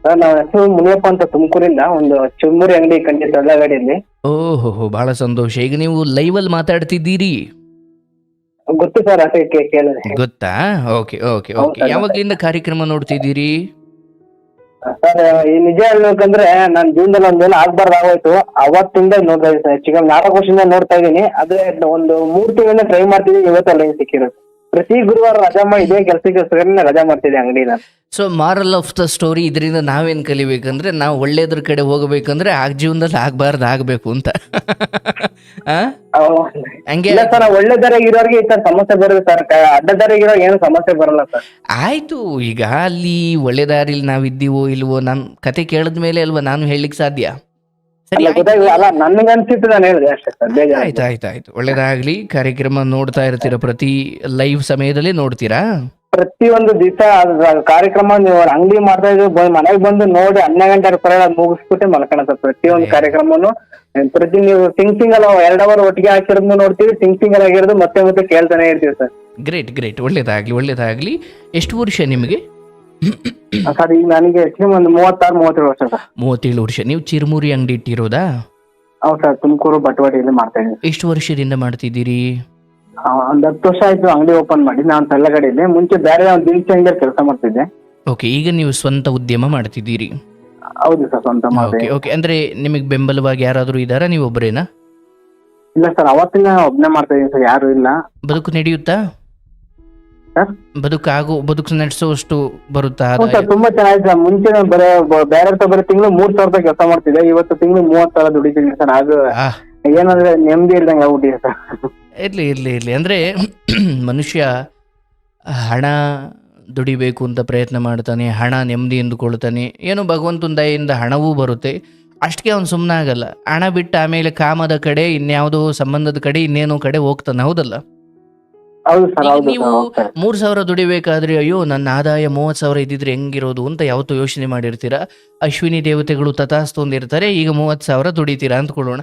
Sir ನಾವು ಹೆಸರು ಮುನಿಯಪ್ಪ ಅಂತ ತುಮಕೂರಿಂದ ಒಂದು ಚುಮ್ಮುರಿ ಅಂಗಡಿ ಕಂಡಿದ್ದು ದೊಡ್ಡಗಾಡಿಯಲ್ಲಿ. ಓಹೋ, ಬಹಳ ಸಂತೋಷ. ಈಗ ನೀವು ಲೈವಲ್ಲಿ ಮಾತಾಡ್ತಿದ್ದೀರಿ, ಗೊತ್ತು ಸರ್, ಅದಕ್ಕೆ ಕೇಳಿದೆ. ಗೊತ್ತಾ? ಓಕೆ ಓಕೆ ಹೌದು ಓಕೆ. ಸರ್, ಯಾವಾಗಲಿಂದ ಕಾರ್ಯಕ್ರಮ ನೋಡ್ತಿದ್ದೀರಿ? ಸರ್ ಈ ನಿಜ ಹೇಳ್ಬೇಕಂದ್ರೆ ನನ್ನ ಜೀವನದಲ್ಲಿ ಒಂದೇನು ಆಗ್ಬಾರ್ದು ಆಗೋಯ್ತು. ಅವತ್ತಿಂದ ನೋಡ್ತಾ ಇದ್ದೀನಿ ಸರ್, ಹೆಚ್ಚಿಗೆ 4 ವರ್ಷದಿಂದ ನೋಡ್ತಾ ಇದ್ದೀನಿ. ಅದೇ ಒಂದು 3 ತಿಂಗಳಿಂದ ಟ್ರೈ ಮಾಡ್ತಿದ್ದೀನಿ, ಇವತ್ತು ಅಲ್ಲಿ ಸಿಕ್ಕಿರೋದು. ಪ್ರತಿ ಗುರುವಾರ ರಜಾ ಮಾಡಿ ಇದೇ ಕೆಲಸಕ್ಕೆ ರಜಾ ಮಾಡ್ತಿದ್ದೆ ಅಂಗಡಿನ. So moral of the story ಇದರಿಂದ ನಾವೇನು ಕಲಿಬೇಕಂದ್ರೆ, ನಾವು ಒಳ್ಳೇದ್ರ ಕಡೆ ಹೋಗಬೇಕಂದ್ರೆ ಜೀವನದಲ್ಲಿ ಆಗಬಾರ್ದು ಆಗಬೇಕು ಅಂತ. ಆ? ಹಂಗೆ ಇಲ್ಲ ಸರ್, ಒಳ್ಳೆ ದಾರಿಗೆ ಇರೋರಿಗೆ ಈ ತರ ಸಮಸ್ಯೆ ಬರುತ್ತೆ ಸರ್, ಅಡ್ಡ ದಾರಿಗೆ ಇರೋ ಏನು ಸಮಸ್ಯೆ ಬರಲ್ಲ ಸರ್. ಆಯ್ತು. ಈಗ ಅಲ್ಲಿ ಒಳ್ಳೆ ದಾರಿಲಿ ನಾವಿದ್ದೀವೋ ಇಲ್ವೋ ನಮ್ಮ ಕತೆ ಕೇಳಿದ ಮೇಲೆ ಅಲ್ವಾ ನಾನು ಹೇಳಲಿಕ್ಕೆ ಸಾಧ್ಯ. ಸರಿ, ಅಲ್ಲ ಗೊತ್ತಾಗಿಲ್ಲ, ಅಲ್ಲ ನನ್ಗನ್ಸಿತ್ತು, ನಾನು ಹೇಳಿದೆ ಅಷ್ಟೇ ಸರ್, ಬೇಜಾರು. ಆಯ್ತು ಆಯ್ತು ಆಯ್ತು. ಒಳ್ಳೇದಾಗ್ಲಿ. ಕಾರ್ಯಕ್ರಮ ನೋಡ್ತಾ ಇರ್ತೀರಾ? ಪ್ರತಿ ಲೈವ್ ಸಮಯದಲ್ಲಿ ನೋಡ್ತೀರಾ? ಪ್ರತಿಯೊಂದು ದಿವಸ ಕಾರ್ಯಕ್ರಮ ನೀವು ಅಂಗಡಿ ಮಾಡ್ತಾ ಇದ್ರು ಮನೆಗೆ ಬಂದು ನೋಡಿ 12 ಗಂಟೆ ಪರ ಮುಗಿಸ್ಬಿಟ್ಟೆ ಮಲ್ಕೋಣ ಸರ್. ಪ್ರತಿಯೊಂದು ಕಾರ್ಯಕ್ರಮನು ಪ್ರತಿ ನೀವು ಸಿಂಗ್ ಅಲ್ಲ 2 ಅವರ್ ಒಟ್ಟಿಗೆ ಹಾಕಿರೋದು ನೋಡ್ತೀವಿ, ಸಿಂಗ್ ಆಗಿರೋದು ಮತ್ತೆ ಮತ್ತೆ ಕೇಳ್ತಾನೆ ಇರ್ತೀವಿ ಸರ್. Great great. ಒಳ್ಳೇದಾಗ್ಲಿ ಒಳ್ಳೇದಾಗ್ಲಿ. ಎಷ್ಟು ವರ್ಷ ನಿಮಗೆ? ಸರ್ ಈಗ ನನಗೆ ಒಂದು 36-37 ವರ್ಷ ಸರ್. 37 ವರ್ಷ. ನೀವು ಚಿರುಮುರಿ ಅಂಗಡಿ ಇಟ್ಟಿರೋದಾ? ಹೌದು ಸರ್, ತುಮಕೂರು ಬಟವಾಡಿಯಲ್ಲಿ ಮಾಡ್ತಾ ಇದ್ದೀನಿ. ಎಷ್ಟು ವರ್ಷದಿಂದ ಮಾಡ್ತಿದ್ದೀರಿ? ಒಂದ್ 10 ವರ್ಷ ಆಯ್ತು ಅಂಗಡಿ ಓಪನ್ ಮಾಡಿ. ನಾನು ತಳ್ಳಗಡೆಯಲ್ಲಿ ಮುಂಚೆ ಬೇರೆ ಒಂದು ದಿನಸಿ ಅಂಗಡಿಯಲ್ಲಿ ಕೆಲಸ ಮಾಡ್ತಿದ್ದೆ. ಓಕೆ, ಈಗ ನೀವು ಸ್ವಂತ ಉದ್ಯಮ ಮಾಡ್ತಿದ್ದೀರಿ? ಹೌದು ಸರ್, ಸ್ವಂತ ಓಕೆ ಮಾಡ್ತೀನಿ. ಓಕೆ. ಅಂದ್ರೆ ನಿಮಗೆ ಬೆಂಬಲವಾಗಿ ಯಾರಾದರೂ ಇದ್ದಾರಾ, ನೀವು ಒಬ್ಬರೇನಾ? ಇಲ್ಲ ಸರ್, ಅವತ್ತಿನ ಒಬ್ನೇ ಮಾಡ್ತಾ ಇದೀನಿ ಸರ್, ಯಾರು ಇಲ್ಲ. ಬದುಕು ನಡೆಯುತ್ತಾ? ಸರ್ ಬದುಕು ನಡೆಸೋಷ್ಟು ಬರುತ್ತಾ ಹೌದು ಆದಾಯ? ಸರ್, ತುಂಬಾ ಚೆನ್ನಾಗಿದೆ ಸರ್. ಮುಂಚೆ ನಾನು ಬೇರೆ ಬರೀ ತಿಂಗಳು 3,000 ಕೆಲಸ ಮಾಡ್ತಿದ್ದೆ, ಇವತ್ತು ತಿಂಗಳು 30,000 ದುಡಿತೀನಿ ಸರ್. ಅದು ಆಹ್, ಏನಂದ್ರೆ ನೆಮ್ಮದಿ ಇಲ್ದಂಗೆ ಆಗ್ಬಿಟ್ಟಿದೆ ಸರ್. ಇರ್ಲಿ ಇರ್ಲಿ ಇರ್ಲಿ. ಅಂದ್ರೆ ಮನುಷ್ಯ ಹಣ ದುಡಿಬೇಕು ಅಂತ ಪ್ರಯತ್ನ ಮಾಡ್ತಾನೆ, ಹಣ ನೆಮ್ಮದಿ ಎಂದುಕೊಳ್ತಾನೆ. ಏನೋ ಭಗವಂತನ ದಯೆಯಿಂದ ಹಣವೂ ಬರುತ್ತೆ, ಅಷ್ಟಕ್ಕೆ ಅವ್ನು ಸುಮ್ಮನೆ ಆಗಲ್ಲ. ಹಣ ಬಿಟ್ಟು ಆಮೇಲೆ ಕಾಮದ ಕಡೆ, ಇನ್ಯಾವುದೋ ಸಂಬಂಧದ ಕಡೆ, ಇನ್ನೇನೋ ಕಡೆ ಹೋಗ್ತಾನೆ. ಹೌದಲ್ಲ? ಹೌದು ಸರ್, ಈಗ ಹೌದು ನೀವು ಸರ್, ಹೌದು ಸರ್. 3,000 ದುಡಿಬೇಕಾದ್ರೆ ಅಯ್ಯೋ ನನ್ನ ಆದಾಯ 30,000 ಇದ್ದಿದ್ರೆ ಹೆಂಗಿರೋದು ಅಂತ ಯಾವತ್ತೂ ಯೋಚನೆ ಮಾಡಿರ್ತೀರಾ. ಅಶ್ವಿನಿ ದೇವತೆಗಳು ತಥಾಸ್ತು ಅಂದಿರ್ತಾರೆ, ಈಗ 30,000 ದುಡಿತೀರಾ ಅಂದ್ಕೊಳ್ಳೋಣ.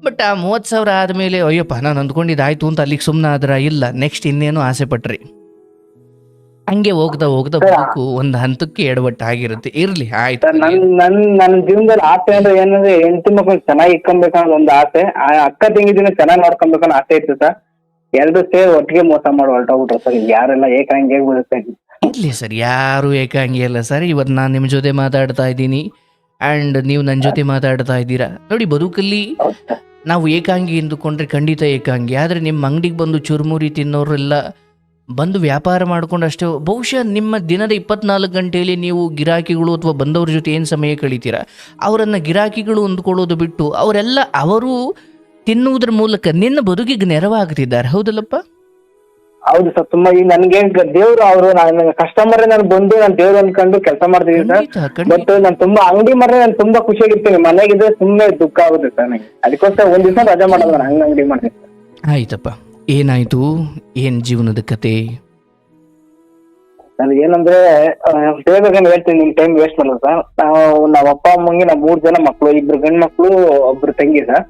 ಬಟ್ ಆ 30,000 ಆದಮೇಲೆ ಅಯ್ಯಪ್ಪ ನಾನು ಅಂದ್ಕೊಂಡಿದ್ದಾಯ್ತು ಅಂತ ಅಲ್ಲಿಗೆ ಸುಮ್ಮನೆ ಆದ್ರ ಇಲ್ಲ, ನೆಕ್ಸ್ಟ್ ಇನ್ನೇನು ಆಸೆ ಪಟ್ರಿ. ಹಂಗೆ ಹೋಗ್ತಾ ಹೋಗ್ತಾ ಬದುಕು ಒಂದು ಹಂತಕ್ಕೆ ಎಡವಟ್ಟಾಗಿರುತ್ತೆ. ಇರ್ಲಿ, ಆಯ್ತು. ಸರ್ ನನ್ನ ಜೀವನದಲ್ಲಿ ಆಸೆ ಅಂದ್ರೆ ಏನಂದ್ರೆ ಹೆಂಡತಿ ಮಕ್ಕಳು ಚೆನ್ನಾಗಿ ಇಟ್ಕೊಬೇಕನ್ನೋ ಒಂದು ಆಸೆ, ಆ ಅಕ್ಕ ತಂಗಿದಿನ ಚೆನ್ನಾಗಿ ನೋಡ್ಕೊಬೇಕನ್ನೋ ಆಸೆ ಇತ್ತು ಸರ್. 2 ಸೇರಿ ಒಟ್ಟಿಗೆ ಮೋಸ ಮಾಡಿ ಹೊರಟೋಗ್ಬಿಟ್ರು ಸರ್. ಯಾರೆಲ್ಲ ಏಕಾಂಗಿ ಬರುತ್ತೆ. ಇರ್ಲಿ ಸರ್, ಯಾರು ಏಕಾಂಗಿ ಅಲ್ಲ ಸರ್. ಇವತ್ತು ನಾನು ನಿಮ್ಮ ಜೊತೆ ಮಾತಾಡ್ತಾ ಇದ್ದೀನಿ ಆ್ಯಂಡ್ ನೀವು ನನ್ನ ಜೊತೆ ಮಾತಾಡ್ತಾ ಇದ್ದೀರಾ. ನೋಡಿ, ಬದುಕಲ್ಲಿ ನಾವು ಏಕಾಂಗಿ ಎಂದುಕೊಂಡ್ರೆ ಖಂಡಿತ ಏಕಾಂಗಿ. ಆದರೆ ನಿಮ್ಮ ಅಂಗಡಿಗೆ ಬಂದು ಚುರುಮುರಿ ತಿನ್ನೋರೆಲ್ಲ ಬಂದು ವ್ಯಾಪಾರ ಮಾಡ್ಕೊಂಡು ಅಷ್ಟೇ. ಬಹುಶಃ ನಿಮ್ಮ ದಿನದ 24 ಗಂಟೆಯಲ್ಲಿ ನೀವು ಗಿರಾಕಿಗಳು ಅಥವಾ ಬಂದವ್ರ ಜೊತೆ ಏನು ಸಮಯ ಕಳೀತೀರಾ, ಅವರನ್ನು ಗಿರಾಕಿಗಳು ಅಂದ್ಕೊಳ್ಳೋದು ಬಿಟ್ಟು ಅವರೆಲ್ಲ ಅವರು ತಿನ್ನುವುದ್ರ ಮೂಲಕ ನಿನ್ನ ಬದುಕಿಗೆ ನೆರವಾಗ್ತಿದ್ದಾರೆ. ಹೌದಲ್ಲಪ್ಪ? ಹೌದು ಸರ್, ತುಂಬಾ ಈಗ ನನ್ಗೆ ದೇವ್ರು ಅವರು ಕಸ್ಟಮರ್ ನಾನು ಬಂದು ನಾನು ದೇವ್ರು ಅನ್ಕೊಂಡು ಕೆಲಸ ಮಾಡ್ತಿದ್ದೀನಿ ಸರ್. ಖಂಡಿತ ಖಂಡಿತ. ಬಟ್ ನಾನು ತುಂಬಾ ಅಂಗಡಿ ಮಾರ್ರೆ ನಾನು ತುಂಬಾ ಖುಷಿಯಾಗಿರ್ತೀನಿ. ಮನೆಗಿದ್ರೆ ಸುಮ್ಮನೆ ದುಃಖ ಆಗುತ್ತೆ ಸರ್ ನನಗೆ. ಅದಕ್ಕೋಸ್ಕರ ಒಂದ್ ದಿವಸ ರಜಾ ಮಾಡೋದು, ನಾನು ಹಂಗ ಅಂಗಡಿ ಮಾಡ್ತೀನಿ ಸರ್. ಆಯ್ತಪ್ಪ, ಏನಾಯ್ತು? ಏನು ಜೀವನದ ಕತೆ? ನನಗೆ ಏನಂದ್ರೆ ಹೇಳ್ಬೇಕಂದ್ರೆ ಹೇಳ್ತೀನಿ, ನಿಮ್ ಟೈಮ್ ವೇಸ್ಟ್ ಮಾಡಲ್ಲ ಸರ್. ನಾವ್ ಅಪ್ಪ ಅಮ್ಮಂಗೆ ನಾವು 3 ಜನ ಮಕ್ಕಳು, 2 ಗಂಡು ಮಕ್ಕಳು, 1 ತಂಗಿ ಸರ್.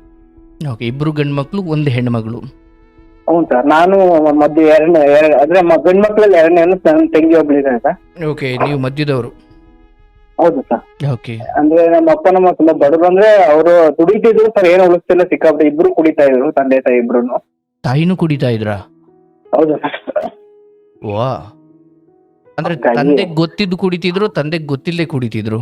ಓಕೆ, 2 ಗಂಡು ಮಕ್ಕಳು, 1 ಹೆಣ್ಮಗಳು. ಹ್ಞೂ ಸರ್, ನಾನು ಮದ್ವೆ ಅಂದ್ರೆ ಗಂಡು ಮಕ್ಕಳಲ್ಲಿ 2ನೇ ನನ್ನ ತಂಗಿ ಒಬ್ಳಿದ್ದಾರೆ ಸರ್. ಓಕೆ, ನೀವು ಮಧ್ಯದವರು. ಹೌದು ಸರ್. ಓಕೆ. ಅಂದ್ರೆ ನಮ್ಮ ಅಪ್ಪ ನಮ್ಮ ತುಂಬಾ ಬಡವರು, ಅಂದ್ರೆ ಅವರು ದುಡಿತಿದ್ರು ಸರ್, ಏನು ಉಳಿಸ್ತಿಲ್ಲ, ಸಿಕ್ಕಾಬಿಟ್ಟು. 2 ಕುಡಿತಾ ಇದ್ರು, ತಂದೆ ತಾಯಿ 2. ತಾಯಿನೂ ಕುಡಿತಾ ಇದ್ರಾ? ಹೌದು ಸರ್. ವಾ, ಅಂದ್ರೆ ತಂದೆಗೆ ಗೊತ್ತಿದ್ದು ಕುಡಿತಿದ್ರು, ತಂದೆಗೆ ಗೊತ್ತಿಲ್ಲದೆ ಕುಡಿತಿದ್ರು?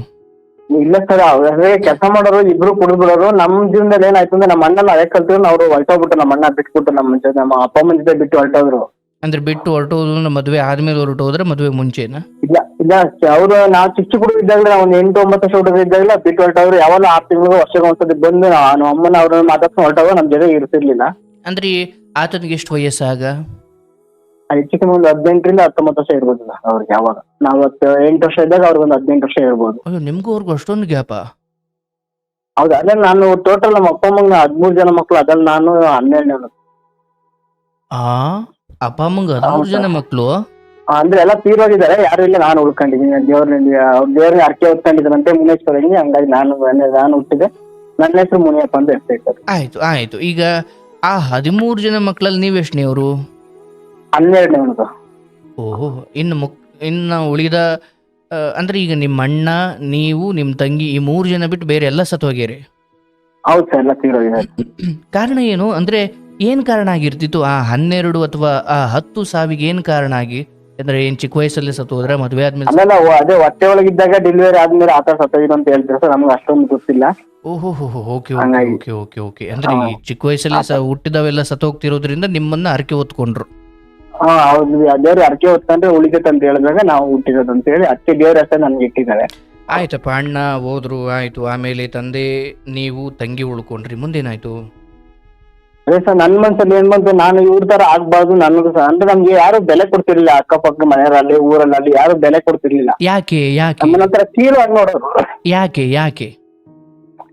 ಇಲ್ಲ ಸರ್, ಅವ್ರೆ ಕೆಲಸ ಮಾಡೋರು 2 ಕುಡಿದ್ಬಿಡೋರು. ನಮ್ಮ ಜೀವನದಲ್ಲಿ ಏನಾಯ್ತು ಅಂದ್ರೆ ನಮ್ಮ ಅಣ್ಣನ ಅದೇ ಕಲ್ತಿದ್ರು, ಅವ್ರು ಹೊರಟೋಗ್ಬಿಟ್ಟು, ನಮ್ಮ ಅಣ್ಣ ಬಿಟ್ಬಿಟ್ಟು ನಮ್ಮ ಅಪ್ಪ ಅಮ್ಮನ ಜೊತೆ ಬಿಟ್ಟು ಹೊರಟೋದ್ರು. ಅಂದ್ರೆ ಬಿಟ್ಟು ಹೊರಟೋದ್ರು, ಮದುವೆ ಆದ್ಮೇಲೆ ಹೊರಟೋದ್ರೆ? ಮದುವೆ ಮುಂಚೆನಾ? ಇಲ್ಲ ಇಲ್ಲ, ಅವರು ನಾವು ಚಿಕ್ಕ ಹುಡುಗ ಇದ್ದಾಗಲೇ, ಒಂದು 8-9 ವರ್ಷ ಹುಡುಗ ಇದ್ದಾಗಲೇ ಬಿಟ್ಟು ಹೊರಟವ್ರು. ಯಾವಾಗ 6 ತಿಂಗಳು ವರ್ಷಕ್ಕೆ ಒಂದ್ಸತಿ ಬಂದು ನಮ್ಮ ಅಮ್ಮನ ಅವ್ರನ್ನ ಮಾತಾಡ್ಕೊಂಡು ಹೊರಟವ್ರು, ನಮ್ಮ ಜೊತೆ ಇರ್ತಿರ್ಲಿಲ್ಲ. ಅಂದ್ರೆ ಆತನಿಗೆ ಎಷ್ಟು ವಯಸ್ಸಾಗ? ಹೆಚ್ಚಿಗೆ ಒಂದು 18ರಿಂದ 19 ವರ್ಷ ಇರ್ಬೋದು ಸರ್ ಅವ್ರಿಗೆ. ಯಾವಾಗ ನಾವು 8 ವರ್ಷ ಇದ್ದಾಗ ಅವ್ರಿಗೆ ಒಂದು 18 ವರ್ಷ ಇರ್ಬೋದು. ಅಯ್ಯೋ, ನಿಮ್ಗೂ ಅವ್ರಿಗೂ ಅಷ್ಟೊಂದು ಗ್ಯಾಪಾ? ಹೌದು, ಅದೇ ನಾನು ಟೋಟಲ್ ನಮ್ಮ ಅಪ್ಪ ಅಮ್ಮಂಗೆ 13 ಜನ ಮಕ್ಕಳು, ಅದ್ರಲ್ಲಿ ನಾನು 12ನೇ. ಅಪ್ಪ ಅಮ್ಮಂಗೆ 13 ಜನ ಮಕ್ಕಳು? ಅಂದ್ರೆ ಎಲ್ಲ ತೀರೋಗಿದ್ದಾರೆ, ಯಾರು ಇಲ್ಲ, ನಾನು ಉಳ್ಕೊಂಡಿದ್ದೀನಿ. ದೇವ್ರನ್ನ ಅರ್ಕೆ ಹೊತ್ಕೊಂಡಿದ್ದಾರಂತೆ ಮುನೇಶ್ವರಂಗೆ. ಹಂಗಾಗಿ ನಾನು ಹುಟ್ಟಿದೆ. ನನ್ನ ಹೆಸರು ಮುನಿಯಪ್ಪ ಅಂತ ಹೆಸರು. ಆಯ್ತು ಆಯ್ತು. ಈಗ ಆ 13 ಜನ ಮಕ್ಕಳಲ್ಲಿ ನೀವೆಷ್ಟನೇವರು? 12ನೇ. ಓಹೋ, ಇನ್ನು ಉಳಿದ ಅಂದ್ರೆ ಈಗ ನಿಮ್ಮ ಅಣ್ಣ, ನೀವು, ನಿಮ್ಮ ತಂಗಿ ಈ 3 ಜನ ಬಿಟ್ಟು ಬೇರೆ ಎಲ್ಲ ಸತ್ತೋಗ್ಯಾರಿ. ಹೌದು ಸರ್, ಎಲ್ಲ ತೀರೋಗಿದೆ. ಕಾರಣ ಏನು ಅಂದ್ರೆ ಏನ್ ಕಾರಣ ಆಗಿರ್ತಿತ್ತು ಆ 12 ಅಥವಾ ಆ 10 ಸಾವಿಗೆ? ಏನ್ ಕಾರಣ ಆಗಿ ಅಂದ್ರೆ ಏನ್ ಚಿಕ್ಕ ವಯಸ್ಸಲ್ಲಿ ಸತ್ತೋದ್ರ, ಮದ್ವೆ ಆದ್ಮೇಲೆ? ಆಮೇಲೆ ಅದೇ ಹೊಟ್ಟೆ ಒಳಗಿದ್ದಾಗ ಡೆಲಿವರಿ ಆದ್ಮೇಲೆ ಆತರ ಸತ್ತೋಗಿದ್ದು ಅಂತ ಹೇಳ್ತಾರೆ ಸರ್, ನಮ್ಗೆ ಅಷ್ಟೊಂದು ಗೊತ್ತಿಲ್ಲ. ಓಹೋ, ಓಕೆ ಹಂಗಾಗಿ. Okay okay okay. ಅಂದ್ರೆ ಈ ಚಿಕ್ಕ ವಯಸ್ಸಲ್ಲಿ ಹುಟ್ಟಿದವೆಲ್ಲ ಸತ್ತೋಗ್ತಿರೋದ್ರಿಂದ ನಿಮ್ಮನ್ನ ಹರಕೆ ಹೊತ್ಕೊಂಡ್ರು. ಹೌದು, ದೇವ್ರ ಅರ್ಕೆ ಹೊತ್ಕೊಂಡ್ರೆ ಉಳಿತೈತೆ ಅಂತ ಹೇಳಿದಾಗ ನಾವು ಹುಟ್ಟಿರೋದು ಅಂತ ಹೇಳಿ ಅತ್ತೆ ದೇವ್ರ ಹೆಸರು ನನ್ಗೆ ಇಟ್ಟಿದ್ದಾರೆ. ಆಯ್ತಪ್ಪ, ಅಣ್ಣ ಹೋದ್ರು ಆಯ್ತು, ಆಮೇಲೆ ತಂದೆ, ನೀವು, ತಂಗಿ ಉಳ್ಕೊಂಡ್ರಿ, ಮುಂದೇನಾಯ್ತು? ಅದೇ ಸರ್, ನನ್ ಮನ್ಸಲ್ಲಿ ಏನ್ ಬಂತು, ನಾನು ಇವ್ರ ತರ ಆಗ್ಬಾರ್ದು ನನಗೂ ಸಹ. ಅಂದ್ರೆ ನಮ್ಗೆ ಯಾರು ಬೆಲೆ ಕೊಡ್ತಿರ್ಲಿಲ್ಲ, ಅಕ್ಕಪಕ್ಕ ಮನೆಯವರಲ್ಲಿ ಊರಲ್ಲಿ ಯಾರು ಬೆಲೆ ಕೊಡ್ತಿರ್ಲಿಲ್ಲ. ಯಾಕೆ ಯಾಕೆ ನಮ್ಮ ಹತ್ರ ಕೀಳಾಗಿ ನೋಡೋರು. ಯಾಕೆ ಯಾಕೆ?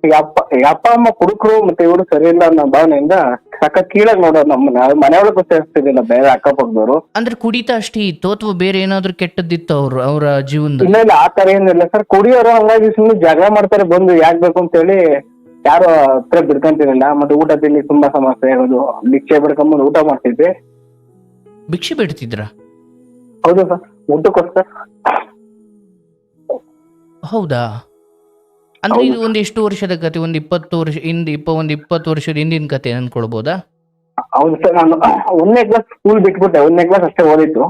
ಈಗ ಅಪ್ಪ ಅಮ್ಮ ಕುಡುಕರು ಮತ್ತೆ ಇವರು ಸರಿ ಇಲ್ಲ ಅನ್ನೋ ಭಾವನೆಯಿಂದ ಸಕ್ಕ ಕೀಳಾಗಿ ನೋಡೋರು ನಮ್ಮನ್ನ. ಮನೆಯೊಳಗೆ ಸೇರಿಸ್ತಿರ್ಲಿಲ್ಲ ಬೇರೆ ಅಕ್ಕಪಕ್ಕದವರು. ಅಂದ್ರೆ ಕುಡಿತ ಅಷ್ಟೇ ಇತ್ತು ಅಥವಾ ಬೇರೆ ಏನಾದ್ರು ಕೆಟ್ಟದ್ದಿತ್ತು ಅವರ ಜೀವನದಲ್ಲಿ? ಇಲ್ಲ ಇಲ್ಲ, ಆ ತರ ಏನಿಲ್ಲ ಸರ್. ಕುಡಿಯೋರು ಹಂಗಾಗಿ ಸುಮ್ಮನೆ ಜಗಳ ಮಾಡ್ತಾರೆ ಬಂದು, ಯಾಕ್ ಬೇಕು ಅಂತ ಹೇಳಿ ಯಾರು ಹತ್ರ ಬಿಡ್ಕೊಂತಿರಲಿಲ್ಲ. ಮತ್ತೆ ಊಟ ತಿಂಡಿ ತುಂಬಾ ಸಮಸ್ಯೆ ಆಗೋದು. ಭಿಕ್ಷೆ ಬಿಡ್ಕೊಂಬಂದು ಊಟ ಮಾಡ್ತಿದ್ವಿ. ಭಿಕ್ಷೆ ಬಿಡ್ತಿದ್ರ? ಹೌದು ಸರ್, ಊಟಕ್ಕೋಸ್ಕರ. ಹೌದಾ? ಅಂದ್ರೆ ಇದು ಒಂದು ಎಷ್ಟು ವರ್ಷದ ಕತೆ? ಒಂದು 20 ವರ್ಷ ಹಿಂದೆ, 20 ವರ್ಷದ ಹಿಂದಿನ ಕತೆ ಅನ್ಕೊಳ್ಬೋದಾ? ಹೌದು ಸರ್, ನಾನು 1ನೇ ಕ್ಲಾಸ್ ಸ್ಕೂಲ್ ಬಿಟ್ಬಿಟ್ಟೆ. 1ನೇ ಕ್ಲಾಸ್ ಅಷ್ಟೇ ಓದಿತ್ತು.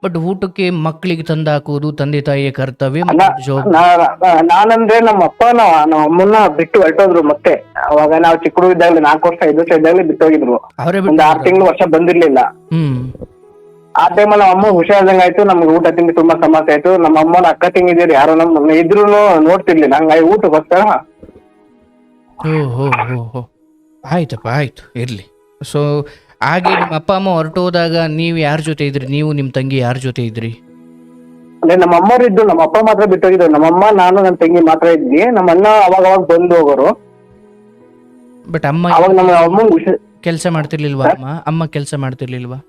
ಬಟ್ ಊಟಕ್ಕೆ ಮಕ್ಕಳಿಗೆ ತಂದು ಹಾಕುವುದು ತಂದೆ ತಾಯಿಯ ಕರ್ತವ್ಯ ಮತ್ತು ಜವಾಬ್ದಾರಿ. ನಾನಂದ್ರೆ ನಮ್ಮ ಅಪ್ಪ ನಮ್ಮ ಅಮ್ಮನ್ನ ಬಿಟ್ಟು ಹೊರಟೋದ್ರು. ಮತ್ತೆ ಅವಾಗ ನಾವು ಚಿಕ್ಕ ಹುಡುಗ ಇದ್ದಾಗಲೇ 4 ವರ್ಷ 5 ವರ್ಷ ಇದ್ದಾಗಲೇ ಬಿಟ್ಟೋಗಿದ್ರು. ಅವರೇ ಒಂದು 6 ತಿಂಗಳು ವರ್ಷ ಬಂದಿರ್ಲಿಲ್ಲ. ಆ ಟೈಮಲ್ಲಿ ನಮ್ಮ ಅಮ್ಮ ಹುಷಾರ್ದಂಗ ಆಯ್ತು. ನಮ್ಗೆ ಊಟ ತಿಂಡಿ ತುಂಬಾ ಸಮಸ್ಯೆ ಆಯ್ತು. ನಮ್ಮ ಅಮ್ಮನ ಅಕ್ಕ ತಂಗಿದ್ದೀರಿ ಯಾರು ನಮ್ಮ ಇದ್ರು ನೋಡ್ತಿರ್ಲಿಲ್ಲ. ಹಂಗಾಗಿ ಊಟಕ್ಕೋಸ್ಕರ. ಓಹೋ, ಆಯ್ತಪ್ಪ, ಆಯ್ತು, ಇರ್ಲಿ. ಸೊ ಹಾಗೆ ನಿಮ್ಮ ಅಪ್ಪ ಅಮ್ಮ ಹೊರಟೋದಾಗ ನೀವು ಯಾರ ಜೊತೆ ಇದ್ರಿ? ನೀವು ನಿಮ್ಮ ತಂಗಿ ಯಾರ ಜೊತೆ ಇದ್ರಿ? ಅಂದ್ರೆ ನಮ್ಮ ಅಮ್ಮರು ಇದ್ದು, ನಮ್ಮ ಅಪ್ಪ ಮಾತ್ರ ಬಿಟ್ಟೋಗಿದ್ರು. ನಮ್ಮಮ್ಮ, ನಾನು, ನನ್ನ ತಂಗಿ ಮಾತ್ರ ಇದ್ವಿ. ನಮ್ಮ ಅಣ್ಣ ಅವಾಗ ಬಂದು ಹೋಗೋರು. ಬಟ್ ಅಮ್ಮ ಅವಾಗ ನಮ್ಮ ಅಮ್ಮ ಕೆಲಸ ಮಾಡ್ತಿರ್ಲಿಲ್ವಾ? ಅಮ್ಮ ಕೆಲಸ ಮಾಡ್ತಿರ್ಲಿಲ್ವಾ?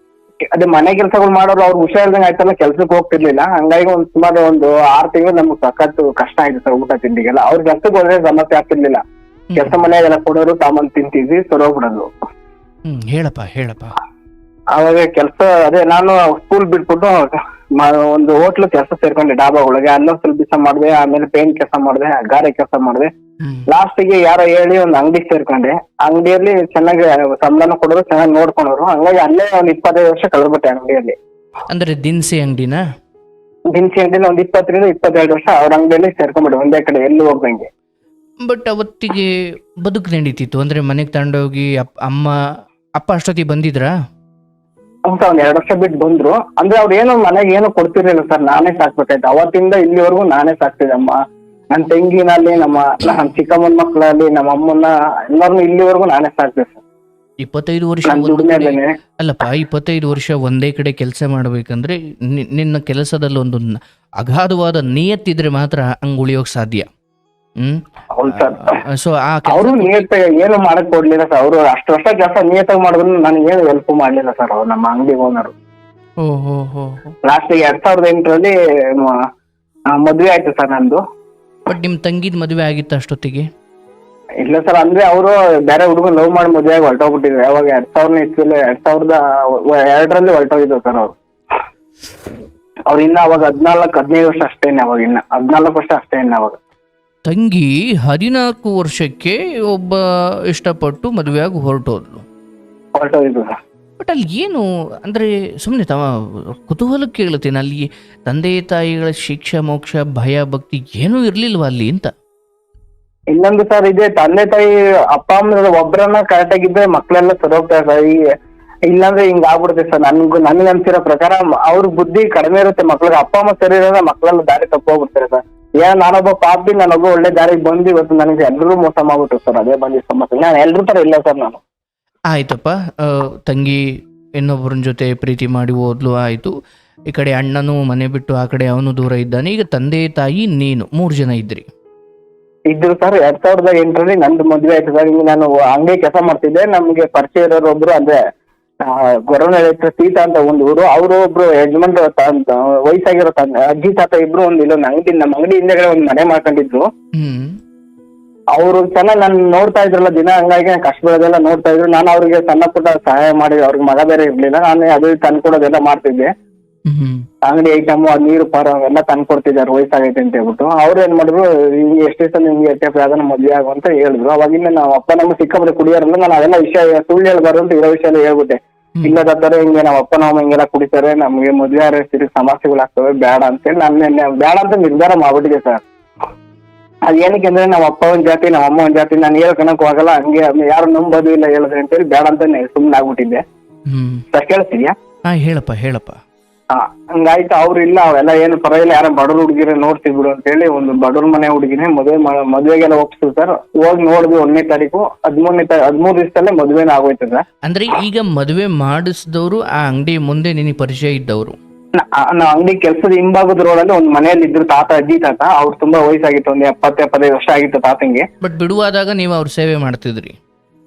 ಅದೇ ಮನೆ ಕೆಲಸಗಳು ಮಾಡೋರು. ಅವ್ರು ಹುಷಾರ್ದಂಗ ಆಯ್ತಲ್ಲ, ಕೆಲ್ಸಕ್ಕೆ ಹೋಗ್ತಿರ್ಲಿಲ್ಲ. ಹಂಗಾಗಿ ಸುಮಾರು ಒಂದು 6 ತಿಂಗಳು ನಮ್ಗೆ ಸಖತ್ತು ಕಷ್ಟ ಆಯ್ತು ಸರ್ ಊಟ ತಿಂಡಿಗೆಲ್ಲ. ಅವ್ರ ಕೆಲ್ಸಕ್ಕೆ ಹೋದ್ರೆ ಸಮಸ್ಯೆ ಆಗ್ತಿರ್ಲಿಲ್ಲ. ಕೆಲಸ ಮನೆಯಾಗೆಲ್ಲ ಕೊಡೋರು, ತಾಮನ್ ತಿಂತಿದ್ವಿ, ಸರೋಗ್ಬಿಡೋದು. ಹೇಳಪ್ಪ. ಅವಾಗ ಕೆಲಸ, ಅದೇ ನಾನು ಸ್ಕೂಲ್ ಬಿಟ್ಬಿಟ್ಟು ಒಂದು ಹೋಟ್ಲು ಕೆಲಸ ಸೇರ್ಕೊಂಡೆ, ಡಾಬಾ ಒಳಗೆ. ಅಲ್ಲೂ ಸ್ವಲ್ಪ ದಿವಸ ಮಾಡಿದೆ. ಆಮೇಲೆ ಪೇಂಟ್ ಕೆಲಸ ಮಾಡಿದೆ, ಗಾರೆ ಕೆಲಸ ಮಾಡಿದೆ. ಲಾಸ್ಟಿಗೆ ಯಾರೋ ಹೇಳಿ ಒಂದು ಅಂಗಡಿ ಸೇರ್ಕೊಂಡೆ. ಅಂಗಡಿಯಲ್ಲಿ ಚೆನ್ನಾಗಿ ಸಂಬಳನ ಕೊಡೋರು, ಚೆನ್ನಾಗಿ ನೋಡ್ಕೊಂಡವ್ರು. ಹಂಗಾಗಿ ಅಲ್ಲೇ ಒಂದು 25 ವರ್ಷ ಕಳೆದ್ಬಿಟ್ಟೆ ಅಂಗಡಿಯಲ್ಲಿ. ಅಂದ್ರೆ ದಿನಸಿ ಅಂಗಡಿನ? ದಿನಸಿ ಅಂಗಡಿಯಲ್ಲಿ ಒಂದು 20ರಿಂದ 22 ವರ್ಷ ಅವ್ರ ಅಂಗಡಿಯಲ್ಲಿ ಸೇರ್ಕೊಂಡ್ಬಿಟ್ಟೆ, ಒಂದೇ ಕಡೆ ಎಲ್ಲೂ ಹೋಗ್ದಂಗೆ. ಬಟ್ ಅವತ್ತಿಗೆ ಬದುಕು ನಡೀತಿತ್ತು ಅಂದ್ರೆ ಮನೆಗೆ ತಗೊಂಡೋಗಿ ಅಪ್ಪ ಅಷ್ಟೊತ್ತಿಗೆ ಬಂದಿದ್ರಾ? ಅಂತ ಒಂದ್ 2 ವರ್ಷ ಬಿಟ್ಟು ಬಂದ್ರು. ಅಂದ್ರೆ ಅವ್ರು ಏನು ಮನೆಗೆ ಏನು ಕೊಡ್ತಿರ್ಲಿಲ್ಲ ಸರ್, ನಾನೇ ಸಾಕ್ಬೇಕಾಯ್ತು. ಅವತ್ತಿಂದ ಇಲ್ಲಿವರೆಗೂ ನಾನೇ ಸಾಕ್ತಿದ್ದೆ. ಅಮ್ಮ, ನನ್ನ ತಂಗಿನಲ್ಲಿ, ನಮ್ಮ ಚಿಕ್ಕಮ್ಮನ ಮಕ್ಕಳಲ್ಲಿ, ನಮ್ಮ ಅಮ್ಮನ್ನ ಎಲ್ಲರನ್ನು ಇಲ್ಲಿವರೆಗೂ ನಾನೇ ಸಾಕ್ತಿದ್ದೆ ಸರ್. 25 ವರ್ಷ ಅಲ್ಲಪ್ಪ, 25 ವರ್ಷ ಒಂದೇ ಕಡೆ ಕೆಲಸ ಮಾಡ್ಬೇಕಂದ್ರೆ ನಿನ್ನ ಕೆಲಸದಲ್ಲಿ ಒಂದು ಅಗಾಧವಾದ ನಿಯತ್ತಿದ್ರೆ ಮಾತ್ರ ಹಂಗ್ ಉಳಿಯೋಕ್ ಸಾಧ್ಯ. ಸೊ ಅವರು ನಿಯತ ಏನು ಮಾಡಕ್ ಕೊಡ್ಲಿಲ್ಲ ಸರ್. ಅವರು ಅಷ್ಟು ವರ್ಷ ಕೆಲಸ ನಿಯತಾಗಿ ಮಾಡಿದ್ರು ನನಗೆ ಏನು ಹೆಲ್ಪ್ ಮಾಡ್ಲಿಲ್ಲ ಸರ್. ಅವ್ರು ನಮ್ಮ ಅಂಗಡಿ ಓನರು. ಲಾಸ್ಟಿಗೆ 2008ರಲ್ಲಿ ಮದ್ವೆ ಆಯ್ತು ಸರ್ ನಂದು. ಬಟ್ ನಿಮ್ ತಂಗಿದ್ ಮದ್ವೆ ಆಗಿತ್ತು ಅಷ್ಟೊತ್ತಿಗೆ? ಇಲ್ಲ ಸರ್, ಅಂದ್ರೆ ಅವರು ಬೇರೆ ಹುಡುಗ ಲವ್ ಮಾಡಿ ಮದ್ವೆ ಆಗಿ ಹೊರಟೋಗ್ಬಿಟ್ಟಿದ್ರು. ಯಾವಾಗ 2002ರಲ್ಲಿ ಹೊರಟೋಗಿದ್ರು ಸರ್ ಅವ್ರು. ಇನ್ನ ಅವಾಗ 14-15 ವರ್ಷ ಅಷ್ಟೇನೆ. ಅವಾಗ ಇನ್ನ 14 ವರ್ಷ ಅಷ್ಟೇನೆ ಅವಾಗ. ತಂಗಿ 14 ವರ್ಷಕ್ಕೆ ಒಬ್ಬ ಇಷ್ಟಪಟ್ಟು ಮದುವೆಯಾಗಿ ಹೊರಟೋದ್ಲು. ಬಟ್ ಅಲ್ಲಿ ಏನು ಅಂದ್ರೆ ಸುಮ್ಮನೆ ಕುತೂಹಲ ಕೇಳುತ್ತೇನೆ, ಅಲ್ಲಿ ತಂದೆ ತಾಯಿಗಳ ಶಿಕ್ಷೆ ಮೋಕ್ಷ ಭಯ ಭಕ್ತಿ ಏನೂ ಇರ್ಲಿಲ್ವಾ ಅಲ್ಲಿ ಅಂತ? ಇನ್ನೊಂದು ಸರ್ ಇದೆ, ತಂದೆ ತಾಯಿ ಅಪ್ಪ ಅಮ್ಮ ಒಬ್ಬರನ್ನ ಕರೆಕ್ಟ್ ಆಗಿದ್ರೆ ಮಕ್ಳೆಲ್ಲ ಸರೋಗ್ತಾರೆ ಸರ್. ಇಲ್ಲಾಂದ್ರೆ ಹಿಂಗ್ ಆಗ್ಬಿಡುತ್ತೆ ಸರ್. ನನ್ಗೆ ಅನ್ಸಿರೋ ಪ್ರಕಾರ ಅವ್ರ ಬುದ್ಧಿ ಕಡಿಮೆ ಇರುತ್ತೆ ಮಕ್ಳಿಗೆ. ಅಪ್ಪ ಅಮ್ಮ ಸರಿ ಇರೋದ್ರೆ ಮಕ್ಳೆಲ್ಲ ದಾರಿ ತಪ್ಪೋಗ್ಬಿಡ್ತಾರೆ ಸರ್. ನಾನೊಬ್ಬ ಪಾಪಿ, ನಾನೊಬ್ಬ ಒಳ್ಳೆ ದಾರಿಗೆ ಬಂದು ಇವತ್ತು ನನಗೆ ಎಲ್ಲರೂ ಮೋಸ ಮಾಡ್ಬಿಟ್ರು ಸರ್. ಅದೇ ಬಂದಿದ್ದ ಸಮಸ್ಯೆ. ನಾನು ಎಲ್ರೂ ತರ ಇಲ್ಲ ಸರ್ ನಾನು. ಆಯ್ತಪ್ಪ, ತಂಗಿ ಇನ್ನೊಬ್ಬರನ್ನ ಜೊತೆ ಪ್ರೀತಿ ಮಾಡಿ ಓದ್ಲು ಆಯ್ತು. ಈ ಕಡೆ ಅಣ್ಣನು ಮನೆ ಬಿಟ್ಟು ಆ ಕಡೆ ಅವನು ದೂರ ಇದ್ದಾನೆ. ಈಗ ತಂದೆ ತಾಯಿ ನೀನು 3 ಜನ ಇದ್ರಿ. ಇದ್ರು ಸರ್. 2008ರಲ್ಲಿ ನಂದು ಮದ್ವೆ ಆಯ್ತು ಸರ್. ಈಗ ನಾನು ಅಂಗಡಿ ಕೆಲಸ ಮಾಡ್ತಿದ್ದೆ. ನಮ್ಗೆ ಪರಿಚಯ ಇರೋರು ಒಬ್ರು, ಅಂದ್ರೆ ಗೊರವನಹಳ್ಳಿ ಸೀತಾ ಅಂತ ಒಂದು ಊರು. ಅವರು ಒಬ್ರು ಯಜಮಾನ್ ವಯಸ್ಸಾಗಿರೋ ಅಜ್ಜಿ ತಾತ ಇಬ್ರು ಒಂದು ಇಲ್ಲೊಂದು ಅಂಗಡಿ, ನಮ್ಮ ಅಂಗಡಿ ಹಿಂದೆಗಡೆ ಒಂದು ಮನೆ ಮಾಡ್ಕೊಂಡಿದ್ರು. ಅವರು ಚೆನ್ನಾಗಿ ನಾನು ನೋಡ್ತಾ ಇದ್ರಲ್ಲ ದಿನ, ಹಂಗಾಗಿ ಕಷ್ಟ ಬೀಳೋದೆಲ್ಲ ನೋಡ್ತಾ ಇದ್ರು. ನಾನು ಅವ್ರಿಗೆ ಸಣ್ಣ ಪುಟ್ಟ ಸಹಾಯ ಮಾಡಿದೆ. ಅವ್ರಿಗೆ ಮಗ ಬೇರೆ ಇರ್ಲಿಲ್ಲ, ನಾನು ಅದು ತಂದ್ಕೊಡೋದೆಲ್ಲ ಮಾಡ್ತಿದ್ದೆ. ಹ್ಮ್ ಅಂಗಡಿ ಐಟಮ್ ನೀರು ಪಾರ ಅವೆಲ್ಲ ತಂದ್ಕೊಡ್ತಿದ್ದಾರೆ ವಯಸ್ಸಾಗೈತೆ ಅಂತ ಹೇಳ್ಬಿಟ್ಟು ಅವ್ರು ಏನ್ ಮಾಡಿದ್ರು ಹಿಂಗೆ ಎಷ್ಟು ದಿವಸ ನಿಮ್ಗೆ ಯಾವ್ದಾನ ಮದ್ವೆ ಆಗು ಅಂತ ಹೇಳಿದ್ರು. ಅವಾಗಿಂದ ನಾವು ಅಪ್ಪ ನಮ್ಮ ಸಿಕ್ಕಾಪಟ್ಟೆ ಕುಡಿಯೋರಲ್ಲ, ನಾನು ಅದೆಲ್ಲ ವಿಷಯ ಸುಳ್ಳು ಹೇಳ್ಬಾರ್ದು ಅಂತ ಇರೋ ವಿಷಯ ಹೇಳ್ಬಿಟ್ಟೆ. ಇಲ್ಲದಾರೆ ಹಿಂಗೆ ನಮ್ಮ ಅಪ್ಪ ನಮ್ಮ ಹಿಂಗೆಲ್ಲ ಕುಡಿತಾರೆ, ನಮ್ಗೆ ಮದ್ವೆ ಆದ್ರೆ ತಿರುಗಿ ಸಮಸ್ಯೆಗಳಾಗ್ತವೆ, ಬೇಡ ಅಂತೇಳಿ ನಾನು ಬೇಡ ಅಂತ ನಿರ್ಧಾರ ಮಾಡ್ಬಿಟ್ಟಿದೆ ಸರ್. ಅದ್ ಏನಕ್ಕೆ ಅಂದ್ರೆ ನಮ್ಮ ಅಪ್ಪ ಒಂದ್ ಜಾತಿ ನಮ್ಮ ಅಮ್ಮ ಒಂದ್ ಜಾತಿ, ನಾನು ಹೇಳ್ಕೊಳಕ್ ಹೋಗಲ್ಲ, ಹಂಗೆ ಯಾರು ನಂಬೋದು ಇಲ್ಲ ಹೇಳಿದ್ರೆ ಅಂತೇಳಿ ಬೇಡ ಅಂತ ಸುಮ್ಮನೆ ಆಗ್ಬಿಟ್ಟಿದ್ದೆ. ಸರ್ ಕೇಳಿಸ್ತಿದ್ಯಾ? ಹಾ ಹೇಳಪ್ಪ. ಹಂಗಾಯ್ತು. ಅವ್ರು ಇಲ್ಲ ಅವೆಲ್ಲ ಏನು ಪರವಾಗಿಲ್ಲ, ಯಾರ ಬಡವ್ರ ಹುಡುಗಿರ ನೋಡ್ತೀವಿ ಬಿಡು ಅಂತ ಹೇಳಿ ಒಂದು ಬಡವ್ರ ಮನೆ ಹುಡುಗಿನೇ ಮದ್ವೆಗೆಲ್ಲ ಒಪ್ಸಿದ್ರು ಸರ್. ಹೋಗಿ ನೋಡಿದ್ವಿ 1ನೇ ತಾರೀಕು 13 ದಿವಸದಲ್ಲೇ ಮದ್ವೆನ ಆಗೋಯ್ತು ಸರ್. ಅಂದ್ರೆ ಈಗ ಮದುವೆ ಮಾಡಿಸಿದವರು ಆ ಅಂಗಡಿ ಮುಂದೆ ನಿನಗೆ ಪರಿಚಯ ಇದ್ದವರು? ನಾವು ಅಂಗಡಿ ಕೆಲ್ಸದ ಹಿಂಭಾಗದ ರೋಡಲ್ಲಿ ಒಂದು ಮನೆಯಲ್ಲಿ ಇದ್ರು ಅಜ್ಜಿ ತಾತ. ಅವ್ರು ತುಂಬಾ ವಯಸ್ಸಾಗಿತ್ತು, ಒಂದು 70-75 ವರ್ಷ ಆಗಿತ್ತು ತಾತಂಗೆ. ಬಟ್ ಬಿಡುವಾದಾಗ ನೀವು ಅವ್ರ ಸೇವೆ ಮಾಡ್ತಿದ್ರಿ?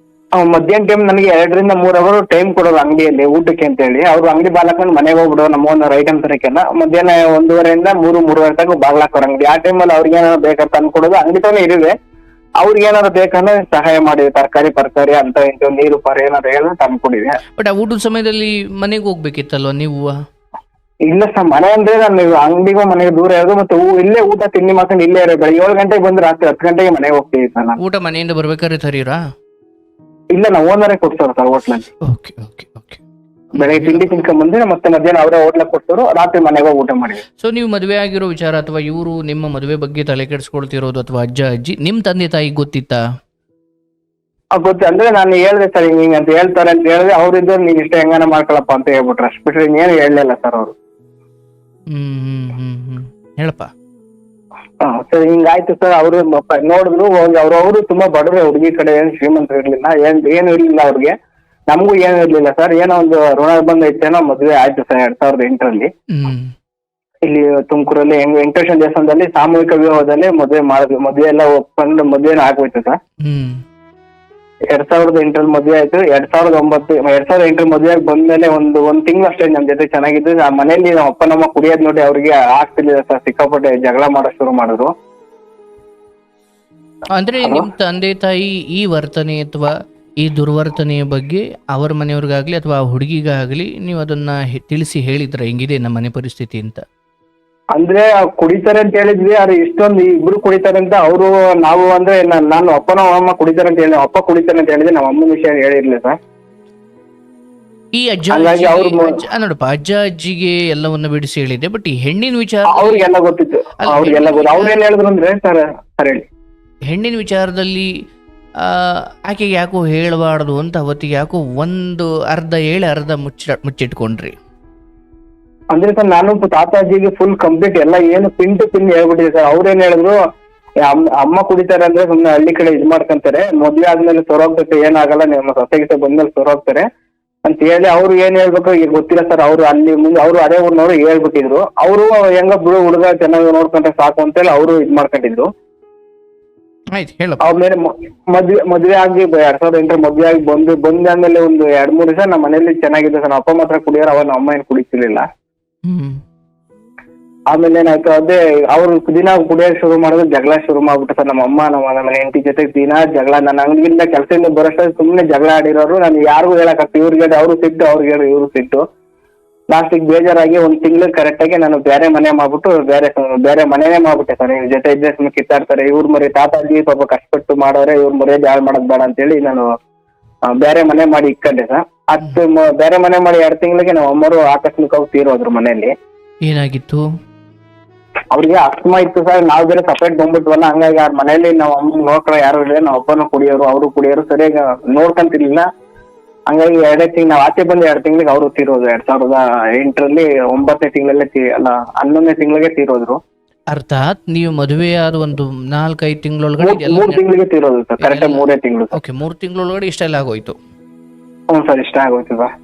ಮಧ್ಯಾಹ್ನ ಟೈಮ್ ನನಗೆ 2 ರಿಂದ 3 ಅವರ್ ಟೈಮ್ ಕೊಡೋದು ಅಂಗಡಿಯಲ್ಲಿ ಊಟಕ್ಕೆ ಅಂತ ಹೇಳಿ. ಅವ್ರು ಅಂಗಡಿ ಬಾಗ್ಲಾಕೊಂಡು ಮನೆಗೆ ಹೋಗ್ಬಿಡೋ ನಮ್ಮ ಓನರ್ ಐಟಮ್ ತರಕ್ಕೆಲ್ಲ. ಮಧ್ಯಾಹ್ನ 1:30 3:30 ತನಕ ಬಾಗ್ಲಾಕೋರು ಅಂಗಡಿ. ಆ ಟೈಮಲ್ಲಿ ಅವ್ರಿಗೆ ಏನಾದ್ರು ಬೇಕಾದ್ರೆ ತಂದು ಕೊಡೋದು. ಅಂಗಡಿ ತಾನೇ ಇರುವೆ, ಅವ್ರಿಗೆ ಏನಾದ್ರು ಬೇಕಂದ್ರೆ ಸಹಾಯ ಮಾಡಿದೆ. ತರಕಾರಿ ಅಂತ ಇಂತ ನೀರು ಪಾರ ಏನಾದ್ರು ಹೇಳಿದ್ರೆ ತಂದು ಕೊಡಿದೆ. ಬಟ್ ಆ ಊಟದ ಸಮಯದಲ್ಲಿ ಮನೆಗೆ ಹೋಗ್ಬೇಕಿತ್ತಲ್ವ ನೀವು? ಇಲ್ಲ ಸರ್, ಮನೆ ಅಂದ್ರೆ ನಾನು ಅಂಗಡಿಗೂ ಮನೆಗೆ ದೂರ ಇರೋದು, ಮತ್ತೆ ಇಲ್ಲೇ ಊಟ ತಿಂಡಿ ಮಾಡ್ಕೊಂಡು ಇಲ್ಲೇ ಇರೋದು. ಬೆಳಗ್ಗೆ 7 ಗಂಟೆಗೆ ಬಂದ್ರೆ ರಾತ್ರಿ 10 ಗಂಟೆಗೆ ಮನೆಗೆ ಹೋಗ್ತೀವಿ ಸರ್. ನಾನು ಊಟ ಮನೆಯಿಂದ ಬರ್ಬೇಕಾದ್ರೆ ತರೀರಾ? ಇಲ್ಲ, ನಾವು ಓನರೇ ಕೊಡ್ತಾರ ಸರ್ ಹೋಟ್ಲಲ್ಲಿ. ಓಕೆ. ಬೆಳಗ್ಗೆ ತಿಂಡಿ ತಿನ್ಕೊಂಡ್ ಬಂದ್ರೆ ಮತ್ತೆ ಮಧ್ಯಾಹ್ನ ಅವರೇ ಹೋಟ್ಲಾಗ ಕೊಡ್ತಾರೋ, ರಾತ್ರಿ ಮನೆಗೆ ಹೋಗಿ ಊಟ ಮಾಡಿ. ಸೊ ನೀವು ಮದುವೆ ಆಗಿರೋ ವಿಚಾರ ಅಥವಾ ಇವರು ನಿಮ್ಮ ಮದುವೆ ಬಗ್ಗೆ ತಲೆ ಕೆಡಿಸ್ಕೊಳ್ತಿರೋದು ಅಥವಾ ಅಜ್ಜ ಅಜ್ಜಿ ನಿಮ್ಮ ತಂದೆ ತಾಯಿ ಗೊತ್ತಿತ್ತಾ? ಗೊತ್ತು. ಅಂದ್ರೆ ನಾನು ಹೇಳ್ದೆ ಸರ್ ಹಿಂಗ ಅಂತ ಹೇಳ್ತಾರೆ ಅಂತ ಹೇಳಿದ್ರೆ ಅವ್ರಿದ್ರು ನೀನ್ ಇಷ್ಟ ಹೆಂಗಾನ ಮಾಡ್ಕೊಳಪ್ಪ ಅಂತ ಹೇಳ್ಬಿಟ್ರೆ ಅಷ್ಟು ಬಿಟ್ರೆ ಇನ್ನೇನು ಹೇಳಲಿಲ್ಲ ಸರ್ ಅವರು. ಹೇಳಪ್ಪ. ಸರ್ ಹಿಂಗಾಯ್ತು ಸರ್. ಅವರು ನೋಡಿದ್ರು, ಅವ್ರು ತುಂಬಾ ಬಡವ್ರೆ, ಹುಡುಗಿ ಕಡೆ ಏನು ಶ್ರೀಮಂತರು ಇರ್ಲಿಲ್ಲ, ಏನು ಇರ್ಲಿಲ್ಲ ಅವ್ರಿಗೆ. ನಮಗೂ ಏನು ಇರ್ಲಿಲ್ಲ ಸರ್. ಏನೋ ಒಂದು ಋಣ ಬಂದ ಇತ್ತೇನೋ ಮದ್ವೆ ಆಯ್ತು ಸರ್ 2008ರಲ್ಲಿ ಇಲ್ಲಿ ತುಮಕೂರಲ್ಲಿ ವೆಂಕಟೇಶ್ವರ ದೇವಸ್ಥಾನದಲ್ಲಿ ಸಾಮೂಹಿಕ ವಿವಾಹದಲ್ಲಿ ಮದ್ವೆ ಮಾಡಿದ್ವಿ. ಮದ್ವೆ ಎಲ್ಲ ಒಪ್ಕೊಂಡು ಮದ್ವೆನ ಆಗೋಯ್ತು ಸರ್. 2008ರಲ್ಲಿ ಮದ್ವೆ ಆಯ್ತು. 2008 ಮದ್ವೆ ಆಗಿ ಬಂದ್ಮೇಲೆ ಒಂದ್ ತಿಂಗಳು ಅಷ್ಟೇ ನಮ್ ಜೊತೆ ಚೆನ್ನಾಗಿದ್ದು. ಆ ಮನೇಲಿ ನಮ್ಮ ಅಪ್ಪ ನಮ್ಮ ಕುಡಿಯೋದ್ ನೋಡಿ ಅವ್ರಿಗೆ ಆಗ್ತಿರ್ಲಿಲ್ಲ ಸರ್, ಸಿಕ್ಕಾಪಟ್ಟೆ ಜಗಳ ಮಾಡಕ್ ಶುರು ಮಾಡಿದ್ರು. ಅಂದ್ರೆ ನಿಮ್ ತಂದೆ ತಾಯಿ ಈ ವರ್ತನೆ ಅಥವಾ ಈ ದುರ್ವರ್ತನೆಯ ಬಗ್ಗೆ ಅವರ ಮನೆಯವ್ರಿಗಾಗ್ಲಿ ಅಥವಾ ಆ ಹುಡುಗಿಗಾಗ್ಲಿ ನೀವು ಅದನ್ನ ತಿಳಿಸಿ ಹೇಳಿದ್ರ ಹಿಂಗಿದೆ ನಮ್ಮ ಮನೆ ಪರಿಸ್ಥಿತಿ ಅಂತ? ಅಂದ್ರೆ ಕುಡಿತಾರೆ ಅಂತ ಹೇಳಿದ್ವಿ, ಆದ್ರೆ ಇಷ್ಟೊಂದು ಇಬ್ರು ಕುಡಿತಾರೆ ಅಂತ ಅವರು ನಾವು ಅಂದ್ರೆ ನಾನು ಅಪ್ಪನ ಅಮ್ಮ ಕುಡಿತಾರೆ ಅಂತ ಹೇಳಿ, ಅಪ್ಪ ಕುಡಿತಾರೆ ಅಂತ ಹೇಳಿದ್ರೆ ನಮ್ಮ ಅಮ್ಮನ ವಿಷಯ ಹೇಳಿರ್ಲಿಲ್ಲ ಸರ್. ಈ ಅಜ್ಜ ನೋಡಪ್ಪ, ಅಜ್ಜ ಅಜ್ಜಿಗೆ ಎಲ್ಲವನ್ನ ಬಿಡಿಸಿ ಹೇಳಿದೆ, ಬಟ್ ಈ ಹೆಣ್ಣಿನ ವಿಚಾರ ಅವ್ರಿಗೆಲ್ಲ ಗೊತ್ತಿತ್ತು. ಅವ್ರಿಗೆಲ್ಲ ಗೊತ್ತು. ಅವ್ರೇನ್ ಹೇಳಿದ್ರು ಅಂದ್ರೆ ಸರ್ ಹೇಳಿ, ಹೆಣ್ಣಿನ ವಿಚಾರದಲ್ಲಿ ಆಕೆಗೆ ಯಾಕೋ ಹೇಳಬಾರ್ದು ಅಂತ ಅವತ್ತಿಗೆ ಯಾಕೋ ಒಂದು ಅರ್ಧ ಹೇಳಿ ಅರ್ಧ ಮುಚ್ಚಿಟ್ಕೊಂಡ್ರಿ. ಅಂದ್ರೆ ಸರ್ ನಾನು ತಾತಾಜಿಗೆ ಫುಲ್ ಕಂಪ್ಲೀಟ್ ಎಲ್ಲ ಏನು ಪಿನ್ ಟು ಪಿನ್ ಹೇಳ್ಬಿಟ್ಟಿದೆ ಸರ್. ಅವ್ರೇನ್ ಹೇಳಿದ್ರು, ಅಮ್ಮ ಕುಡಿತಾರೆ ಅಂದ್ರೆ ಸುಮ್ನೆ ಹಳ್ಳಿ ಕಡೆ ಇದ್ ಮಾಡ್ಕೊಂತಾರೆ, ಮದ್ವೆ ಆದ್ಮೇಲೆ ಸೊರೋಗ್ತೈತೆ, ಏನಾಗಲ್ಲ, ನಿಮ್ಮ ಸೊಸೈಟಿ ಬಂದ್ಮೇಲೆ ಸೊರೋಗ್ತಾರೆ ಅಂತ ಹೇಳಿ ಅವ್ರು ಏನ್ ಹೇಳ್ಬೇಕು ಈಗ ಗೊತ್ತಿಲ್ಲ ಸರ್. ಅವ್ರು ಅಲ್ಲಿ ಮುಂದೆ ಅವ್ರು ಅದೇ ಊರ್ನವ್ರು ಹೇಳ್ಬಿಟ್ಟಿದ್ರು. ಅವರು ಹೆಂಗ ಬಿಡು ಹುಡುಗ ಚೆನ್ನಾಗಿ ನೋಡ್ಕೊಂಡ್ರೆ ಸಾಕು ಅಂತೇಳಿ ಅವರು ಇದ್ ಮಾಡ್ಕೊಂಡಿದ್ರು. ಆಮೇಲೆ ಮದ್ವೆ ಆಗಿ 2008 ಮದ್ವೆ ಆಗಿ ಬಂದಾದ್ಮೇಲೆ ಒಂದು 2-3 ದಿವಸ ನಮ್ಮ ಮನೇಲಿ ಚೆನ್ನಾಗಿದೆ ಸರ್. ಅಪ್ಪ ಮಾತ್ರ ಕುಡಿಯೋರು, ಅವಾಗ ನಮ್ಮ ಅಮ್ಮ ಏನ್ ಕುಡಿತಿರ್ಲಿಲ್ಲ. ಆಮೇಲೆ ಏನಾಯ್ತು, ಅದೇ ಅವ್ರು ದಿನ ಕುಡಿಯೋಕೆ ಶುರು ಮಾಡಿದ್ರೆ ಜಗಳ ಶುರು ಮಾಡ್ಬಿಟ್ಟು ಸರ್. ನಮ್ಮ ಅಮ್ಮ ನಮ್ಮ ಹೆಂಡತಿ ಜೊತೆ ದಿನ ಜಗಳ. ನನ್ನ ಅಂಗಡಿಯಿಂದ ಕೆಲಸದಿಂದ ಬರೋಷ್ಟ ಸುಮ್ಮನೆ ಜಗಳ ಆಡಿರೋರು. ನಾನು ಯಾರಿಗೂ ಹೇಳಕ್ಕಾಗ್ತದೆ, ಇವ್ರಿಗೆ ಅವರು ಸಿಟ್ಟು, ಅವ್ರಿಗೆ ಇವ್ರು ಸಿಟ್ಟು. ಲಾಸ್ಟಿಗೆ ಬೇಜಾರಾಗಿ ಒಂದ್ ತಿಂಗಳು ಕರೆಕ್ಟಾಗಿ ನಾನು ಬೇರೆ ಮನೆ ಮಾಡ್ಬಿಟ್ಟು ಬೇರೆ ಮನೆನೇ ಮಾಡ್ಬಿಟ್ಟೆ ಸರ್. ಇವ್ರ ಜೊತೆ ಇದ್ದೇ ಸುಮ್ಮನೆ ಕಿತ್ತಾಡ್ತಾರೆ, ಇವ್ರ ಮರಿ ತಾತಾಜಿ ಪಾಪ ಕಷ್ಟಪಟ್ಟು ಮಾಡೋರೆ, ಇವ್ರ ಮರ್ಯಾದೆ ಹಾಳು ಮಾಡೋದ್ ಬೇಡ ಅಂತೇಳಿ ನಾನು ಬೇರೆ ಮನೆ ಮಾಡಿ ಇಟ್ಕೊಂಡೆ ಸರ್. ಬೇರೆ ಮನೆ ಮಾಡಿ 2 ತಿಂಗಳಿಗೆ ನಮ್ಮ ಅಮ್ಮರು ಆಕಸ್ಮಿಕವಾಗಿ ತೀರೋದ್ರು. ಮನೆಯಲ್ಲಿ ಏನಾಗಿತ್ತು? ಅವ್ರಿಗೆ ಅಸ್ತಮಾ ಇತ್ತು ಸರ್. ನಾವು ಬೇರೆ ಸಪರೇಟ್ ಬಂದ್ಬಿಟ್ವಲ್ಲ, ಹಂಗಾಗಿ ಅವ್ರ ಮನೇಲಿ ನಾವು ಅಮ್ಮ ನೋಡ್ಕೊಳ್ಳೋ ಯಾರು ಇಲ್ಲ. ನಮ್ಮ ಅಪ್ಪನೂ ಕುಡಿಯೋರು, ಅವರು ಕುಡಿಯೋರು, ಸರಿಯಾಗಿ ನೋಡ್ಕೊಂತಿರ್ಲಿಲ್ಲ. ಹಂಗಾಗಿ 2 ತಿಂಗಳು ನಾವು ಆಚೆ ಬಂದು 2 ತಿಂಗಳಿಗೆ ಅವರು ತೀರೋದು. 2008ರಲ್ಲಿ 9ನೇ ತಿಂಗಳಲ್ಲೇ ಅಲ್ಲ 11ನೇ ತಿಂಗಳಿಗೆ ತೀರೋದ್ರು. ಅರ್ಥಾತ್ ನೀವು ಮದುವೆ ಆದ ಒಂದು 4-5 ತಿಂಗಳೊಳಗಡೆ 3 ತಿಂಗಳಿಗೆ ತೀರೋದು ಸರ್. ಕರೆಕ್ಟ್ 3 ತಿಂಗಳು. ಓಕೆ, 3 ತಿಂಗಳೊಳಗಡೆ ಇಷ್ಟೆಲ್ಲ ಆಗೋಯ್ತು? ಹ್ಞೂ ಸರ್, ಇಷ್ಟ ಆಗೋಯ್ತು ಸರ್.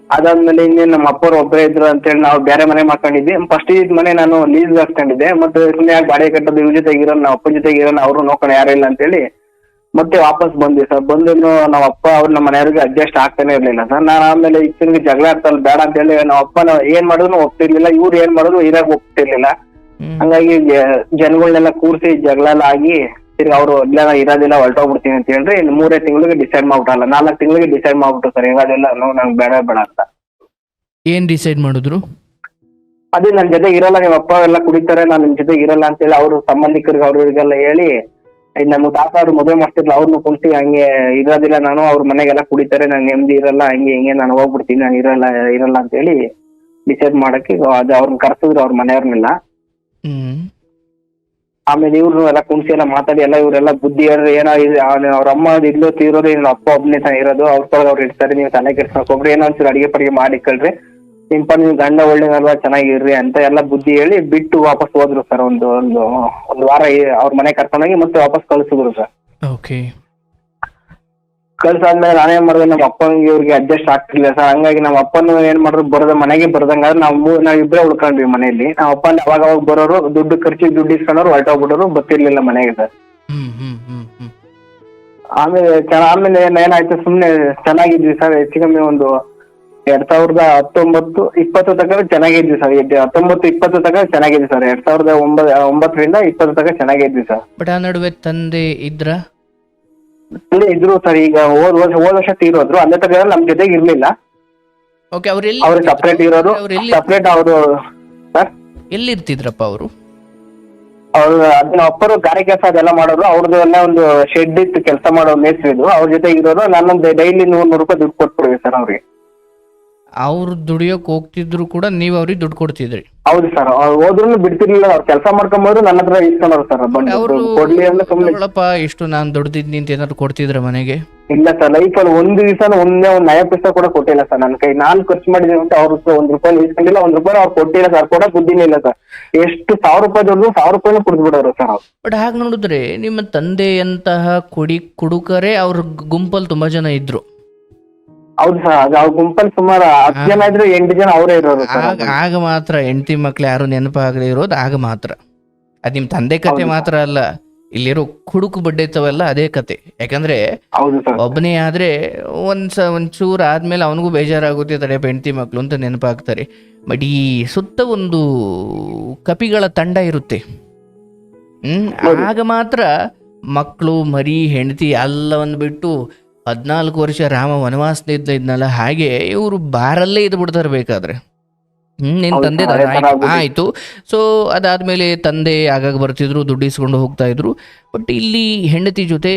ಅದಾದ್ಮೇಲೆ ಇನ್ನೇನು ನಮ್ಮ ಅಪ್ಪರು ಒಬ್ಬರೇ ಇದ್ರು ಅಂತೇಳಿ ನಾವು ಬೇರೆ ಮನೆ ಮಾಡ್ಕೊಂಡಿದ್ವಿ. ಫಸ್ಟ್ ಇದ್ ಮನೆ ನಾನು ಲೀಸ್ ಹಾಕೊಂಡಿದ್ದೆ. ಮತ್ತೆ ಸುಮ್ಮನೆ ಬಾಡಿಗೆ ಕಟ್ಟೋದು, ಇವ್ರ ಜೊತೆಗೆ ಇರೋನು, ನಮ್ಮ ಅಪ್ಪನ ಜೊತೆಗೆ ಇರೋನು, ಅವರು ನೋಡ್ಕೊಂಡು ಯಾರು ಇಲ್ಲ ಅಂತೇಳಿ ಮತ್ತೆ ವಾಪಸ್ ಬಂದ್ವಿ ಸರ್. ಬಂದು ನಮ್ಮ ಅಪ್ಪ ಅವ್ರು ನಮ್ಮ ಮನೆಯವ್ರಿಗೆ ಅಡ್ಜಸ್ಟ್ ಆಗ್ತಾನೆ ಇರ್ಲಿಲ್ಲ ಸರ್. ನಾನು ಆಮೇಲೆ ಇತ್ತಿನ ಜಗಳ ಆಡ್ತಲ್ಲ ಬೇಡ ಅಂತ ಹೇಳಿ ನಮ್ಮ ಅಪ್ಪ ಏನ್ ಮಾಡಿದ್ರು ಒಪ್ತಿರ್ಲಿಲ್ಲ, ಇವ್ರು ಏನ್ ಮಾಡಿದ್ರು ಇರಾಗ ಒಪ್ತಿರ್ಲಿಲ್ಲ. ಹಂಗಾಗಿ ಜನಗಳನ್ನೆಲ್ಲ ಕೂರಿಸಿ ಜಗಳ ಎಲ್ಲ ಆಗಿ ತಿರ್ಗಿ ಅವ್ರು ಇಲ್ಲ ಇರೋದಿಲ್ಲ ಹೊರಟೋಗ್ಬಿಡ್ತೀನಿ ಅಂತ ಹೇಳ್ರಿ 3 ತಿಂಗಳಿಗೆ ಡಿಸೈಡ್ ಮಾಡ್ಬಿಟ್ಟಲ್ಲ, 4 ತಿಂಗಳಿಗೆ ಡಿಸೈಡ್ ಮಾಡ್ಬಿಟ್ಟು ಸರ್ ಇರೋದಿಲ್ಲ, ನಂಗೆ ಬೇಡ ಅಂತ. ಏನ್ ಡಿಸೈಡ್ ಮಾಡಿದ್ರು? ಅದೇ ನನ್ ಜೊತೆ ಇರಲ್ಲ, ನಿಮ್ಮ ಅಪ್ಪ ಎಲ್ಲ ಕುಡಿತಾರೆ, ನಾನು ನಿಮ್ ಜೊತೆ ಇರಲ್ಲ ಅಂತ ಹೇಳಿ ಅವ್ರ ಸಂಬಂಧಿಕರಿಗೆ ಅವ್ರಿಗೆಲ್ಲ ಹೇಳಿ, ನಮ್ಮ ತಾತ ಅವ್ರು ಮದುವೆ ಮಾಡ್ತಿರ್ಲ ಅವ್ರನ್ನ ಕುಂಟಿ ಹಂಗೆ ಇರೋದಿಲ್ಲ ನಾನು, ಅವ್ರ ಮನೆಗೆಲ್ಲ ಕುಡಿತಾರೆ, ನಾನು ನೆಮ್ಮದಿ ಇರಲ್ಲ, ಹಂಗೆ ಹಿಂಗೆ ನಾನು ಹೋಗ್ಬಿಡ್ತೀನಿ, ನಾನು ಇರಲ್ಲ ಅಂತ ಹೇಳಿ ಡಿಸೈಡ್ ಮಾಡಕ್ಕೆ ಅದು ಅವ್ರನ್ನ ಕರ್ಸಿದ್ರು ಅವ್ರ ಮನೆಯವ್ರನ್ನೆಲ್ಲ. ಆಮೇಲೆ ಇವ್ರು ಎಲ್ಲ ಕುಣಿಸಿ ಎಲ್ಲ ಮಾತಾಡಿ ಎಲ್ಲ ಇವರೆಲ್ಲ ಬುದ್ಧಿ ಹೇಳ್ರಿ, ಏನೋ ಅವ್ರ ಅಮ್ಮ ಇಲ್ಲೋ ತೀರೋದು, ಇನ್ನು ಅಪ್ಪ ಒಬ್ಬನೇ ಇರೋದು, ಅವ್ರು ಇರ್ತಾರೆ, ನೀವು ತಲೆ ಕೆಡ್ಸ್ಕೊಕ್ ಹೋಗ್ರಿ, ಏನೋ ಒಂಚೂರು ಅಡಿಗೆ ಪಡಿಗೆ ಮಾಡಿ ಕಳ್ರಿ, ಸಿಂಪಲ್ ನೀವು ಗಂಡ ಒಳ್ಳೆದಲ್ವಾ ಚೆನ್ನಾಗಿರ್ರಿ ಅಂತ ಎಲ್ಲ ಬುದ್ಧಿ ಹೇಳಿ ಬಿಟ್ಟು ವಾಪಸ್ ಹೋದ್ರು ಸರ್. ಒಂದು ವಾರ ಅವ್ರ ಮನೆ ಕರ್ಕೊಂಡೋಗಿ ಮತ್ತೆ ವಾಪಸ್ ಕಳ್ಸಿದ್ರು ಸರ್. ಓಕೆ. ಕಳ್ಸಾದ್ಮೇಲೆ ನಾನೇನ್ ಮಾಡಿದೆ, ನಮ್ಮ ಅಪ್ಪನಿಗೆ ಇವ್ರಿಗೆ ಅಡ್ಜಸ್ಟ್ ಆಗ್ತಿರ್ಲಿಲ್ಲ ಸರ್. ಹಂಗಾಗಿ ನಮ್ಮ ಅಪ್ಪನ ಏನ್ ಮಾಡಿದ್ರು, ಮನೆಗೆ ಬರದಂಗಾದ್ರೆ ನಾವ್ ಇಬ್ಬರೇ ಉಳ್ಕೊಂಡ್ವಿ ಮನೆಯಲ್ಲಿ. ನಮ್ಮ ಅಪ್ಪನ ಅವಾಗ ಬರೋರು, ಖರ್ಚಿಗೆ ದುಡ್ಡು ಇಸ್ಕೊಂಡವ್ರು ಹೊರಟೋಗ್ಬಿಡೋರು, ಬರ್ತಿರ್ಲಿಲ್ಲ ಮನೆಗೆ ಸರ್. ಆಮೇಲೆ ಏನಾಯ್ತು, ಸುಮ್ನೆ ಚೆನ್ನಾಗಿದ್ವಿ ಸರ್. ಹೆಚ್ಚು ಕಮ್ಮಿ ಒಂದು 2019-20 ತನಕ ಚೆನ್ನಾಗಿದ್ವಿ ಸರ್. 19-20 ತನಕ ಚೆನ್ನಾಗಿದ್ವಿ ಸರ್. 2009ರಿಂದ 20 ತನಕ ಚೆನ್ನಾಗಿದ್ವಿ ಸರ್. ಬಟ್ ಆ ನಡುವೆ ತಂದೆ ಇದ್ರು ಸರ್. ಈಗ ಹೋದ ವರ್ಷ ತೀರೋದ್ರು. ಅಲ್ಲೇ ತನಕ ನಮ್ ಜೊತೆಗೆ ಇರ್ಲಿಲ್ಲ. ಓಕೆ. ಅವ್ರು ಸಪ್ರೇಟ್ ಇರೋರು, ಸಪ್ರೇಟ್ ಅವರು ಸರ್. ಎಲ್ಲಿರ್ತಿದ್ರಪ್ಪ ಅವರು? ಅದನ್ನ ಅಪ್ಪರು ಗಾರೆ ಕೆಲಸ ಅದೆಲ್ಲ ಮಾಡೋರು. ಅವ್ರದ್ದು ಎಲ್ಲ ಒಂದು ಶೆಡ್ ಇತ್ತು, ಕೆಲಸ ಮಾಡೋ ಮೇಸ್ತ್ರಿದು. ಅವ್ರ ಜೊತೆ ಇರೋರು. ನಾನೊಂದು ಡೈಲಿ 100 ರೂಪಾಯಿ ದುಡ್ಡು ಕೊಟ್ಬಿಡ್ವಿ ಸರ್ ಅವ್ರಿಗೆ. ಅವ್ರು ದುಡಿಯೋಕ್ ಹೋಗ್ತಿದ್ರು ಕೂಡ ನೀವು ಅವ್ರಿಗೆ ದುಡ್ಡು ಕೊಡ್ತಿದ್ರಿ? ಹೌದು ಸರ್. ಅವ್ರು ಹೋದ್ರು ಬಿಡ್ತಿರ್ಲಿಲ್ಲ. ಅವ್ರು ಕೆಲಸ ಮಾಡ್ಕೊಂಡ್ರು ನನ್ನ ಹತ್ರ ಇಸ್ಕೊಂಡ್ರು ಸರ್. ಕೊಡ್ಲಿ ಅಂದ್ರೆ ಸುಮ್ಮನೆ ಇಷ್ಟು ನಾನು ದುಡ್ದಿದ್ನಿ ಅಂತ ಏನಾದ್ರು ಕೊಡ್ತಿದ್ರ ಮನೆಗೆ? ಇಲ್ಲ ಸರ್. ಲೈಫಲ್ಲಿ ಒಂದು ದಿವಸ ಒಂದೇ ಒಂದು ನಯ ಪೈಸೆ ಕೂಡ ಕೊಟ್ಟಿಲ್ಲ ಸರ್ ನನ್ನ ಕೈ. ನಾನು ಖರ್ಚು ಮಾಡಿದ್ದೀನಿ ಅಂತ ಅವ್ರ ₹1 ಇಸ್ಕೊಂಡಿಲ್ಲ, ₹1 ಅವ್ರು ಕೊಟ್ಟಿಲ್ಲ ಸರ್. ಕೂಡ ಬುದ್ಧಿನೇ ಇಲ್ಲ ಸರ್. ಎಷ್ಟು ₹1000 ದುಡ್ಡು ₹1000 ಕುಡಿದ್ಬಿಡೋರು ಸರ್ ಅವ್ರು. ಬಟ್ ಹಾಗೆ ನೋಡಿದ್ರೆ ನಿಮ್ಮ ತಂದೆಯಂತಹ ಕುಡುಕರೇ ಅವ್ರ ಗುಂಪಲ್ಲಿ ತುಂಬಾ ಜನ ಇದ್ರು. ಹೌದು ಸರ್. ಅವ್ರ ಗುಂಪಲ್ಲಿ ಸುಮಾರು 10 ಜನ ಇದ್ರು, 8 ಜನ ಅವರೇ ಇರೋರು. ಆಗ ಮಾತ್ರ ಹೆಂಡತಿ ಮಕ್ಳು ಯಾರು ನೆನಪಾಗದೆ ಇರೋದು ಆಗ ಮಾತ್ರ. ಅದ್ ನಿಮ್ ತಂದೆ ಕತೆ ಮಾತ್ರ ಅಲ್ಲ, ಇಲ್ಲಿರೋ ಕುಡುಕು ಬಡ್ಡೆತ್ತವೆಲ್ಲ ಅದೇ ಕತೆ. ಯಾಕಂದ್ರೆ ಒಬ್ಬನೇ ಆದ್ರೆ ಒಂಚೂರು ಆದ್ಮೇಲೆ ಅವನಿಗೂ ಬೇಜಾರಾಗುತ್ತೆ, ತಡೆ ಹೆಂಡತಿ ಮಕ್ಳು ಅಂತ ನೆನಪಾಗ್ತಾರೆ. ಬಟ್ ಈ ಸುತ್ತ ಒಂದು ಕಪಿಗಳ ತಂಡ ಇರುತ್ತೆ. ಆಗ ಮಾತ್ರ ಮಕ್ಕಳು ಮರಿ ಹೆಂಡತಿ ಎಲ್ಲವನ್ನು ಬಿಟ್ಟು 14 ವರ್ಷ ರಾಮ ವನವಾಸದಿಂದ ಇದ್ನಲ್ಲ, ಹಾಗೆ ಇವರು ಬಾರಲ್ಲೇ ಇದ್ದು ಬಿಡ್ತಾರೆ ಬೇಕಾದ್ರೆ. ನಿನ್ ತಂದೆ ಆಯ್ತು. ಸೊ ಅದಾದ್ಮೇಲೆ ತಂದೆ ಆಗಾಗ ಬರ್ತಿದ್ರು, ದುಡ್ಡು ಇಸ್ಕೊಂಡು ಹೋಗ್ತಾ ಇದ್ರು. ಬಟ್ ಇಲ್ಲಿ ಹೆಂಡತಿ ಜೊತೆ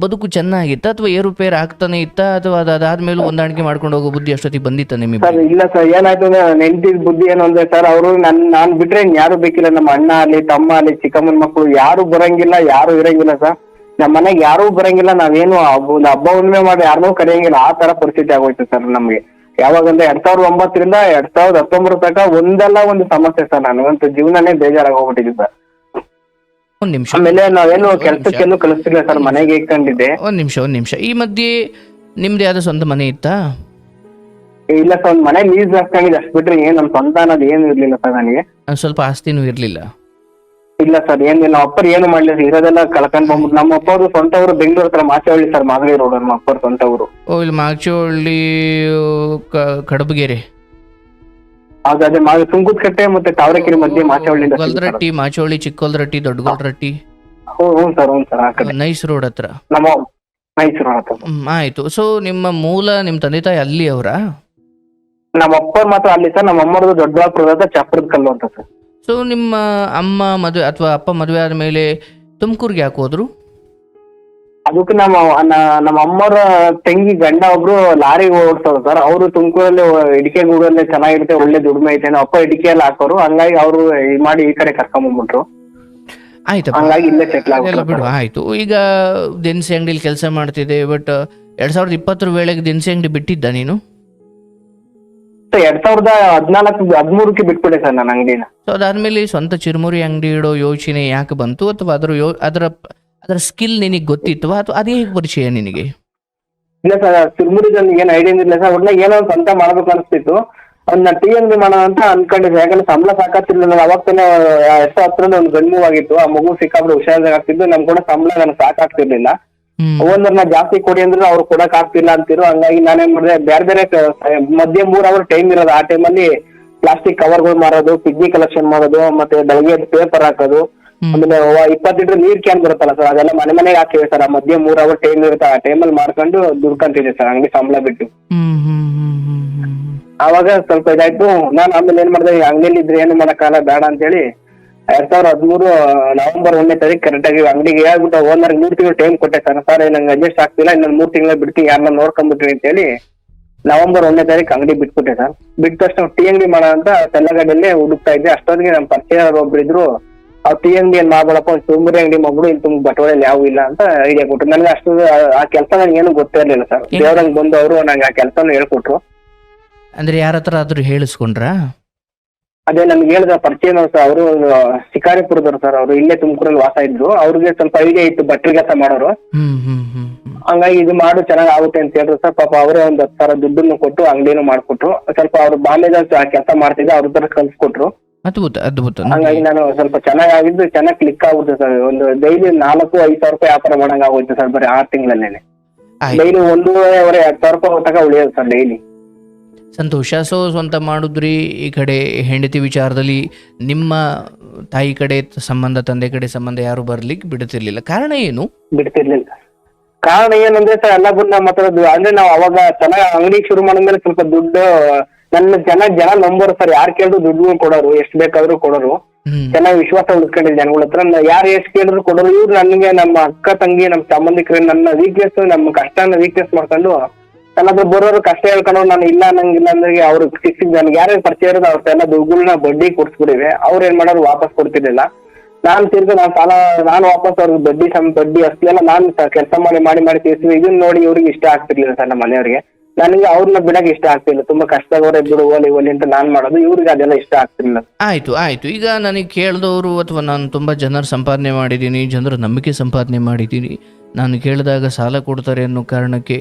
ಬದುಕು ಚೆನ್ನಾಗಿತ್ತ ಅಥವಾ ಏರುಪೇರು ಆಗ್ತಾನೆ ಇತ್ತ, ಅಥವಾ ಅದಾದ್ಮೇಲೆ ಹೊಂದಾಣಿಕೆ ಮಾಡ್ಕೊಂಡು ಹೋಗೋ ಬುದ್ಧಿ ಅಷ್ಟೊತ್ತಿಗೆ ಬಂದಿತ್ತ ನಿಮಗೆ? ಇಲ್ಲ ಸರ್. ಏನಾಯ್ತು, ಹೆಂಡತಿ ಬುದ್ಧಿ ಏನು ಅಂದ್ರೆ ಸರ್, ಅವರು ನಾನ್ ಬಿಟ್ರೆ ಯಾರು ಬೇಕಿಲ್ಲ. ನಮ್ಮ ಅಣ್ಣ ಅಲ್ಲಿ, ತಮ್ಮ ಅಲ್ಲಿ, ಚಿಕ್ಕಮ್ಮನ ಮಕ್ಕಳು ಯಾರು ಬರಂಗಿಲ್ಲ, ಯಾರು ಇರಂಗಿಲ್ಲ ಸರ್. ನಮ್ಮ ಮನೆಗೆ ಯಾರೂ ಬರಂಗಿಲ್ಲ. ನಾವೇನು ಒಂದು ಹಬ್ಬ ಹುಣ್ಣಿಮೆ ಮಾಡಿ ಯಾರನ್ನೂ ಕರೆಯಂಗಿಲ್ಲ. ಆ ತರ ಪರಿಸ್ಥಿತಿ ಆಗೋಯ್ತು ಸರ್ ನಮ್ಗೆ. ಯಾವಾಗಂದ್ರೆ 2009ರಿಂದ 2019 ತನಕ ಒಂದಲ್ಲ ಒಂದು ಸಮಸ್ಯೆ ಸರ್. ನನಗಂತೂ ಜೀವನನೇ ಬೇಜಾರಾಗಿ ಹೋಗ್ಬಿಟ್ಟಿದೆ ಸರ್. ಒಂದ್ ನಿಮಿಷ. ಆಮೇಲೆ ನಾವೇನು ಕೆಲ್ಸಕ್ಕೇನು ಕಳಿಸ್ತಿಲ್ಲ ಸರ್, ಮನೆಗೆ ಇಟ್ಕೊಂಡಿದ್ದೆ. ಒಂದ್ ನಿಮಿಷ. ಈ ಮಧ್ಯೆ ನಿಮ್ದು ಯಾವ್ದು ಸ್ವಂತ ಮನೆ ಇತ್ತಾ? ಇಲ್ಲ ಸರ್. ಒಂದ್ ಮನೆ ಲೀಸ್ ಹಾಕೊಂಡಿದ್ದೆ ಅಷ್ಟು ಬಿಟ್ರೆ ಏನ್ ನಮ್ ಸ್ವಂತ ಅನ್ನೋದು ಏನು ಇರ್ಲಿಲ್ಲ ಸರ್ ನನಗೆ. ಸ್ವಲ್ಪ ಆಸ್ತಿನೂ ಇರ್ಲಿಲ್ಲ? ಇಲ್ಲ ಸರ್. ಏನಿಲ್ಲ. ನಮ್ಮ ಅಪ್ಪರು ಏನು ಮಾಡ್ಲಿಲ್ಲ, ಇರೋದೆಲ್ಲ ಕಳ್ಕೊಂಡ್ ಬಂದ್ಬಿಟ್ಟು. ನಮ್ಮ ಅಪ್ಪವರು ಸ್ವಂತವರು ಬೆಂಗಳೂರು ಹತ್ರ ಮಾಚವಳ್ಳಿ ಸರ್, ಮಾಗಡಿ ರೋಡ್. ನಮ್ಮ ಅಪ್ಪರು ಸ್ವಂತವರು ಇಲ್ಲಿ ಮಾಚವಳ್ಳಿ ಕಡಬಗೆರೆ. ಅದೇ ಸುಂಕುತ್ಕಟ್ಟೆ ಮತ್ತೆ ತಾವರೆಕೆರೆ ಮಧ್ಯೆ ಮಾಚವಳ್ಳಿ. ಗೊಲ್ರಟ್ಟಿ, ಮಾಚವಳ್ಳಿ, ಚಿಕ್ಕೊಲ್ರಟ್ಟಿ, ದೊಡ್ಡಗೊಲ್ರಟ್ಟಿ. ಹ್ಞೂ ಸರ್. ಹ್ಞೂ ಸರ್. ನೈಸ್ ರೋಡ್ ಹತ್ರ. ನೈಸ್ ರೋಡ್ ಹತ್ರ. ಆಯ್ತು. ಸೊ ನಿಮ್ಮ ಮೂಲ ನಿಮ್ ತಂದೆ ತಾಯಿ ಅಲ್ಲಿ ಅವರ? ನಮ್ಮ ಅಪ್ಪರು ಮಾತ್ರ ಅಲ್ಲಿ ಸರ್. ನಮ್ಮ ಅಮ್ಮರದು ದೊಡ್ಡಬಳ್ಳಾಪುರದ ಚಾಪ್ರದ ಕಲ್ಲು ಅಂತ ಸರ್. ಸೊ ನಿಮ್ಮ ಅಮ್ಮ ಮದುವೆ ಅಥವಾ ಅಪ್ಪ ಮದುವೆ ಆದ್ಮೇಲೆ ತುಮಕೂರ್ಗೆ ಯಾಕೆ ಹೋದ್ರು? ಅದಕ್ಕೆ ನಮ್ಮ ಅಮ್ಮರ ತಂಗಿ ಗಂಡ ಒಬ್ರು ಲಾರಿ ಓಡಿಸೋರು ಸರ್. ಅವರು ತುಮಕೂರಲ್ಲಿ ಇಡಿಕೆಗೂಡಲ್ಲಿ ಚೆನ್ನಾಗಿರುತ್ತೆ, ಒಳ್ಳೆ ದುಡಿಮೆ ಐತೆ. ಅಪ್ಪ ಇಡಿಕೆ ಎಲ್ಲ ಹಾಕೋರು. ಹಂಗಾಗಿ ಅವರು ಮಾಡಿ ಈ ಕಡೆ ಕರ್ಕೊಂಡ್ಬಂದ್ಬಿಟ್ರು. ಆಯ್ತು. ಹಂಗಾಗಿ ಇಲ್ಲೇ ಸೆಟ್ಲ್ ಬಿಡು. ಆಯ್ತು. ಈಗ ದಿನಸಿ ಅಂಗಡಿಲಿ ಕೆಲಸ ಮಾಡ್ತಿದ್ದೆ. ಬಟ್ 2020 ವೇಳೆಗೆ ದಿನಸಿ ಅಂಗಡಿ ಬಿಟ್ಟಿದ್ದ ನೀನು? 2014-13ಕ್ಕೆ ಬಿಟ್ಬಿಟ್ಟೆ ಸರ್ ನನ್ನ ಅಂಗಡಿನ. ಸೊ ಅದಾದ್ಮೇಲೆ ಸ್ವಂತ ಚಿರುಮುರಿ ಅಂಗಡಿ ಇಡೋ ಯೋಚನೆ ಯಾಕೆ ಬಂತು? ಅಥವಾ ಅದರ ಸ್ಕಿಲ್ ನಿನಗೆ ಗೊತ್ತಿತ್ತು ಅಥವಾ ಅದೇ ಹೇಗೆ ಪರಿಚಯ ನಿನಗೆ? ಇಲ್ಲ ಸರ್. ಚಿರುಮುರಿದಲ್ಲಿ ಏನ್ ಐಡಿಯಾ ಇಲ್ಲ ಸರ್. ಒಟ್ನಾಗ ಏನೋ ಸ್ವಂತ ಮಾಡ್ಬೇಕು ಅನಿಸ್ತಿತ್ತು. ಅವ್ನ ಟೀ ಅಂಗಡಿ ಮಾಡೋಣ ಅಂತ ಅನ್ಕೊಂಡಿದ್ದೆ. ಯಾಕಂದ್ರೆ ಸಂಬಳ ಸಾಕಾಗ್ತಿರ್ಲಿಲ್ಲ. ಅವಾಗ ತಾನೇ 2010 ಒಂದು ಗಂಡು ಮಗು ಆಗಿತ್ತು. ಆ ಮಗು ಸಿಕ್ಕಾಬಿಟ್ಟು ಹುಷಾರಾಗ್ತಿದ್ದು. ನಮ್ ಕೂಡ ಸಂಬಳ ನನಗೆ ಸಾಕಾಗ್ತಿರ್ಲಿಲ್ಲ. ಓನರ್ನ ಜಾಸ್ತಿ ಕೊಡಿ ಅಂದ್ರೆ ಅವ್ರು ಕೊಡಕ್ ಆಗ್ತಿಲ್ಲ ಅಂತಿರು. ಹಂಗಾಗಿ ನಾನೇನ್ ಮಾಡಿದೆ, ಬೇರೆ ಮಧ್ಯೆ 3 ಅವರ್ ಟೈಮ್ ಇರೋದು. ಆ ಟೈಮಲ್ಲಿ ಪ್ಲಾಸ್ಟಿಕ್ ಕವರ್ಗಳು ಮಾರೋದು, ಪಿಗ್ನಿ ಕಲೆಕ್ಷನ್ ಮಾಡೋದು, ಮತ್ತೆ ಬೆಳಗ್ಗೆ ಪೇಪರ್ ಹಾಕೋದು, ಆಮೇಲೆ 20 ಲೀಟರ್ ನೀರ್ ಕ್ಯಾನ್ ಬರುತ್ತಲ್ಲ ಸರ್, ಅದೆಲ್ಲ ಮನೆಗೆ ಹಾಕಿವೆ ಸರ್. ಆ ಮಧ್ಯೆ 3 ಅವರ್ ಟೈಮ್ ಇರುತ್ತೆ. ಆ ಟೈಮಲ್ಲಿ ಮಾಡ್ಕೊಂಡು ದುಡ್ಕೊಂತಿದ್ದೆ ಸರ್ ಅಂಗಡಿ ಸಂಬಳ ಬಿಟ್ಟು. ಅವಾಗ ಸ್ವಲ್ಪ ಇದಾಯ್ತು. ನಾನು ಆಮೇಲೆ ಏನ್ ಮಾಡಿದೆ, ಅಂಗಡಿಯಲ್ಲಿ ಇದ್ರೆ ಏನು ಮಾಡಕ್ಕಾಗಲ್ಲ ಬೇಡ ಅಂತೇಳಿ 2013 ನವೆಂಬರ್ 1ನೇ ತಾರೀಕು ಕರೆಕ್ಟ್ ಆಗಿ ಅಂಗಡಿಗೆ ಹೇಳ್ಬಿಟ್ಟು ಓನರ್ 3 ತಿಂಗಳು ಟೈಮ್ ಕೊಟ್ಟೆ ಸರ್ ನಂಗೆ ಅಡ್ಜಸ್ಟ್ ಆಗ್ತಿಲ್ಲ, ಇನ್ನೊಂದು 3 ತಿಂಗಳ ಬಿಡ್ತೀನಿ, ಯಾರನ್ನ ನೋಡ್ಕೊಂಡ್ಬಿಟ್ರಿ ಅಂತ ಹೇಳಿ ನವೆಂಬರ್ 1ನೇ ತಾರೀಕು ಅಂಗಡಿ ಬಿಟ್ಬಿಟ್ಟೆ ಸರ್. ಬಿಟ್ಟ ತಕ್ಷಣ ಟೀ ಅಂಗಡಿ ಮಾಡೋ ಅಂತ ತೆಲ್ಲಗಡೆಯಲ್ಲೇ ಹುಡುಕ್ತಾ ಇದ್ದೆ. ಅಷ್ಟೊತ್ತಿಗೆ ನಮ್ಮ ಪರಿಚಯ ಒಬ್ರಿದ್ರು, ಅವ್ರು ಟೀ ಅಂಗಡಿ ಏನ್ ಮಾಡ್ಬೇಡಪ್ಪ, ಒಂದು ಚುರುಮುರಿ ಅಂಗಡಿ ಮಾಡ್ಬಿಡು, ಇಲ್ಲಿ ತುಂಬ ಬಟವಾಡೆಯಲ್ಲಿ ಯಾವ ಇಲ್ಲ ಅಂತ ಐಡಿಯಾ ಕೊಟ್ರು. ನನಗೆ ಅಷ್ಟು ಆ ಕೆಲಸ ನಂಗೆ ಏನು ಗೊತ್ತೇ ಇರಲಿಲ್ಲ ಸರ್. ದೇವ್ರಂಗ್ ಬಂದು ಅವರು ನಂಗೆ ಆ ಕೆಲಸನ ಹೇಳ್ಕೊಟ್ರು. ಅಂದ್ರೆ ಯಾರ ಹತ್ರ ಆದ್ರೂ ಹೇಳಿಸ್ಕೊಂಡ್ರಾ? ಅದೇ ನನ್ಗೆ ಹೇಳಿದ ಪರಿಚಯ ಸರ್, ಅವರು ಶಿಕಾರಿಪುರದವ್ರು ಸರ್, ಅವರು ಇಲ್ಲೇ ತುಮಕೂರಲ್ಲಿ ವಾಸ ಇದ್ರು. ಅವ್ರಿಗೆ ಸ್ವಲ್ಪ ಐಡಿಯಾ ಇತ್ತು ಬಟ್ಟೆ ಕೆಲಸ ಮಾಡೋರು. ಹಂಗಾಗಿ ಇದು ಮಾಡು ಚೆನ್ನಾಗ್ ಆಗುತ್ತೆ ಅಂತ ಹೇಳಿದ್ರು ಸರ್. ಪಾಪ ಅವರೇ ಒಂದು 10,000 ದುಡ್ಡನ್ನು ಕೊಟ್ಟು ಅಂಗಡಿನೂ ಮಾಡ್ಕೊಟ್ರು. ಸ್ವಲ್ಪ ಅವ್ರು ಬಾಲ್ಯದ ಕೆಲಸ ಮಾಡ್ತಿದ್ದೆ, ಅವ್ರ ತರ ಕಲ್ಸ್ಕೊಟ್ರು. ಅದ್ಭುತ. ಹಂಗಾಗಿ ನಾನು ಸ್ವಲ್ಪ ಚೆನ್ನಾಗಿದ್ದು ಚೆನ್ನಾಗಿ ಕ್ಲಿಕ್ ಆಗುತ್ತೆ ಸರ್. ಒಂದು ಡೈಲಿ 4,000-5,000 ರೂಪಾಯಿ ವ್ಯಾಪಾರ ಮಾಡಂಗ ಆಗೋಯ್ತು ಸರ್, ಬರೀ 6 ತಿಂಗಳಲ್ಲೇನೆ. ಡೈಲಿ 1,500-2,000 ರೂಪಾಯಿ ತನಕ ಉಳಿಯೋದು ಸರ್ ಡೈಲಿ. ಸಂತೋಷ. ಸೊ ಸ್ವಂತ ಮಾಡಿದ್ರಿ. ಈ ಕಡೆ ಹೆಂಡತಿ ವಿಚಾರದಲ್ಲಿ ನಿಮ್ಮ ತಾಯಿ ಕಡೆ ಸಂಬಂಧ, ತಂದೆ ಕಡೆ ಸಂಬಂಧ ಯಾರು ಬರ್ಲಿಕ್ಕೆ ಬಿಡ್ತಿರ್ಲಿಲ್ಲ. ಕಾರಣ ಏನು? ಬಿಡ್ತಿರ್ಲಿಲ್ಲ. ಕಾರಣ ಏನಂದ್ರೆ ಸರ್, ಎಲ್ಲ ಬಂದು ನಮ್ಮ ಹತ್ರ ಅಂದ್ರೆ ನಾವು ಅವಾಗ ಚೆನ್ನಾಗಿ ಅಂಗಡಿ ಶುರು ಮಾಡಿದ್ಮೇಲೆ ಸ್ವಲ್ಪ ದುಡ್ಡು ನನ್ನ ಜನ ನಂಬೋರು ಸರ್. ಯಾರು ಕೇಳಿದ್ರು ದುಡ್ಡು ಕೊಡೋರು, ಎಷ್ಟು ಬೇಕಾದ್ರೂ ಕೊಡೋರು. ಚೆನ್ನಾಗಿ ವಿಶ್ವಾಸ ಉಳಿಸ್ಕೊಂಡಿದ್ದೆ ಜನಗಳ ಹತ್ರ. ಯಾರು ಎಷ್ಟು ಕೇಳಿದ್ರು ಕೊಡೋರು. ಇವ್ರು ನನಗೆ ನಮ್ಮ ಅಕ್ಕ ತಂಗಿ, ನಮ್ಮ ಸಂಬಂಧಿಕರು ನನ್ನ ವೀಕ್ನೆಸ್, ನಮ್ಮ ಕಷ್ಟನ ವೀಕ್ನೆಸ್ ಮಾಡ್ಕೊಂಡು ನನ್ನದು ಬರೋರು ಕಷ್ಟ ಹೇಳ್ಕೊಂಡು ನಾನು ಇಲ್ಲ ನಂಗಿಲ್ಲ ಅಂದ್ರೆ ಅವ್ರಿಗೆ ಸಿಕ್ಕಿದ್ ನನಗೆ ಯಾರ್ಯಾರು ಪರಿಚಯ ಇರೋದು ಅವ್ರನ್ನೆಲ್ಲ ದುಡ್ಡುಗಳನ್ನ ಬಡ್ಡಿ ಕೊಡ್ಸ್ಬಿಟ್ಟಿವೆ. ಅವ್ರು ಏನ್ ಮಾಡೋರು ವಾಪಸ್ ಕೊಡ್ತಿರ್ಲಿಲ್ಲ. ನಾನು ವಾಪಸ್ ಅವ್ರಿಗೆ ಬಡ್ಡಿ ಅಷ್ಟೆಲ್ಲ ನಾನು ಕೆಲಸ ಮಾಡಿ ತೀರ್ಸಿ. ಇದನ್ನ ನೋಡಿ ಇವ್ರಿಗೆ ಇಷ್ಟ ಆಗ್ತಿರ್ಲಿಲ್ಲ ಸರ್ ನಮ್ಮ ಮನೆಯವ್ರಿಗೆ. ನನಗೆ ಅವ್ರನ್ನ ಬಿಡಕ್ಕೆ ಇಷ್ಟ ಆಗ್ತಿಲ್ಲ. ತುಂಬಾ ಕಷ್ಟದವರೇ ಬಿಡು ಓಲಿ ಅಂತ ನಾನ್ ಮಾಡೋದು, ಇವ್ರಿಗೆ ಅದೆಲ್ಲ ಇಷ್ಟ ಆಗ್ತಿರ್ಲಿಲ್ಲ. ಆಯ್ತು. ಈಗ ನನಗೆ ಕೇಳಿದವರು ಅಥವಾ ನಾನು ತುಂಬಾ ಜನರ ಸಂಪಾದನೆ ಮಾಡಿದ್ದೀನಿ, ಜನರ ನಂಬಿಕೆ ಸಂಪಾದನೆ ಮಾಡಿದ್ದೀನಿ, ನಾನು ಕೇಳಿದಾಗ ಸಾಲ ಕೊಡ್ತಾರೆ ಅನ್ನೋ ಕಾರಣಕ್ಕೆ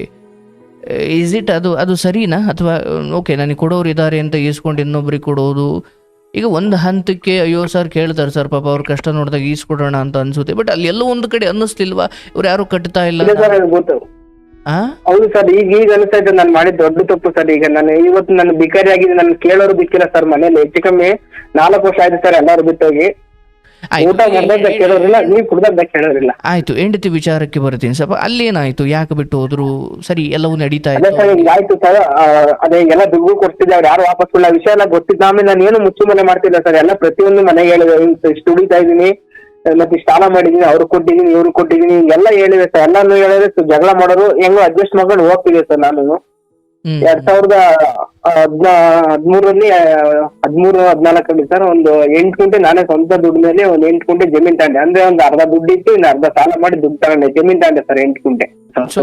ಈಸ್ ಇಟ್ ಅದು ಸರಿನಾ? ಅಥವಾ ಓಕೆ ನನಗೆ ಕೊಡೋರು ಇದ್ದಾರೆ ಅಂತ ಈಸ್ಕೊಂಡು ಇನ್ನೊಬ್ರಿಗೆ ಕೊಡೋದು, ಈಗ ಒಂದು ಹಂತಕ್ಕೆ ಅಯ್ಯೋ ಸರ್ ಕೇಳ್ತಾರೆ ಸರ್, ಪಾಪ ಅವ್ರ ಕಷ್ಟ ನೋಡಿದಾಗ ಈಸ್ಕೊಡೋಣ ಅಂತ ಅನ್ಸುತ್ತೆ. ಬಟ್ ಅಲ್ಲಿ ಎಲ್ಲೋ ಒಂದು ಕಡೆ ಅನ್ನಿಸ್ತಿಲ್ವಾ ಇವ್ರು ಯಾರು ಕಟ್ತಾ ಇಲ್ಲ? ಹೌದು ಸರ್, ಈಗ ಅನಿಸ್ತಾ ಇದ್ದೆ ನಾನು ಮಾಡಿದ ದೊಡ್ಡ ತಪ್ಪು ಸರ್. ಈಗ ನಾನು ಇವತ್ತು ನಾನು ಬಿಕಾರಿ ಆಗಿದೆ, ನಾನು ಕೇಳೋರು ಬಿಕ್ಕಿಲ್ಲ ಸರ್. ಮನೇಲಿ ಹೆಚ್ಚು ಕಮ್ಮಿ 4 ವರ್ಷ ಆಯ್ತು ಸರ್ ಎಲ್ಲರೂ ಬಿಟ್ಟೋಗಿ. ಊಟ ಮಾಡ್ದಾಗ ಕೇಳೋರಿಲ್ಲ, ನೀವ್ ಕುಡ್ದಾಗ ಕೇಳೋರಿಲ್ಲ. ಆಯ್ತು, ಹೆಂಡತಿ ವಿಚಾರಕ್ಕೆ ಬರ್ತೀನಿ ಸ್ವಲ್ಪ. ಅಲ್ಲೇನಾಯ್ತು? ಯಾಕೆ ಬಿಟ್ಟು ಹೋದ್ರು? ಸರಿ, ಎಲ್ಲವೂ ನಡೀತಾ ಇತ್ತು ಆಯ್ತು ಸರ್. ಅದೇ ಎಲ್ಲ ದುಡ್ಡು ಕೊಡ್ತಿದ್ದೆ, ಅವ್ರು ಯಾರು ವಾಪಸ್ ಕೊಡಲ್ಲ. ವಿಷಯ ಎಲ್ಲ ಗೊತ್ತಿದ್ದ. ಆಮೇಲೆ ನಾನು ಏನು ಮುಚ್ಚು ಮನೆ ಮಾಡ್ತಿಲ್ಲ ಸರ್. ಎಲ್ಲ ಪ್ರತಿಯೊಂದು ಮನೆಗೆ ಹೇಳಿದೆ, ಇಷ್ಟು ದುಡಿತಾ ಇದೀನಿ, ಮತ್ತೆ ಇಷ್ಟು ಸಾಲ ಮಾಡಿದೀನಿ, ಅವ್ರಿಗೆ ಕೊಟ್ಟಿದೀನಿ, ಇವ್ರಿಗೆ ಕೊಟ್ಟಿದೀನಿ, ಎಲ್ಲ ಹೇಳಿದೆ ಸರ್. ಎಲ್ಲಾನು ಹೇಳಿದ್ರೆ ಜಗಳ ಮಾಡೋರು, ಹೆಂಗೋ ಅಡ್ಜಸ್ಟ್ ಮಾಡ್ಕೊಂಡು ಹೋಗ್ತಿದೆ ಸರ್. ನಾನು 2013 14 ಸರ್ ಒಂದು 8 ಗುಂಟೆ ನಾನೇ ಸ್ವಂತ ದುಡ್ಡು ಮೇಲೆ ಒಂದು 8 ಗುಂಟೆ ಜಮೀನ್ ತಗೊಂಡೆ. ಅಂದ್ರೆ ಒಂದು ಅರ್ಧ ದುಡ್ಡು ಇತ್ತು, ಇನ್ನು ಅರ್ಧ ಸಾಲ ಮಾಡಿ ದುಡ್ಡು ತಗೊಂಡೆ, ಜಮೀನ್ ತಗೊಂಡೆ ಸರ್ 8 ಗುಂಟೆ. ಸೊ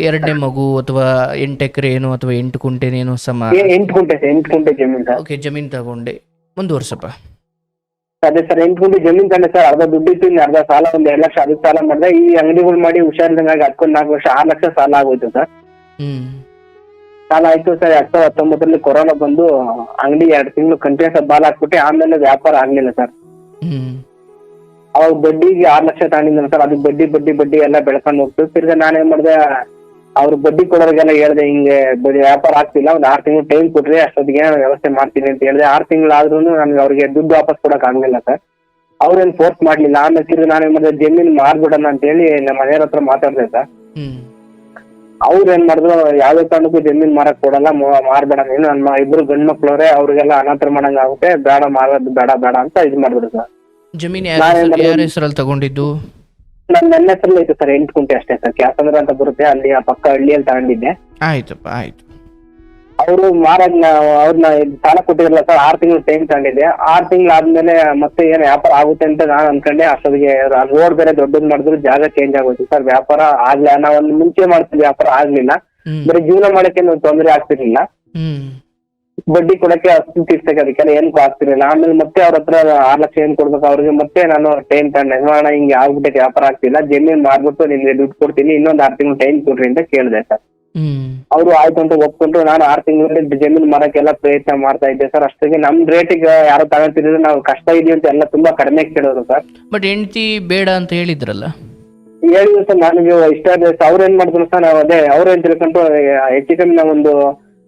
2ನೇ ಮಗು ಅಥವಾ 8 ಎಕರೆ ಏನು ಅಥವಾ 8 ಗುಂಟೆನೇನು ಸಮ? 8 ಗುಂಟೆ ಜಮೀನ್ ಸರ್. ಓಕೆ, ಜಮೀನ್ ತಗೊಂಡೆ. ಮುಂದುವರ್ಸಪ್ಪ. ಅದೇ ಸರ್ 8 ಗುಂಟೆ ಜಮೀನ್ ತಗೊಂಡೆ ಸರ್. ಅರ್ಧ ದುಡ್ಡು ಇತ್ತು, ಇನ್ನು ಅರ್ಧ ಸಾಲ ಒಂದು 2 ಲಕ್ಷ ಅದಕ್ಕೆ ಸಾಲ ಮಾಡಿದೆ. ಈ ಅಂಗಡಿಗಳು ಮಾಡಿ ಹುಷಾರಿದಂಗಾಗಿ 4 ವರ್ಷ 6 ಲಕ್ಷ ಸಾಲ ಆಗೋಯ್ತು ಸರ್. ಸಾಲ ಆಯ್ತು ಸರ್. 2019 ಕೊರೋನಾ ಬಂದು ಅಂಗಡಿ 2 ತಿಂಗಳು ಕಂಟಿನ್ಯೂಸ್ ಬಾಲ್ ಹಾಕ್ಬಿಟ್ಟೆ. ಆಮೇಲೆ ವ್ಯಾಪಾರ ಆಗ್ಲಿಲ್ಲ ಸರ್. ಅವಾಗ ಬಡ್ಡಿಗೆ 6 ಲಕ್ಷ ತಗೊಂಡಿದ್ದ ಸರ್. ಅದಕ್ಕೆ ಬಡ್ಡಿ ಎಲ್ಲ ಬೆಳ್ಕೊಂಡು ಹೋಗ್ತು. ತಿರ್ಗಾ ನಾನೇನ್ ಮಾಡಿದೆ, ಅವ್ರು ಬಡ್ಡಿ ಕೊಡೋರಿಗೆಲ್ಲ ಹೇಳ್ದೆ, ಹಿಂಗೆ ವ್ಯಾಪಾರ ಆಗ್ತಿಲ್ಲ, ಒಂದು 6 ತಿಂಗಳು ಟೈಮ್ ಕೊಟ್ರಿ, ಅಷ್ಟೊತ್ತಿಗೆ ಏನೋ ವ್ಯವಸ್ಥೆ ಮಾಡ್ತೀನಿ ಅಂತ ಹೇಳಿದೆ. 6 ತಿಂಗಳಾದ್ರೂ ನನ್ಗೆ ಅವ್ರಿಗೆ ದುಡ್ಡು ವಾಪಸ್ ಕೊಡಕ್ ಆಗ್ಲಿಲ್ಲ ಸರ್. ಅವ್ರೇನ್ ಫೋರ್ಸ್ ಮಾಡ್ಲಿಲ್ಲ. ಆಮೇಲೆ ತಿರ್ಗಿ ನಾನೇನ್ ಮಾಡಿದೆ, ಜಮೀನ್ ಮಾರ್ಬಿಡೋಣ ಅಂತ ಹೇಳಿ ನಮ್ಮ ಮನೆಯವ್ರ ಹತ್ರ ಮಾತಾಡ್ದೆ ಸರ್. ಅವ್ರು ಏನ್ ಮಾಡಿದ್ರು, ಯಾವ್ದೇ ಕಾರಣಕ್ಕೂ ಜಮೀನ್ ಮಾರಕ್ ಕೊಡಲ್ಲ, ಮಾರ್ಬೇಡ ನೀನು, ನನ್ನ 2 ಗಂಡ್ ಮಕ್ಳವ್ರೆ, ಅವ್ರಿಗೆಲ್ಲ ಅನಾಥರ ಮಾಡಂಗ ಆಗುತ್ತೆ, ಬೇಡ ಮಾರೋದು ಬೇಡ ಅಂತ ಇದು ಮಾಡಿದ್ರು ಸರ್. ಜಮೀನ್ ಯಾರ ಹೆಸರಲ್ಲಿ ತಗೊಂಡಿದ್ದು? ನನ್ನ ಹೆಸರಲ್ಲಿ ಐತೆ ಸರ್. 8 ಗುಂಟೆ ಅಷ್ಟೇ ಸರ್. ಕ್ಯಾಸಂದ್ರ ಅಂತ ಬರುತ್ತೆ, ಅಲ್ಲಿ ಆ ಪಕ್ಕ ಹಳ್ಳಿಯಲ್ಲಿ ತಗೊಂಡಿದ್ದೆ. ಆಯ್ತು. ಅವರು ಅವ್ರನ್ನ ಸಾಲ ಕೊಟ್ಟಿರಲ್ಲ ಸರ್. 6 ತಿಂಗಳು ಟೈಮ್ ತಗೊಂಡಿದ್ದೆ. 6 ತಿಂಗಳಾದ್ಮೇಲೆ ಮತ್ತೆ ಏನ್ ವ್ಯಾಪಾರ ಆಗುತ್ತೆ ಅಂತ ನಾನು ಅನ್ಕೊಂಡೆ. ಅಷ್ಟೊತ್ತಿಗೆ ರೋಡ್ ಬೇರೆ ದೊಡ್ಡದ್ ಮಾಡಿದ್ರು, ಜಾಗ ಚೇಂಜ್ ಆಗೋಯ್ತು ಸರ್. ವ್ಯಾಪಾರ ಆಗ್ಲಿಲ್ಲ. ನಾವ್ ಒಂದು ಮುಂಚೆ ಮಾಡ್ತಿದ್ವಿ, ವ್ಯಾಪಾರ ಆಗ್ಲಿಲ್ಲ. ಬರೀ ಜೀವನ ಮಾಡಕ್ಕೆ ತೊಂದರೆ ಆಗ್ತಿರ್ಲಿಲ್ಲ. ಬಡ್ಡಿ ಕೊಡಕ್ಕೆ ಅಷ್ಟು ತೀರ್ಸಕ್ಕೆ ಅದಕ್ಕೆಲ್ಲ ಏನಕ್ಕೂ ಆಗ್ತಿರ್ಲಿಲ್ಲ. ಆಮೇಲೆ ಮತ್ತೆ ಅವ್ರ ಹತ್ರ 6 ಲಕ್ಷ ಏನ್ ಕೊಡ್ಬೇಕು ಅವ್ರಿಗೆ ಮತ್ತೆ ನಾನು ಟೈಮ್ ತಗೊಂಡೆ. ನೋಡೋಣ ಹಿಂಗೆ ಆಗ್ಬಿಟ್ಟೆ, ವ್ಯಾಪಾರ ಆಗ್ತಿಲ್ಲ, ಜಮೀನ್ ಮಾರ್ಬಿಟ್ಟು ನಿಮ್ಗೆ ದುಡ್ಡು ಕೊಡ್ತೀನಿ, ಇನ್ನೊಂದು 6 ತಿಂಗಳು ಟೈಮ್ ಕೊಡ್ರಿ ಅಂತ ಕೇಳಿದೆ ಸರ್. ಅವರು ಆಯ್ತು ಅಂತ ಒಪ್ಕೊಂಡ್ರು. ನಾನು 6 ತಿಂಗಳಲ್ಲಿ ಜಮೀನ್ ಮಾರಕ್ಕೆಲ್ಲ ಪ್ರಯತ್ನ ಮಾಡ್ತಾ ಇದ್ದೆ ಸರ್. ಅಷ್ಟಿಗೆ ನಮ್ ರೇಟಿಗೆ ಯಾರು ತಗೊಂತಿದ್ರು, ನಾವು ಕಷ್ಟ ಇದೆಯಾ ಅಂತ ಎಲ್ಲ ತುಂಬಾ ಕಡಿಮೆ ಕೇಳೋರು ಸರ್. ಬಟ್ ಹೆಂಡತಿ ಬೇಡ ಅಂತ ಹೇಳಿದ್ರಲ್ಲ? ಹೇಳಿದ್ರು ಸರ್. ನನಗೆ ಇಷ್ಟ ಇದೆ. ಅವ್ರು ಏನ್ ಮಾಡಿದ್ರು ಸರ್, ನಾವು ಅದೇ ಅವ್ರು ಏನ್ ತಿಳ್ಕೊಂಡು ಹೆಚ್ಚು ಕಮ್ಮಿ ನಾವೊಂದು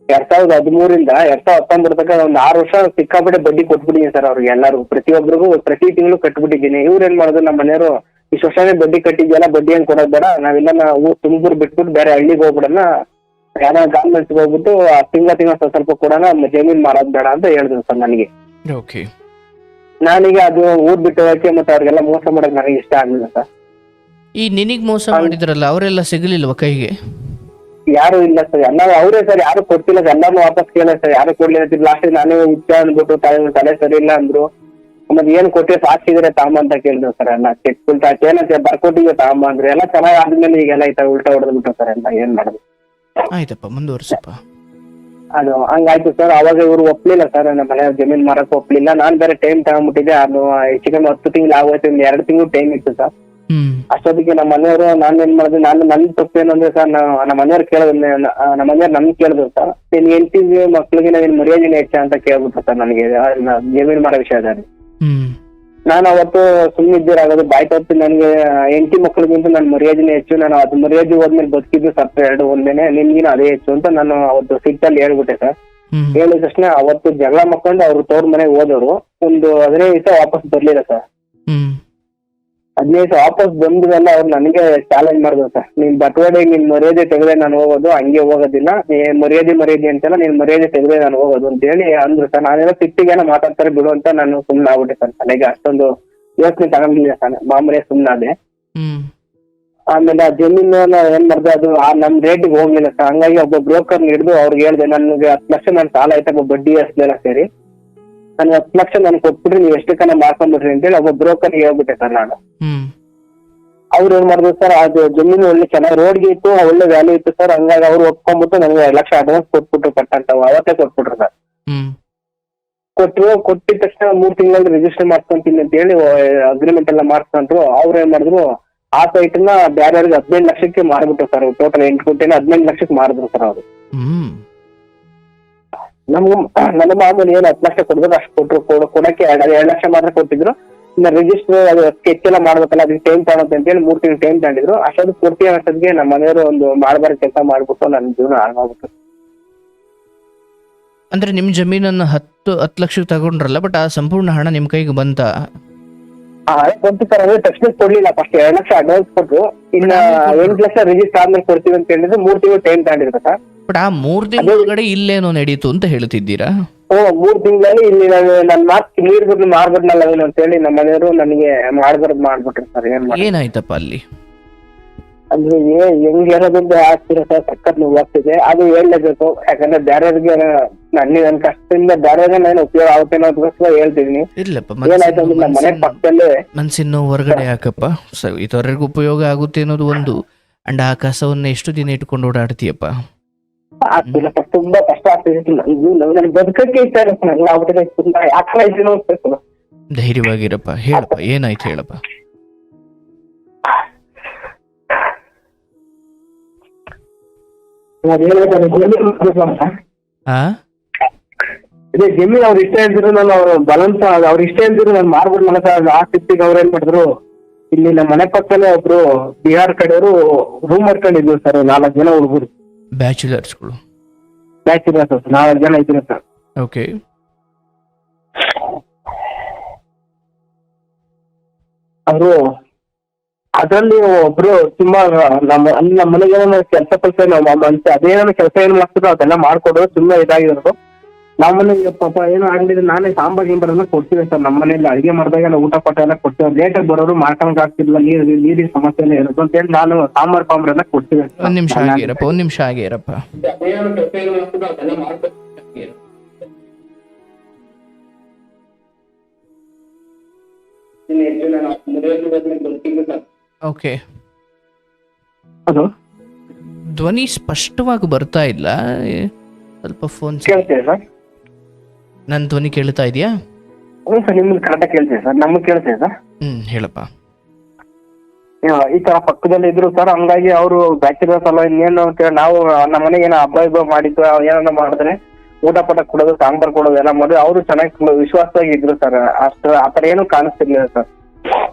2013 2019 ತನಕ ಒಂದು 6 ವರ್ಷ ಸಿಕ್ಕಾಪಟ್ಟೆ ಬಡ್ಡಿ ಕೊಟ್ಬಿಟ್ಟಿದ್ದೀನಿ ಸರ್ ಅವ್ರಿಗೆ ಎಲ್ಲರಿಗೂ, ಪ್ರತಿಯೊಬ್ಬರಿಗೂ ಪ್ರತಿ ತಿಂಗಳು ಕಟ್ಬಿಟ್ಟಿದ್ದೀನಿ. ಇವ್ರು ಏನ್ ಮಾಡಿದ್ರು, ನಮ್ಮ ಮನೆಯವರು ಇಷ್ಟು ವರ್ಷನೇ ಬಡ್ಡಿ ಕಟ್ಟಿದ್ಯಲ್ಲ, ಬಡ್ಡಿ ಏನ್ ಕೊಡೋದ್ ಬೇಡ, ನಾವೆಲ್ಲ ನಾವು ತುಮಕೂರು ಬಿಟ್ಬಿಟ್ಟು ಬೇರೆ ಹಳ್ಳಿಗೆ ಹೋಗ್ಬಿಡೋಣ, ಯಾರೋ ಗಾರ್ಮೆಂಟ್ಸ್ಗೆ ಹೋಗ್ಬಿಟ್ಟು ತಿಂಗಳ ಸ್ವಲ್ಪ ಕೂಡ ಜಮೀನ್ ಮಾರೋದ್ ಬೇಡ ಅಂತ ಹೇಳಿದ್ರು ಸರ್ ನನಗೆ. ಓಕೆ. ನಾನೀಗ ಅದು ಊರ್ ಬಿಟ್ಟು ಹೋಗಕ್ಕೆ ಮತ್ತೆ ಅವ್ರಿಗೆಲ್ಲ ಮೋಸ ಮಾಡಕ್ ನನಗೆ ಇಷ್ಟ ಆಗ್ಲಿಲ್ಲ ಸರ್. ಈ ನಿನಗ್ ಮೋಸ ಮಾಡಿದ್ರಲ್ಲ ಅವರೆಲ್ಲ ಸಿಗಲಿಲ್ವ ಕೈಗೆ? ಯಾರು ಇಲ್ಲ ಸರ್, ಎಲ್ಲ ಅವರೇ ಸರ್, ಯಾರು ಕೊಡ್ತಿಲ್ಲ ಸರ್, ಎಲ್ಲಾನು ವಾಪಸ್ ಕೇಳ ಸರ್, ಯಾರು ಕೊಡ್ಲಿಲ್ಲ. ಲಾಸ್ಟ್ ನಾನೇ ಹುಚ್ಚ ಅಂದ್ಬಿಟ್ಟು ತಲೆ ಸರಿ ಇಲ್ಲ ಅಂದ್ರು. ಮತ್ತೆ ಏನ್ ಕೊಟ್ಟೆ ಸಾಕ್ಷಿ ಇದ್ರೆ ತಾಂಬ ಅಂತ ಕೇಳಿದ್ರು ಸರ್. ಎಲ್ಲ ಚೆಕ್ ಉಲ್ಟಾ ಏನಂತ ಬರ್ಕೊಟ್ಟಿದ್ದೆ ತಾಂಬ ಅಂದ್ರೆ ಎಲ್ಲ ಚೆನ್ನಾಗ್ ಆದ್ಮೇಲೆ ಈಗೆಲ್ಲ ಈ ತರ ಉಲ್ಟಾ ಹೊಡೆದ್ಬಿಟ್ಟು ಸರ್. ಎಲ್ಲ ಏನ್ ಮಾಡುದು? ಆಯ್ತಪ್ಪ, ಮುಂದುವರ್ಸಪ್ಪ. ಅದು ಹಂಗಾಯ್ತು ಸರ್. ಅವಾಗ ಇವ್ರು ಒಪ್ಲಿಲ್ಲ ಸರ್, ನಮ್ಮ ಮನೆ ಜಮೀನ್ ಮಾರಕ್ ಒಪ್ಲಿಲ್ಲ. ನಾನ್ ಬೇರೆ ಟೈಮ್ ತಗೊಂಡ್ಬಿಟ್ಟಿದ್ದೆ. ಅದು ಹೆಚ್ಚು ಕಮ್ಮಿ 10 ತಿಂಗಳು ಆಗೋಯ್ತು, 2 ತಿಂಗಳು ಟೈಮ್ ಇತ್ತು ಸರ್. ಅಷ್ಟೊತ್ತಿಗೆ ನಮ್ಮ ಮನೆಯವರು ನಾನು ಏನ್ ಮಾಡಿದೆ, ನನ್ನ ತಪ್ಪೇನಂದ್ರೆ ಸರ್, ನಮ್ಮ ಮನೆಯವ್ರು ನಮ್ಮ ಮನೆಯವ್ರು ನನ್ ಕೇಳಿದ್ರು ಸರ್, ನಿನ್ ಹೆಂಡತಿಗೆ ಮಕ್ಳಿಗೆ ನಿನ್ ಮರ್ಯಾದೆನೇ ಹೆಚ್ಚ ಅಂತ ಕೇಳ್ಬಿಟ್ರು ಸರ್ ನನಗೆ ಜಮೀನ್ ಮಾರೋ ವಿಷಯದಲ್ಲಿ. ನಾನು ಅವತ್ತು ಸುಮ್ಮನಿದ್ದೀರಾಗೋದು ಬಾಯ್ ತಪ್ಪಿ, ನನಗೆ ಹೆಂಡತಿ ಮಕ್ಳಿಗಿಂತ ನನ್ನ ಮರ್ಯಾದೆನೇ ಹೆಚ್ಚು, ನಾನು ಅದು ಮರ್ಯಾದೆ ಹೋದ್ಮೇಲೆ ಬದುಕಿದ್ದು ಸತ್ತ 2 ಒಂದೇನೆ, ನಿನ್ಗಿನ ಅದೇ ಹೆಚ್ಚು ಅಂತ ನಾನು ಅವತ್ತು ಸಿಟ್ಟಲ್ಲಿ ಹೇಳ್ಬಿಟ್ಟೆ ಸರ್. ಹೇಳಿದ ತಕ್ಷಣ ಅವತ್ತು ಜಗಳ ಮಕ್ಕೊಂಡು ಅವ್ರು ತೋರ್ ಮನೆಗೆ ಹೋದವರು ಒಂದು 15 ದಿವಸ ವಾಪಸ್ ಬರ್ಲಿಲ್ಲ ಸರ್. 15 ದಿವಸ ವಾಪಸ್ ಬಂದ್ಮೇಲೆ ಅವ್ರು ನನಗೆ ಚಾಲೆಂಜ್ ಮಾಡಿದ್ರು ಸರ್, ನೀನ್ ಬಟವಾಡೆ ನಿನ್ ಮರ್ಯಾದೆ ತೆಗೆದ್ರೆ ನಾನು ಹೋಗೋದು, ಹಂಗೆ ಹೋಗೋದಿಲ್ಲ, ಮರ್ಯಾದೆ ಅಂತೆಲ್ಲ ನೀನ್ ಮರ್ಯಾದೆ ತೆಗೆದ್ರೆ ನಾನು ಹೋಗೋದು ಅಂತ ಹೇಳಿ ಅಂದ್ರು ಸರ್. ನಾನೇನೋ ಸಿಟ್ಟಿಗೇನೋ ಮಾತಾಡ್ತಾರೆ ಬಿಡು ಅಂತ ನಾನು ಸುಮ್ನೆ ಆಗ್ಬಿಟ್ಟೆ ಸರ್. ನನಗೆ ಅಷ್ಟೊಂದು ಯೋಚನೆ ತಗೊಂಡಿಲ್ಲ ಸರ್, ಮಾಮೂಲಿ ಸುಮ್ನಾದೆ. ಆಮೇಲೆ ಆ ಜಮೀನು ಏನ್ ಮಾಡ್ದೆ, ಅದು ನಮ್ ರೇಟಿಗೆ ಹೋಗ್ಲಿಲ್ಲ ಸರ್. ಹಂಗಾಗಿ ಒಬ್ಬ ಬ್ರೋಕರ್ ಹಿಡಿದು ಅವ್ರಿಗೆ ಹೇಳ್ದೆ, ನನ್ಗೆ 10 ಲಕ್ಷ ನನ್ ಸಾಲ ಆಯ್ತಪ್ಪ, ಬಡ್ಡಿ ಅಷ್ಟೆಲ್ಲ ಸೇರಿ ನಾನು 10 ಲಕ್ಷ ನನ್ ಕೊಟ್ಬಿಟ್ರಿ, ನೀವು ಎಷ್ಟಕ್ಕನ್ನ ಮಾಡ್ಕೊಂಡ್ಬಿಟ್ರಿ ಅಂತೇಳಿ ಒಬ್ಬ ಬ್ರೋಕರ್ಗೆ ಹೇಳ್ಬಿಟ್ಟೆ ಸರ್ ನಾನು. ಅವ್ರು ಏನ್ ಮಾಡಿದ್ರು ಸರ್, ಅದು ಜಮೀನು ಒಳ್ಳೆ ಚೆನ್ನಾಗಿ ರೋಡ್ಗೆ ಇತ್ತು, ಒಳ್ಳೆ ವ್ಯಾಲ್ಯೂ ಇತ್ತು ಸರ್. ಹಂಗಾಗಿ ಅವ್ರು ಒಪ್ಕೊಂಡ್ಬಿಟ್ಟು ನನಗೆ 2 ಲಕ್ಷ ಅಡ್ವಾನ್ಸ್ ಕೊಟ್ಬಿಟ್ರು, ಕಟ್ಟಂತ ಅವತ್ತೇ ಕೊಟ್ಬಿಟ್ರು ಸರ್. ಕೊಟ್ಟಿದ ತಕ್ಷಣ 3 ತಿಂಗಳಲ್ಲಿ ರಿಜಿಸ್ಟರ್ ಮಾಡ್ಕೊಂತೀನಿ ಅಂತ ಹೇಳಿ ಅಗ್ರಿಮೆಂಟ್ ಎಲ್ಲ ಮಾಡ್ಕೊಂಡ್ರು. ಅವ್ರು ಏನ್ ಮಾಡಿದ್ರು, ಆ ಸೈಟ್ ನ ಬೇರೆಯವ್ರಿಗೆ 15 ಲಕ್ಷಕ್ಕೆ ಮಾರ್ಬಿಟ್ರು ಸರ್. ಟೋಟಲ್ 8 ಕೋಟಿನ 15 ಲಕ್ಷಕ್ಕೆ ಮಾರಿದ್ರು ಸರ್ ಅವರು. ನನ್ನ ಮಾಮೂಲಿ ಏನು 10 ಲಕ್ಷ ಕೊಡ್ಬೇಕು ಅಷ್ಟು ಕೊಟ್ರು. ಕೊಡಕ್ಕೆ 2 ಲಕ್ಷ ಮಾತ್ರ ಕೊಟ್ಟಿದ್ರು. ಇನ್ನ ರಿಜಿಸ್ಟರ್ ಅದು ಸ್ಕೆಚ್ ಎಲ್ಲ ಮಾಡ್ಬೇಕಲ್ಲ, ಅದಕ್ಕೆ ಟೈಮ್ ತಗೊಳುತ್ತೆ ಅಂತ ಹೇಳಿ 3 ತಿಂಗಳು ಟೈಮ್ ತಗೊಂಡಿದ್ರು. ಅಷ್ಟೊಂದು ಪೂರ್ತಿ ಅಷ್ಟೊತ್ತಿಗೆ ನಮ್ಮ ಮನೆಯವರು ಒಂದು ಮಾಡಬಾರ ಕೆಲಸ ಮಾಡ್ಬಿಟ್ಟು ನನ್ನ ಜೀವನ ಹಾಳಾಗ್ಬಿಟ್ಟು. ಅಂದ್ರೆ ನಿಮ್ ಜಮೀನನ್ನ 10 ಲಕ್ಷಕ್ಕೆ ತಗೊಂಡ್ರಲ್ಲ, ಬಟ್ ಆ ಸಂಪೂರ್ಣ ಹಣ ನಿಮ್ ಕೈಗೆ ಬಂತ? ಬಂತು ಸರ್. ಅಂದ್ರೆ ತಕ್ಷಣ ಕೊಡ್ಲಿಲ್ಲ, ಫಸ್ಟ್ 2 ಲಕ್ಷ ಅಡ್ವಾನ್ಸ್ ಕೊಟ್ರು. ಇನ್ನ 8 ಲಕ್ಷ ರಿಜಿಸ್ಟರ್ ಆದ್ಮೇಲೆ ಕೊಡ್ತೀವಿ ಅಂತ ಹೇಳಿದ್ರು. 3 ತಿಂಗಳು ಟೈಮ್ ತಗೊಂಡಿದ್ರು ಸರ್. ಬಟ್ ಆ 3 ತಿಂಗಳ ಒಳಗಡೆ ಇಲ್ಲೇನೋ ನಡೀತು ಅಂತ ಹೇಳ್ತಿದ್ದೀರಾ? 3 ತಿಂಗಳಲ್ಲಿ ಇಲ್ಲಿ ನನ್ನ ಮಾತು ನೀರ್ ಬಿಟ್ಟು ಮಾರ್ಬಿಟ್ನಲ್ಲ ಅಂತ ಹೇಳಿ ನಮ್ಮ ಮನೆಯವರು ನನಗೆ ಮಾಡ್ಬಿಟ್ರು ಸರ್. ಏನಾಯ್ತಪ್ಪ ಅಲ್ಲಿ? ಅಂದ್ರೆ ಹೆಂಗ್ ಹೇಳೋದಂತ ಆಗ್ತಿರ ಸರ್, ಸಕ್ಕತ್ ನೋವು ಆಗ್ತಿದೆ. ಅದು ಹೇಳಲೇಬೇಕು, ಯಾಕಂದ್ರೆ ಬೇರೆಯವ್ರಿಗೆ ನನ್ ಕಷ್ಟದಿಂದ ಬೇರೆಯವ್ರಿಗೆ ನಾನು ಉಪಯೋಗ ಆಗುತ್ತೆ ಅನ್ನೋದಕ್ಕೋಸ್ಕರ ಹೇಳ್ತಿದೀನಿ. ಏನಾಯ್ತು ಅಂದ್ರೆ ನಮ್ಮ ಮನೆ ಪಕ್ಕದಲ್ಲೇ ಮನ್ಸಿನ ಹೊರಗಡೆ ಹಾಕಪ್ಪ, ಇತರರಿಗೂ ಉಪಯೋಗ ಆಗುತ್ತೆ ಅನ್ನೋದು ಒಂದು. ಅಂಡ್ ಆ ಕಸವನ್ನ ಎಷ್ಟು ದಿನ ಇಟ್ಕೊಂಡು ಓಡಾಡ್ತೀಯಪ್ಪ? ಆಗ್ತಿಲ್ಲ ಸರ್, ತುಂಬಾ ಕಷ್ಟ ಆಗ್ತಿದೆ. ನನ್ ಬದುಕಕ್ಕೆ ಇಷ್ಟ ಇರುತ್ತೆ, ನಂಗೆ ಆಗ್ಬಿಟ್ಟಿದೆ. ತುಂಬಾ ಯಾಕೆ ಧೈರ್ಯವಾಗಿರಪ್ಪ, ಹೇಳಪ್ಪ ಏನಾಯ್ತು ಹೇಳಪ್ಪ. ಇದೇ ಜಮೀನ್ ಅವ್ರು ಇಷ್ಟ ಇದ್ರು, ನಾನು ಅವ್ರು ಬಲಂತ ಅವ್ರ ಇಷ್ಟ ಇದ್ರು ನಾನು ಮಾರ್ಬಿಡ್ನಲ್ಲ ಸರ್. ಆ ಸ್ಥಿತಿಗೆ ಅವ್ರು ಏನ್ ಮಾಡಿದ್ರು, ಇಲ್ಲಿ ನಮ್ಮ ಮನೆ ಪಕ್ಕದಲ್ಲೇ ಒಬ್ರು ಬಿಹಾರ್ ಕಡೆಯವರು ರೂಮ್ ಮಾಡ್ಕೊಂಡಿದ್ರು ಸರ್. 4 ಜನ ಹುಡುಗರು, ಬ್ಯಾಚುಲರ್ಸ್ಗಳು. 4 ಜನ ಇದ್ರು ಸರ್. ಓಕೆ. ಅವರು ಅದ್ರಲ್ಲಿ ಒಬ್ರು ತುಂಬಾ ನಮ್ಮ ಮನೆಗೆ ಕೆಲಸ ಅದೇನೋ ಕೆಲಸ ಏನ್ ಮಾಡ್ತಿದ್ರು ಅದೆಲ್ಲ ಮಾಡ್ಕೊಡೋದು ತುಂಬಾ ಇದಾಗಿರೋದು. ನಮ್ಮನೆಗೆ ಪಾಪ ಏನೋ ಆಗ್ಲಿದ್ರೆ ನಾನೇ ಸಾಂಬಾರ್ ಗಿಂಬಾರೆಲ್ಲ ಕೊಡ್ತೀವಿ ಸರ್. ನಮ್ಮ ಮನೇಲಿ ಅಡಿಗೆ ಮಾಡಿದಾಗ ಊಟ ಪಟ್ಟ ಎಲ್ಲ ಕೊಡ್ತೀವಿ. ಲೇಟಾಗಿ ಬರೋರು ಮಾಡ್ಕೊಂಡ್ ಆಗ್ತಿರ್ಲಿಲ್ಲ, ನೀರಿನ ಸಮಸ್ಯೆ ಎಲ್ಲ ಇರೋದು ಅಂತ ಹೇಳಿ ನಾನು ಸಾಂಬಾರ್ ಎಲ್ಲ ಕೊಡ್ತೀವಿ. ಒಂದ್ ನಿಮಿಷ ಆಗಿರಪ್ಪ. ಓಕೆ. ಅದು ಧ್ವನಿ ಸ್ಪಷ್ಟವಾಗಿ ಬರ್ತಾ ಇಲ್ಲ, ಸ್ವಲ್ಪ ಫೋನ್ ಕೇಳ್ತೇವೆ ಸರ್. ನನ್ನ ಧ್ವನಿ ಕೇಳ್ತಾ ಇದೆಯಾ? ಹ್ಞೂ ಸರ್, ನಿಮ್ಗೆ ಕರೆಕ್ಟಾಗಿ ಕೇಳ್ತೇವೆ ಸರ್. ನಮಗೆ ಕೇಳ್ತೇವೆ ಸರ್. ಹೇಳಪ್ಪ. ಈ ತರ ಪಕ್ಕದಲ್ಲಿ ಇದ್ರು ಸರ್. ಹಂಗಾಗಿ ಅವರು ಬ್ಯಾಚುಲರ್ಸ್ ಅಲ್ಲ, ಇನ್ನೇನು ಅಂತೇಳಿ ನಾವು ನಮ್ಮ ಮನೆಗೆ ಏನೋ ಹಬ್ಬ ಮಾಡಿದ್ದು, ಏನಾರ ಮಾಡಿದ್ರೆ ಊಟ ಪಟ ಕೊಡೋದು, ಸಾಂಬಾರ್ ಕೊಡೋದು ಎಲ್ಲ ಮಾಡಿ ಅವರು ಚೆನ್ನಾಗಿ ವಿಶ್ವಾಸವಾಗಿ ಇದ್ರು ಸರ್. ಅಷ್ಟು ಆ ತರ ಏನು ಕಾಣಿಸ್ತಿರ್ಲಿಲ್ಲ ಸರ್.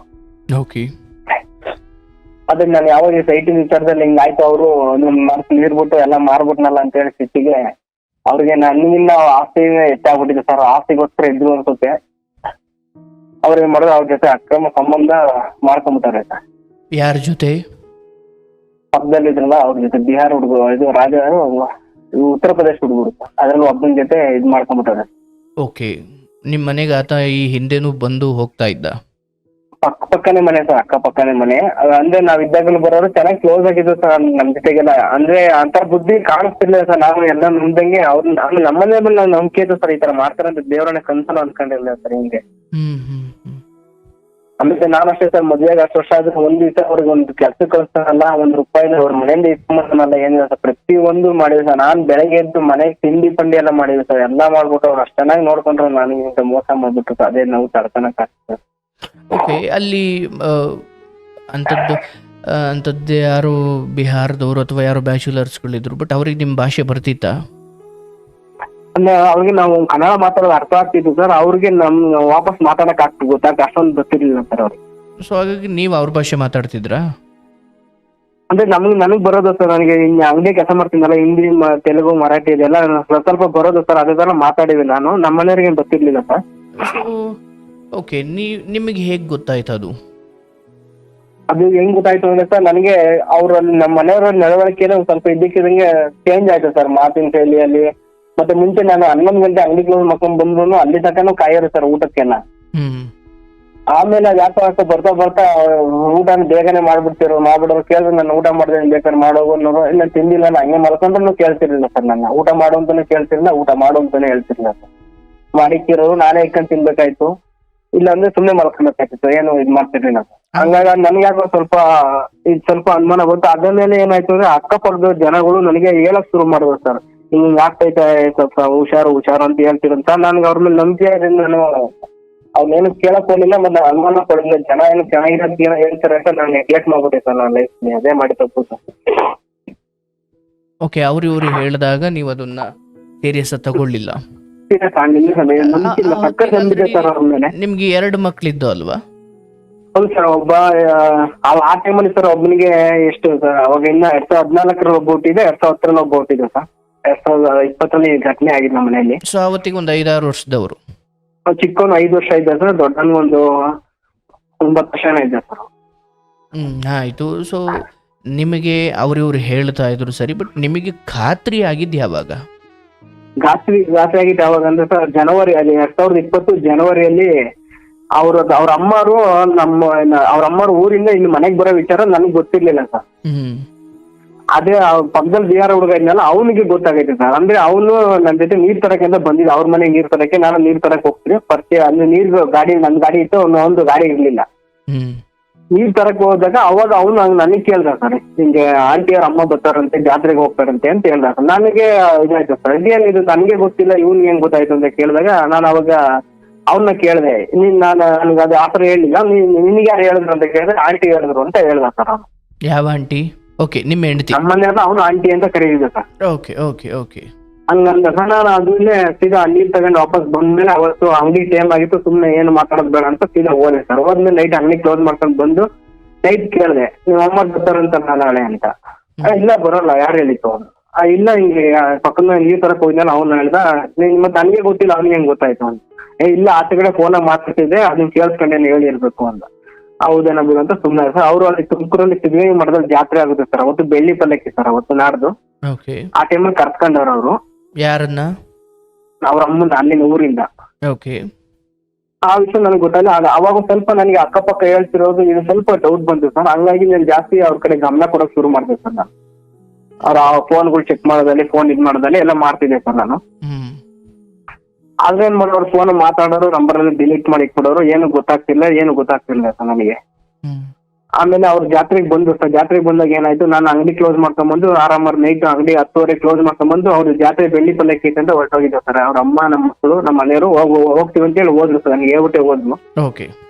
ಓಕೆ. ಅದನ್ನ ನಾನು ಯಾವಾಗ ಸೈಟಿನ ವಿಚಾರದಲ್ಲಿ ಹಿಂಗಾಯ್ತು, ಅವರು ನೀರ್ ಬಿಟ್ಟು ಎಲ್ಲ ಮಾರ್ಬಿಟ್ನಲ್ಲ ಅಂತ ಹೇಳಿ ಸಿಟ್ಟಿಗೆ ಅವ್ರಿಗೆ ನನ್ನಿಂದ ಆಸ್ತಿ ಹೆಚ್ಚಾಗ್ಬಿಟ್ಟಿದೆ ಸರ್. ಆಸ್ತಿಗೋಸ್ಕರ ಇದ್ರು ಅನ್ಸುತ್ತೆ. ಅವ್ರೇನ್ ಮಾಡೋದು, ಅವ್ರ ಜೊತೆ ಅಕ್ರಮ ಸಂಬಂಧ ಮಾಡ್ಕೊಂಡ್ಬಿಟ್ಟಾರೆ ಸರ್. ಯಾರ ಜೊತೆ? ಪಕ್ಕದಲ್ಲಿ ಇದ್ರಲ್ಲ ಅವ್ರ ಜೊತೆ ಬಿಹಾರ ಹುಡುಗರು, ಇದು ಇವು ಉತ್ತರ ಪ್ರದೇಶ ಹುಡುಗರು, ಅದ್ರಲ್ಲಿ ಒಬ್ಬನ ಜೊತೆ ಇದ್ ಮಾಡ್ಕೊಂಡ್ಬಿಟ್ಟಾರೆ. ಓಕೆ, ನಿಮ್ಮ ಮನೆಗೆ ಆತ ಈ ಹಿಂದೆನೂ ಬಂದು ಹೋಗ್ತಾ ಇದ್ದ? ಪಕ್ಕನೇ ಮನೆ ಸರ್, ಅಕ್ಕಪಕ್ಕನೇ ಮನೆ. ಅಂದ್ರೆ ನಾವ್ ಇದ್ದಾಗಲೂ ಬರೋರು ಚೆನ್ನಾಗಿ ಕ್ಲೋಸ್ ಆಗಿದ್ದು ಸರ್ ನಮ್ ಜೊತೆಗೆಲ್ಲ. ಅಂದ್ರೆ ಅಂತ ಬುದ್ಧಿ ಕಾಣಿಸ್ತಿರ್ಲಿಲ್ಲ ಸರ್, ನಾವು ಎಲ್ಲ ನಮ್ದಂಗೆ ಅವ್ರ ನಮ್ಮನೆ ಮೇಲೆ ನಾವು ನಂಬಿಕೆ ಇತ್ತು ಸರ್, ಈ ತರ ಮಾಡ್ತಾರೆ ಅಂತ ದೇವರನ್ನ ಕನ್ಸಲ್ಲ ಅನ್ಕೊಂಡಿರ್ಲಿಲ್ಲ ಸರ್ ಹಿಂಗೆ. ಆಮೇಲೆ ನಾನು ಅಷ್ಟೇ ಸರ್, ಮದ್ವೆಗೆ 10 ವರ್ಷ ಆದ್ರೆ ಒಂದ್ ದಿವಸ ಅವ್ರಿಗೆ ಒಂದು ಕೆಲ್ಸಕ್ಕೆ ಕಳಿಸ್ತಾರಲ್ಲ, ₹1 ಅವ್ರ ಮನೆಯಿಂದ ಇಟ್ಕೊಂಬಲ್ಲ ಏನಿಲ್ಲ ಸರ್, ಪ್ರತಿ ಒಂದು ಮಾಡಿದ್ವಿ ಸರ್. ನಾನ್ ಬೆಳಗ್ಗೆ ಎದ್ದು ಮನೆಗೆ ತಿಂಡಿ ಪಂಡಿ ಎಲ್ಲ ಮಾಡಿದ್ವಿ ಸರ್, ಎಲ್ಲಾ ಮಾಡ್ಬಿಟ್ಟು ಅವ್ರು ಅಷ್ಟ್ ಚೆನ್ನಾಗಿ ನೋಡ್ಕೊಂಡ್ರು, ನನಗೆ ಮೋಸ ಮಾಡ್ಬಿಟ್ಟು ಅದೇ ನಾವು ತಡ್ಕೊಳಕ್ ಆಗ್ತದೆ. ಓಕೆ, ಅಲ್ಲಿ ಅಂಥದ್ದು ಯಾರು ಬಿಹಾರದವರು ಅಥವಾ ಯಾರು ಬ್ಯಾಚುಲರ್ಸ್ಗಳಿದ್ರು, ಬಟ್ ಅವ್ರಿಗೆ ನಿಮ್ಮ ಭಾಷೆ ಬರ್ತಿತ್ತಾ? ಅಂದ್ರೆ ಅವ್ರಿಗೆ ನಾವು ಕನ್ನಡ ಮಾತಾಡೋದು ಅರ್ಥ ಆಗ್ತಿದ್ವಿ ಸರ್, ಅವ್ರಿಗೆ ವಾಪಸ್ ಮಾತಾಡಕ್ ಆಗ್ತಿತ್ತು, ಗೊತ್ತಾಗ ಅಷ್ಟೊಂದು ಗೊತ್ತಿರ್ಲಿಲ್ಲ ಸರ್ ಅವ್ರಿಗೆ. ಸೊ ಹಾಗಾಗಿ ನೀವು ಅವ್ರ ಭಾಷೆ ಮಾತಾಡ್ತಿದ್ರಾ? ಅಂದ್ರೆ ನನಗ್ ಬರೋದು ಸರ್, ನನಗೆ ಅಂಗಡಿ ಕೆಲಸ ಮಾಡ್ತೀನಲ್ಲ, ಹಿಂದಿ ತೆಲುಗು ಮರಾಠಿ ಇದೆಲ್ಲ ಸ್ವಲ್ಪ ಬರೋದು ಸರ್, ಅದೇ ತರ ಮಾತಾಡಿವಿ ನಾನು. ನಮ್ಮ ಮನೆಯವ್ರಿಗೆ ಏನ್ ಗೊತ್ತಿರ್ಲಿಲ್ಲ ಸರ್. ಓಕೆ, ನಿಮಗೆ ಹೇಗೆ ಗೊತ್ತಾಯ್ತು ಅದು? ಅದು ಹೆಂಗ್ ಗೊತ್ತಾಯ್ತು ಅಂದ್ರೆ ಸರ್, ನನಗೆ ಅವ್ರು ನಮ್ಮ ಮನೆಯವರ ನಡವಳಿಕೆನೇ ಸ್ವಲ್ಪ ಇದ್ದಕ್ಕಿದಂಗೆ ಚೇಂಜ್ ಆಯ್ತು ಸರ್, ಮಾತಿನ ಶೈಲಿಯಲ್ಲಿ. ಮತ್ತೆ ಮುಂಚೆ ನಾನು 11 ಗಂಟೆ ಅಂಗಡಿ ಕ್ಲೋಸ್ ಮಾಡ್ಕೊಂಡ್ ಬಂದ್ರು ಅಲ್ಲಿ ತನಕನೂ ಕಾಯೋರು ಸರ್ ಊಟಕ್ಕೆಲ್ಲ. ಆಮೇಲೆ ಅದು ಯಾಕೆ ಬರ್ತಾ ಊಟನ ಬೇಗನೆ ಮಾಡ್ಬಿಡೋರು. ಕೇಳಿದ್ರೆ ನಾನು ಊಟ ಮಾಡಿದ್ರೆ ಬೇಕಾದ್ರೆ ಮಾಡೋದು, ಇಲ್ಲ ತಿಂದಿಲ್ಲ ನಾನು ಹಂಗೆ ಮಲ್ಕೊಂಡ್ರು ಕೇಳ್ತಿರ್ಲಿಲ್ಲ ಸರ್, ನನ್ನ ಊಟ ಮಾಡು ಅಂತಾನೆ ಕೇಳ್ತಿರ್ಲಿಲ್ಲ, ಊಟ ಮಾಡು ಅಂತಾನೆ ಹೇಳ್ತಿರ್ಲಿಲ್ಲ ಸರ್. ಮಾಡಿಕ್ಕಿರೋರು ನಾನೇ ಇಟ್ಕೊಂಡ್ ತಿನ್ಬೇಕಾಯ್ತು, ಇಲ್ಲ ಅಂದ್ರೆ ಸುಮ್ನೆ ಮಲ್ಕೊಬೇಕಾಯ್ತು, ಏನು ಇದ್ ಮಾಡ್ತಿರ್ಲಿಲ್ಲ ಸರ್. ಹಂಗಾಗಿ ನನ್ಗೆ ಯಾಕೋ ಸ್ವಲ್ಪ ಅನುಮಾನ ಬಂತು. ಅದ್ರ ಮೇಲೆ ಏನಾಯ್ತು ಅಂದ್ರೆ ಅಕ್ಕಪಕ್ಕದ ಜನಗಳು ನನಗೆ ಹೇಳಕ್ ಶುರು ಮಾಡಿದ್ರು ಸರ್, ಹಿಂಗ್ ಆಗ್ತೈತೆ, ಸ್ವಲ್ಪ ಹುಷಾರು ಅಂತ ಹೇಳ್ತಿರಂತ. ನನ್ಗೆ ಅವ್ರ ಮೇಲೆ ನಂಬಿಕೆ ನಾನು ಅವ್ನೇನು ಕೇಳಕ್ ಹೋಗ್ಲಿಲ್ಲ, ಮತ್ತೆ ಅನುಮಾನ ಪಡಿಲ್ಲ. ಜನ ಏನು ಚೆನ್ನಾಗಿರೋದ್ ಹೇಳ್ತಾರೆ ಅಂತ ನಾನು ನೆಗ್ಲೆಕ್ಟ್ ಮಾಡ್ಬಿಟ್ಟೆ ಸರ್ ನನ್ನ ಲೈಫ್. ಅದೇ ಮಾಡಿ ತಪ್ಪು ಸರ್. ಓಕೆ, ಇವ್ರು ಹೇಳಿದಾಗ ನೀವು ಅದನ್ನ ಸೀರಿಯಸ್ ತಗೊಳ್ಳಿಲ್ಲ? ನಿಮ್ಗೆ 2 ಮಕ್ಳಿದ್ದು ಅಲ್ವಾ? ಹೌದು ಸರ್. ಒಬ್ಬ ಆ ಟೈಮಲ್ಲಿ ಸರ್ ಒಬ್ಬನಿಗೆ ಎಷ್ಟು ಸರ್, ಅವಾಗ ಇನ್ನ 2014 ಒಬ್ಬ ಹುಟ್ಟಿದೆ, 2010 ಒಬ್ಬ ಹುಟ್ಟಿದೆ ಸರ್. 2020 ಘಟನೆ ಆಗಿದೆ ನಮ್ಮ ಮನೆಯಲ್ಲಿ. ಸೊ ಅವತ್ತಿಗೆ ಒಂದು 5-6 ವರ್ಷದವರು. ಚಿಕ್ಕವನು 5 ವರ್ಷ ಇದ್ದ ಸರ್, ದೊಡ್ಡವನು ಒಂದು 9 ವರ್ಷನೇ ಇದ್ದ ಸರ್. ಆಯ್ತು. ಸೊ ನಿಮಗೆ ಅವ್ರಿವ್ರು ಹೇಳ್ತಾ ಇದ್ರು ಸರಿ, ಬಟ್ ನಿಮಗೆ ಖಾತ್ರಿ ಆಗಿದ್ದು ಯಾವಾಗ? ಖಾತ್ರಿ ಆಗಿದ್ದು ಯಾವಾಗ ಅಂದ್ರೆ ಸರ್, ಜನವರಿಯಲ್ಲಿ 2020 ಜನವರಿಯಲ್ಲಿ ಅವ್ರ ಅಮ್ಮರು ಅವ್ರ ಅಮ್ಮರು ಊರಿಂದ ಇಲ್ಲಿ ಮನೆಗ್ ಬರೋ ವಿಚಾರ ನನಗ್ ಗೊತ್ತಿರ್ಲಿಲ್ಲ ಸರ್. ಅದೇ ಪಕ್ಕದಲ್ಲಿ ಬಿಹಾರ ಹುಡುಗ ಇದ್ನಲ್ಲ, ಅವನಿಗೆ ಗೊತ್ತಾಗೈತೆ ಸರ್. ಅಂದ್ರೆ ಅವನು ನನ್ನ ಜೊತೆ ನೀರ್ ತರಕ್ಕೆ ಅಂತ ಬಂದಿದ್ದ, ಅವ್ರ ಮನೆಗೆ ನೀರ್ ತರಕ್ಕೆ. ನಾನು ನೀರ್ ತರಕ್ ಹೋಗ್ತೀನಿ ಪರಿಚಯ, ಅಲ್ಲಿ ನನ್ ಗಾಡಿ ಇತ್ತು, ಒಂದು ಗಾಡಿ ಇರ್ಲಿಲ್ಲ. ನೀರ್ ತರಕ್ ಹೋದಾಗ ಅವಾಗ ಅವ್ನು ನನಗೆ ಕೇಳ್ದ ಸರ್, ಹಿಂಗೆ ಆಂಟಿ ಅವ್ರ ಅಮ್ಮ ಬರ್ತಾರಂತೆ, ಜಾತ್ರೆಗೆ ಹೋಗ್ತಾರಂತೆ ಅಂತ ಹೇಳ್ದ ಸರ್. ನನಗೆ ಇದಾಯ್ತು ಸರ್, ಇದೇನಿದು ನನ್ಗೆ ಗೊತ್ತಿಲ್ಲ, ಇವ್ನಿಗೆ ಹೆಂಗ್ ಗೊತ್ತಾಯ್ತು ಅಂತ ಕೇಳಿದಾಗ ನಾನು ಅವಾಗ ಅವ್ನ ಕೇಳಿದೆ, ನನ್ಗೆ ಅದು ಆತರ ಹೇಳಿಲ್ಲ, ನಿನ್ಗೆ ಯಾರು ಹೇಳಿದ್ರು ಅಂತ ಕೇಳಿದ್ರೆ ಆಂಟಿ ಹೇಳಿದ್ರು ಅಂತ ಹೇಳ್ದ ಸರ್. ಅವ್ನು ಯಾವ ಆಂಟಿ? ಓಕೆ, ನಿಮ್ಮ ಹೆಂಡತಿ? ನಮ್ಮ ಮನೆಯವ್ರನ್ನ ಅವನು ಆಂಟಿ ಅಂತ ಕರೀತಿದ್ದ ಸರ್. ಓಕೆ ಹಂಗಂದ ಸರ್. ನಾನು ಅದನ್ನೇ ಸೀದಾ ನೀರ್ ತಗೊಂಡು ವಾಪಸ್ ಬಂದ್ಮೇಲೆ ಅವತ್ತು ಅಂಗಡಿ ಟೈಮ್ ಆಗಿತ್ತು, ಸುಮ್ನೆ ಏನು ಮಾತಾಡೋದ್ ಬೇಡ ಅಂತ ಸೀದಾ ಹೋದೆ ಸರ್. ಹೋದ್ಮೇಲೆ ನೈಟ್ ಅಂಗಡಿ ಕ್ಲೋಸ್ ಮಾಡ್ಕೊಂಡು ಬಂದು ನೈಟ್ ಕೇಳಿದೆ, ನೀವು ಅಮ್ಮ ಬರ್ತಾರಂತ ನಾಳೆ ಅಂತ. ಇಲ್ಲ ಬರೋಲ್ಲ, ಯಾರು ಹೇಳಿತ್ತು ಅವನು. ಇಲ್ಲ ಹಿಂಗೆ ಪಕ್ಕದ ನೀರ್ ತರಕ್ ಹೋಗಿದ್ನಲ್ಲ, ಅವ್ನು ಹೇಳ್ದ. ಮತ್ತೆ ನನಗೆ ಗೊತ್ತಿಲ್ಲ, ಅವ್ನಿಗೆ ಹೆಂಗ್ ಗೊತ್ತಾಯ್ತು ಅಂತ. ಇಲ್ಲ ಆಚೆ ಕಡೆ ಫೋನಾಗ ಮಾತಾಡ್ತಿದ್ದೆ, ಅದನ್ನ ಕೇಳಿಸ್ಕೊಂಡೇನು ಹೇಳಿರ್ಬೇಕು ಅಂತ. ಹೌದೇನ ಬಿಡು ಅಂತ ಸುಮ್ಮನೆ ಸರ್. ಅವರು ಅಲ್ಲಿ ತುಮಕೂರಲ್ಲಿ ಸಿದ್ಧಗಂಗೆ ಮಠದಲ್ಲಿ ಜಾತ್ರೆ ಆಗುತ್ತೆ ಸರ್, ಅವತ್ತು ಬೆಳ್ಳಿ ಪಲ್ಲಕ್ಕಿ ಸರ್, ಅವತ್ತು ನಾಡ್ದು. ಆ ಟೈಮಲ್ಲಿ ಕರ್ಸ್ಕೊಂಡವ್ರು ಅವರು. ಯಾರನ್ನ? ಅವ್ರ ಅಮ್ಮನ ಅಲ್ಲಿನ ಊರಿಂದ. ಓಕೆ, ಆ ವಿಷಯ ನನಗೆ ಗೊತ್ತಾಗ ಅವಾಗ ಸ್ವಲ್ಪ ನನಗೆ ಅಕ್ಕಪಕ್ಕ ಹೇಳ್ತಿರೋದು ಇದು ಸ್ವಲ್ಪ ಡೌಟ್ ಬಂತು ಸರ್. ಹಂಗಾಗಿ ನಾನು ಜಾಸ್ತಿ ಅವ್ರ ಕಡೆ ಗಮನ ಕೊಡೋಕೆ ಶುರು ಮಾಡ್ದೆ ಸರ್. ನಾನು ಅವ್ರ ಫೋನ್ಗಳು ಚೆಕ್ ಮಾಡೋದಲ್ಲಿ, ಫೋನ್ ಇದ್ ಮಾಡೋದಲ್ಲಿ ಎಲ್ಲ ಮಾಡ್ತಿದ್ದೆ ಸರ್ ನಾನು. ಆದ್ರೆ ಏನ್ ಮಾಡೋರು, ಫೋನ್ ಮಾತಾಡೋರು, ನಂಬರ್ ಅಲ್ಲಿ ಡಿಲೀಟ್ ಮಾಡಿ ಕೊಡೋರು, ಏನು ಗೊತ್ತಾಗ್ತಿಲ್ಲ ಸರ್ ನನಗೆ. ಆಮೇಲೆ ಅವ್ರು ಜಾತ್ರೆಗೆ ಬಂದು ಸರ್, ಜಾತ್ರೆಗೆ ಬಂದಾಗ ಏನಾಯ್ತು, ನಾನು ಅಂಗಡಿ ಕ್ಲೋಸ್ ಮಾಡ್ಕೊಂಡ್ಬಂದು ಆರಾಮಾಗಿ ನೈಟ್ ಅಂಗಡಿ 10:30 ಕ್ಲೋಸ್ ಮಾಡ್ಕೊಂಡ್ಬಂದು ಅವ್ರು ಜಾತ್ರೆ ಬೆಳ್ಳಿ ಪಲ್ಲಕ್ಕಿ ಅಂತ ಹೊರಟೋಗಿದ್ದೆ ಸರ್. ಅವ್ರ ಅಮ್ಮ, ನಮ್ಮ ಮಕ್ಕಳು, ನಮ್ಮ ಮನೆಯವರು ಹೋಗ್ತೀವಿ ಅಂತ ಹೇಳಿ ಹೋದ್ರು ಸರ್. ನನಗೆ ಹೇಳ್ಬಿಟ್ಟೆ ಹೋದ್ನು.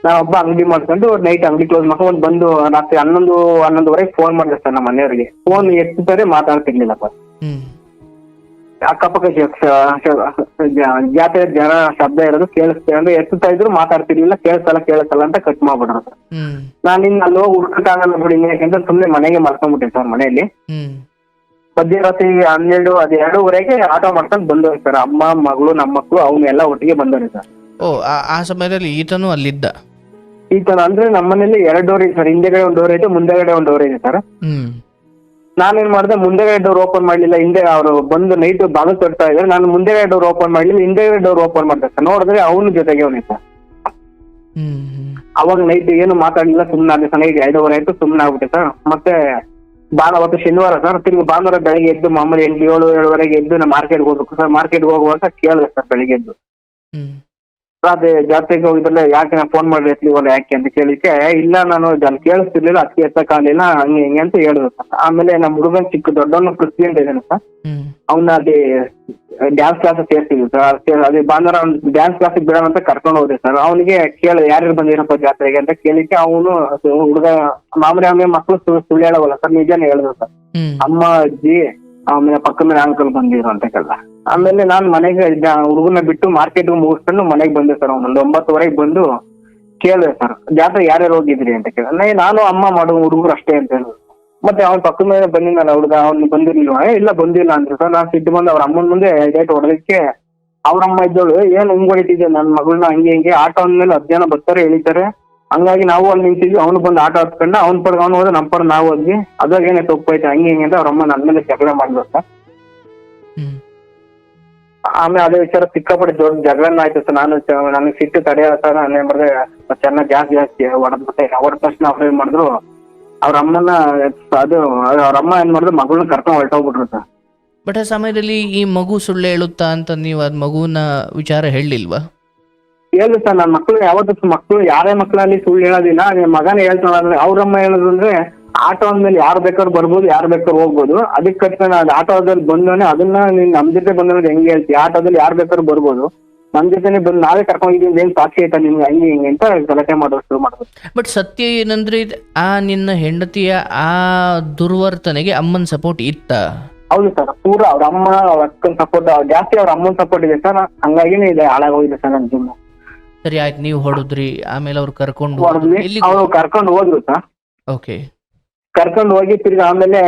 ನಾವ್ ಹಬ್ಬ ಅಂಗಡಿ ಮಾಡ್ಕೊಂಡು ನೈಟ್ ಅಂಗಡಿ ಕ್ಲೋಸ್ ಮಾಡ್ಕೊಂಡು ಬಂದು ರಾತ್ರಿ 11-11:30 ಫೋನ್ ಮಾಡಿದೆ ಸರ್ ನಮ್ಮ ಮನೆಯವರಿಗೆ. ಫೋನ್ ಎತ್ತಿದ್ದಾರೆ, ಮಾತಾಡ್ತಿರ್ಲಿಲ್ಲ ಸರ್. ಅಕ್ಕಪಕ್ಕ ಜಾತ್ರೆ ಜನ ಶಬ್ದ ಇರೋದು ಕೇಳಿಸ್ತೇವೆ ಅಂದ್ರೆ ಎತ್ತುತ್ತಾ ಇದ್ರು, ಮಾತಾಡ್ತಿರ್ಲಿಲ್ಲ. ಕೇಳಿಸಲ್ಲ ಅಂತ ಕಟ್ ಮಾಡ್ಬಿಡ್ರು ಸರ್. ನಾನು ಇನ್ನು ಅಲ್ಲಿ ಹೋಗಿ ಹುಡ್ಕಕ್ಕಾಗಲ್ಲ ಬಿಡಿ, ಯಾಕಂದ್ರೆ ಸುಮ್ನೆ ಮನೆಗೆ ಮಲ್ಕೊಂಡ್ಬಿಟ್ಟೆ ಸರ್. ಮನೆಯಲ್ಲಿ ಮಧ್ಯರಾತ್ರಿ 12-2:30 ಆಟೋ ಮಾಡ್ಕೊಂಡು ಬಂದವ್ರಿ ಸರ್. ಅಮ್ಮ, ಮಗಳು, ನಮ್ಮ ಮಕ್ಕಳು, ಅವನು ಎಲ್ಲ ಒಟ್ಟಿಗೆ ಬಂದವ್ರಿ ಸರ್. ಆ ಸಮಯದಲ್ಲಿ ಈತನು ಅಲ್ಲಿದ್ದ? ಈತನ ಅಂದ್ರೆ ನಮ್ಮ ಮನೇಲಿ 2 ಡೋರ್ ಇದೆ ಸರ್. ಹಿಂದೆಗಡೆ ಒಂದು ಡೋರ್ ಐತೆ, ಮುಂದೆಗಡೆ ಒಂದು ಡೋರ್ ಇದೆ ಸರ್. ನಾನೇನ್ ಮಾಡಿದೆ, ಮುಂದೆಗಡೆ ಡೋರ್ ಓಪನ್ ಮಾಡ್ಲಿಲ್ಲ, ಹಿಂದೆ ಅವರು ಬಂದು ನೈಟ್ ಬಾಗಿಲು ತೊಡ್ತಾ ಇದ್ದಾರೆ, ನಾನು ಮುಂದೆಗಡೆ ಡೋರ್ ಓಪನ್ ಮಾಡ್ಲಿಲ್ಲ, ಹಿಂದೆಗಡೆ ಡೋರ್ ಓಪನ್ ಮಾಡ್ದೆ ಸರ್. ನೋಡಿದ್ರೆ ಅವನು ಜೊತೆಗೆ ಅವನೇ ಸರ್. ಅವಾಗ ನೈಟ್ ಏನು ಮಾತಾಡಲಿಲ್ಲ, ಸುಮ್ಮನೆ ಸರ್. ನೈಟ್ 2:30 ಆಯ್ತು, ಸುಮ್ಮನೆ ಆಗ್ಬಿಟ್ಟೆ ಸರ್. ಮತ್ತೆ ಅವತ್ತು ಶನಿವಾರ ಸರ್, ತಿರ್ಗಿ ಭಾನುವಾರ ಬೆಳಗ್ಗೆ ಎದ್ದು ಮಾಮೂಲಿ 7-7:30 ಎದ್ದು ನಾ ಮಾರ್ಕೆಟ್ಗೆ ಹೋಗ್ಬೇಕು ಸರ್. ಮಾರ್ಕೆಟ್ಗೆ ಹೋಗುವಾಗ ಕೇಳಿದೆ ಸರ್ ಬೆಳಿಗ್ಗೆ ಎದ್ದು, ಅದೇ ಜಾತ್ರೆಗೆ ಹೋಗಿದ್ರಲ್ಲ, ಯಾಕೆ ನಾ ಫೋನ್ ಮಾಡಿ ಎತ್ತಲಿವಲ್ಲ ಯಾಕೆ ಅಂತ ಕೇಳಿಕ್ಕೆ, ಇಲ್ಲ ನಾನು ಅಲ್ಲಿ ಕೇಳಿಸ್ತಿರ್ಲಿಲ್ಲ, ಅದಕ್ಕೆ ಎತ್ತಕ್ಕಾಗಲಿಲ್ಲ, ಹಂಗೆ ಹಿಂಗೆ ಅಂತ ಹೇಳಿದ್ರು ಸರ್. ಆಮೇಲೆ ನಮ್ಮ ಹುಡುಗನ್ ದೊಡ್ಡವನು ಕೃಷಿ ಅಂತ ಇದ್ದಾನೆ ಸರ್, ಅವನ್ನ ಅಲ್ಲಿ ಡ್ಯಾನ್ಸ್ ಕ್ಲಾಸ್ ಸೇರ್ಸಿದ್ವಿ ಸರ್. ಅದೇ ಭಾನುವಾರ ಡ್ಯಾನ್ಸ್ ಕ್ಲಾಸಿಗೆ ಬಿಡೋಣ ಅಂತ ಕರ್ಕೊಂಡು ಹೋದೆ ಸರ್. ಅವನಿಗೆ ಕೇಳಿ ಯಾರ್ಯಾರು ಬಂದಿರಪ್ಪ ಜಾತ್ರೆಗೆ ಅಂತ ಕೇಳಿಕ್ಕೆ, ಅವನು ಹುಡುಗ ಮಾಮೂಲಿ ಆಮೇಲೆ ಮಕ್ಕಳು ಸುಳ್ಳು ಹೇಳವಲ್ಲ ಸರ್, ನಿಜಾನೇ ಹೇಳಿದ್ರು ಸರ್. ಅಮ್ಮ, ಅಜ್ಜಿ, ಆಮೇಲೆ ಪಕ್ಕದ ಮೇಲೆ ಅಂಕಲ್ ಬಂದಿದ್ರು ಅಂತ ಕೇಳ್ದ. ಆಮೇಲೆ ನಾನ್ ಮನೆಗೆ ಹುಡುಗನ ಬಿಟ್ಟು ಮಾರ್ಕೆಟ್ಗೆ ಮುಗಿಸ್ಕೊಂಡು ಮನೆಗೆ ಬಂದೆ ಸರ್. ಒಂದು 9:30 ಬಂದು ಕೇಳಿದೆ ಸರ್, ಜಾತ್ರೆ ಯಾರ್ಯಾರು ಹೋಗಿದ್ರಿ ಅಂತ ಕೇಳಿದೆ. ನಾನು ಅಮ್ಮ ಮಾಡೋ ಹುಡುಗರು ಅಷ್ಟೇ ಅಂತ ಹೇಳಿದ್ರು. ಮತ್ತೆ ಅವ್ನ ಪಕ್ಕದ ಮೇಲೆ ಬಂದಿದ್ದಲ್ಲ ಹುಡುಗ, ಅವ್ನು ಬಂದಿರ್ಲಿಲ್ವ? ಇಲ್ಲ ಬಂದಿಲ್ಲ ಅಂದ್ರು ಸರ್. ನಾನು ಸಿಟ್ಟು ಬಂದು ಅವ್ರ ಅಮ್ಮನ ಮುಂದೆ ಡೇಟ್ ಹೊಡೆದಕ್ಕೆ, ಅವ್ರಮ್ಮ ಇದ್ದವಳು, ಏನ್ ಹಿಂಗ್ ಹೊಡಿತಿದ್ದೆ ನನ್ನ ಮಗಳನ್ನ, ಹಂಗೆ ಹಿಂಗೆ ಆಟೋ ಅಂದ್ಮೇಲೆ 10 ಜನ ಬರ್ತಾರೆ ಎಳಿತಾರೆ, ಹಂಗಾಗಿ ನಾವು ಅಲ್ಲಿ ನಿಂತಿದ್ವಿ. ಅವ್ನು ಬಂದು ಆಟೋ ಹತ್ಕೊಂಡು ಅವ್ನ ಪಡ್ಗ ಅವ್ನು ಹೋದ, ನಮ್ಮ ಪಡ ನಾವು ಹೋದ್ವಿ. ಅದಾಗ ಏನೇ ತಪ್ಪೈತೆ ಹಂಗೆ ಹಿಂಗೆ ಅಂತ ಅವ್ರಮ್ಮ ನನ್ನ ಮೇಲೆ ಜಗಳ ಮಾಡಿದ್ರು ಸರ್. ಆಮೇಲೆ ಅದೇ ವಿಚಾರ ಸಿಕ್ಕಾಪಟ್ಟೆ ದೊಡ್ಡ ಜಗಳನ್ನ ಆಯ್ತು ಸರ್. ನನಗೆ ಸಿಟ್ಟು ತಡೆಯಲ್ಲ ಸರ್. ನಾನು ಏನ್ ಮಾಡಿದೆ, ಚೆನ್ನಾಗಿ ಜಾಸ್ತಿ ಹೊಡೆದ್ಬಿಟ್ಟೆ. ಹೊಡೆದ ತಕ್ಷಣ ಅವ್ರು ಏನ್ ಮಾಡಿದ್ರು, ಅವ್ರ ಅಮ್ಮನ ಅವ್ರ ಅಮ್ಮ ಏನ್ ಮಾಡಿದ್ರು, ಮಗಳನ್ನ ಕರ್ಕೊಂಡು ಹೊರಟೋಗ್ಬಿಟ್ರು ಸರ್. ಬಟ್ ಆ ಸಮಯದಲ್ಲಿ ಈ ಮಗು ಸುಳ್ಳು ಹೇಳುತ್ತಾ ಅಂತ ನೀವು ಅದ್ ಮಗುವಿನ ವಿಚಾರ ಹೇಳಿಲ್ವಾ? ಹೇಳು ಸರ್, ನನ್ನ ಮಕ್ಕಳು ಯಾವತ್ತೂ ಯಾರೇ ಮಕ್ಕಳಲ್ಲಿ ಸುಳ್ಳು ಹೇಳೋದಿಲ್ಲ, ಮಗನೇ ಹೇಳ್ತಾನೆ. ಅವ್ರಮ್ಮ ಹೇಳೋದು ಅಂದ್ರೆ, ಆಟೋ ಅಂದ್ಮೇಲೆ ಯಾರು ಬೇಕಾದ್ರು ಬರ್ಬೋದು, ಯಾರು ಬೇಕಾದ್ರು ಹೋಗ್ಬೋದು. ಅದಕ್ಕೆ ಕಟ್ಕೊಂಡು ಆಟೋದಲ್ಲಿ ಬಂದವನೇ ಅದನ್ನ ನೀನ್ ನಮ್ ಜೊತೆ ಬಂದವನೇ ಹೆಂಗೆ ಹೇಳ್ತೀವಿ? ಆಟೋದಲ್ಲಿ ಯಾರು ಬೇಕಾದ್ರು ಬರ್ಬೋದು, ನಮ್ ಜೊತೆನೆ ಬಂದು ನಾವೇ ಕರ್ಕೊಂಡಿದ್ದೀವಿ, ಏನ್ ಸಾಕ್ಷಿ ಆಯ್ತಾ ನಿಮ್ಗೆ ಹಂಗೆ ಹಿಂಗೆ ಅಂತ ಗಲಾಟೆ ಮಾಡೋದು ಶುರು ಮಾಡೋದು. ಬಟ್ ಸತ್ಯ ಏನಂದ್ರೆ, ಆ ನಿನ್ನ ಹೆಂಡತಿಯ ಆ ದುರ್ವರ್ತನೆಗೆ ಅಮ್ಮನ ಸಪೋರ್ಟ್ ಇತ್ತ? ಹೌದು ಸರ್, ಪೂರ ಅವ್ರ ಅಮ್ಮ ಅವ್ರ ಅಕ್ಕನ ಸಪೋರ್ಟ್ ಜಾಸ್ತಿ, ಅವ್ರ ಅಮ್ಮನ ಸಪೋರ್ಟ್ ಇದೆ ಸರ್. ಹಂಗಾಗಿನೇ ಇದೆ ಹಾಳಾಗೋಗಿದೆ ಸರ್ ನನ್ನ ಜೀವನ. ಸರಿ ಆಯ್ತು, ನೀವು ಹೊಡೆದ್ರಿ, ಆಮೇಲೆ ಅವ್ರು ಕರ್ಕೊಂಡು ಅವ್ರು ಕರ್ಕೊಂಡು ಹೋದ್ರು ಸರ್. ಓಕೆ, ಕರ್ಕೊಂಡು ಹೋಗಿ ತಿರ್ಗಿ ಆಮೇಲೆ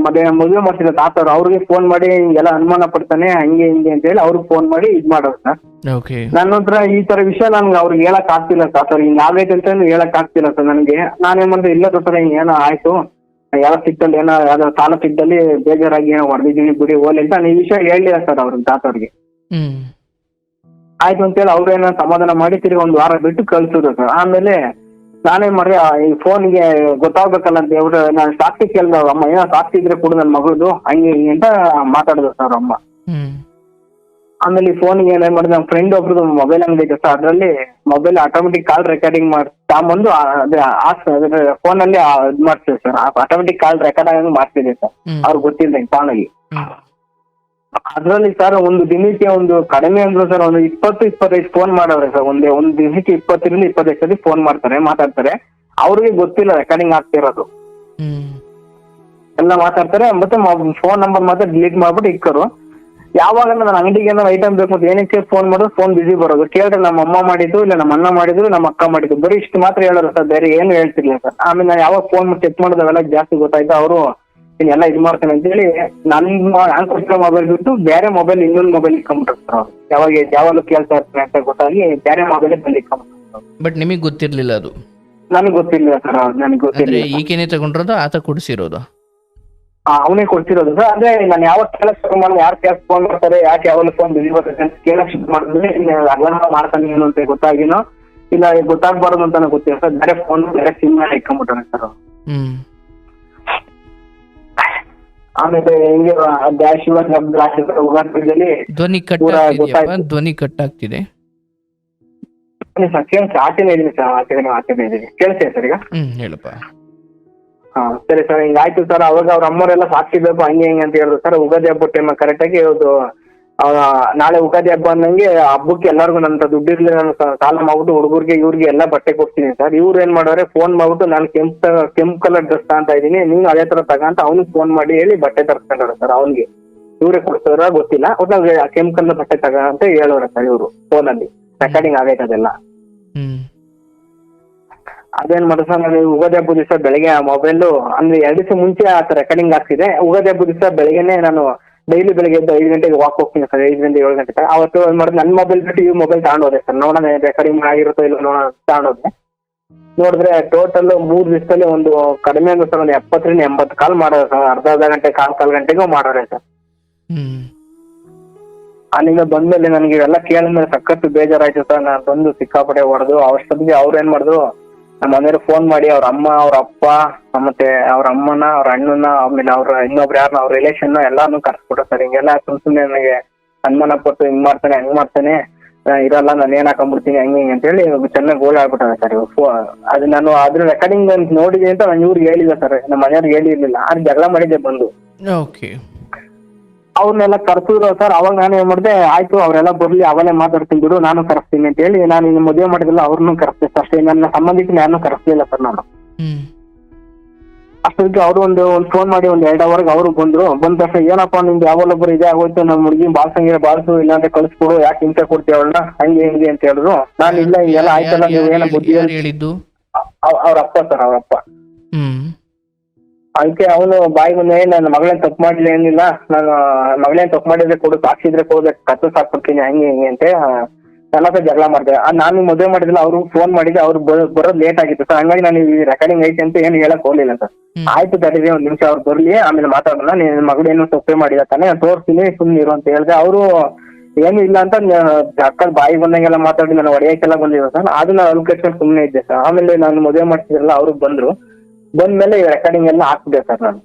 ಮದುವೆ ಮಾಡ್ತಿದ್ದ ತಾತವ್ರು, ಅವ್ರಿಗೆ ಫೋನ್ ಮಾಡಿ ಹಿಂಗೆಲ್ಲ ಅನುಮಾನ ಪಡ್ತಾನೆ ಹಂಗೆ ಹಿಂಗೆ ಅಂತ ಹೇಳಿ ಅವ್ರಿಗೆ ಫೋನ್ ಮಾಡಿ ಇದ್ ಮಾಡೋರು ಸರ್. ನನ್ನ ಹತ್ರ ಈ ತರ ವಿಷಯ ನನ್ಗೆ ಅವ್ರಿಗೆ ಹೇಳಕ್ ಆಗ್ತಿಲ್ಲ ಸರ್. ಹಿಂಗ್ ಆಗೈತೆ ಅಂತ ಹೇಳಕ್ ಆಗ್ತಿಲ್ಲ ಸರ್ ನನಗೆ. ನಾನೇನ್ ಮಾಡಿದೆ, ಇಲ್ಲ ಸರ್ ಹಿಂಗ ಏನೋ ಆಯ್ತು, ಯಾವ ಸಿಟ್ಟಲ್ಲಿ ಏನೋ ಯಾವ್ದೋ ಸಾಲ ಸಿಟ್ಟಲ್ಲಿ ಬೇಜಾರಾಗಿ ಏನೋ ಹೊಡೆದಿದ್ದೀನಿ ಬಿಡಿ ಹೋಲಿ ಅಂತ ನಾನು ಈ ವಿಷಯ ಹೇಳಿಲ್ಲ ಸರ್ ಅವ್ರಿಗೆ, ತಾತವ್ರಿಗೆ. ಆಯ್ತು ಅಂತೇಳಿ ಅವ್ರೇನೋ ಸಮಾಧಾನ ಮಾಡಿ ತಿರ್ಗಿ 1 ವಾರ ಬಿಟ್ಟು ಕಳ್ಸಿದ್ರು ಸರ್. ಆಮೇಲೆ ನಾನೇನ್ ಮಾಡಿದೆ, ಈ ಫೋನ್ಗೆ ಗೊತ್ತಾಗ್ಬೇಕಲ್ಲ ಅಂತ ಹೇಳ್ಬಿಟ್ಟು ನಾನು ಸಾಕ್ಷಿ ಕೇಳ್ದ, ಅಮ್ಮ ಏನೋ ಸಾಕ್ಷಿ ಇದ್ರೆ ಕೊಡು ನನ್ನ ಮಗಳದು ಹಂಗೆ ಹಿಂಗೆ ಅಂತ ಮಾತಾಡಿದ್ರು ಸರ್ ಅಮ್ಮ. ಆಮೇಲೆ ಈ ಫೋನ್ಗೆ ಏನೇನ್ ಮಾಡಿದೆ, ನಮ್ಮ ಫ್ರೆಂಡ್ ಒಬ್ರದ್ದು ಮೊಬೈಲ್ ಅಂಗಡಿ ಐತೆ ಸರ್, ಅದ್ರಲ್ಲಿ ಮೊಬೈಲ್ ಆಟೋಮೆಟಿಕ್ ಕಾಲ್ ರೆಕಾರ್ಡಿಂಗ್ ತಗೊಂಬಂದು ಅದೇ ಫೋನಲ್ಲಿ ಇದ್ ಮಾಡ್ತೀವಿ ಸರ್. ಆಟೋಮೆಟಿಕ್ ಕಾಲ್ ರೆಕಾರ್ಡ್ ಆಗಂಗ್ ಮಾಡ್ತಿದೆ ಸರ್, ಅವ್ರಿಗೆ ಗೊತ್ತಿಲ್ಲ ತಾನಾಗಿ. ಅದ್ರಲ್ಲಿ ಸರ್ ಒಂದು ದಿನಕ್ಕೆ ಒಂದು ಕಡಿಮೆ ಅಂದ್ರು ಸರ್ ಒಂದು 20-25 ಫೋನ್ ಮಾಡವ್ರೆ ಸರ್. ಒಂದು ದಿನಕ್ಕೆ 20-25 ಸತಿ ಫೋನ್ ಮಾಡ್ತಾರೆ, ಮಾತಾಡ್ತಾರೆ. ಅವ್ರಿಗೆ ಗೊತ್ತಿಲ್ಲ ರೆಕಾರ್ಡಿಂಗ್ ಆಗ್ತಿರೋದು, ಎಲ್ಲ ಮಾತಾಡ್ತಾರೆ. ಮತ್ತೆ ಫೋನ್ ನಂಬರ್ ಮಾತ್ರ ಡಿಲೀಟ್ ಮಾಡ್ಬಿಟ್ಟು ಇಕ್ಕರು. ಯಾವಾಗ ನನ್ನ ಅಂಗಡಿಗೆ ಏನಾದ್ರು ಐಟಮ್ ಬೇಕು ಅಂತ ಏನಕ್ಕೆ ಫೋನ್ ಮಾಡೋದು, ಫೋನ್ ಬಿಸಿ ಬರೋದು. ಕೇಳಿದ್ರೆ ನಮ್ಮ ಅಮ್ಮ ಮಾಡಿದ್ದು, ಇಲ್ಲ ನಮ್ಮ ಅಣ್ಣ ಮಾಡಿದ್ರು, ನಮ್ಮ ಅಕ್ಕ ಮಾಡಿದ್ದು, ಬರೀ ಇಷ್ಟು ಮಾತ್ರ ಹೇಳೋರು ಸರ್, ಬೇರೆ ಏನು ಹೇಳ್ತಿರ್ಲಿಲ್ಲ ಸರ್. ಆಮೇಲೆ ನಾನು ಯಾವಾಗ ಫೋನ್ ಚೆಕ್ ಮಾಡೋದು ಅವೆಲ್ಲ ಜಾಸ್ತಿ ಗೊತ್ತಾಯ್ತು. ಅವರು ಎಲ್ಲ ಇದು ಮಾಡ್ತೇನೆ ಅಂತ ಹೇಳಿ ನಾನು ಕೊಟ್ಟಿರೋ ಮೊಬೈಲ್ ಬಿಟ್ಟು ಬೇರೆ ಮೊಬೈಲ್, ಇನ್ನೊಂದು ಮೊಬೈಲ್ ಇಟ್ಕೊಂಡ್ಬಿಟ್ರು ಸರ್. ಯಾವಾಗಲೂ ಕೇಳ್ತಾ ಇರ್ತಾರೆ ಅಂತ ಗೊತ್ತಾಗಿ ಬೇರೆ ಮೊಬೈಲ್ ಬಂದು ಇಟ್ಕೊಂಡ್ಬಿಟ್ರು. ಬಟ್ ನಿಮಗೆ ಗೊತ್ತಿರ್ಲಿಲ್ಲ ಅದು? ನನಗೆ ಗೊತ್ತಿಲ್ಲ ಸರ್, ನನಗೆ ಗೊತ್ತಿಲ್ಲ. ಈಗೇನೆ ತಗೊಂಡಿರೋದು, ಆತ ಕೊಡಿಸಿರೋದು? ಅವನೇ ಕೊಡ್ತಿರೋದು ಸರ್. ಅಂದ್ರೆ ನಾನು ಯಾವಾಗ ಕೇಳಕ್ ಶುರು ಮಾಡಿದ್ರೆ, ಯಾರು ಕೇಳಕ್ ಫೋನ್ ಮಾಡ್ತಾರೆ, ಯಾಕೆ ಯಾವಾಗ ಫೋನ್ ಬಿಸಿ ಬರ್ತದೆ ಅಂತ ಕೇಳಕ್ ಶುರು ಮಾಡಿದ್ರೆ ಅಗಲ ಮಾಡ್ತಾನೆ ಏನು ಅಂತ ಗೊತ್ತಾಗಿನೋ ಇಲ್ಲ ಗೊತ್ತಾಗ್ಬಾರ್ದು ಅಂತಾನೆ ಗೊತ್ತಿಲ್ಲ ಸರ್. ಬೇರೆ ಫೋನ್ ಬೇರೆ ಸಿಮ್ ಇಟ್ಕೊಂಡ್ಬಿಟ್ಟಾನೆ ಸರ್. ಆಮೇಲೆ ಹಿಂಗೆ ಧ್ವನಿ ಕಟ್ ಆಗ್ತಿದೆ ಸರ್. ಆಚೆನೇ ಇದೀನಿ ಸರ್, ಆಚೆನೇ ಇದೀನಿ. ಕೇಳಿಸ್ತೀಯ ಸರ್ ಈಗ? ಹೇಳಪ್ಪ. ಸರಿ ಸರ್, ಹಿಂಗಾಯ್ತು ಸರ್. ಅವಾಗ ಅವ್ರ ಅಮ್ಮರೆಲ್ಲ ಸಾಕ್ಷಿ ಬೇಕು ಹಂಗೆ ಹಿಂಗೆ ಅಂತ ಹೇಳಿದ್ರು ಸರ್. ಉಗಾದಿ ಹಬ್ಬ ಟೈಮ್ ಕರೆಕ್ಟ್ ಆಗಿ ನಾಳೆ ಉಗಾದಿ ಹಬ್ಬ ಅನ್ನಂಗೆ ಹಬ್ಬಕ್ಕೆ ಎಲ್ಲರಿಗೂ ನನ್ನ ದುಡ್ಡಿರ್ಲಿ, ನಾನು ಸಾಲ ಮಾಡ್ಬಿಟ್ಟು ಹುಡುಗರಿಗೆ ಇವ್ರಿಗೆ ಎಲ್ಲ ಬಟ್ಟೆ ಕೊಡ್ತೀನಿ ಸರ್. ಇವ್ರು ಏನ್ ಮಾಡೋರೆ, ಫೋನ್ ಮಾಡ್ಬಿಟ್ಟು ನಾನು ಕೆಂಪು ಕಲರ್ ಡ್ರೆಸ್ ತಗೊಂತ ಇದೀನಿ, ನೀನು ಅದೇ ತರ ತಗಂತ ಅವ್ನಿಗೆ ಫೋನ್ ಮಾಡಿ ಹೇಳಿ ಬಟ್ಟೆ ತರ್ಸ್ಕೊಂಡ್ರ ಸರ್. ಅವ್ನಿಗೆ ಇವ್ರೇ ಕೊಡ್ತಾರ ಗೊತ್ತಿಲ್ಲ, ಒಟ್ಟಾಗ ಕೆಂಪು ಕಲರ್ ಬಟ್ಟೆ ತಗ ಅಂತ ಹೇಳೋರ ಸರ್ ಇವ್ರು ಫೋನಲ್ಲಿ. ರೆಕಾರ್ಡಿಂಗ್ ಆಗೈತೆ ಅದೆಲ್ಲ. ಅದೇನ್ ಮಾಡೋದು ಸರ್, ನಾನು ಉಗಾದಿ ಹಬ್ಬದ ದಿವಸ ಬೆಳಗ್ಗೆ ಆ ಮೊಬೈಲು ಅಂದ್ರೆ 2 ದಿವಸ ಮುಂಚೆ ಆ ರೆಕಾರ್ಡಿಂಗ್ ಆಗ್ತಿದೆ. ಉಗಾದಿ ಹಬ್ಬದ ದಿವಸ ಬೆಳಗ್ಗೆನೆ ನಾನು ಡೈಲಿ ಬೆಳಗ್ಗೆ ಎದ್ದು 5 ಗಂಟೆಗೆ ವಾಕ್ ಹೋಗ್ತೀನಿ ಸರ್, 5 ಗಂಟೆ 7 ಗಂಟೆ. ಅವತ್ತು ಏನ್ ಮಾಡಿದ್ರೆ ನನ್ನ ಮೊಬೈಲ್ ಬಿಟ್ಟು ಈ ಮೊಬೈಲ್ ತಗೊಂಡೋದೆ ಸರ್. ನೋಡೋಣ ರೆಕಾರ್ಡಿಂಗ್ ಆಗಿರುತ್ತೋ ಇಲ್ಲ ನೋಡೋಣ ತಗೊಂಡೋದೆ. ನೋಡಿದ್ರೆ ಟೋಟಲ್ 3 ದಿವಸದಲ್ಲಿ ಒಂದು ಕಡಿಮೆ ಅಂದ್ರೆ ಸರ್ ಒಂದು 70-80 ಕಾಲ್ ಮಾಡೋರು ಸರ್. ಅರ್ಧ ಗಂಟೆ ಕಾಲ್ ಗಂಟೆಗೂ ಮಾಡೋರೆ ಸರ್. ಹ್ಮ್ ಅಲ್ಲಿಂದ ಬಂದ್ಮೇಲೆ ನನಗೆ ಇವೆಲ್ಲ ಕೇಳಿದ್ಮೇಲೆ ಸಖತ್ತು ಬೇಜಾರಾಯ್ತು ಸರ್. ನಾನು ಬಂದು ಸಿಕ್ಕಾಪಟ್ಟೆ ಹೊಡೆದು ಅವಷ್ಟೊತ್ತಿಗೆ ಅವ್ರು ಏನ್ ಮಾಡಿದ್ರು, ನಮ್ಮ ಮನೆಯವ್ರು ಫೋನ್ ಮಾಡಿ ಅವ್ರ ಅಮ್ಮ, ಅವ್ರ ಅಪ್ಪ, ಮತ್ತೆ ಅವ್ರ ಅಮ್ಮನ, ಅವ್ರ ಅಣ್ಣನ, ಆಮೇಲೆ ಅವ್ರ ಇನ್ನೊಬ್ರು ಯಾರನ್ನ ಅವ್ರ ರಿಲೇಷನ್ ಎಲ್ಲಾನು ಕರ್ಸ್ಬಿಟ್ರು ಸರ್. ಹಿಂಗೆಲ್ಲ ಸುಮ್ನೆ ನನಗೆ ಅನುಮಾನ ಪಟ್ಟು ಹಿಂಗ್ ಮಾಡ್ತಾನೆ ಹಂಗ್ ಮಾಡ್ತಾನೆ, ಇರಲ್ಲ ನಾನು ಏನ್ ಹಾಕೊಂಡ್ಬಿಡ್ತೀನಿ ಹಂಗೆ ಹಿಂಗೆ ಅಂತೇಳಿ ಚೆನ್ನಾಗಿ ಗೋಳ್ ಆಗ್ಬಿಟ್ಟಾನೆ ಸರ್. ಅದು ನಾನು ಅದ್ರ ರೆಕಾರ್ಡಿಂಗ್ ನೋಡಿದೆ ಅಂತ ನಾನು ಇವ್ರಿಗೆ ಹೇಳಿದೆ ಸರ್, ನಮ್ಮ ಮನೆಯವ್ರಿಗೆ ಹೇಳಿರ್ಲಿಲ್ಲ. ಆದ್ರೆ ಜಗಳ ಮಾಡಿದ್ದೆ ಬಂದು. ಓಕೆ. ಅವ್ರನ್ನೆಲ್ಲ ಕರ್ಸಿದ್ರು ಸರ್. ಅವಾಗ ನಾನು ಏನ್ ಮಾಡಿದೆ, ಆಯ್ತು ಅವರೆಲ್ಲ ಬರ್ಲಿ ಅವಲೇ ಮಾತಾಡ್ತೀನಿ ಬಿಡು, ನಾನು ಕರೆಸ್ತೀನಿ ಅಂತ ಹೇಳಿ ನಾನು ಇನ್ನು ಮದುವೆ ಮಾಡಿದಿಲ್ಲ ಅವ್ರನ್ನೂ ಕರೆಸ್ತೀನಿ ಅಷ್ಟೇ. ನನ್ನ ಸಂಬಂಧಿಕರು ಯಾರನ್ನೂ ಕರೆಸ್ಲಿಲ್ಲ ಸರ್ ನಾನು. ಅಷ್ಟೊತ್ತಿಗೆ ಅವರು ಒಂದು ಫೋನ್ ಮಾಡಿ 1-2 ಅವರ್ಗೆ ಅವರು ಬಂದ್ರು. ಬಂದ ತಕ್ಷಣ ಏನಪ್ಪಾ ನಿಮ್ದು ಯಾವಲ್ಲೊಬ್ಬರು ಇದೇ ಆಗೋಯ್ತು, ನಮ್ಮ ಹುಡುಗಿ ಬಾಳ್ಸಂಗಿರ ಬಾಳ್ಸು, ಇಲ್ಲಾಂದ್ರೆ ಕಳಿಸ್ಕೊಡು, ಯಾಕೆ ಹಿಂಸೆ ಕೊಡ್ತೀವಿ ಅವಳನ್ನ ಹಂಗೆ ಹಿಂಗೆ ಅಂತ ಹೇಳಿದ್ರು. ನಾನು ಇಲ್ಲ ಹಿಂಗೆಲ್ಲ ಆಯ್ತಲ್ಲ, ನೀವು ಏನೋ ಬುದ್ಧಿ ಹೇಳಿದ್ದು ಅವ್ರ ಅಪ್ಪ ಸರ್, ಅವ್ರ ಅಪ್ಪ. ಅದಕ್ಕೆ ಅವನು ಬಾಯಿ ಮುಂದೆ ನನ್ನ ಮಗಳೇನ್ ತಪ್ಪು ಮಾಡಿಲ್ಲ ಏನಿಲ್ಲ, ನಾನು ಮಗಳೇನ್ ತಪ್ಪು ಮಾಡಿದ್ರೆ ಕೊಡು, ಸಾಕ್ಷಿ ಇದ್ರೆ ಕೊಡು, ಕತ್ತು ಸಾಕ್ಬಿಡ್ತೀನಿ ಹಂಗೆ ಹಿಂಗೆ ಅಂತ ಎಲ್ಲ ಜಗಳ ಮಾಡಿದೆ. ನಾನು ಮದುವೆ ಮಾಡಿದಿಲ್ಲ, ಅವ್ರು ಫೋನ್ ಮಾಡಿದ್ರೆ ಅವ್ರು ಬರೋದು ಲೇಟ್ ಆಗಿತ್ತು ಸರ್. ಹಂಗಾಗಿ ನಾನು ಈ ರೆಕಾರ್ಡಿಂಗ್ ಐತೆ ಅಂತ ಏನು ಹೇಳಕ್ ಹೋಗ್ಲಿಲ್ಲ ಸರ್. ಆಯ್ತು ತಡೀರಿ 1 ನಿಮಿಷ ಅವ್ರು ಬರ್ಲಿ, ಆಮೇಲೆ ಮಾತಾಡೋಣ, ನಿನ್ನ ಮಗಳೇನು ತಪ್ಪೇ ಮಾಡಿದ ತಾನೆ, ತೋರಿಸ್ತೀನಿ ಸುಮ್ಮನೆ ಇರು ಅಂತ ಹೇಳಿದೆ. ಅವರು ಏನು ಇಲ್ಲ ಅಂತ ಅಕ್ಕಲ್ ಬಾಯಿ ಬಂದಂಗೆಲ್ಲ ಮಾತಾಡಿ ನಾನು ಹೊಡೆಯಕ್ಕೆಲ್ಲ ಬಂದಿದ್ರು ಸರ್. ಅದನ್ನ ಅಲ್ಕಟ್ಕೊಂಡು ಸುಮ್ಮನೆ ಇದ್ದೆ ಸರ್. ಆಮೇಲೆ ನಾನು ಮದುವೆ ಮಾಡ್ತಿದ್ರಲ್ಲ ಅವರು ಬಂದ್ರು. ಬಂದ್ಮೇಲೆ ರೆಕಾರ್ಡಿಂಗ್ ಎಲ್ಲ ಹಾಕ್ಬಿಟ್ಟೆ ಸರ್. ನಾನು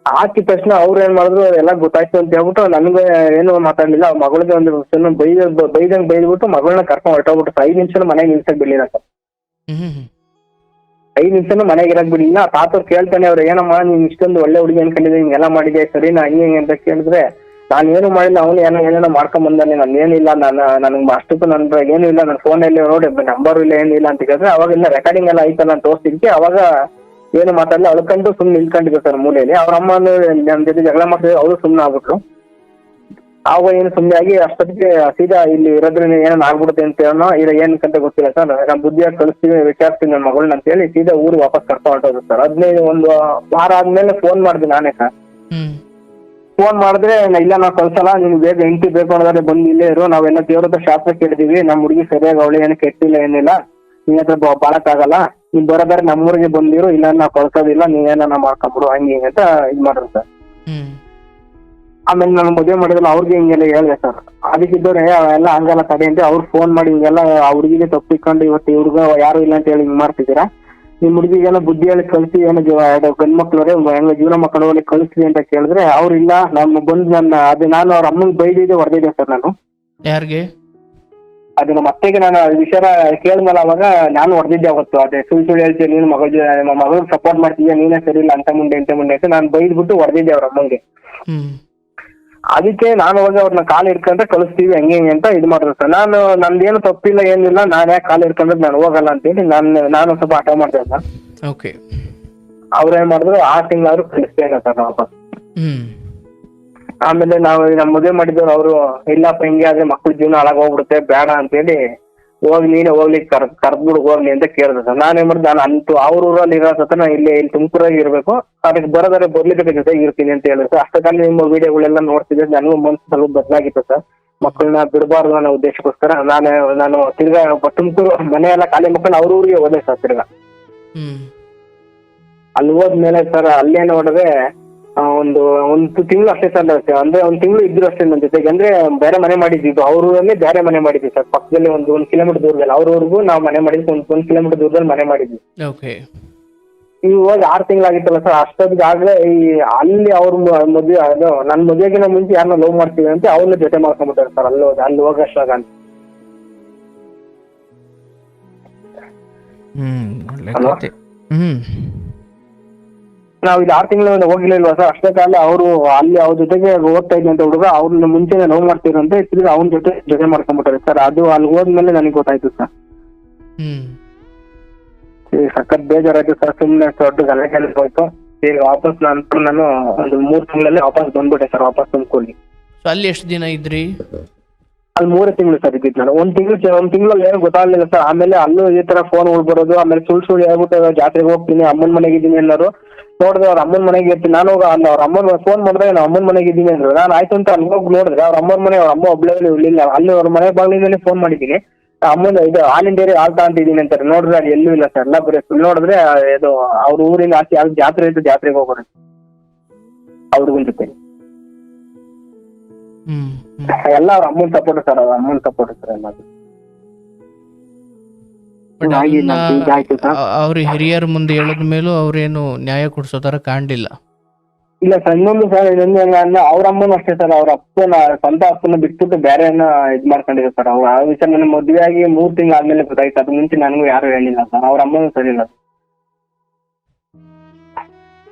ಹಾಕಿದ ತಕ್ಷಣ ಅವ್ರು ಏನ್ ಮಾಡಿದ್ರು, ಎಲ್ಲ ಗೊತ್ತಾಯ್ತು ಅಂತ ಹೇಳ್ಬಿಟ್ಟು ನನಗೆ ಏನು ಮಾತಾಡ್ಲಿಲ್ಲ. ಅವ್ರ ಮಗಳಿಗೆ ಒಂದು ಬೈದಂಗ್ ಬೈದ್ಬಿಟ್ಟು ಮಗಳನ್ನ ಕರ್ಕೊಂಡು ಹೊರಟೋಗ್ಬಿಟ್ಟು 5 ನಿಮಿಷ ಮನೆಗೆ ನಿಲ್ಸಕ್ ಬಿಡ್ಲಿಲ್ಲ ಸರ್. 5 ನಿಮಿಷನೂ ಮನೆಗೆ ಇರಕ್ ಬಿಡ್ಲಿಲ್ಲ. ತಾತವ್ರು ಕೇಳ್ತಾನೆ, ಅವ್ರು ಏನಮ್ಮ ನೀನ್ ಇಷ್ಟೊಂದು ಒಳ್ಳೆ ಹುಡುಗಿ ಅನ್ಕೊಂಡಿದ್ದೆ, ಹಿಂಗೆಲ್ಲ ಮಾಡಿದೆ ಸರಿ ನಾ ಹಂಗೆ ಅಂತ ಕೇಳಿದ್ರೆ, ನಾನು ಏನು ಮಾಡಿಲ್ಲ, ಅವನು ಏನೇನೋ ಮಾಡ್ಕೊಂಡ್ ಬಂದಾನೆ, ನಾನು ಏನಿಲ್ಲ, ನನಗೆ ಅಷ್ಟಕ್ಕೂ ನನ್ನ ಏನು ಇಲ್ಲ, ನನ್ನ ಫೋನಲ್ಲಿ ನೋಡಿ ನಂಬರು ಇಲ್ಲ ಏನಿಲ್ಲ ಅಂತ ಕೇಳಿದ್ರೆ, ಅವಾಗೆಲ್ಲ ರೆಕಾರ್ಡಿಂಗ್ ಎಲ್ಲ ಐತಲ್ಲ ಅಂತ ತೋರಿಸಿದ್ಕೆ ಅವಾಗ ಏನು ಮಾತಾಡಲ್ಲ, ಅಳ್ಕೊಂಡು ಸುಮ್ನೆ ನಿಲ್ಕೊಂಡಿದ್ರು ಸರ್ ಮೂಲೆಯಲ್ಲಿ. ಅವ್ರ ಅಮ್ಮ ನನ್ನ ಜೊತೆ ಜಗಳ ಮಾಡ್ತಿದ್ರು, ಅವರು ಸುಮ್ನೆ ಆಗ್ಬಿಟ್ರು. ಅವಾಗ ಏನು ಸುಮ್ಮನೆ ಆಗಿ ಅಷ್ಟೊತ್ತಿಗೆ ಸೀದಾ ಇಲ್ಲಿ ಇರೋದ್ರಿಂದ ಏನೋ ಆಗ್ಬಿಡುತ್ತೆ ಅಂತ ಹೇಳೋ ಇಲ್ಲ ಏನಕ್ಕಂತ ಗೊತ್ತಿಲ್ಲ ಸರ್, ನಾನು ಬುದ್ಧಿಯಾಗಿ ಕಳಿಸ್ತೀವಿ, ವಿಚಾರಿಸ್ತೀನಿ ನನ್ನ ಮಗಳನ್ನ ಅಂತ ಹೇಳಿ ಸೀದಾ ಊರಿಗೆ ವಾಪಸ್ ಕರ್ಕೊಂಡು ಹೊರಟೋದ್ರು ಸರ್. 1 ವಾರ ಆದ್ಮೇಲೆ ಫೋನ್ ಮಾಡಿದೆ ನಾನೇ ಸರ್. ಫೋನ್ ಮಾಡಿದ್ರೆ ಇಲ್ಲ ನಾವು ಕಳ್ಸಲ್ಲ, ನಿನ್ ಬೇಗ ಹೆಂಡತಿ ಬೇಕು ಅನ್ನೋದ್ರೆ ಬಂದು ಇಲ್ಲೇ ಇರು, ನಾವೆಲ್ಲ ದೇವ್ರದ ಶಾಸ್ತ್ರ ಕೇಳಿದೀವಿ, ನಮ್ಮ ಹುಡುಗಿ ಸರಿಯಾಗಿ ಅವಳು ಏನು ಕೆಟ್ಟಿಲ್ಲ ಏನಿಲ್ಲ, ನಿನ್ನ ಹತ್ರ ಬಾಳಕ್ಕಾಗಲ್ಲ, ನೀನ್ ಬರೋದಾರೆ ನಮ್ಮೂರಿಗೆ ಬಂದಿರು, ಇಲ್ಲ ನಾವು ಕಳ್ಸೋದಿಲ್ಲ, ನೀವೇನ ಮಾಡ್ಕೊಂಬಿಡು ಹಂಗೆ ಹಿಂಗೆ ಅಂತ ಇದ್ ಮಾಡ್ರು ಸರ್. ಆಮೇಲೆ ನಾನು ಮದುವೆ ಮಾಡಿದ್ರಲ್ಲ ಅವ್ರಿಗೆ ಹಿಂಗೆಲ್ಲ ಹೇಳಿದೆ ಸರ್. ಅದಕ್ಕಿದ್ದವ್ರೆ ಎಲ್ಲ ಹಂಗಲ್ಲ ತಡೆ ಅಂತ ಅವ್ರು ಫೋನ್ ಮಾಡಿ ಹಿಂಗೆಲ್ಲ ಆ ಹುಡುಗಿಗೆ ತಪ್ಪಿಕೊಂಡು ಇವತ್ತು ಇವ್ರಿಗ ಯಾರು ಇಲ್ಲ ಅಂತ ಹೇಳಿ ಹಿಂಗ್ ಮಾಡ್ತಿದ್ದೀರಾ, ನಿಮ್ ಹುಡುಗಿಗೆಲ್ಲ ಬುದ್ಧಿ ಹೇಳಿ ಕಳ್ಸಿ, ಏನೋ ಗಂಡ್ ಮಕ್ಳವ್ರೆ ಹೆಂಗ ಜೀವನ ಮಕ್ಕಳು ಕಳಿಸ್ರಿ ಅಂತ ಕೇಳಿದ್ರೆ ಅವ್ರು ಇಲ್ಲ, ನಾನು ಬಂದು ನಾನು ಅವ್ರ ಅಮ್ಮನ್ ಬೈದಿದ್ದೆ ಹೊಡೆದಿದ್ದೆ ಸರ್. ನಾನು ಯಾರಿಗೆ ಅದು ನಮ್ಮ ಅತ್ತೆಗೆ ನಾನು ವಿಷಯ ಕೇಳಿದ್ಮೇಲೆ ಅವಾಗ ನಾನು ಹೊಡೆದಿದ್ದೆ ಅವತ್ತು. ಅದೇ ಸುಳ್ಳು ಹೇಳ್ತೀನಿ, ನೀನು ಮಗಳಿಗೆ ಸಪೋರ್ಟ್ ಮಾಡ್ತಿದ್ಯಾ, ನೀನೇ ಸರಿ ಇಲ್ಲ ಅಂತ ಮುಂದೆ ಅಂತ ನಾನು ಬೈದ್ಬಿಟ್ಟು ಹೊಡೆದಿದ್ದೆ ಅವ್ರ ಅಮ್ಮಂಗೆ. ಅದಕ್ಕೆ ನಾನು ಹೋಗಿ ಅವ್ರನ್ನ ಕಾಲು ಹಿಡ್ಕೊಂಡ್ರೆ ಕಳಿಸ್ತೀವಿ ಹಂಗೆ ಹಿಂಗೆ ಅಂತ ಇದು ಮಾಡಿದ್ರು ಸರ್. ನಾನು ನಂದೇನು ತಪ್ಪಿಲ್ಲ ಏನಿಲ್ಲ, ನಾನು ಯಾಕೆ ಕಾಲು ಹಿಡ್ಕೊಂಡ್ರೆ ನಾನು ಹೋಗಲ್ಲ ಅಂತೇಳಿ ನಾನು ಸ್ವಲ್ಪ ಆಟ ಮಾಡ್ದೆ ಸರ್. ಓಕೆ. ಅವ್ರೇನ್ ಮಾಡಿದ್ರು 6 ತಿಂಗಳಾದ್ರೂ ಕಳಿಸ್ತೇನೆ ಸರ್ ನಾವು ವಾಪಸ್. ಆಮೇಲೆ ನಾವು ನಮ್ಮ ಮದುವೆ ಮಾಡಿದವ್ರು ಅವರು ಇಲ್ಲಪ್ಪ ಹಿಂಗೆ ಆದ್ರೆ ಮಕ್ಳ ಜೀವನ ಹಾಳಾಗೋಗ್ಬಿಡುತ್ತೆ ಬೇಡ ಅಂತೇಳಿ ಹೋಗಿ ನೀನೇ ಹೋಗ್ಲಿಕ್ಕೆ ಕರ್ದ್ಬಿಡು ಹೋಗ್ಲಿ ಅಂತ ಕೇಳಿದ್ರು ಸರ್. ನಾನೇನ್ ಮಾಡಿದೆ, ನಾನು ಅಂತೂ ಅವ್ರ ಊರಲ್ಲಿ ಇರೋ ಸತ ನಾನು ಇಲ್ಲಿ ತುಮಕೂರಾಗಿ ಇರ್ಬೇಕು, ಅದಕ್ಕೆ ಬರೋದಾರೆ ಬರ್ಲಿಕ್ಕೆ ಜೊತೆಗೆ ಇರ್ತೀನಿ ಅಂತ ಹೇಳಿದ್ರು ಸರ್. ಅಷ್ಟೊತ್ತಲ್ಲಿ ನಿಮ್ಮ ವಿಡಿಯೋಗಳೆಲ್ಲ ನೋಡ್ತಿದ್ದೆ, ನನಗೂ ಮನ್ಸು ಸ್ವಲ್ಪ ಬದಲಾಗಿತ್ತು ಸರ್. ಮಕ್ಕಳನ್ನ ಬಿಡಬಾರ್ದು ಅನ್ನೋ ಉದ್ದೇಶಕ್ಕೋಸ್ಕರ ನಾನು ತಿರ್ಗಾ ತುಮಕೂರು ಮನೆ ಎಲ್ಲ ಖಾಲಿ ಮಕ್ಕಳು ಅವ್ರ ಊರಿಗೆ ಹೋದೆ ಸರ್. ತಿರ್ಗಾ ಅಲ್ಲಿ ಹೋದ್ಮೇಲೆ ಸರ್ ಅಲ್ಲೇ ನೋಡಿದ್ರೆ ಒಂದು ತಿಂಗಳು ಅಷ್ಟೇ ಸರ್, ಅಂದ್ರೆ 1 ತಿಂಗಳು ಇದ್ರು ಅಷ್ಟೇ ನನ್ನ ಜೊತೆಗೆ. ಅಂದ್ರೆ ಬೇರೆ ಮನೆ ಮಾಡಿದ್ವಿ, ಅವ್ರ ಊರಲ್ಲೇ ಬೇರೆ ಮನೆ ಮಾಡಿದ್ವಿ ಸರ್, ಪಕ್ಕದಲ್ಲಿ 1 ಕಿಲೋಮೀಟರ್ ದೂರದಲ್ಲಿ. ಅವ್ರ ಊರಿಗೂ ನಾವು ಮನೆ ಮಾಡಿದ್ವಿ, 1 ಕಿಲೋಮೀಟರ್ ದೂರದಲ್ಲಿ ಮನೆ ಮಾಡಿದ್ವಿ. ಇವಾಗ 6 ತಿಂಗಳಾಗಿತ್ತಲ್ಲ ಸರ್, ಅಷ್ಟೊತ್ತಿಗೆ ಆಗ್ಲೇ ಅಲ್ಲಿ ಅವ್ರ ಮದುವೆ ಅದು ನನ್ನ ಮದುವೆಗಿನ ಮುಂಚೆ ಯಾರನ್ನ ಲವ್ ಮಾಡ್ತೀವಿ ಅಂತ ಅವ್ರನ್ನ ಜೊತೆ ಮಾಡ್ಕೊಂಡ್ಬಿಟ್ಟಾರೆ ಸರ್. ಅಲ್ಲಿ ಹೋಗಷ್ಟಾಗ ಅಂತ. ನಾವ್ ಇಲ್ಲಿ 6 ತಿಂಗಳು ಹೋಗಿರ್ಲಿಲ್ವಾ ಸರ್, ಅಷ್ಟೇ ಕಾಲ ಅವರು ಅಲ್ಲಿ ಅವ್ರ ಜೊತೆಗೆ ಹೋಗ್ತಾ ಇದ್ವಿ ಅಂತ ಹುಡುಗ ಅವ್ರನ್ನ ಮುಂಚೆನೆ ನೋವು ಮಾಡ್ತಿರಂತೆ, ತಿರ್ಗಿ ಅವ್ನ ಜೊತೆ ಮಾಡ್ಕೊಂಡ್ಬಿಟ್ಟಾರೆ ಸರ್. ಅದು ಅಲ್ಲಿ ಹೋದ್ಮೇಲೆ ನನಗೆ ಗೊತ್ತಾಯ್ತು ಸರ್. ಸಖತ್ ಬೇಜಾರಾಯ್ತು ಸರ್, ಸುಮ್ಮನೆ ದೊಡ್ಡ ಗಲಾಟೆ ಹೋಯ್ತು. ಈಗ ವಾಪಸ್ ನಾನು ಒಂದು 3 ತಿಂಗಳಲ್ಲಿ ವಾಪಸ್ ಬಂದ್ಬಿಟ್ಟೆ ಸರ್, ವಾಪಸ್ ತುಂಬ್ಕೊಳ್ಳಿ. ಅಲ್ಲಿ ಎಷ್ಟು ದಿನ ಇದ್ರಿ? ಅಲ್ಲಿ 3 ತಿಂಗಳು ಸರ್ ಇದ್ದಿದ್ದು ನಾನು. 1 ತಿಂಗಳಲ್ಲಿ ಏನು ಗೊತ್ತಾಗ್ಲಿಲ್ಲ ಸರ್. ಆಮೇಲೆ ಅಲ್ಲೂ ಈ ತರ ಫೋನ್ ಬರೋದು, ಆಮೇಲೆ ಸುಳ್ಳು ಹೇಳ್ಬಿಟ್ಟು ಜಾತ್ರೆಗೆ ಹೋಗ್ತೀನಿ, ಅಮ್ಮನ ಮನೆಗೆ ಇದ್ದೀನಿ ಎಲ್ಲರೂ ನೋಡಿದ್ರೆ ಅವ್ರ ಅಮ್ಮನ ಮನೆಗೆ ಇರ್ತೀನಿ. ನಾನು ಅವ್ರ ಅಮ್ಮನ ಫೋನ್ ಮಾಡಿದ್ರೆ ನಾನು ಅಮ್ಮನ ಮನೆಗೆ ಇದ್ದೀನಿ ಅಂದ್ರು. ನಾನು ಆಯ್ತು ಅಂತ ಅಲ್ಲಿ ಹೋಗಿ ನೋಡಿದ್ರೆ ಅವ್ರ ಅಮ್ಮನ ಮನೆ, ಅವ್ರ ಅಮ್ಮ ಒಬ್ಳೆ ಇರಲಿಲ್ಲ. ಅಲ್ಲಿ ಅವ್ರ ಮನೆ ಬಾಗಿಲಿಂದಲೇ ಫೋನ್ ಮಾಡಿದ್ದೀನಿ. ಅಮ್ಮನ ಇದು ಹಾಲಿನ ಡೈರಿ ಹಾಲು ತಗೊಂತಿದ್ದೀನಿ ಅಂತಾರೆ, ನೋಡಿದ್ರೆ ಅಲ್ಲಿ ಎಲ್ಲೂ ಇಲ್ಲ ಸರ್. ಎಲ್ಲ ಬರೀ ಸುಳ್ಳು ನೋಡಿದ್ರೆ ಇದು ಅವ್ರ ಊರಿಂದ ಆಚೆ ಯಾವ್ದು ಜಾತ್ರೆ ಇತ್ತು, ಜಾತ್ರೆಗೆ ಹೋಗೋರು ಅವ್ರಿಗೂ ಜೊತೆ. ಎಲ್ಲ ಅವ್ರ ಅಮ್ಮನ್ ಸಪೋರ್ಟ್ ಸರ್, ಅವ್ರ ಅಮ್ಮನ್ ಸಪೋರ್ಟ್ ಸರ್ ಎಲ್ಲ. ಅವ್ರ ಹಿರಿಯರ ಮುಂದೆ ಹೇಳದ ಮೇಲೂ ಅವ್ರೇನು ನ್ಯಾಯ ಕೊಡ್ಸೋ ತರ ಕಾಣ್ಲಿಲ್ಲ. ಇಲ್ಲ ಸರ್, ಇನ್ನೊಂದು ಸರ್, ಅವ್ರ ಅಮ್ಮನೂ ಅಷ್ಟೇ ಸರ್, ಅವ್ರ ಅಪ್ಪನ ಸ್ವಂತ ಅಪ್ಪನ ಬಿಟ್ಬಿಟ್ಟು ಬೇರೆಯನ್ನ ಇದ್ ಮಾಡ್ಕೊಂಡಿದ್ರು ಸರ್. ಅವ್ರು ಆ ವಿಷಯ ನನ್ನ ಮದುವೆ ಆಗಿ 3 ತಿಂಗಳು ಆದ್ಮೇಲೆ ಗೊತ್ತಾಯ್ತು. ಅದು ಮುಂಚೆ ನನಗೂ ಯಾರು ಹೇಳಿಲ್ಲ ಸರ್. ಅವ್ರ ಅಮ್ಮನೂ ಸರಿ ಇಲ್ಲ.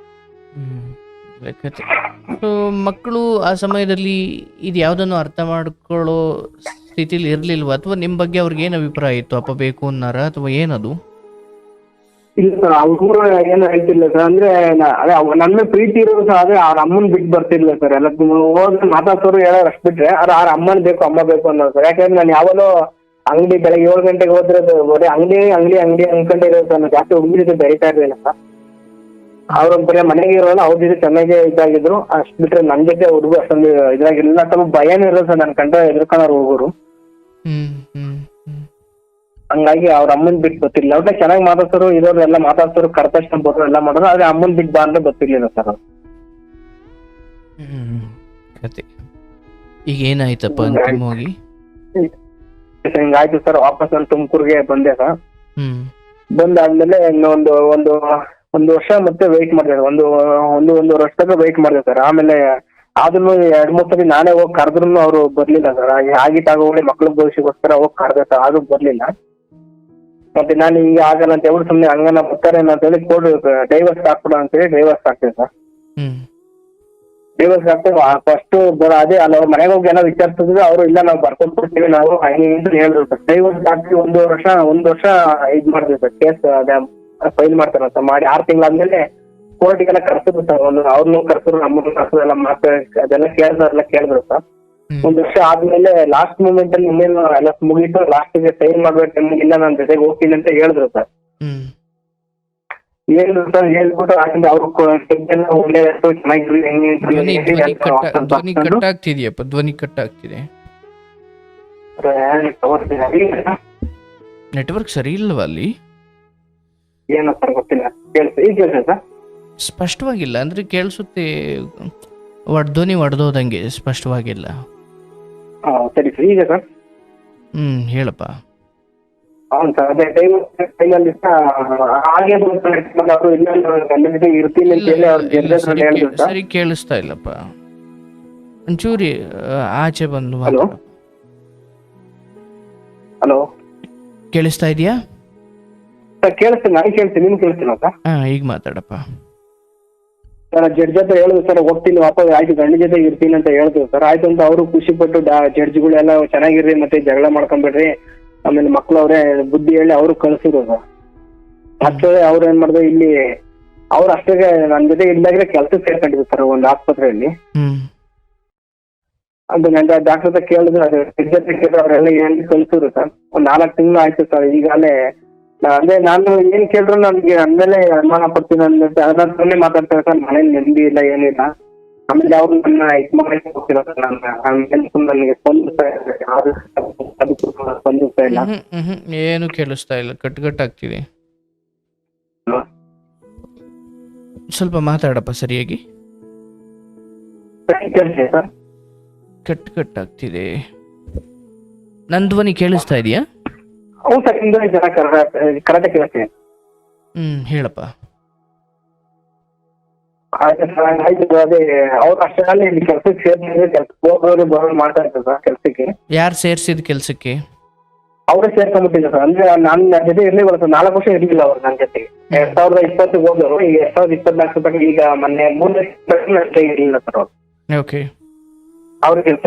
ಮಕ್ಕಳು ಆ ಸಮಯದಲ್ಲಿ ಇದು ಯಾವ್ದನ್ನು ಅರ್ಥ ಮಾಡ್ಕೊಳ್ಳೋ ಸ್ಥಿತಿಲಿ ಇರ್ಲಿಲ್ವಾ, ಅಥವಾ ನಿಮ್ ಬಗ್ಗೆ ಅವ್ರಿಗೆ ಏನ್ ಅಭಿಪ್ರಾಯ ಇತ್ತು? ಅಪ್ಪ ಬೇಕು ಅನ್ನಾರ ಅಥವಾ ಏನದು? ಇಲ್ಲ ಸರ್, ಅವ್ರು ಏನು ಹೇಳ್ತಿರ್ಲಿಲ್ಲ ಸರ್. ಅಂದ್ರೆ ಅದೇ ನನ್ನ ಪ್ರೀತಿ ಇರೋದು ಸರ್, ಅದೇ ಅವ್ರ ಅಮ್ಮನ್ ಬಿಟ್ಟು ಬರ್ತಿರ್ಲಿಲ್ಲ ಸರ್. ಎಲ್ಲ ಹೋಗಿ ಮಾತಾಡ್ಸೋರು ಹೇಳೋರು ಅಷ್ಟು ಬಿಟ್ರೆ, ಅವ್ರ ಅಮ್ಮನ್ ಬೇಕು ಅಮ್ಮ ಬೇಕು ಅನ್ನೋದು ಸರ್. ಯಾಕಂದ್ರೆ ನಾನು ಯಾವಾಗಲೂ ಅಂಗಡಿ ಬೆಳಗ್ಗೆ 7 ಗಂಟೆಗೆ ಹೋದ್ರೆ ಬರೀ ಅಂಗಡಿ ಅನ್ಕೊಂಡಿರೋದು ಸರ್. ನಾನು ಜಾಸ್ತಿ ಹುಡುಗಿ ಜೊತೆ ಬೆರೀತಾ ಇರ್ಲಿಲ್ಲ ಸರ್. ಅವ್ರ ಬರೀ ಮನೆಗೆ ಇರೋಲ್ಲ, ಅವ್ರ ಜೊತೆ ಚೆನ್ನಾಗಿ ಇದಾಗಿದ್ರು. ಅಷ್ಟು ಬಿಟ್ರೆ ನನ್ನ ಜೊತೆ ಹುಡುಗ ಅಷ್ಟೊಂದು ಇದಾಗಿರ್ಲಿಲ್ಲ. ಸ್ವಲ್ಪ ಭಯನೂ ಇರೋದು ಸರ್, ನನ್ ಕಂಡ್ರೆ ಎದುರ್ಕೊಂಡವ್ರು ಹೋಗೋರು. ಹಂಗಾಗಿ ಅವ್ರ ಅಮ್ಮನ್ ಬಿಟ್ಟು ಗೊತ್ತಿರ್ಲಿಲ್ಲ. ಅವ್ರ ಚೆನ್ನಾಗಿ ಮಾತಾಡ್ಸೋರು, ಇರೋರು ಎಲ್ಲ ಮಾತಾಡ್ಸೋರು, ಕರ್ತಕ್ಷಣ ಬೋದು ಎಲ್ಲ ಮಾಡೋರು. ಆದ್ರೆ ಅಮ್ಮನ್ ಬಿಟ್ಟು ಬಾ ಅಂದ್ರೆ ಗೊತ್ತಿರ್ಲಿಲ್ಲ ಸರ್. ಕತೆ ಈಗ ಏನಾಯ್ತಪ್ಪ ಅಂತಿಮವಾಗಿ? ಹಿಂಗಾಯ್ತು ಸರ್. ವಾಪಸ್ ನಾನು ತುಮಕೂರ್ಗೆ ಬಂದೆ ಸರ್. ಬಂದಾದ್ಮೇಲೆ ಇನ್ನೊಂದು ಒಂದು ವರ್ಷ ಮತ್ತೆ ವೆಯ್ಟ್ ಮಾಡಿದೆ. ಒಂದು ವರ್ಷ ತನಕ ವೆಯ್ಟ್ ಮಾಡಿದೆ ಸರ್. ಆಮೇಲೆ ಅದನ್ನು 2-3 ಸತಿ ನಾನೇ ಹೋಗಿ ಕರೆದ್ರು ಅವ್ರು ಬರ್ಲಿಲ್ಲ ಸರ್. ಆಗಿದ್ದಾಗೋಗಿ ಮಕ್ಳ ಭವಿಷ್ಯಕ್ಕೋಸ್ಕರ ಹೋಗಿ ಕರೆದೆ ಸರ್, ಆದ್ರೂ ಬರ್ಲಿಲ್ಲ. ಮತ್ತೆ ನಾನು ಹಿಂಗೆ ಆಗಲ್ಲ ಅಂತ ಹೇಳ್ಬಿಟ್ಟು ಸುಮ್ಮನೆ ಹಂಗನ ಬರ್ತಾರೆ ಅಂತ ಹೇಳಿ ಡೈವರ್ಸ್ ಹಾಕ್ಬಿಡ ಅಂತ ಹೇಳಿ ಡೈವರ್ಸ್ ಹಾಕ್ತೇವೆ ಸರ್. ಡೈವರ್ಸ್ ಹಾಕ್ತೇವೆ. ಫಸ್ಟ್ ಅದೇ ಅಲ್ಲ, ಅವ್ರ ಮನೆಗೆ ಹೋಗಿ ಏನೋ ವಿಚಾರಿಸಿದ್ರೆ ಅವರು ಇಲ್ಲ ನಾವು ಬರ್ಕೊಟ್ಬಿಡ್ತೀವಿ ನಾವು ಹಂಗೆ ಹೇಳಿದ್ರು ಸರ್. ಡೈವರ್ಸ್ ಹಾಕಿ ಒಂದು ವರ್ಷ ಇದ್ ಮಾಡ್ತೀವಿ ಸರ್. ಕೇಸ್ ಅದೇ ಫೈಲ್ ಮಾಡ್ತಾರ ಸರ್. ಮಾಡಿ 6 ತಿಂಗಳಾದ್ಮೇಲೆ ಕೋರ್ಟಿಗೆಲ್ಲ ಕರ್ಸಿದ್ರು ಸರ್. ಅವ್ರನ್ನೂ ಕರ್ಸಿದ್ರು, ನಮ್ಮನ್ನು ಕರ್ಸಿದ್ರು, ಎಲ್ಲ ಅದೆಲ್ಲ ಕೇಳಿದ್ರು ಸರ್. 1 ವರ್ಷ ಆದ್ಮೇಲೆ ಲಾಸ್ಟ್ ಮೂಮೆಂಟ್ ಅಲ್ಲಿ ಇನ್ನೇನು ಎಲ್ಲ ಮುಗಿತು, ಲಾಸ್ಟಿಗೆ ಸೈನ್ ಮಾಡ್ಬೇಕು, ಇಲ್ಲ ನನ್ನ ಜೊತೆಗೆ ಹೋಗ್ತೀನಿ ಅಂತ ಹೇಳಿದ್ರು ಸರ್. ಹೇಳಿದ್ರು ಸರ್. ಹೇಳ್ಬಿಟ್ಟು ಆಗಿಂದ ಅವ್ರು ಒಳ್ಳೆದಾಯ್ತು, ಚೆನ್ನಾಗಿರ್ಲಿ ಧ್ವನಿ ಕಟ್ ಆಗ್ತಿದೆಯಪ್ಪ, ಧ್ವನಿ ಕಟ್ ಆಗ್ತಿದೆ. ನೆಟ್ವರ್ಕ್ ಸರಿ ಇಲ್ವಾ ಅಲ್ಲಿ? ಏನೋ ಸರ್ ಗೊತ್ತಿಲ್ಲ. ಈಗ ಕೇಳ್ತದೆ ಸರ್? ಸ್ಪಷ್ಟವಾಗಿಲ್ಲ ಅಂದ್ರೆ ಕೇಳಿಸುತ್ತೆ, ಧ್ವನಿ ಒಡೆದೋದಂಗೆ ಸ್ಪಷ್ಟವಾಗಿಲ್ಲ. ಸರಿ ಸರ್, ಈಗ ಸರ್? ಹೇಳಪ್ಪ. అవును సార్. అదే ಟೈಮಲ್ಲಿ ಹಾಗೆ ಅವರು ಇಲ್ಲ ಇರ್ತೀನಿ ಅಂತ ಹೇಳಿ ಅವ್ರು ಜನರೇಷನ್ ಹೇಳಿದ್ರು ಸರ್. ಸರಿ ಕೇಳಿಸ್ತಾ ಇಲ್ಲಪ್ಪ, ಒಂಚೂರಿ ಆಚೆ ಬಂದು. ಹಲೋ ಹಲೋ, ಕೇಳಿಸ್ತಾ ಇದೆಯಾ ಸರ್? ಕೇಳಿಸ್ತೀನಿ, ನನಗೆ ಕೇಳಿಸ್ತೀನಿ, ನಿಮ್ಗೆ ಕೇಳಿಸ್ತೀನ ಸರ್? ಈಗ ಮಾತಾಡಪ್ಪ ಸರ್. ಜಡ್ಜ್ ಹತ್ರ ಹೇಳಿದ್ರು ಸರ್, ಹೋಗ್ತೀನಿ ವಾಪಸ್, ಆಯ್ತು ಗಂಡ ಜೊತೆ ಇರ್ತೀನಿ ಅಂತ ಹೇಳಿದ್ರು ಸರ್. ಆಯ್ತು ಅಂತ ಅವರು ಖುಷಿ ಪಟ್ಟು ಜಡ್ಜ್ಗಳೆಲ್ಲ ಚೆನ್ನಾಗಿರ್ರಿ, ಮತ್ತೆ ಜಗಳ ಮಾಡ್ಕೊಂಡ್ಬಿಡ್ರಿ, ಆಮೇಲೆ ಮಕ್ಳು ಅವ್ರೆ ಬುದ್ಧಿ ಹೇಳಿ ಅವರು ಕಳ್ಸಿದ್ರು ಸರ್. ಮತ್ತೆ ಅವ್ರು ಏನ್ ಮಾಡಿದ್ರು, ಇಲ್ಲಿ ಅವ್ರು ಅಷ್ಟೇ ನನ್ನ ಜೊತೆ ಇದ್ದಾಗಲೇ ಕೆಲ್ಸಕ್ಕೆ ಸೇರ್ಕೊಂಡಿದ್ರು ಸರ್ ಒಂದು ಆಸ್ಪತ್ರೆಯಲ್ಲಿ. ಅದು ನನ್ನ ಡಾಕ್ಟರ್ ಹತ್ರ ಕೇಳಿದ್ರು, ಅವರೆಲ್ಲ ಹೇಳಿ ಕಳ್ಸಿದ್ರು ಸರ್. ಒಂದ್ 4 ತಿಂಗಳು ಆಯ್ತು ಸರ್. ಈಗಾಗಲೇ ಅಂದ್ರೆ ನಾನು ಏನ್ ಕೇಳಿದ್ರು ನನ್ಗೆ ಅಂದ್ಮೇಲೆ ಅನುಮಾನ ಪಡ್ತೀನಿ ಅದನ್ನೇ ಮಾತಾಡ್ತಾರೆ ಸರ್. ಮನೇಲಿ ನೆಮ್ಮದಿ ಇಲ್ಲ, ಏನಿಲ್ಲ. ಆಮೇಲೆ ಅವ್ರು ನನ್ನ ಇದು ಮಾಡಕ್ಕೆ ಹೋಗ್ತಿರೋ ಸರ್. ನನಗೆ ಸ್ಪಂದಿಸ್ತಾ ಇಲ್ಲ. ಏನು ಕೇಳಿಸ್ತಾ ಇಲ್ಲ, ಕಟ್ ಆಗ್ತಿದೆ. ಸ್ವಲ್ಪ ಮಾತಾಡಪ್ಪ ಸರಿಯಾಗಿ. ಕಟ್ ಆಗ್ತಿದೆ. ನನ್ನ ಧ್ವನಿ ಕೇಳಿಸ್ತಾ ಇದೆಯಾ? ಹೌದು ಸರ್, ನಿಮ್ದು ಕರೆಕ್ಟಾಗಿ ಕೇಳಿಸ್ತೀನಿ. ಹೇಳಪ್ಪ. ಆಯ್ತು, ಅದೇ ಅವ್ರು ಅಷ್ಟೇ ಇಲ್ಲಿ ಕೆಲ್ಸಕ್ಕೆ ಸೇರ್ತಿದ್ರೆ ಕೆಲ್ಸಕ್ಕೆ ಹೋಗೋರು ಬರೋರು ಮಾಡ್ತಾ ಇರ್ತಾರೆ ಸರ್ ಕೆಲ್ಸಕ್ಕೆ. ಯಾರು ಸೇರ್ಸಿದ್ ಕೆಲ್ಸಕ್ಕೆ? ಅವರೇ ಸೇರ್ಕೊಂಡ್ಬಿಟ್ಟಿದ್ರು ಸರ್. ಅಂದ್ರೆ ನನ್ನ ಜೊತೆ ಇರ್ಲಿಲ್ಲ ಸರ್, 4 ವರ್ಷ ಇರ್ಲಿಲ್ಲ ಅವ್ರು ನನ್ನ ಜೊತೆಗೆ. 2020 ಹೋದವರು, ಈಗ 2024 ತನಕ ಈಗ ಮೊನ್ನೆ 3 ವರ್ಷ ಇರ್ಲಿಲ್ಲ ಸರ್ ಅವ್ರು. ಓಕೆ. ಅವ್ರ ಕೆಲಸ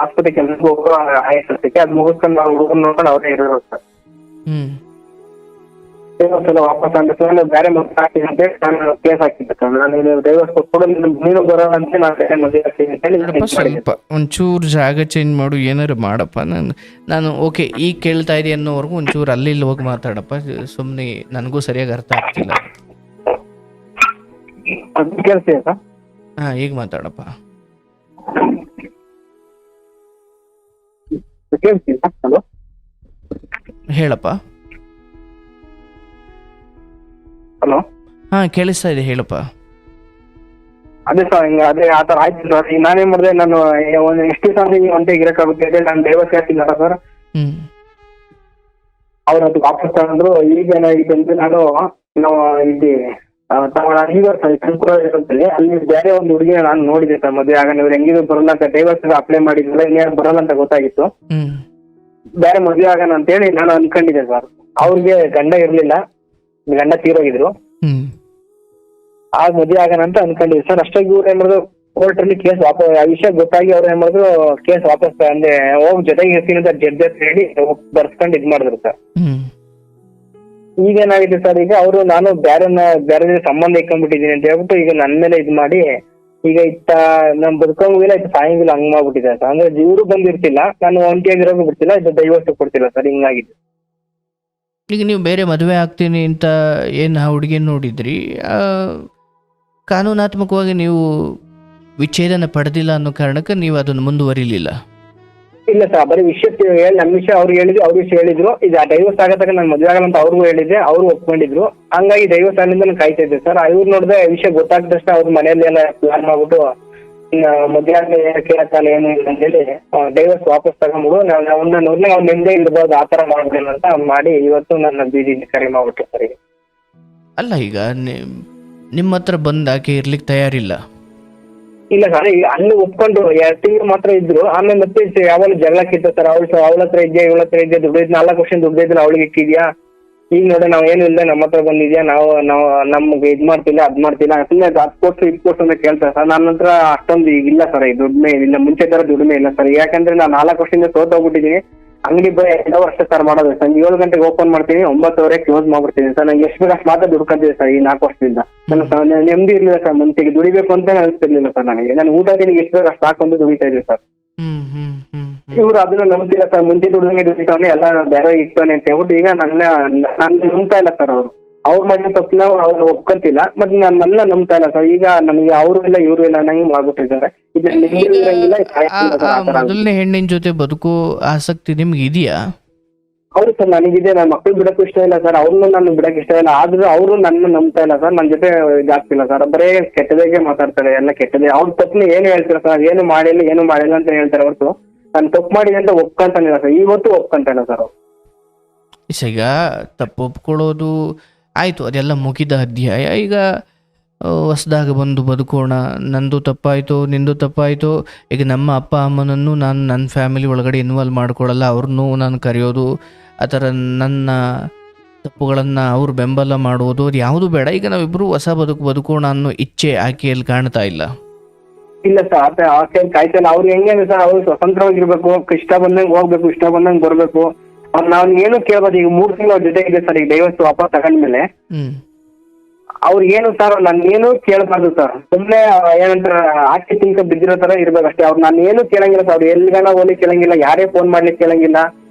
ಆಸ್ಪತ್ರೆ ಕೆಲ್ಸಕ್ಕೆ ಹೋಗೋರು ಕೆಲ್ಸಕ್ಕೆ, ಅದ್ ಮುಗಿಸ್ಕೊಂಡು ನಾವು ಹುಡುಗರು ನೋಡ್ಕೊಂಡು ಅವರೇ ಇರೋರು ಸರ್. ಸಲ ವಾಪಸ್ ಅಂದ್ರೆ ಬೇರೆ ಮಕ್ಕಳು ಹಾಕ್ತೀನಿ ಅಂತ ಹೇಳಿ ನಾನು ಕೇಸ್ ಹಾಕಿದ್ದೆ ಸರ್. ನಾನು ಡೈವರ್ಸ್ ಕೊಟ್ಬಿಡು, ನೀನು ಬರೋಣ ಅಂತ ನಾನು ಬೇರೆ ಮದುವೆ ಆಗ್ತೀನಿ ಅಂತ ಹೇಳಿ. ಸ್ವಲ್ಪ ಒಂಚೂರು ಜಾಗ ಚೇಂಜ್ ಮಾಡು, ಏನಾರು ಮಾಡಪ್ಪ. ನಾನು ಓಕೆ ಈಗ ಕೇಳ್ತಾ ಇದೆಯಾ ಅನ್ನೋವರೆಗೂ ಒಂಚೂರು ಅಲ್ಲಿ ಹೋಗಿ ಮಾತಾಡಪ್ಪ. ಸುಮ್ಮನೆ ನನಗೂ ಸರಿಯಾಗಿ ಅರ್ಥ ಆಗ್ತಿಲ್ಲ. ಕೇಳ್ತೀಯ ಸರ್? ಈಗ ಮಾತಾಡಪ್ಪ. ಕೇಳ್ತೀಯ? ಹಲೋ ಹೇಳಪ್ಪ. ಹಲೋ. ಹಾ, ಕೇಳಿಸ್ತಾ ಇದೆ, ಹೇಳಪ್ಪ. ಅದೇ ಸರ್, ಹಿಂಗ ಅದೇ ಆ ಥರ ಆಯ್ತು ಸರ್. ಈಗ ನಾನೇನ್ ಮಾಡಿದೆ, ನಾನು ಒಂದು ಎಷ್ಟು ದಿವಸ ಒಂಟಿಗೆ ಇರಕ್ಕಾಗುತ್ತೆ ಹೇಳಿ ನಾನು ಡೈವರ್ಸ್ ಹೇಳ್ತಿಲ್ಲ ಸರ್. ಅವ್ರು ಅದು ವಾಪಸ್ ತಗೊಂಡ್ರು. ಈಗ ಏನಾಗಿದೆ ಅಂದ್ರೆ ನಾವು ಇಲ್ಲಿ ಈಗ ಶಂಕರ ಇರುತ್ತಲ್ಲಿ ಅಲ್ಲಿ ಬೇರೆ ಒಂದು ಹುಡುಗಿನ ನಾನು ನೋಡಿದೆ ಸರ್. ಮದುವೆ ಆಗ ನೀವು ಹೆಂಗಿದ್ರು ಬರಲ್ಲ ಅಂತ ಡೈವರ್ಸ್ ಅಪ್ಲೈ ಮಾಡಿದ್ರಲ್ಲ, ಇನ್ನೇನು ಬರಲ್ಲ ಅಂತ ಗೊತ್ತಾಗಿತ್ತು. ಬೇರೆ ಮದುವೆ ಆಗೋಣ ಅಂತೇಳಿ ನಾನು ಅನ್ಕೊಂಡಿದ್ದೆ ಸರ್. ಅವ್ರಿಗೆ ಗಂಡ ಇರ್ಲಿಲ್ಲ, ಗಂಡ ತೀರೋಗಿದ್ರು. ಆಗ ಮದುವೆ ಆಗೋಣ ಅಂತ ಅನ್ಕೊಂಡಿದ್ದೆ ಸರ್. ಅಷ್ಟಾಗಿ ಇವ್ರು ಏನ್ ಮಾಡಿದ್ರು, ಕೋರ್ಟ್ ಅಲ್ಲಿ ಕೇಸ್ ವಾಪಸ್, ಆ ವಿಷಯ ಗೊತ್ತಾಗಿ ಅವ್ರು ಏನ್ ಮಾಡಿದ್ರು, ಕೇಸ್ ವಾಪಸ್ ಅಂದ್ರೆ ಹೋಗಿ ಜೊತೆಗೆ ಇರ್ತೀನಿ ಅಂತ ಜಡ್ಜ್ ಹೇಳಿ ಬರ್ಸ್ಕೊಂಡು ಇದ್ ಮಾಡಿದ್ರು ಸರ್. ಈಗ ಏನಾಗಿದೆ ಸರ್, ಈಗ ಅವರು ನಾನು ಬೇರೆ ಸಂಬಂಧ ಇಟ್ಕೊಂಡ್ಬಿಟ್ಟಿದೀನಿ ಅಂತ ಹೇಳ್ಬಿಟ್ಟು ಈಗ ನನ್ನ ಮೇಲೆ ಇದ್ ಮಾಡಿ ಈಗ ನಮ್ ಬದುಕಂಗಿಲ್ಲ, ಸಾಯಂಗಿಲ್ಲ, ಹಂಗ್ ಮಾಡ್ಬಿಟ್ಟಿದ್ದಾರೆ ಸರ್. ಅಂದ್ರೆ ಇವರು ಬಂದಿರ್ತಿಲ್ಲ, ನಾನು ಒಂಟಿಯಾಗಿರೋದು ಬಿಡ್ತಿಲ್ಲ, ಇದು ಡೈವರ್ಸ್ ಕೊಡ್ತಿಲ್ಲ ಸರ್. ಹಿಂಗಾಗಿದೆ. ಈಗ ನೀವು ಬೇರೆ ಮದುವೆ ಆಗ್ತೀನಿ ಅಂತ ಏನು ಆ ಹುಡುಗಿ ನೋಡಿದ್ರಿ, ಕಾನೂನಾತ್ಮಕವಾಗಿ ನೀವು ವಿಚ್ಛೇದನ ಪಡೆದಿಲ್ಲ ಅನ್ನೋ ಕಾರಣಕ್ಕೆ ನೀವು ಅದನ್ನು ಮುಂದುವರಿಲಿಲ್ಲ? ಇಲ್ಲ ಸರ್, ಬರೀ ವಿಷಯ ನಮ್ಮ ವಿಷಯ ಅವ್ರಿಗೆ ಹೇಳಿದ್ರು, ಅವ್ರ ವಿಷಯ ಹೇಳಿದ್ರು. ಇದು ಡೈವರ್ಸ್ ಆಗತ್ತಾಗ ನಾನು ಮದುವೆ ಆಗಲ್ಲ ಅಂತ ಅವ್ರಿಗೂ ಹೇಳಿದ್ದೆ, ಅವರು ಒಪ್ಕೊಂಡಿದ್ರು. ಹಂಗಾಗಿ ಡೈವರ್ಸ್ ಆಗಲಿಂದ ನಾನು ಕಾಯ್ತಾ ಇದ್ದೆ ಸರ್. ಇವ್ರು ನೋಡಿದ್ರೆ ವಿಷಯ ಗೊತ್ತಾದ ತಕ್ಷಣ ಅವ್ರ ಮನೆಯಲ್ಲಿ ಎಲ್ಲ ಪ್ಲಾನ್ ಮಾಡ್ಬಿಟ್ಟು ಮದುವೆ ಆಗಲಿ ಕೇಳತ್ತಾನೆ ಏನು ಇಲ್ಲ ಅಂತೇಳಿ ಡೈವರ್ಸ್ ವಾಪಸ್ ತಗೊಂಡ್ಬಿಡು, ಅವ್ನ ನೋಡ್ಲಿ ಅವ್ನು ನಿಮ್ದೇ ಇರ್ಬೋದು, ಆ ಥರ ಮಾಡ್ಬೇಕೇನು ಅಂತ ಮಾಡಿ ಇವತ್ತು ನನ್ನ ಬೀದಿ ಕರೆ ಮಾಡ್ಬಿಟ್ಟು ಸರ್. ಅಲ್ಲ, ಈಗ ನಿಮ್ಮ ಹತ್ರ ಬಂದು ಆಕೆ ಇರ್ಲಿಕ್ಕೆ ತಯಾರಿಲ್ಲ? ಇಲ್ಲ ಸರ್, ಈಗ ಅಲ್ಲಿ ಒಪ್ಕೊಂಡು 2 ತಿಂಗಳು ಮಾತ್ರ ಇದ್ರು. ಆಮೇಲೆ ಮತ್ತೆ ಯಾವಾಗ ಜಗಳ ಕಿತ್ತ ಸರ್. ಅವಳ ಹತ್ರ ಇದೆಯಾ, ಇವಳ ಹತ್ರ ಇದೆಯಾ, ದುಡ್ಡು 4 ವರ್ಷ ದುಡ್ಡಿದ್ರೆ ಅವಳಿಗೆ ಇಕ್ಕಿದ್ಯಾ, ಈಗ ನೋಡಿ ನಾವ್ ಏನು ಇಲ್ಲ, ನಮ್ಮ ಹತ್ರ ಬಂದಿದ್ಯಾ, ನಾವು ನಮ್ಗೆ ಇದ್ ಮಾಡ್ತಿಲ್ಲ, ಅದ್ ಮಾಡ್ತಿಲ್ಲ, ಸುಮ್ಮನೆ 10 ಕೋರ್ಸ್ 20 ಕೋರ್ಸ್ ಅಂತ ಕೇಳ್ತಾರೆ ಸರ್. ನನ್ನ ಹತ್ರ ಅಷ್ಟೊಂದು ಈಗ ಇಲ್ಲ ಸರ್, ಈ ದುಡ್ಮೆ ಇಲ್ಲ, ಮುಂಚೆ ತರ ದುಡಿಮೆ ಇಲ್ಲ ಸರ್. ಯಾಕಂದ್ರೆ ನಾನು 4 ವರ್ಷದಿಂದ ಸೋತೋಗ್ಬಿಟ್ಟಿದ್ದೀನಿ. ಅಂಗಡಿ ಬರೀ 2 ವರ್ಷ ಸರ್ ಮಾಡೋದು. ಸಂಜೆ 7 ಗಂಟೆಗೆ ಓಪನ್ ಮಾಡ್ತೀನಿ, 9 ಕ್ಲೋಸ್ ಮಾಡ್ಬಿಡ್ತೀನಿ ಸರ್. ನಂಗೆ ಎಷ್ಟು ಬೇಕು ಅಷ್ಟು ಮಾತ್ರ ದುಡ್ಕೊಂತಿದೆ ಸರ್ ಈ 4 ವರ್ಷದಿಂದ. ನನ್ನ ನೆಮ್ಮದಿ ಇರ್ಲಿಲ್ಲ ಸರ್, ಮನ್ಸಿಗೆ ದುಡಿಬೇಕು ಅಂತ ಅನಿಸ್ತಿರ್ಲಿಲ್ಲ ಸರ್ ನನಗೆ. ನಾನು ಊಟ ದಿನಿಗೆ ಎಷ್ಟು ಬೇಕು ಅಷ್ಟು ಹಾಕೊಂಡು ದುಡಿತಾ ಇದ್ದೆ ಸರ್. ಇವ್ರು ಅದನ್ನ ನಂಬ್ತಿಲ್ಲ ಸರ್, ಮುಂಚೆ ದುಡಿದಂಗೆ ದುಡಿತಾನೆ, ಎಲ್ಲ ಬೇರೆ ಇಟ್ಟಾನೆ ಅಂತ ಹೇಳ್ಬಿಟ್ಟು ಈಗ ನನ್ನ ನಂಬ್ತಾ ಇಲ್ಲ ಸರ್. ಅವ್ರ ಮಾಡಿದ ತಪ್ಪು ಅವ್ರು ಒಪ್ಕೊಂತಿಲ್ಲ, ಮತ್ತೆ ನನ್ನೆಲ್ಲ ನಂಬ್ತಾ ಇಲ್ಲ ಸರ್. ಈಗ ನನಗೆ ಅವರು ಇಲ್ಲ ಇವರು ಇಲ್ಲ ನಂಗೆ ಮಾಡ್ಬಿಟ್ಟಿದ್ದಾರೆ. ಮೊದಲನೇ ಹೆಣ್ಣಿನ ಜೊತೆ ಬದುಕು ಆಸಕ್ತಿ ನಿಮ್ಗೆ ಇದೆಯಾ? ಹೌದು ಸರ್, ನನಗಿದೆ. ನನ್ನ ಮಕ್ಕಳು ಬಿಡಕ್ಕೂ ಇಷ್ಟ ಇಲ್ಲ ಸರ್, ಅವ್ರನ್ನೂ ನಾನು ಬಿಡಕ್ಕೆ ಇಷ್ಟ ಇಲ್ಲ. ಆದ್ರೂ ಅವರು ನನ್ನ ನಂಬ್ತಾ ಇಲ್ಲ ಸರ್, ನನ್ನ ಜೊತೆ ಇದಾಗ್ತಿಲ್ಲ ಸರ್. ಬರೇ ಕೆಟ್ಟದಾಗೆ ಮಾತಾಡ್ತಾರೆ, ಎಲ್ಲ ಕೆಟ್ಟದೇ. ಅವ್ರ ತಪ್ಪು ಏನು ಹೇಳ್ತಾರೆ ಸರ್, ಏನು ಮಾಡಿಲ್ಲ ಅಂತ ಹೇಳ್ತಾರೆ ಹೊರತು ನಾನು ತಪ್ಪು ಮಾಡಿದೆ ಅಂತ ಒಪ್ಕೊಂತಾನಿಲ್ಲ ಸರ್. ಇವತ್ತು ಒಪ್ಕೊಂತಾನೆ ಸರ್ ಅವ್ರು. ಈಗ ತಪ್ಪು ಒಪ್ಕೊಳ್ಳೋದು ಆಯಿತು, ಅದೆಲ್ಲ ಮುಗಿದ ಅಧ್ಯಾಯ. ಈಗ ಹೊಸದಾಗ ಬಂದು ಬದುಕೋಣ, ನಂದು ತಪ್ಪಾಯಿತು, ನಿಂದು ತಪ್ಪಾಯಿತು. ಈಗ ನಮ್ಮ ಅಪ್ಪ ಅಮ್ಮನನ್ನು ನಾನು ನನ್ನ ಫ್ಯಾಮಿಲಿ ಒಳಗಡೆ ಇನ್ವಾಲ್ವ್ ಮಾಡ್ಕೊಳ್ಳಲ್ಲ, ಅವ್ರನ್ನೂ ನಾನು ಕರೆಯೋದು, ಆ ಥರ ನನ್ನ ತಪ್ಪುಗಳನ್ನು ಅವ್ರು ಬೆಂಬಲ ಮಾಡುವುದು, ಅದು ಯಾವುದು ಬೇಡ. ಈಗ ನಾವಿಬ್ಬರು ಹೊಸ ಬದುಕೋಣ ಅನ್ನೋ ಇಚ್ಛೆ ಆಕೆಯಲ್ಲಿ ಕಾಣ್ತಾ ಇಲ್ಲ. ಇಲ್ಲ ಸರ್, ಆಕೆ ಕಾಯ್ತಲ್ಲ. ಅವ್ರು ಹೆಂಗೆ ಸರ್, ಅವ್ರು ಸ್ವತಂತ್ರವಾಗಿರ್ಬೇಕು, ಇಷ್ಟ ಬಂದಂಗೆ ಹೋಗ್ಬೇಕು, ಇಷ್ಟ ಬಂದಂಗೆ ಬರ್ಬೇಕು. ನಾವ್ ಏನು ಕೇಳ್ಬೋದು. ಈಗ 3 ತಿಂಗಳು ಅವ್ರ ಜೊತೆ ಇದೆ ಸರ್. ಈಗ ಡೈವರ್ಸ್ ವಾಪಸ್ ತಗೊಂಡ್ಮೇಲೆ ಅವ್ರು ಏನು ಸರ್, ನಾನು ಏನು ಕೇಳ್ಬಾರ್ದು ಸರ್. ಸುಮ್ನೆ ಏನಂತಾರ ಆಕೆ ತಿಂಕ ಬಿದ್ದಿರೋ ತರ ಇರ್ಬೇಕಷ್ಟೇ. ಅವ್ರು ನಾನು ಏನು ಕೇಳಂಗಿಲ್ಲ ಸರ್. ಅವ್ರು ಎಲ್ಲಿಗಾನ ಹೋಗ್ಲಿ ಕೇಳಂಗಿಲ್ಲ, ಯಾರೇ ಫೋನ್ ಮಾಡ್ಲಿಕ್ಕೆ ಕೇಳಂಗಿಲ್ಲ,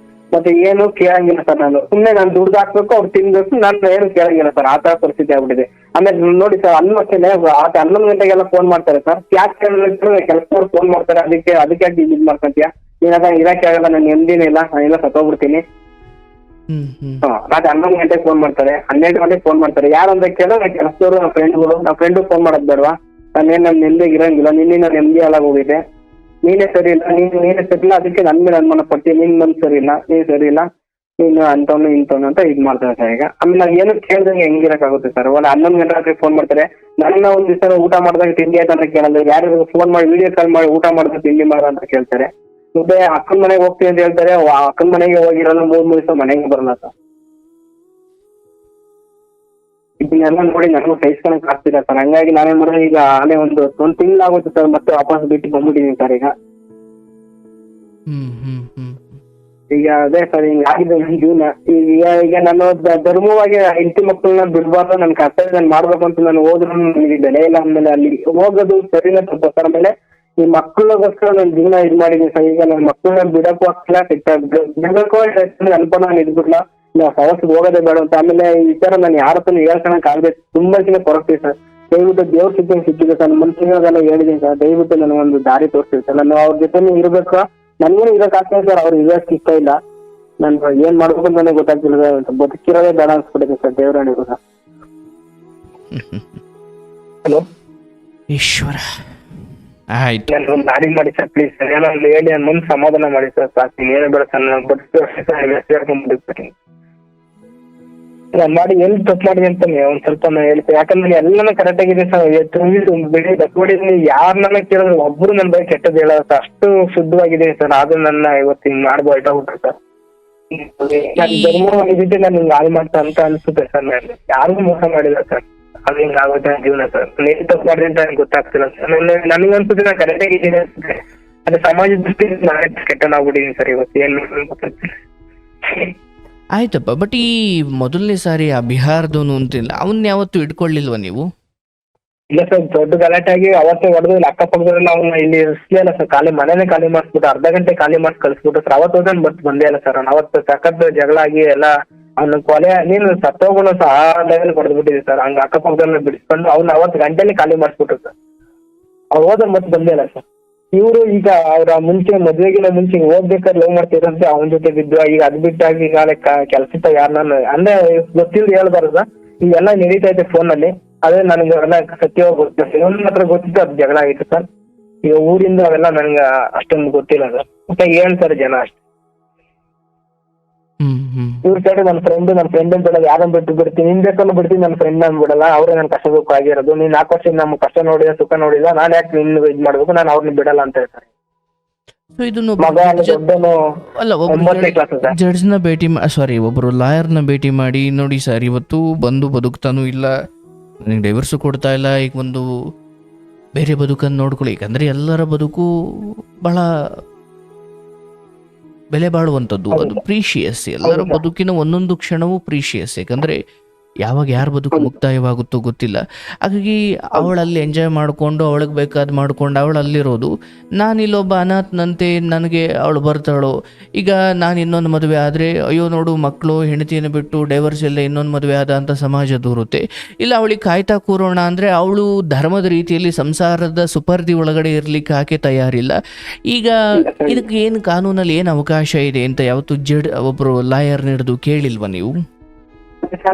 ಮತ್ತೆ ಏನು ಕೇಳಂಗಿಲ್ಲ ಸರ್. ನಾನು ದುಡ್ಡು ಹಾಕ್ಬೇಕು, ಅವ್ರು ತಿನ್ಬೇಕು, ನಾನು ಏನು ಕೇಳಂಗಿಲ್ಲ ಸರ್. ಆ ತರ ಪರಿಸ್ಥಿತಿ ಆಗ್ಬಿಟ್ಟಿದೆ. ಆಮೇಲೆ ನೋಡಿ ಸರ್, ಅನ್ನ ಅಷ್ಟೇನೆ 11 ಗಂಟೆಗೆಲ್ಲ ಫೋನ್ ಮಾಡ್ತಾರೆ ಸರ್. ಯಾಕೆ ಕೆಲಸದವ್ರು ಫೋನ್ ಮಾಡ್ತಾರೆ, ಅದಕ್ಕೆ ಇದ್ ಮಾಡ್ಕೊಂತೀಯ ನೀನಾಗ ಇರಕ್ಕೆ ಆಗಲ್ಲ, ನಾನು ನೆಮ್ಮದಿನೇ ಇಲ್ಲ, ನಾನೆಲ್ಲ ಸತ್ತೋಗ್ಬಿಡ್ತೀನಿ. ರಾತ್ರಿ 11 ಗಂಟೆಗೆ ಫೋನ್ ಮಾಡ್ತಾರೆ, 12 ಗಂಟೆಗೆ ಫೋನ್ ಮಾಡ್ತಾರೆ. ಯಾರಂತ ಕೇಳಿದ್ರೆ ಕೆಲಸದವರು, ನಮ್ಮ ಫ್ರೆಂಡು ಫೋನ್ ಮಾಡೋದ್ ಬೇಡವಾ, ನಾನೇನ್ ನಮ್ ನೆಮ್ಮದಿಗೆ ಇರಂಗಿಲ್ಲ, ನಿನ್ನಿಂದ ನೆಮ್ಮದಿ ಹಾಳಾಗಿ ಹೋಗಿದೆ, ನೀನೇ ಸರಿ ಇಲ್ಲ, ನೀನೇ ಸರಿ ಇಲ್ಲ, ಅದಕ್ಕೆ ನನ್ ಮೇಲೆ ಅನುಮಾನ ಪಡ್ತೀನಿ, ನಿನ್ ಮನ್ಸು ಸರಿ ಇಲ್ಲ, ನೀನ್ ಸರಿ ಇಲ್ಲ, ನೀನು ಅಂತವ್ನು ಇಂಥವ್ನು ಅಂತ ಇದ್ ಮಾಡ್ತಾರೆ ಸರ್. ಈಗ ಆಮೇಲೆ ನಾವ್ ಏನು ಕೇಳ್ದಂಗೆ ಹೆಂಗಿರಕ್ಕಾಗುತ್ತೆ ಸರ್. ಒಳ್ಳೆ 11 ಗಂಟೆ ರಾತ್ರಿ ಫೋನ್ ಮಾಡ್ತಾರೆ. ನನ್ನ ಒಂದ್ ದಿವಸ ಊಟ ಮಾಡಿದಾಗ ತಿಂಡಿ ಆಯ್ತು ಅಂತ ಕೇಳಲ್ಲ, ಯಾರು ಫೋನ್ ಮಾಡಿ ವಿಡಿಯೋ ಕಾಲ್ ಮಾಡಿ ಊಟ ಮಾಡಿದ್ರೆ ತಿಂಡಿ ಮಾಡ ಅಂತ ಕೇಳ್ತಾರೆ. ಮತ್ತೆ ಅಕ್ಕನ ಮನೆಗೆ ಹೋಗ್ತೀವಿ ಅಂತ ಹೇಳ್ತಾರೆ, ಅಕ್ಕನ ಮನೆಗೆ ಹೋಗಿರಲ್ಲ, 3 ದಿವಸ ಮನೆಗೆ ಬರಲ್ಲ ಸರ್. ಇದನ್ನೆಲ್ಲ ನೋಡಿ ನನಗೂ ಸಹಿಸ್ಕೊಳಕ್ ಆಗ್ತಿಲ್ಲ ಸರ್. ಹಂಗಾಗಿ ನಾನೇನ್ ಮಾಡಿದ್ರೆ ಈಗ ಅಲ್ಲೇ ಒಂದು ತಿಂಗಳಾಗುತ್ತೆ ಸರ್, ಮತ್ತೆ ವಾಪಸ್ ಬಿಟ್ಟು ಬಂದ್ಬಿಟ್ಟಿದೀನಿ ಸರ್. ಈಗ ಅದೇ ಸರ್, ಹಿಂಗಾಗಿದೆ ನನ್ನ ಜೀವನ. ಈಗ ನಾನು ಧರ್ಮವಾಗಿ ಹೆಂಡತಿ ಮಕ್ಕಳನ್ನ ಬಿಡ್ಬಾರ್ದು, ನನ್ ಕರ್ತವ್ಯ ನಾನು ಮಾಡ್ಬೇಕು ಅಂತ ನಾನು ಹೋದ್ರು ನನಗೆ ಬೆಲೆ ಇಲ್ಲ. ಆಮೇಲೆ ಅಲ್ಲಿ ಹೋಗೋದು ಸರಿನ ತಪ್ಪ ಸರ್. ಆಮೇಲೆ ಈ ಮಕ್ಕಳಿಗೋಸ್ಕರ ನನ್ನ ಜೀವನ ಇದ್ ಮಾಡಿದೀನಿ ಸರ್. ಈಗ ನನ್ನ ಮಕ್ಕಳನ್ನ ಬಿಡಕ್ಕೂ ಆಗ್ತಿಲ್ಲ, ಬಿಡಕ್ಕೂ ಅನ್ಕೊಂಡ ನಾನು ಇದ್ಬಿಡ್ಲಾ, ನಾವು ಪ್ರವಾಸಕ್ಕೆ ಹೋಗೋದೇ ಬೇಡ ಅಂತ. ಆಮೇಲೆ ಈ ತರ ನಾನು ಯಾರ ಹತ್ರ ಹೇಳ್ಕೊಳಕ್ ಆಗ್ಬೇಕು, ತುಂಬಾ ಜನ ಕೊರಗ್ತೀವಿ ಸರ್. ದಯವಿಟ್ಟು ದೇವ್ರ ಸಿಕ್ಕಿದೆ ಸರ್, ನನ್ನ ಮನ್ಸಿಗೆಲ್ಲ ಹೇಳಿದೀನಿ ಸರ್. ದಯವಿಟ್ಟು ನನಗೊಂದು ದಾರಿ ತೋರಿಸ್ತೀವಿ ಸರ್. ನಾನು ಅವ್ರ ಜೊತೆ ಇರ್ಬೇಕು, ನನ್ಗೇನು ಇರಕ್ ಆಗ್ತದೆ ಸರ್, ಅವ್ರು ಇರೋಕ್ ಇಷ್ಟ ಇಲ್ಲ. ನಾನು ಏನ್ ಮಾಡ್ಬೇಕು ಅಂತ ನನಗೆ ಗೊತ್ತಾಗ್ತಿಲ್ಲ ಸರ್. ಬದುಕಿರೋದೇ ಬೇಡ ಅನ್ಸ್ಬಿಟ್ಟಿದೆ ಸರ್ ದೇವರಾಣಿಗೂ ಸರ್. ಹಲೋ ಈಶ್ವರ, ಆಯ್ತು. ನಾನು ಒಂದು ದಾರಿ ಮಾಡಿ ಸರ್ ಪ್ಲೀಸ್ ಸರ್. ಏನೋ ಒಂದು ಹೇಳಿ ನನ್ನ ಮುಂದೆ ಸಮಾಧಾನ ಮಾಡಿ ಸರ್. ಸಾಕು ಏನು ಬೇಡ ಸರ್. ನಾನು ಬದುಕಿ ನಾನು ಮಾಡಿ ಎಲ್ಲಿ ತಪ್ಪು ಮಾಡಿದೆ ಅಂತ ಒಂದ್ ಸ್ವಲ್ಪ ನಾನು ಹೇಳ್ತೇನೆ. ಯಾಕಂದ್ರೆ ಎಲ್ಲಾನು ಕರೆಕ್ಟ್ ಆಗಿದೆ ಸರ್. ಬಿಡಿ ಬಸ್ಕೊಂಡಿದ್ದೀನಿ. ಯಾರನ್ನ ಕೇಳಿದ್ರೆ ಒಬ್ರು ನನ್ನ ಬಗ್ಗೆ ಕೆಟ್ಟದ್ದು ಹೇಳೋದು ಸರ್. ಅಷ್ಟು ಶುದ್ಧವಾಗಿದೆ ಸರ್. ಆದ್ರೂ ನನ್ನ ಇವತ್ತು ಹಿಂಗ್ ಮಾಡ್ಬೋ ಹೊರಟೋಗ್ಬಿಟ್ರು ಸರ್. ನನ್ನ ಧರ್ಮ ಇದ್ದಿದ್ದೆ ನಾನು ಹಿಂಗ್ ಹಾಳು ಮಾಡ್ತಾ ಅಂತ ಅನ್ಸುತ್ತೆ ಸರ್. ನಾನು ಯಾರಿಗೂ ಮೋಸ ಮಾಡಿಲ್ಲ ಸರ್. ಅದು ಹಿಂಗ್ ಆಗುತ್ತೆ ನನ್ನ ಜೀವನ ಸರ್. ನೀನ್ ತಪ್ಪು ಮಾಡಿದೆ ಅಂತ ನನಗೆ ಗೊತ್ತಾಗ್ತಿಲ್ಲ ಸರ್. ನನಗೆ ಅನ್ಸುತ್ತೆ ನಾನು ಕರೆಕ್ಟ್ ಆಗಿದ್ದೀನಿ ಅನ್ಸುತ್ತೆ. ಅದೇ ಸಮಾಜದ ದೃಷ್ಟಿ ನಾನೇ ಕೆಟ್ಟನಾಗ್ಬಿಟ್ಟಿದ್ದೀನಿ ಸರ್ ಇವತ್ತು. ಏನ್ ಗೊತ್ತಾಗ್ತಿಲ್ಲ. ಆಯ್ತಪ್ಪ, ಬಟ್ ಈ ಮೊದಲನೇ ಸಾರಿ ಆ ಬಿಹಾರದವನು ಅಂತಿಲ್ಲ, ಅವನ್ನ ಯಾವತ್ತು ಇಟ್ಕೊಳ್ಳಿಲ್ವ ನೀವು? ಇಲ್ಲ ಸರ್, ದೊಡ್ಡ ಗಲಾಟೆ ಆಗಿ ಅವತ್ತೇ ಹೊಡೆದು ಅಕ್ಕಪಕ್ಕದವ್ರೆಲ್ಲ ಅವ್ನ ಇಲ್ಲಿ ಇರ್ಸ್ಲಿಲ್ಲ ಸರ್. ಮನೇನೆ ಖಾಲಿ ಮಾಡಿಸ್ಬಿಟ್ಟು ಅರ್ಧ ಗಂಟೆ ಖಾಲಿ ಮಾಡಿ ಕಳಿಸ್ಬಿಟ್ಟು ಸರ್. ಅವತ್ತು ಹೋದ್ರೆ ಬಂದೇ ಇಲ್ಲ ಸರ್. ಅವತ್ತು ಸಖತ್ ಜಗಳ ಆಗಿ ಎಲ್ಲ ಅವ್ನ ಕೊಲೆ ನೀನು ಸತ್ತೋಗೋಣ ಸಹ ಆ ಲೆವೆಲ್ ಹೊಡೆದ್ಬಿಟ್ಟಿದೆ ಸರ್. ಹಂಗ ಅಕ್ಕಪಕ್ಕದವ್ರನ್ನ ಬಿಡಿಸ್ಕೊಂಡು ಅವ್ನ ಅವತ್ತು ಗಂಟೆಲಿ ಖಾಲಿ ಮಾಡಿಸ್ಬಿಟ್ರು ಸರ್. ಅವ್ರು ಹೋದ್ರೆ ಮತ್ತೆ ಬಂದೇ ಇಲ್ಲ ಸರ್. ಇವರು ಈಗ ಅವ್ರ ಮುಂಚೆ ಮದ್ವೆಗಿನ ಮುಂಚೆ ಹೋಗ್ಬೇಕಾದ್ರೆ ಲವ್ ಮಾಡ್ತಿರಂತೆ ಅವನ ಜೊತೆ ಬಿದ್ದು. ಈಗ ಅದ್ ಬಿಟ್ಟಾಗಿ ಈಗ ಕೆಲ್ಸದ ಯಾರನ್ನ ಅಂದ್ರೆ ಗೊತ್ತಿಲ್ಲ ಹೇಳ್ಬಾರ್ದ. ಈಗೆಲ್ಲ ನಡೀತಾ ಇದೆ ಫೋನ್ ಅಲ್ಲಿ. ಅದೇ ನನಗೆ ಅವೆಲ್ಲ ಸತ್ಯವಾಗಿ ಗೊತ್ತಿಲ್ಲ. ಇವನ್ ಮಾತ್ರ ಗೊತ್ತಿತ್ತು ಅದು ಜಗಳ ಆಗಿತ್ತು ಸರ್. ಈಗ ಊರಿಂದ ಅವೆಲ್ಲ ನನ್ಗೆ ಅಷ್ಟೊಂದು ಗೊತ್ತಿಲ್ಲ ಸರ್. ಮತ್ತೆ ಹೇಳ್ತಾರೆ ಜನ ಅಷ್ಟೇ. ಇವ್ರ ಸೈಡ್ ನನ್ನ ಫ್ರೆಂಡ್ ಬಿಡಲ್ಲ. ಯಾರನ್ನ ಬಿಟ್ಟು ಬಿಡ್ತೀನಿ, ನಿನ್ ಬೇಕನ್ನು ಬಿಡ್ತೀನಿ, ನನ್ನ ಫ್ರೆಂಡ್ ನನ್ ಬಿಡಲ್ಲ. ಅವ್ರೇ ನನ್ ಕಷ್ಟ ಸುಖ ಆಗಿರೋದು. ನೀನ್ 4 ವರ್ಷ ನಮ್ ಕಷ್ಟ ನೋಡಿದ ಸುಖ ನೋಡಿದ, ನಾನ್ ಯಾಕೆ ನಿನ್ ಇದ್ ಮಾಡ್ಬೇಕು, ನಾನು ಅವ್ರನ್ನ ಬಿಡಲ್ಲ ಅಂತ ಹೇಳ್ತಾರೆ. ಮಗ ದೊಡ್ಡನು ಅಲ್ಲ, ಜಡ್ಜ್ನ ಭೇಟಿ ಒಬ್ರು ಲಾಯರ್ನ ಭೇಟಿ ಮಾಡಿ ನೋಡಿ ಸರ್, ಇವತ್ತು ಬಂದು ಬದುಕ್ತಾನೂ ಇಲ್ಲ, ನನಗೆ ಡೈವರ್ಸು ಕೊಡ್ತಾ ಇಲ್ಲ, ಈಗ ಒಂದು ಬೇರೆ ಬದುಕನ್ನು ನೋಡ್ಕೊಳ್ಳಿ. ಯಾಕಂದ್ರೆ ಎಲ್ಲರ ಬದುಕು ಬಹಳ ಬೆಲೆ ಬಾಳುವಂಥದ್ದು, ಅದು ಪ್ರೀಶಿಯಸ್. ಎಲ್ಲರ ಬದುಕಿನ ಒಂದೊಂದು ಕ್ಷಣವೂ ಪ್ರೀಶಿಯಸ್. ಯಾಕಂದರೆ ಯಾವಾಗ ಯಾರ ಬದುಕು ಮುಕ್ತಾಯವಾಗುತ್ತೋ ಗೊತ್ತಿಲ್ಲ. ಹಾಗಾಗಿ ಅವಳಲ್ಲಿ ಎಂಜಾಯ್ ಮಾಡಿಕೊಂಡು ಅವಳಿಗೆ ಬೇಕಾದ ಮಾಡ್ಕೊಂಡು ಅವಳು ಅಲ್ಲಿರೋದು, ನಾನಿಲ್ಲೊಬ್ಬ ಅನಾಥನಂತೆ ನನಗೆ ಅವಳು ಬರ್ತಾಳೋ. ಈಗ ನಾನು ಇನ್ನೊಂದು ಮದುವೆ ಆದರೆ ಅಯ್ಯೋ ನೋಡು ಮಕ್ಕಳು ಹೆಂಡತಿಯನ್ನು ಬಿಟ್ಟು ಡೈವರ್ಸ್ ಎಲ್ಲ ಇನ್ನೊಂದು ಮದುವೆ ಆದ ಅಂತ ಸಮಾಜ ದೂರುತ್ತೆ. ಇಲ್ಲ ಅವಳಿಗೆ ಕಾಯ್ತಾ ಕೂರೋಣ ಅಂದರೆ ಅವಳು ಧರ್ಮದ ರೀತಿಯಲ್ಲಿ ಸಂಸಾರದ ಸುಪರ್ದಿ ಒಳಗಡೆ ಇರಲಿಕ್ಕೆ ಆಕೆ ತಯಾರಿಲ್ಲ. ಈಗ ಇದಕ್ಕೆ ಏನು ಕಾನೂನಲ್ಲಿ ಏನು ಅವಕಾಶ ಇದೆ ಅಂತ ಯಾವತ್ತು ಒಬ್ಬರು ಲಾಯರ್ ಹಿಡಿದು ಕೇಳಿಲ್ವ ನೀವು?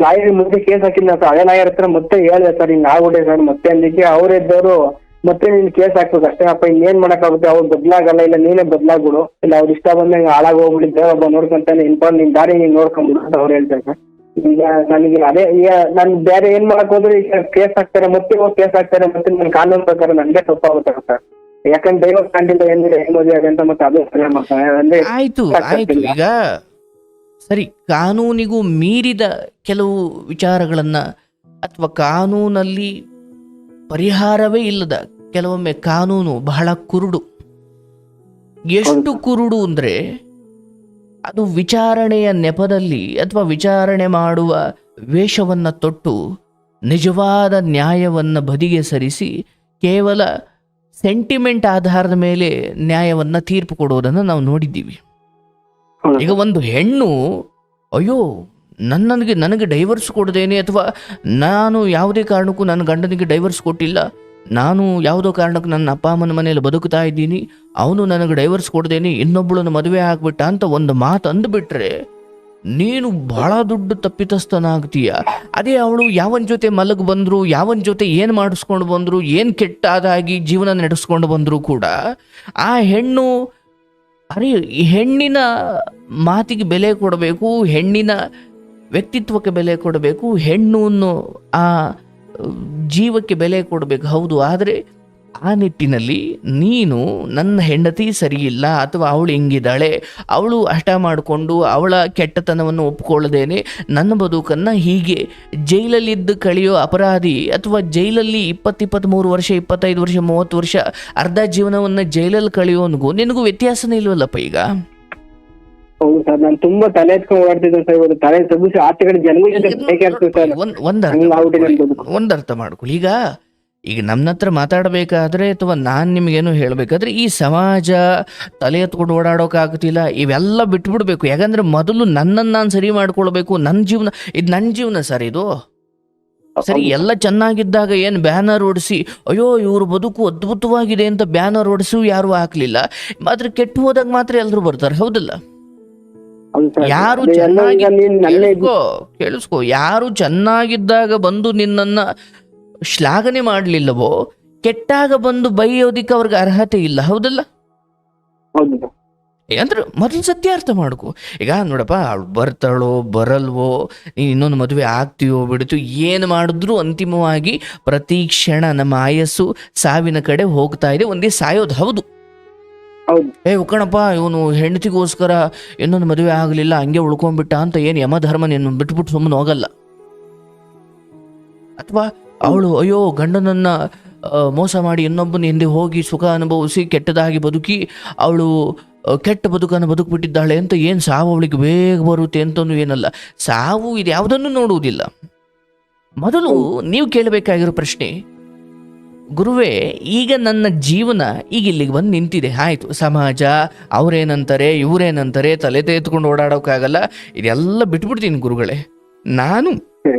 ಲಾಯರ್ ಮುಂದೆ ಕೇಸ್ ಹಾಕಿಲ್ಲ ಸರ್. ಹಳೆ ಲಾಯರ್ ಹತ್ರ ಮತ್ತೆ ಹೇಳಿದೆ ಸರ್, ಹಿಂಗ್ ಆಗ್ಬಿಟ್ಟೆ ಸರ್. ಮತ್ತೆ ಅಂದಿಕ್ಕೆ ಅವ್ರಿದ್ದವರು ಮತ್ತೆ ನೀನ್ ಕೇಸ್ ಹಾಕ್ಬೇಕು ಅಷ್ಟೇ ಅಪ್ಪ, ಇನ್ನೇನ್ ಮಾಡಕ್ಕಾಗುತ್ತೆ, ಅವ್ರು ಬದ್ಲಾಗಲ್ಲ, ಇಲ್ಲ ನೀನೇ ಬದ್ಲಾಗ್ಬಿಡು, ಇಲ್ಲ ಅವ್ರ ಇಷ್ಟ ಬಂದಂಗೆ ಹಾಳಾಗಿ ಹೋಗ್ಬಿಟ್ಟಿದ್ದೆ, ಒಬ್ಬ ನೋಡ್ಕೊಂತಾನೆ ನಿನ್ ದಾರಿ ನೀನ್ ನೋಡ್ಕೊಂಡ್ಬಿಡು ಅಂತ ಅವ್ರು ಹೇಳ್ತಾರೆ ಸರ್. ಈಗ ನನಗೆ ಅದೇ ಈಗ ನಾನು ಬೇರೆ ಏನ್ ಮಾಡಕ್ ಹೋದ್ರೆ ಈಗ ಕೇಸ್ ಹಾಕ್ತಾರೆ, ಮತ್ತೆ ಹೋಗಿ ಕೇಸ್ ಹಾಕ್ತಾರೆ, ಮತ್ತೆ ನನ್ನ ಕಾನೂನು ಪ್ರಕಾರ ನನ್ಗೆ ತಪ್ಪಾಗುತ್ತೆ ಸರ್. ಯಾಕಂದ್ರೆ ದೈವ ಕಾಂಡಿಂದ ಏನಿದೆ ಹೆಂಗ್ ಮದುವೆ ಅಂತ ಮತ್ತೆ ಅದು ಮಾಡ್ತಾರೆ. ಆಯ್ತು ಈಗ ಸರಿ, ಕಾನೂನಿಗೂ ಮೀರಿದ ಕೆಲವು ವಿಚಾರಗಳನ್ನು ಅಥವಾ ಕಾನೂನಲ್ಲಿ ಪರಿಹಾರವೇ ಇಲ್ಲದ ಕೆಲವೊಮ್ಮೆ ಕಾನೂನು ಬಹಳ ಕುರುಡು. ಎಷ್ಟು ಕುರುಡು ಅಂದರೆ ಅದು ವಿಚಾರಣೆಯ ನೆಪದಲ್ಲಿ ಅಥವಾ ವಿಚಾರಣೆ ಮಾಡುವ ವೇಷವನ್ನು ತೊಟ್ಟು ನಿಜವಾದ ನ್ಯಾಯವನ್ನು ಬದಿಗೆ ಸರಿಸಿ ಕೇವಲ ಸೆಂಟಿಮೆಂಟ್ ಆಧಾರದ ಮೇಲೆ ನ್ಯಾಯವನ್ನು ತೀರ್ಪು ಕೊಡೋದನ್ನು ನಾವು ನೋಡಿದ್ದೀವಿ. ಈಗ ಒಂದು ಹೆಣ್ಣು ಅಯ್ಯೋ ನನಗೆ ಡೈವರ್ಸ್ ಕೊಡದೇನೆ, ಅಥವಾ ನಾನು ಯಾವುದೇ ಕಾರಣಕ್ಕೂ ನನ್ನ ಗಂಡನಿಗೆ ಡೈವರ್ಸ್ ಕೊಟ್ಟಿಲ್ಲ, ನಾನು ಯಾವುದೋ ಕಾರಣಕ್ಕೆ ನನ್ನ ಅಪ್ಪ ಅಮ್ಮನ ಮನೆಯಲ್ಲಿ ಬದುಕ್ತಾ ಇದ್ದೀನಿ, ಅವನು ನನಗೆ ಡೈವರ್ಸ್ ಕೊಡದೇನೆ ಇನ್ನೊಬ್ಬಳನ್ನು ಮದುವೆ ಆಗ್ಬಿಟ್ಟ ಅಂತ ಒಂದು ಮಾತು ಅಂದುಬಿಟ್ರೆ ನೀನು ಬಹಳ ದೊಡ್ಡ ತಪ್ಪಿತಸ್ಥನಾಗ್ತೀಯ. ಅದೇ ಅವಳು ಯಾವನ ಜೊತೆ ಮಲಗಿ ಬಂದರು, ಯಾವನ ಜೊತೆ ಏನು ಮಾಡಿಸ್ಕೊಂಡು ಬಂದರು, ಏನು ಕೆಟ್ಟಾದಾಗಿ ಜೀವನ ನಡೆಸ್ಕೊಂಡು ಬಂದರೂ ಕೂಡ ಆ ಹೆಣ್ಣು ಈ ಹೆಣ್ಣಿನ ಮಾತಿಗೆ ಬೆಲೆ ಕೊಡಬೇಕು, ಹೆಣ್ಣಿನ ವ್ಯಕ್ತಿತ್ವಕ್ಕೆ ಬೆಲೆ ಕೊಡಬೇಕು, ಹೆಣ್ಣು ಅನ್ನೋ ಆ ಜೀವಕ್ಕೆ ಬೆಲೆ ಕೊಡಬೇಕು. ಹೌದು, ಆದರೆ ಆ ನಿಟ್ಟಿನಲ್ಲಿ ನೀನು ನನ್ನ ಹೆಂಡತಿ ಸರಿಯಿಲ್ಲ ಅಥವಾ ಅವಳು ಹಿಂಗಿದ್ದಾಳೆ, ಅವಳು ಹಠ ಮಾಡಿಕೊಂಡು ಅವಳ ಕೆಟ್ಟತನವನ್ನು ಒಪ್ಕೊಳ್ಳದೇನೆ ನನ್ನ ಬದುಕನ್ನು ಹೀಗೆ ಜೈಲಲ್ಲಿದ್ದು ಕಳೆಯೋ ಅಪರಾಧಿ, ಅಥವಾ ಜೈಲಲ್ಲಿ 20-23 ವರ್ಷ 25 ವರ್ಷ 30 ವರ್ಷ ಅರ್ಧ ಜೀವನವನ್ನು ಜೈಲಲ್ಲಿ ಕಳೆಯೋನ್ಗೂ ನಿನಗೂ ವ್ಯತ್ಯಾಸನೇ ಇಲ್ವಲ್ಲಪ್ಪ ಈಗ. ಹೌದು ಸರ್, ನಾನು ತುಂಬಾ ತಲೆ ಎತ್ಕೊಂಡು ಓಡಾಡ್ತಿದ್ದೆ ಸರ್. ಇವತ್ತು ತಲೆ ತಗ್ಗಿಸಿ ಆಚೆ ಕಡೆ ಒಂದು ಅರ್ಥ ಮಾಡ್ಕೊಳ್ಳಿ. ಈಗ ನನ್ನ ಹತ್ರ ಮಾತಾಡಬೇಕಾದ್ರೆ ಅಥವಾ ನಾನು ನಿಮಗೇನು ಹೇಳಬೇಕಾದ್ರೆ ಈ ಸಮಾಜ ತಲೆ ಎತ್ಕೊಂಡು ಓಡಾಡೋಕ್ಕಾಗ್ತಿಲ್ಲ, ಇವೆಲ್ಲ ಬಿಟ್ಬಿಡ್ಬೇಕು. ಯಾಕಂದ್ರೆ ಮೊದಲು ನನ್ನನ್ನು ನಾನು ಸರಿ ಮಾಡ್ಕೊಳ್ಬೇಕು. ನನ್ನ ಜೀವನ ಸರ್ ಇದು. ಸರಿ, ಎಲ್ಲ ಚೆನ್ನಾಗಿದ್ದಾಗ ಏನು ಬ್ಯಾನರ್ ಓಡಿಸಿ ಅಯ್ಯೋ ಇವ್ರ ಬದುಕು ಅದ್ಭುತವಾಗಿದೆ ಅಂತ ಬ್ಯಾನರ್ ಓಡಿಸಿ ಯಾರು ಹಾಕ್ಲಿಲ್ಲ. ಮಾತ್ರ ಕೆಟ್ಟು ಹೋದಾಗ ಮಾತ್ರ ಎಲ್ಲರೂ ಬರ್ತಾರೆ, ಹೌದಲ್ಲ? ಹೌದು ಸರ್. ಯಾರು ಅದು ಎಲ್ಲ ಚೆನ್ನಾಗಿ ಈಗ ನೀನ್ ನನ್ನೇ ಕೇಳಿಸ್ಕೋ, ಯಾರು ಚೆನ್ನಾಗಿದ್ದಾಗ ಬಂದು ನಿನ್ನನ್ನ ಶ್ಲಾಘನೆ ಮಾಡ್ಲಿಲ್ಲವೋ ಕೆಟ್ಟಾಗ ಬಂದು ಬೈಯೋದಿಕ್ಕೆ ಅವ್ರಿಗೆ ಅರ್ಹತೆ ಇಲ್ಲ, ಹೌದಲ್ಲ? ಹೌದು ಸರ್. ಅಂದ್ರೆ ಮೊದಲು ಸತ್ಯ ಅರ್ಥ ಮಾಡ್ಕೊ. ಈಗ ನೋಡಪ್ಪ, ಅವಳು ಬರ್ತಾಳೋ ಬರಲ್ವೋ, ನೀನು ಇನ್ನೊಂದು ಮದುವೆ ಆಗ್ತೀಯೋ ಬಿಡ್ತೀಯೋ, ಏನು ಮಾಡಿದ್ರು ಅಂತಿಮವಾಗಿ ಪ್ರತಿ ಕ್ಷಣ ನಮ್ಮ ಆಯಸ್ಸು ಸಾವಿನ ಕಡೆ ಹೋಗ್ತಾ ಇದೆ, ಒಂದೇ ಸಾಯೋದು. ಹೌದು, ಹೌದು ಉಕ್ಕಣಪ್ಪ ಇವನು ಹೆಂಡತಿಗೋಸ್ಕರ ಇನ್ನೊಂದು ಮದುವೆ ಆಗಲಿಲ್ಲ ಹಂಗೆ ಉಳ್ಕೊಂಡ್ಬಿಟ್ಟ ಅಂತ ಏನು ಯಮಧರ್ಮ ನೀನು ಬಿಟ್ಬಿಟ್ಟು ಸುಮ್ಮನೆ ಹೋಗಲ್ಲ. ಅಥವಾ ಅವಳು ಅಯ್ಯೋ ಗಂಡನನ್ನ ಮೋಸ ಮಾಡಿ ಇನ್ನೊಬ್ಬನ ಹಿಂದೆ ಹೋಗಿ ಸುಖ ಅನುಭವಿಸಿ ಕೆಟ್ಟದಾಗಿ ಬದುಕಿ ಅವಳು ಕೆಟ್ಟ ಬದುಕನ್ನು ಬದುಕ್ಬಿಟ್ಟಿದ್ದಾಳೆ ಅಂತ ಏನು ಸಾವು ಅವಳಿಗೆ ಬೇಗ ಬರುತ್ತೆ ಅಂತನೂ ಏನಲ್ಲ. ಸಾವು ಇದು ಯಾವುದನ್ನು ನೋಡುವುದಿಲ್ಲ. ಮೊದಲು ನೀವು ಕೇಳಬೇಕಾಗಿರೋ ಪ್ರಶ್ನೆ, ಗುರುವೇ ಈಗ ನನ್ನ ಜೀವನ ಈಗ ಇಲ್ಲಿಗೆ ಬಂದು ನಿಂತಿದೆ, ಆಯಿತು, ಸಮಾಜ ಅವರೇನಂತಾರೆ ಇವರೇನಂತಾರೆ ತಲೆ ತೆಗೆದುಕೊಂಡು ಓಡಾಡೋಕ್ಕಾಗಲ್ಲ, ಇದೆಲ್ಲ ಬಿಟ್ಬಿಡ್ತೀನಿ ಗುರುಗಳೇ, ನಾನು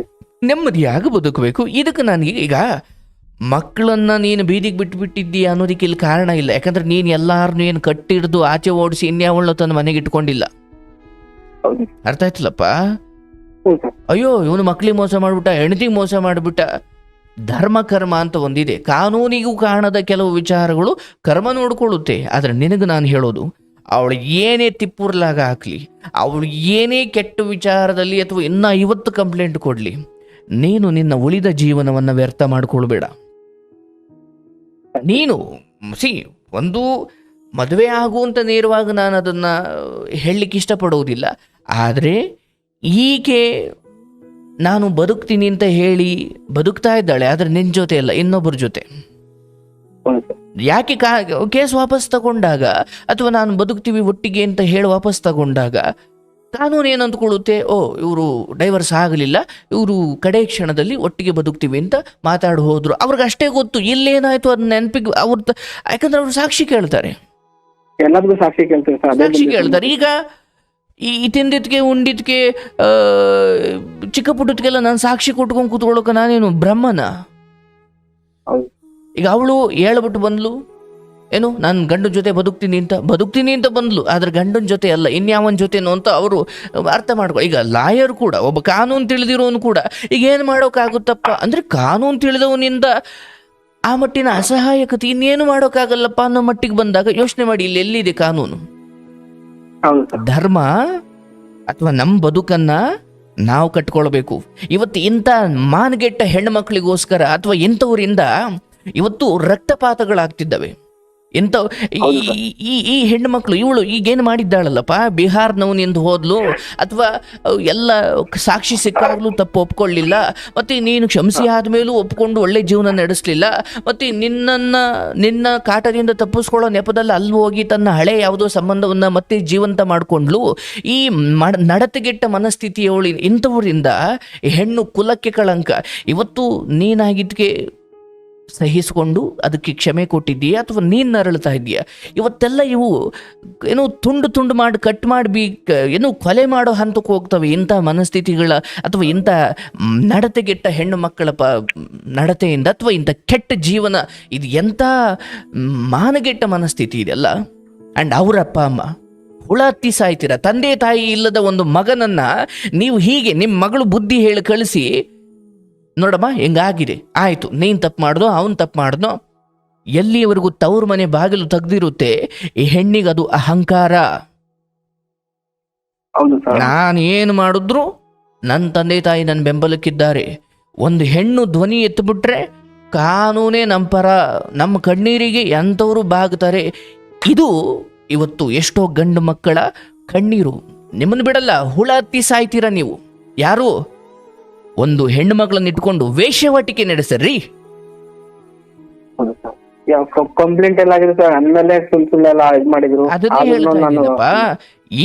ನೆಮ್ಮದಿಯಾಗಿ ಬದುಕಬೇಕು. ಇದಕ್ಕೆ ನನಗೆ ಈಗ ಮಕ್ಕಳನ್ನ ನೀನು ಬೀದಿಗೆ ಬಿಟ್ಬಿಟ್ಟಿದ್ದೀಯ ಅನ್ನೋದಕ್ಕೆ ಇಲ್ಲಿ ಕಾರಣ ಇಲ್ಲ. ಯಾಕಂದ್ರೆ ನೀನು ಎಲ್ಲಾರನ್ನೂ ಏನು ಕಟ್ಟಿಡ್ದು ಆಚೆ ಓಡಿಸಿ ಇನ್ಯಾವಳನ್ನ ತನ್ನ ಮನೆಗೆ ಇಟ್ಕೊಂಡಿಲ್ಲ. ಅರ್ಥ ಆಯ್ತಲ್ಲಪ್ಪ? ಅಯ್ಯೋ ಇವನು ಮಕ್ಳಿಗೆ ಮೋಸ ಮಾಡ್ಬಿಟ್ಟ, ಹೆಂಡತಿಗೆ ಮೋಸ ಮಾಡಿಬಿಟ್ಟ. ಧರ್ಮ ಕರ್ಮ ಅಂತ ಒಂದಿದೆ, ಕಾನೂನಿಗೂ ಕಾಣದ ಕೆಲವು ವಿಚಾರಗಳು ಕರ್ಮ ನೋಡ್ಕೊಳ್ಳುತ್ತೆ. ಆದರೆ ನಿನಗೆ ನಾನು ಹೇಳೋದು, ಅವಳು ಏನೇ ತಿಪ್ಪುರ್ಲಾಗ ಹಾಕ್ಲಿ, ಅವಳು ಏನೇ ಕೆಟ್ಟ ವಿಚಾರದಲ್ಲಿ ಅಥವಾ ಇನ್ನೂ 50 ಕಂಪ್ಲೇಂಟ್ ಕೊಡಲಿ, ನೀನು ನಿನ್ನ ಉಳಿದ ಜೀವನವನ್ನು ವ್ಯರ್ಥ ಮಾಡಿಕೊಳ್ಬೇಡ. ನೀನು ಒಂದು ಮದುವೆ ಆಗು ಅಂತ ನೇರವಾಗಿ ನಾನು ಅದನ್ನು ಹೇಳಲಿಕ್ಕೆ ಇಷ್ಟಪಡೋದಿಲ್ಲ. ಆದರೆ ಈಕೆ ನಾನು ಬದುಕ್ತೀನಿ ಅಂತ ಹೇಳಿ ಬದುಕ್ತಾ ಇದ್ದಾಳೆ, ಆದರೆ ನಿನ್ನ ಜೊತೆ ಅಲ್ಲ, ಇನ್ನೊಬ್ಬರ ಜೊತೆ. ಯಾಕೆ ಕೇಸ್ ವಾಪಸ್ ತಗೊಂಡಾಗ ಅಥವಾ ನಾನು ಬದುಕ್ತೀವಿ ಒಟ್ಟಿಗೆ ಅಂತ ಹೇಳಿ ವಾಪಸ್ ತಗೊಂಡಾಗ ಕಾನೂನು ಏನು ಅಂದ್ಕೊಳ್ಳುತ್ತೆ, ಓ ಇವರು ಡೈವರ್ಸ್ ಆಗಲಿಲ್ಲ, ಇವರು ಕಡೆ ಕ್ಷಣದಲ್ಲಿ ಒಟ್ಟಿಗೆ ಬದುಕ್ತೀವಿ ಅಂತ ಮಾತಾಡಿ ಹೋದ್ರು. ಅವ್ರಿಗೆ ಅಷ್ಟೇ ಗೊತ್ತು ಇಲ್ಲೇನಾಯ್ತು ಅದನ್ನ ನೆನಪಿಗೆ ಯಾಕಂದ್ರೆ ಅವ್ರು ಸಾಕ್ಷಿ ಕೇಳ್ತಾರೆ, ಎಲ್ಲರಿಗೂ ಸಾಕ್ಷಿ ಕೇಳ್ತಾರೆ. ಈಗ ಈ ತಿಂದಿದ್ಕೆ ಉಂಡಿದ್ಕೆ ಚಿಕ್ಕ ಪುಟ್ಟದ್ಕೆಲ್ಲ ನಾನು ಸಾಕ್ಷಿ ಕೊಟ್ಕೊಂಡು ಕೂತ್ಕೊಳ್ಳೋಕೆ ನಾನೇನು ಬ್ರಹ್ಮನ? ಈಗ ಅವಳು ಹೇಳ್ಬಿಟ್ಟು ಬಂದ್ಲು, ಏನು ನಾನು ಗಂಡನ ಜೊತೆ ಬದುಕ್ತೀನಿ ಅಂತ ಬಂದ್ಲು, ಆದ್ರೆ ಗಂಡನ ಜೊತೆ ಅಲ್ಲ, ಇನ್ಯಾವನ ಜೊತೆನೋ ಅಂತ ಅವರು ಅರ್ಥ ಮಾಡ್ಕೊ. ಈಗ ಲಾಯರ್ ಕೂಡ, ಒಬ್ಬ ಕಾನೂನು ತಿಳಿದಿರೋನು ಕೂಡ ಈಗ ಏನು ಮಾಡೋಕ್ಕಾಗುತ್ತಪ್ಪ ಅಂದ್ರೆ, ಕಾನೂನು ತಿಳಿದವನಿಂದ ಆ ಮಟ್ಟಿನ ಅಸಹಾಯಕತೆ ಇನ್ನೇನು ಮಾಡೋಕ್ಕಾಗಲ್ಲಪ್ಪ ಅನ್ನೋ ಮಟ್ಟಿಗೆ ಬಂದಾಗ ಯೋಚನೆ ಮಾಡಿ, ಇಲ್ಲಿ ಎಲ್ಲಿದೆ ಕಾನೂನು? ಧರ್ಮ ಅಥವಾ ನಮ್ಮ ಬದುಕನ್ನ ನಾವು ಕಟ್ಕೊಳ್ಬೇಕು. ಇವತ್ತು ಇಂಥ ಮಾನಗೆಟ್ಟ ಹೆಣ್ಮಕ್ಳಿಗೋಸ್ಕರ ಅಥವಾ ಇಂಥವರಿಂದ ಇವತ್ತು ರಕ್ತಪಾತಗಳಾಗ್ತಿದ್ದಾವೆ. ಎಂಥ ಈ ಹೆಣ್ಣು ಮಕ್ಕಳು, ಇವಳು ಈಗೇನು ಮಾಡಿದ್ದಾಳಲ್ಲಪ್ಪ, ಬಿಹಾರ್ನವನಿಂದ ಹೋದ್ಲು, ಅಥವಾ ಎಲ್ಲ ಸಾಕ್ಷಿ ಸಿಕ್ಕಾಗ್ಲೂ ತಪ್ಪು ಒಪ್ಕೊಳ್ಳಿಲ್ಲ, ಮತ್ತು ನೀನು ಕ್ಷಮಿಸಿ ಆದಮೇಲೂ ಒಪ್ಕೊಂಡು ಒಳ್ಳೆ ಜೀವನ ನಡೆಸಲಿಲ್ಲ, ಮತ್ತು ನಿನ್ನ ಕಾಟದಿಂದ ತಪ್ಪಿಸ್ಕೊಳ್ಳೋ ನೆಪದಲ್ಲಿ ಅಲ್ಲಿ ಹೋಗಿ ತನ್ನ ಹಳೆ ಯಾವುದೋ ಸಂಬಂಧವನ್ನು ಮತ್ತೆ ಜೀವಂತ ಮಾಡಿಕೊಂಡ್ಲು. ಈ ನಡತೆಗೆಟ್ಟ ಮನಸ್ಥಿತಿಯವಳು ಇಂಥವರಿಂದ ಹೆಣ್ಣು ಕುಲಕ್ಕೆ ಕಳಂಕ. ಇವತ್ತು ನೀನಾಗಿದ್ದಕ್ಕೆ ಸಹಿಸಿಕೊಂಡು ಅದಕ್ಕೆ ಕ್ಷಮೆ ಕೊಟ್ಟಿದ್ದೀಯಾ ಅಥವಾ ನೀನು ನರಳ್ತಾ ಇದೆಯಾ? ಇವತ್ತೆಲ್ಲ ಇವು ಏನೋ ತುಂಡು ಮಾಡಿ ಕಟ್ ಮಾಡಿ ಏನೋ ಕೊಲೆ ಮಾಡೋ ಹಂತಕ್ಕೆ ಹೋಗ್ತವೆ ಇಂಥ ಮನಸ್ಥಿತಿಗಳ ಅಥವಾ ಇಂಥ ನಡತೆಗೆಟ್ಟ ಹೆಣ್ಣು ಮಕ್ಕಳ ನಡತೆಯಿಂದ ಅಥವಾ ಇಂಥ ಕೆಟ್ಟ ಜೀವನ. ಇದು ಎಂಥ ಮಾನಗೆಟ್ಟ ಮನಸ್ಥಿತಿ ಇದೆಲ್ಲ. ಆ್ಯಂಡ್ ಅವರ ಅಪ್ಪ ಅಮ್ಮ ಹುಳ ಹತ್ತಿ ಸಾಯ್ತೀರ. ತಂದೆ ತಾಯಿ ಇಲ್ಲದ ಒಂದು ಮಗನನ್ನ ನೀವು ಹೀಗೆ ನಿಮ್ಮ ಮಗಳು ಬುದ್ಧಿ ಹೇಳಿ ಕಳಿಸಿ, ನೋಡಮ್ಮ ಹೆಂಗಾಗಿದೆ, ಆಯಿತು ನೀನು ತಪ್ಪು ಮಾಡಿದ್ನೋ ಅವನು ತಪ್ಪು ಮಾಡಿದ್ನೋ, ಎಲ್ಲಿಯವರೆಗೂ ತವ್ರ ಮನೆ ಬಾಗಿಲು ತೆಗ್ದಿರುತ್ತೆ ಈ ಹೆಣ್ಣಿಗೆ ಅದು ಅಹಂಕಾರ. ನಾನು ಏನು ಮಾಡಿದ್ರು ನನ್ನ ತಂದೆ ತಾಯಿ ನನ್ನ ಬೆಂಬಲಕ್ಕಿದ್ದಾರೆ. ಒಂದು ಹೆಣ್ಣು ಧ್ವನಿ ಎತ್ತಿಬಿಟ್ರೆ ಕಾನೂನೇ ನಮ್ಮ ಪರ, ನಮ್ಮ ಕಣ್ಣೀರಿಗೆ ಎಂಥವರು ಬಾಗ್ತಾರೆ. ಇದು ಇವತ್ತು ಎಷ್ಟೋ ಗಂಡು ಮಕ್ಕಳ ಕಣ್ಣೀರು. ನಿಮ್ಮನ್ನು ಬಿಡಲ್ಲ, ಹುಳ ಹತ್ತಿ ಸಾಯ್ತೀರ ನೀವು. ಯಾರು ಒಂದು ಹೆಣ್ಣು ಮಗಳನ್ನ ಇಟ್ಕೊಂಡು ವೇಶ್ಯಾವಾಟಿಕೆ ನಡೆಸ್ರಿ. ಕಂಪ್ಲೇಂಟ್ ಎಲ್ಲ ಆಗಿದೆ ಸರ್, ಅಂದ್ಮೇಲೆ ಸುಳ್ಳೆಲ್ಲ ಇದು ಮಾಡಿದ್ರು. ಅದನ್ನೇ ಹೇಳ್ತಾ ಇದ್ದೀನಪ್ಪ.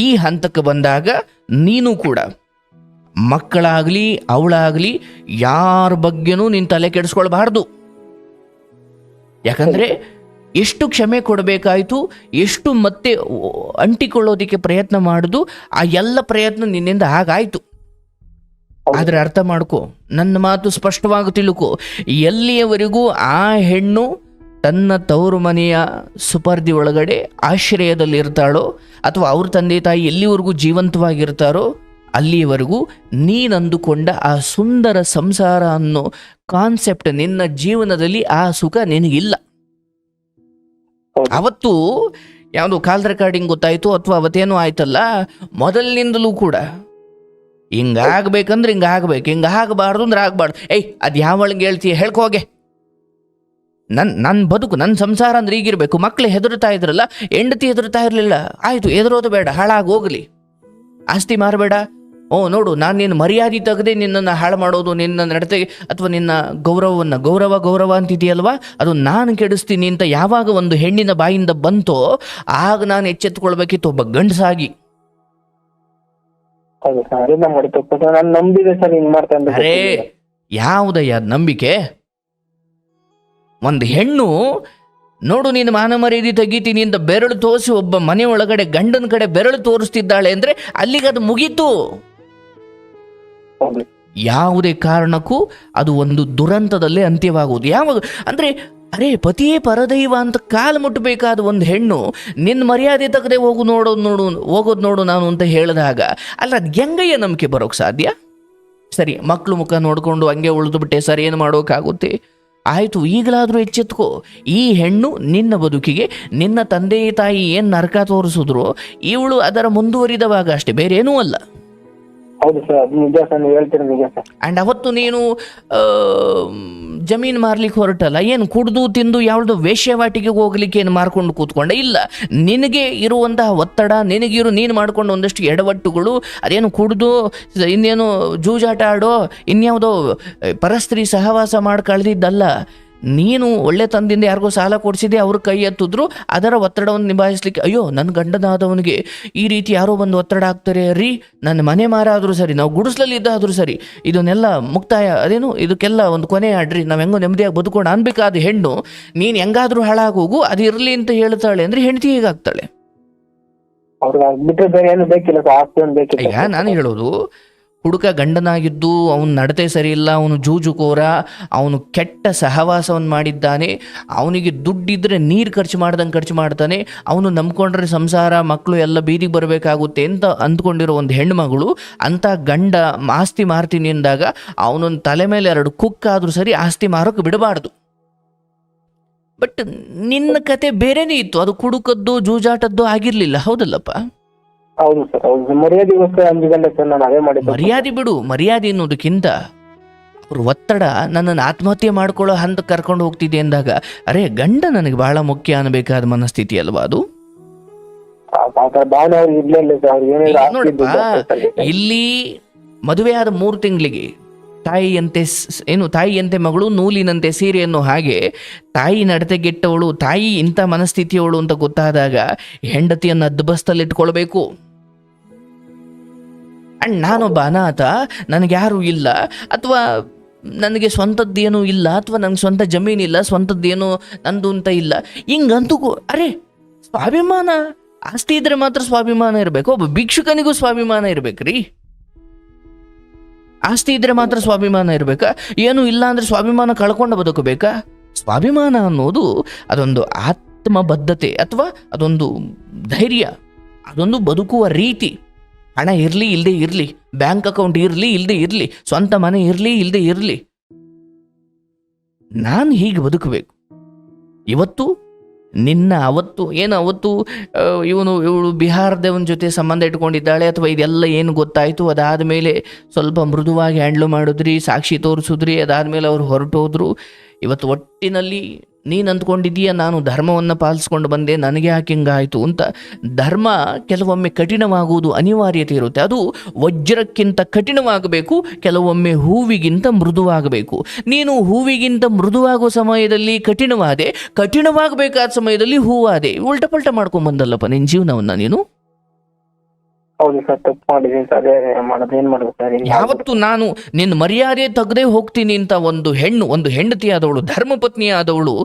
ಈ ಹಂತಕ್ಕೆ ಬಂದಾಗ ನೀನು ಕೂಡ ಮಕ್ಕಳಾಗ್ಲಿ ಅವಳಾಗ್ಲಿ ಯಾರ ಬಗ್ಗೆನೂ ನೀನು ತಲೆ ಕೆಡಿಸ್ಕೊಳ್ಬಾರ್ದು. ಯಾಕಂದ್ರೆ ಎಷ್ಟು ಕ್ಷಮೆ ಕೊಡಬೇಕಾಯ್ತು, ಎಷ್ಟು ಮತ್ತೆ ಅಂಟಿಕೊಳ್ಳೋದಿಕ್ಕೆ ಪ್ರಯತ್ನ ಮಾಡುದು, ಆ ಎಲ್ಲ ಪ್ರಯತ್ನ ನಿನ್ನಿಂದ ಹಾಗಾಯ್ತು. ಆದ್ರೆ ಅರ್ಥ ಮಾಡ್ಕೊ, ನನ್ನ ಮಾತು ಸ್ಪಷ್ಟವಾಗಿ ತಿಳ್ಕೊ, ಎಲ್ಲಿಯವರೆಗೂ ಆ ಹೆಣ್ಣು ತನ್ನ ತವರು ಮನೆಯ ಸುಪರ್ದಿ ಒಳಗಡೆ ಆಶ್ರಯದಲ್ಲಿರ್ತಾಳೋ ಅಥವಾ ಅವ್ರ ತಂದೆ ತಾಯಿ ಎಲ್ಲಿವರೆಗೂ ಜೀವಂತವಾಗಿರ್ತಾರೋ ಅಲ್ಲಿಯವರೆಗೂ ನೀನಂದುಕೊಂಡ ಆ ಸುಂದರ ಸಂಸಾರ ಅನ್ನೋ ಕಾನ್ಸೆಪ್ಟ್ ನಿನ್ನ ಜೀವನದಲ್ಲಿ ಆ ಸುಖ ನಿನಗಿಲ್ಲ. ಅವತ್ತು ಯಾವುದು ಕಾಲ್ ರೆಕಾರ್ಡಿಂಗ್ ಗೊತ್ತಾಯ್ತು ಅಥವಾ ಅವತ್ತೇನೋ ಆಯ್ತಲ್ಲ, ಮೊದಲಿನಿಂದಲೂ ಕೂಡ ಹಿಂಗಾಗ್ಬೇಕಂದ್ರೆ ಹಿಂಗಾಗ್ಬೇಕು, ಹಿಂಗಾಗಬಾರ್ದು ಅಂದ್ರೆ ಆಗ್ಬಾರ್ದು. ಅದು ಯಾವಳಿಗೆ ಹೇಳ್ತೀಯ ಹೇಳ್ಕೋಗೆ, ನನ್ನ ಬದುಕು ನನ್ನ ಸಂಸಾರ ಅಂದ್ರೆ ಈಗಿರ್ಬೇಕು. ಮಕ್ಳು ಹೆದರ್ತಾ ಇದ್ರಲ್ಲ, ಹೆಂಡತಿ ಹೆದರ್ತಾ ಇರಲಿಲ್ಲ, ಆಯಿತು ಹೆದರೋದು ಬೇಡ, ಹಾಳಾಗಿ ಹೋಗಲಿ, ಆಸ್ತಿ ಮಾರಬೇಡ. ನೋಡು, ನಾನು ನಿನ್ನ ಮರ್ಯಾದೆ ತೆಗೆದೇ ನಿನ್ನನ್ನು ಹಾಳು ಮಾಡೋದು, ನಿನ್ನ ನಡತೆಗೆ ಅಥವಾ ನಿನ್ನ ಗೌರವವನ್ನು, ಗೌರವ ಅಂತಿದೆಯಲ್ವಾ, ಅದು ನಾನು ಕೆಡಿಸ್ತೀನಿ ಅಂತ ಯಾವಾಗ ಒಂದು ಹೆಣ್ಣಿನ ಬಾಯಿಂದ ಬಂತೋ ಆಗ ನಾನು ಎಚ್ಚೆತ್ತುಕೊಳ್ಬೇಕಿತ್ತು ಒಬ್ಬ ಗಂಡಸಾಗಿ. ಅರೇ ಯಾವುದಯ್ಯ ನಂಬಿಕೆ? ಒಂದು ಹೆಣ್ಣು ನೋಡು, ನೀನು ಮಾನ ಮರ್ಯಾದೆ ತೆಗಿತೀನಿ ಅಂತ ಬೆರಳು ತೋರಿಸಿ ಒಬ್ಬ ಮನೆ ಒಳಗಡೆ ಗಂಡನ ಕಡೆ ಬೆರಳು ತೋರಿಸ್ತಿದ್ದಾಳೆ ಅಂದ್ರೆ ಅಲ್ಲಿಗೆ ಅದು ಮುಗೀತು. ಯಾವುದೇ ಕಾರಣಕ್ಕೂ ಅದು ಒಂದು ದುರಂತದಲ್ಲೇ ಅಂತ್ಯವಾಗುವುದು. ಯಾವಾಗ ಅಂದ್ರೆ, ಅರೇ ಪತಿಯೇ ಪರದೈವ ಅಂತ ಕಾಲು ಮುಟ್ಟಬೇಕಾದ ಒಂದು ಹೆಣ್ಣು ನಿನ್ನ ಮರ್ಯಾದೆ ತೆಗೆದೇ ಹೋಗೋದು ನೋಡು ನಾನು ಅಂತ ಹೇಳಿದಾಗ ಅಲ್ಲ, ಅದು ಹೆಂಗಯ್ಯ ನಂಬಿಕೆ ಬರೋಕ್ಕೆ ಸಾಧ್ಯ? ಸರಿ, ಮಕ್ಕಳು ಮುಖ ನೋಡಿಕೊಂಡು ಹಂಗೆ ಉಳಿದು ಬಿಟ್ಟೆ ಸರ್, ಏನು ಮಾಡೋಕ್ಕಾಗುತ್ತೆ? ಆಯಿತು, ಈಗಲಾದರೂ ಎಚ್ಚೆತ್ಕೋ. ಈ ಹೆಣ್ಣು ನಿನ್ನ ಬದುಕಿಗೆ ನಿನ್ನ ತಂದೆ ತಾಯಿ ಏನು ನರಕ ತೋರಿಸಿದ್ರು ಇವಳು ಅದರ ಮುಂದುವರಿದವಾಗ ಅಷ್ಟೇ, ಬೇರೆ ಏನೂ ಅಲ್ಲ. ಹೌದು ಸರ್, ಅದು ನಿಜ ಸರ್, ನೀವು ಹೇಳ್ತೀರ ನಿಜ ಸರ್. ಆ್ಯಂಡ್ ಅವತ್ತು ನೀನು ಜಮೀನು ಮಾರ್ಲಿಕ್ಕೆ ಹೊರಟಲ್ಲ, ಏನು ಕುಡ್ದು ತಿಂದು ಯಾವ್ದು ವೇಶ್ಯವಾಟಿಗೆ ಹೋಗ್ಲಿಕ್ಕೆ ಏನು ಮಾರ್ಕೊಂಡು ಕೂತ್ಕೊಂಡೆ? ಇಲ್ಲ, ನಿನಗೆ ಇರುವಂತಹ ಒತ್ತಡ, ನೀನು ಮಾಡ್ಕೊಂಡು ಒಂದಷ್ಟು ಎಡವಟ್ಟುಗಳು, ಅದೇನು ಕುಡ್ದು ಇನ್ನೇನು ಜೂಜಾಟ ಆಡೋ ಇನ್ಯಾವುದೋ ಪರಸ್ತ್ರೀ ಸಹವಾಸ ಮಾಡಿ ಕಳೆದಿದ್ದಲ್ಲ. ನೀನು ಒಳ್ಳೆ ತಂದಿಂದ ಯಾರಿಗೋ ಸಾಲ ಕೊಡಿಸಿದೆ, ಅವ್ರ ಕೈ ಎತ್ತಿದ್ರು, ಅದರ ಒತ್ತಡವನ್ನು ನಿಭಾಯಿಸ್ಲಿಕ್ಕೆ ಅಯ್ಯೋ ನನ್ನ ಗಂಡನಾದವನಿಗೆ ಈ ರೀತಿ ಯಾರೋ ಬಂದು ಒತ್ತಡ ಆಗ್ತಾರೆ ರೀ, ನನ್ನ ಮನೆ ಮಾರ ಆದರೂ ಸರಿ, ನಾವು ಗುಡಿಸ್ಲಲ್ಲಿ ಇದ್ದಾದರೂ ಸರಿ, ಇದನ್ನೆಲ್ಲ ಮುಕ್ತಾಯ, ಅದೇನು ಇದಕ್ಕೆಲ್ಲ ಒಂದು ಕೊನೆ ಆಡ್ರಿ, ನಾವು ಹೆಂಗೋ ನೆಮ್ಮದಿಯಾಗಿ ಬದುಕೊಂಡು ಅನ್ಬೇಕಾದ ಹೆಣ್ಣು ನೀನು ಹೆಂಗಾದ್ರೂ ಹಾಳಾಗೋಗು ಅದು ಇರಲಿ ಅಂತ ಹೇಳ್ತಾಳೆ ಅಂದ್ರೆ ಹೆಂಡತಿ ಹೇಗಾಗ್ತಾಳೆ? ಈಗ ನಾನು ಹೇಳೋದು, ಹುಡುಕ ಗಂಡನಾಗಿದ್ದು ಅವನು ನಡತೆ ಸರಿ ಇಲ್ಲ, ಅವನು ಜೂಜುಕೋರ, ಅವನು ಕೆಟ್ಟ ಸಹವಾಸವನ್ನು ಮಾಡಿದ್ದಾನೆ, ಅವನಿಗೆ ದುಡ್ಡಿದ್ರೆ ನೀರು ಖರ್ಚು ಮಾಡ್ತಾನೆ, ಅವನು ನಂಬ್ಕೊಂಡ್ರೆ ಸಂಸಾರ ಮಕ್ಕಳು ಎಲ್ಲ ಬೀದಿಗೆ ಬರಬೇಕಾಗುತ್ತೆ ಅಂತ ಅಂದ್ಕೊಂಡಿರೋ ಒಂದು ಹೆಣ್ಮಗಳು ಅಂಥ ಗಂಡ ಆಸ್ತಿ ಮಾರ್ತೀನಿ ಅಂದಾಗ ಅವನೊಂದು ತಲೆ ಮೇಲೆ 2 ಕುಕ್ಕಾದರೂ ಸರಿ ಆಸ್ತಿ ಮಾರೋಕೆ ಬಿಡಬಾರ್ದು. ಬಟ್ ನಿನ್ನ ಕತೆ ಬೇರೆನೇ ಇತ್ತು, ಅದು ಕುಡುಕದ್ದು ಜೂಜಾಟದ್ದು ಆಗಿರಲಿಲ್ಲ, ಹೌದಲ್ಲಪ್ಪ? ಹೌದು ಸರ್, ಹೌದು. ಮರ್ಯಾದೆಗೋಸ್ಕರ ಅಂಜಿಕೊಂಡೆ ಸರ್, ನಾನು ಅದೇ ಮಾಡಿದ್ದೆ. ಮರ್ಯಾದೆ ಬಿಡು, ಮರ್ಯಾದೆ ಅನ್ನೋದಕ್ಕಿಂತ ಅವ್ರ ಒತ್ತಡ ನನ್ನನ್ನು ಆತ್ಮಹತ್ಯೆ ಮಾಡ್ಕೊಳ್ಳೋ ಹಂತ ಕರ್ಕೊಂಡು ಹೋಗ್ತಿದೆ ಅಂದಾಗ ಅರೇ ಗಂಡ ನನಗೆ ಬಹಳ ಮುಖ್ಯ ಅನ್ನಬೇಕಾದ ಮನಸ್ಥಿತಿ ಅಲ್ವಾ ಅದು? ನೋಡಪ್ಪ, ಇಲ್ಲಿ ಮದುವೆಯಾದ 3 ತಿಂಗಳಿಗೆ ತಾಯಿಯಂತೆ ಮಗಳು ನೂಲಿನಂತೆ ಸೀರೆ ಅನ್ನೋ ಹಾಗೆ ತಾಯಿ ನಡತೆಗೆಟ್ಟವಳು, ತಾಯಿ ಇಂಥ ಮನಸ್ಥಿತಿಯವಳು ಅಂತ ಗೊತ್ತಾದಾಗ ಹೆಂಡತಿಯನ್ನು ಅದ್ದಬಸ್ತಲ್ಲಿ ಇಟ್ಕೊಳ್ಬೇಕು. ಅಂಡ್ ನಾನೊಬ್ಬ ಅನಾಥ, ನನಗೆ ಯಾರೂ ಇಲ್ಲ, ಅಥವಾ ನನಗೆ ಸ್ವಂತದ್ದೇನೂ ಇಲ್ಲ, ಅಥವಾ ನನಗೆ ಸ್ವಂತ ಜಮೀನಿಲ್ಲ, ಸ್ವಂತದ್ದೇನೋ ನಂದು ಅಂತ ಇಲ್ಲ, ಹಿಂಗಂತೂ ಅರೆ ಸ್ವಾಭಿಮಾನ, ಆಸ್ತಿ ಇದ್ರೆ ಮಾತ್ರ ಸ್ವಾಭಿಮಾನ ಇರಬೇಕು. ಒಬ್ಬ ಭಿಕ್ಷುಕನಿಗೂ ಸ್ವಾಭಿಮಾನ ಇರ್ಬೇಕ್ರಿ. ಆಸ್ತಿ ಇದ್ರೆ ಮಾತ್ರ ಸ್ವಾಭಿಮಾನ ಇರಬೇಕಾ? ಏನು ಇಲ್ಲ ಅಂದ್ರೆ ಸ್ವಾಭಿಮಾನ ಕಳ್ಕೊಂಡು ಬದುಕಬೇಕಾ? ಸ್ವಾಭಿಮಾನ ಅನ್ನೋದು ಅದೊಂದು ಆತ್ಮಬದ್ಧತೆ, ಅಥವಾ ಅದೊಂದು ಧೈರ್ಯ, ಅದೊಂದು ಬದುಕುವ ರೀತಿ. ಹಣ ಇರಲಿ ಇಲ್ಲದೆ ಇರಲಿ, ಬ್ಯಾಂಕ್ ಅಕೌಂಟ್ ಇರಲಿ ಇಲ್ಲದೆ ಇರಲಿ, ಸ್ವಂತ ಮನೆ ಇರಲಿ ಇಲ್ಲದೆ ಇರಲಿ, ನಾನು ಹೀಗೆ ಬದುಕಬೇಕು. ಇವತ್ತು ಅವತ್ತು ಇವಳು ಬಿಹಾರದವನ ಜೊತೆ ಸಂಬಂಧ ಇಟ್ಕೊಂಡಿದ್ದಾಳೆ, ಅಥವಾ ಇದೆಲ್ಲ ಏನು ಗೊತ್ತಾಯಿತು, ಅದಾದ ಮೇಲೆ ಸ್ವಲ್ಪ ಮೃದುವಾಗಿ ಹ್ಯಾಂಡ್ಲ್ ಮಾಡಿದ್ರಿ, ಸಾಕ್ಷಿ ತೋರಿಸಿದ್ರಿ, ಅದಾದಮೇಲೆ ಅವ್ರು ಹೊರಟೋದ್ರು. ಇವತ್ತು ಒಟ್ಟಿನಲ್ಲಿ ನೀನು ಅಂದ್ಕೊಂಡಿದ್ದೀಯ ನಾನು ಧರ್ಮವನ್ನು ಪಾಲಿಸ್ಕೊಂಡು ಬಂದೆ, ನನಗೆ ಯಾಕೆ ಹಿಂಗಾಯಿತು ಅಂತ. ಧರ್ಮ ಕೆಲವೊಮ್ಮೆ ಕಠಿಣವಾಗುವುದು ಅನಿವಾರ್ಯತೆ ಇರುತ್ತೆ. ಅದು ವಜ್ರಕ್ಕಿಂತ ಕಠಿಣವಾಗಬೇಕು, ಕೆಲವೊಮ್ಮೆ ಹೂವಿಗಿಂತ ಮೃದುವಾಗಬೇಕು. ನೀನು ಹೂವಿಗಿಂತ ಮೃದುವಾಗುವ ಸಮಯದಲ್ಲಿ ಕಠಿಣವಾಗಬೇಕಾದ ಸಮಯದಲ್ಲಿ ಹೂವಾದೆ. ಉಲ್ಟಪಲ್ಟ ಮಾಡ್ಕೊಂಬಂದಲ್ಲಪ್ಪ ನಿನ್ನ ಜೀವನವನ್ನು ನೀನು. ಹೌದು ಸರ್, ತಪ್ಪು ಮಾಡಿದ್ದೀನಿ ಸರ್, ಏನ್ ಮಾಡೋದು ಸರ್? ಯಾವತ್ತು ನಾನು ನಿನ್ನ ಮರ್ಯಾದೆ ತೆಗೆದೇ ಹೋಗ್ತೀನಿ ಅಂತ ಒಂದು ಹೆಂಡತಿ ಆದವಳು, ಧರ್ಮಪತ್ನಿ ಆದವಳು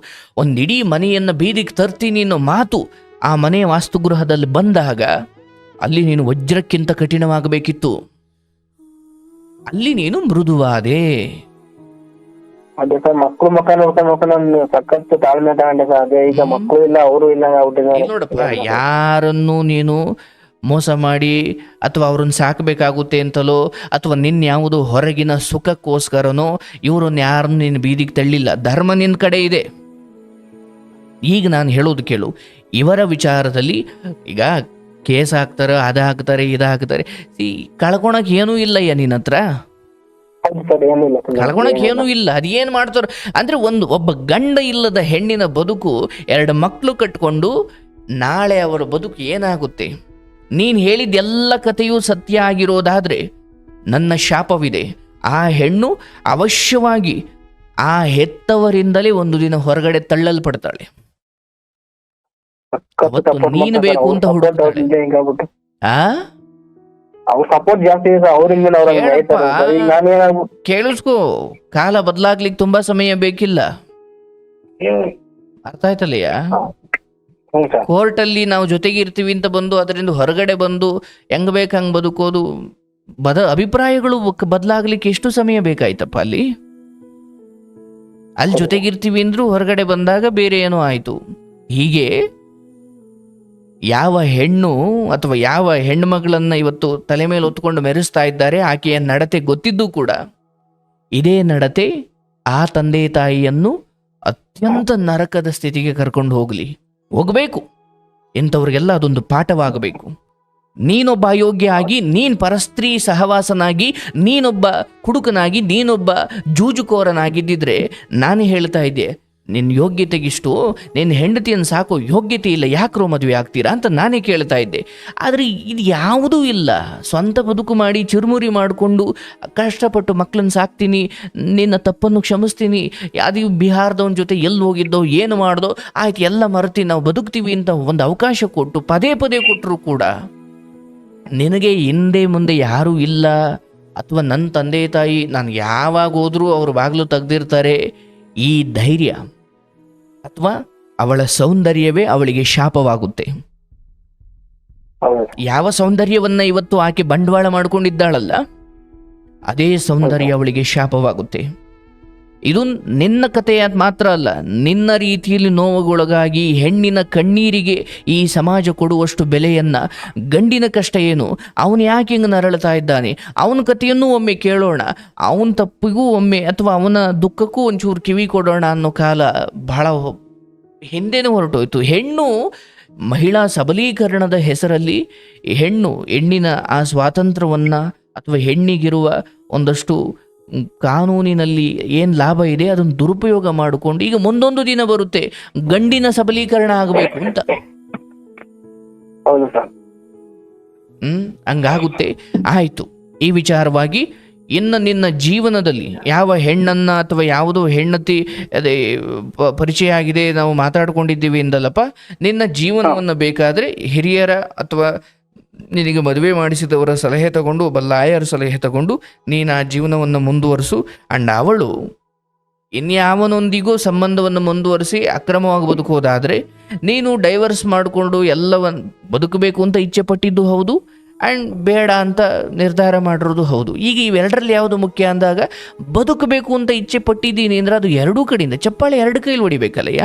ಒಂದಿಡೀ ಮನೆಯನ್ನ ಬೀದಿಗೆ ತರ್ತೀನಿ ಅನ್ನೋ ಮಾತು ಆ ಮನೆಯ ವಾಸ್ತುಗೃಹದಲ್ಲಿ ಬಂದಾಗ ಅಲ್ಲಿ ನೀನು ವಜ್ರಕ್ಕಿಂತ ಕಠಿಣವಾಗಬೇಕಿತ್ತು, ಅಲ್ಲಿ ನೀನು ಮೃದುವಾದೆ. ಅದೇ ಸರ್ ಮಕ್ಳು ಮುಖ ನೋಡ್ಕೊಂಡು ಸಖತ್ ತಾಳ್ಮೆ ತಗೊಂಡೆ ಸರ್. ಅದೇ ಈಗ ಮಕ್ಕಳು ಇಲ್ಲ ಅವರು ಇಲ್ಲ ಇಲ್ಲಿ ನೋಡಪ್ಪ, ಯಾರನ್ನು ನೀನು ಮೋಸ ಮಾಡಿ ಅಥವಾ ಅವ್ರನ್ನ ಸಾಕಬೇಕಾಗುತ್ತೆ ಅಂತಲೋ ಅಥವಾ ನಿನ್ನ ಯಾವುದು ಹೊರಗಿನ ಸುಖಕ್ಕೋಸ್ಕರನೋ ಇವ್ರನ್ನ ಯಾರನ್ನು ನೀನು ಬೀದಿಗೆ ತಳ್ಳಿಲ್ಲ. ಧರ್ಮ ನಿನ್ನ ಕಡೆ ಇದೆ. ಈಗ ನಾನು ಹೇಳೋದು ಕೇಳು, ಇವರ ವಿಚಾರದಲ್ಲಿ ಈಗ ಕೇಸ್ ಹಾಕ್ತಾರೆ, ಅದು ಹಾಕ್ತಾರೆ, ಇದು ಹಾಕ್ತಾರೆ. ಕಳ್ಕೊಳಕ್ ಏನೂ ಇಲ್ಲಯ್ಯ ನಿನ್ನ ಹತ್ರ, ಕಳ್ಕೊಳಕ್ ಏನೂ ಇಲ್ಲ. ಅದೇನು ಮಾಡ್ತಾರೆ ಅಂದರೆ ಒಬ್ಬ ಗಂಡ ಇಲ್ಲದ ಹೆಣ್ಣಿನ ಬದುಕು, 2 ಮಕ್ಕಳು ಕಟ್ಕೊಂಡು ನಾಳೆ ಅವರ ಬದುಕು ಏನಾಗುತ್ತೆ? ನೀನು ಹೇಳಿದ ಎಲ್ಲ ಕಥೆಯೂ ಸತ್ಯ ಆಗಿರೋದಾದರೆ ನನ್ನ ಶಾಪವಿದೆ. ಆ ಹೆಣ್ಣು ಅವಶ್ಯವಾಗಿ ಆ ಹೆತ್ತವರಿಂದಲೇ ಒಂದು ದಿನ ಹೊರಗಡೆ ತಳ್ಳಲ್ಪಡ್ತಾಳೆ. ನೀನು ಬೇಕು ಅಂತ ಹುಡುಕ್ತಾಳೆ. ಕೇಳಿಸ್ಕೋ, ಕಾಲ ಬದಲಾಗ್ಲಿಕ್ಕೆ ತುಂಬಾ ಸಮಯ ಬೇಕಿಲ್ಲ. ಅರ್ಥ ಆಯ್ತಲ್ಲಯ್ಯ? ಕೋರ್ಟಲ್ಲಿ ನಾವು ಜೊತೆಗೆ ಇರ್ತೀವಿ ಅಂತ ಬಂದು ಅದರಿಂದ ಹೊರಗಡೆ ಬಂದು ಹೆಂಗ್ ಬೇಕು ಹಂಗ್ ಬದುಕೋದು, ಅಭಿಪ್ರಾಯಗಳು ಬದಲಾಗ್ಲಿಕ್ಕೆ ಎಷ್ಟು ಸಮಯ ಬೇಕಾಯ್ತಪ್ಪ? ಅಲ್ಲಿ ಜೊತೆಗಿರ್ತೀವಿ ಅಂದ್ರೂ ಹೊರಗಡೆ ಬಂದಾಗ ಬೇರೆ ಏನೋ ಆಯ್ತು. ಹೀಗೆ ಯಾವ ಹೆಣ್ಣು ಅಥವಾ ಯಾವ ಹೆಣ್ಮಗಳನ್ನ ಇವತ್ತು ತಲೆ ಮೇಲೆ ಹೊತ್ಕೊಂಡು ಮೆರೆಸ್ತಾ ಇದ್ದಾರೆ, ಆಕೆಯ ನಡತೆ ಗೊತ್ತಿದ್ದು ಕೂಡ ಇದೇ ನಡತೆ ಆ ತಂದೆ ತಾಯಿಯನ್ನು ಅತ್ಯಂತ ನರಕದ ಸ್ಥಿತಿಗೆ ಕರ್ಕೊಂಡು ಹೋಗಬೇಕು. ಇಂಥವ್ರಿಗೆಲ್ಲ ಅದೊಂದು ಪಾಠವಾಗಬೇಕು. ನೀನೊಬ್ಬ ಅಯೋಗ್ಯ ಆಗಿ, ನೀನು ಪರಸ್ತ್ರೀ ಸಹವಾಸನಾಗಿ, ನೀನೊಬ್ಬ ಕುಡುಕನಾಗಿ, ನೀನೊಬ್ಬ ಜೂಜುಕೋರನಾಗಿದ್ದಿದ್ರೆ ನಾನು ಹೇಳ್ತಾ ಇದ್ದೆ, ನಿನ್ನ ಯೋಗ್ಯತೆಗಿಷ್ಟು ನಿನ್ನ ಹೆಂಡತಿಯನ್ನು ಸಾಕೋ ಯೋಗ್ಯತೆ ಇಲ್ಲ, ಯಾಕ್ರೋ ಮದುವೆ ಆಗ್ತೀರಾ ಅಂತ ನಾನೇ ಕೇಳ್ತಾ ಇದ್ದೆ. ಆದರೆ ಇದು ಯಾವುದೂ ಇಲ್ಲ. ಸ್ವಂತ ಬದುಕು ಮಾಡಿ ಚುರುಮುರಿ ಮಾಡಿಕೊಂಡು ಕಷ್ಟಪಟ್ಟು ಮಕ್ಕಳನ್ನ ಸಾಕ್ತೀನಿ, ನಿನ್ನ ತಪ್ಪನ್ನು ಕ್ಷಮಿಸ್ತೀನಿ, ಅದು ಬಿಹಾರದವನ ಜೊತೆ ಎಲ್ಲಿ ಹೋಗಿದ್ದೋ ಏನು ಮಾಡ್ದೋ ಆಯ್ತು ಎಲ್ಲ ಮರೆತಿ ನಾವು ಬದುಕ್ತೀವಿ ಅಂತ ಒಂದು ಅವಕಾಶ ಕೊಟ್ಟು ಪದೇ ಪದೇ ಕೊಟ್ಟರು ಕೂಡ ನಿನಗೆ ಹಿಂದೆ ಮುಂದೆ ಯಾರೂ ಇಲ್ಲ, ಅಥವಾ ನನ್ನ ತಂದೆ ತಾಯಿ ನಾನು ಯಾವಾಗ ಹೋದ್ರೂ ಅವ್ರ ಬಾಗಿಲು ತೆಗೆದಿರ್ತಾರೆ, ಈ ಧೈರ್ಯ ಅಥವಾ ಅವಳ ಸೌಂದರ್ಯವೇ ಅವಳಿಗೆ ಶಾಪವಾಗುತ್ತೆ. ಯಾವ ಸೌಂದರ್ಯವನ್ನ ಇವತ್ತು ಆಕೆ ಬಂಡವಾಳ ಮಾಡಿಕೊಂಡಿದ್ದಾಳಲ್ಲ, ಅದೇ ಸೌಂದರ್ಯ ಅವಳಿಗೆ ಶಾಪವಾಗುತ್ತೆ. ಇದು ನಿನ್ನ ಕಥೆಯ ಮಾತ್ರ ಅಲ್ಲ, ನಿನ್ನ ರೀತಿಯಲ್ಲಿ ನೋವುಗೊಳಗಾಗಿ ಹೆಣ್ಣಿನ ಕಣ್ಣೀರಿಗೆ ಈ ಸಮಾಜ ಕೊಡುವಷ್ಟು ಬೆಲೆಯನ್ನ, ಗಂಡಿನ ಕಷ್ಟ ಏನು, ಅವನು ಯಾಕೆ ಹಿಂಗೆ ನರಳ್ತಾ ಇದ್ದಾನೆ, ಅವನ ಕಥೆಯನ್ನು ಒಮ್ಮೆ ಕೇಳೋಣ, ಅವನ ತಪ್ಪಿಗೂ ಒಮ್ಮೆ ಅಥವಾ ಅವನ ದುಃಖಕ್ಕೂ ಒಂಚೂರು ಕಿವಿ ಕೊಡೋಣ ಅನ್ನೋ ಕಾಲ ಬಹಳ ಹಿಂದೆನೂ ಹೊರಟೋಯ್ತು. ಹೆಣ್ಣು ಮಹಿಳಾ ಸಬಲೀಕರಣದ ಹೆಸರಲ್ಲಿ ಹೆಣ್ಣಿನ ಆ ಸ್ವಾತಂತ್ರ್ಯವನ್ನು ಅಥವಾ ಹೆಣ್ಣಿಗಿರುವ ಒಂದಷ್ಟು ಕಾನೂನಿನಲ್ಲಿ ಏನು ಲಾಭ ಇದೆ ಅದನ್ನು ದುರುಪಯೋಗ ಮಾಡಿಕೊಂಡು ಈಗ ಮುಂದೊಂದು ದಿನ ಬರುತ್ತೆ ಗಂಡಿನ ಸಬಲೀಕರಣ ಆಗಬೇಕು ಅಂತ. ಹಂಗಾಗುತ್ತೆ. ಆಯ್ತು, ಈ ವಿಚಾರವಾಗಿ ಇನ್ನು ನಿನ್ನ ಜೀವನದಲ್ಲಿ ಯಾವ ಹೆಣ್ಣನ್ನ ಅಥವಾ ಯಾವುದೋ ಹೆಂಡತಿ ಅದೇ ಪರಿಚಯ ಆಗಿದೆ, ನಾವು ಮಾತಾಡ್ಕೊಂಡಿದ್ದೀವಿ ಎಂದಲ್ಲಪ್ಪ, ನಿನ್ನ ಜೀವನವನ್ನು ಬೇಕಾದರೆ ಹಿರಿಯರ ಅಥವಾ ನಿನಗೆ ಮದುವೆ ಮಾಡಿಸಿದವರ ಸಲಹೆ ತಗೊಂಡು, ಒಬ್ಬ ಲಾಯರ್ ಸಲಹೆ ತಗೊಂಡು ನೀನು ಆ ಜೀವನವನ್ನು ಮುಂದುವರಿಸು. ಅಂಡ್ ಅವಳು ಇನ್ಯಾವನೊಂದಿಗೂ ಸಂಬಂಧವನ್ನು ಮುಂದುವರಿಸಿ ಅಕ್ರಮವಾಗಿ ಬದುಕೋದಾದರೆ ನೀನು ಡೈವರ್ಸ್ ಮಾಡಿಕೊಂಡು ಎಲ್ಲವನ್ನು ಬದುಕಬೇಕು ಅಂತ ಇಚ್ಛೆ ಪಟ್ಟಿದ್ದು ಹೌದು, ಆ್ಯಂಡ್ ಬೇಡ ಅಂತ ನಿರ್ಧಾರ ಮಾಡಿರೋದು ಹೌದು. ಈಗ ಇವೆರಡರಲ್ಲಿ ಯಾವುದು ಮುಖ್ಯ ಅಂದಾಗ ಬದುಕಬೇಕು ಅಂತ ಇಚ್ಛೆ ಪಟ್ಟಿದ್ದೀನಿ ಅಂದರೆ ಅದು ಎರಡೂ ಕಡೆಯಿಂದ ಚಪ್ಪಾಳೆ 2 ಕೈಲಿ ಹೊಡಿಬೇಕಲ್ಲಯ್ಯ.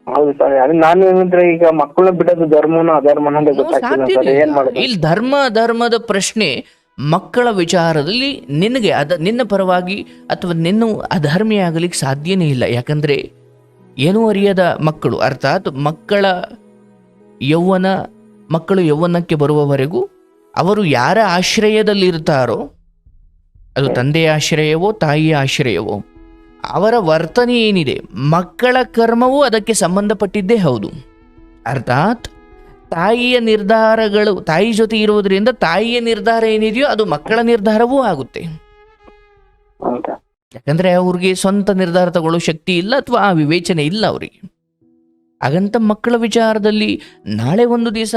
ಹೌದು ಸರ್, ನಾನು ಏನಂದ್ರೆ ಈಗ ಮಕ್ಕಳನ್ನ ಬಿಡೋದು ಧರ್ಮನೋ ಅಧರ್ಮನೋ ಅಂತ ಗೊತ್ತಾಗ್ತಿಲ್ಲ. ಇಲ್ಲಿ ಧರ್ಮದ ಪ್ರಶ್ನೆ ಮಕ್ಕಳ ವಿಚಾರದಲ್ಲಿ ನಿನಗೆ ನಿನ್ನ ಪರವಾಗಿ ಅಥವಾ ನಿನ್ನ ಅಧರ್ಮಿ ಆಗಲಿಕ್ಕೆ ಸಾಧ್ಯನೇ ಇಲ್ಲ. ಯಾಕಂದ್ರೆ ಏನೂ ಅರಿಯದ ಮಕ್ಕಳು, ಅರ್ಥಾತ್ ಮಕ್ಕಳು ಯೌವನಕ್ಕೆ ಬರುವವರೆಗೂ ಅವರು ಯಾರ ಆಶ್ರಯದಲ್ಲಿರ್ತಾರೋ, ಅದು ತಂದೆಯ ಆಶ್ರಯವೋ ತಾಯಿಯ ಆಶ್ರಯವೋ, ಅವರ ವರ್ತನೆ ಏನಿದೆ ಮಕ್ಕಳ ಕರ್ಮವೂ ಅದಕ್ಕೆ ಸಂಬಂಧಪಟ್ಟಿದ್ದೇ ಹೌದು. ಅರ್ಥಾತ್ ತಾಯಿಯ ನಿರ್ಧಾರಗಳು, ತಾಯಿ ಜೊತೆ ಇರುವುದರಿಂದ ತಾಯಿಯ ನಿರ್ಧಾರ ಏನಿದೆಯೋ ಅದು ಮಕ್ಕಳ ನಿರ್ಧಾರವೂ ಆಗುತ್ತೆ. ಯಾಕಂದ್ರೆ ಅವ್ರಿಗೆ ಸ್ವಂತ ನಿರ್ಧಾರ ತಗೊಳ್ಳೋ ಶಕ್ತಿ ಇಲ್ಲ ಅಥವಾ ಆ ವಿವೇಚನೆ ಇಲ್ಲ ಅವರಿಗೆ. ಹಾಗಂತ ಮಕ್ಕಳ ವಿಚಾರದಲ್ಲಿ ನಾಳೆ ಒಂದು ದಿವಸ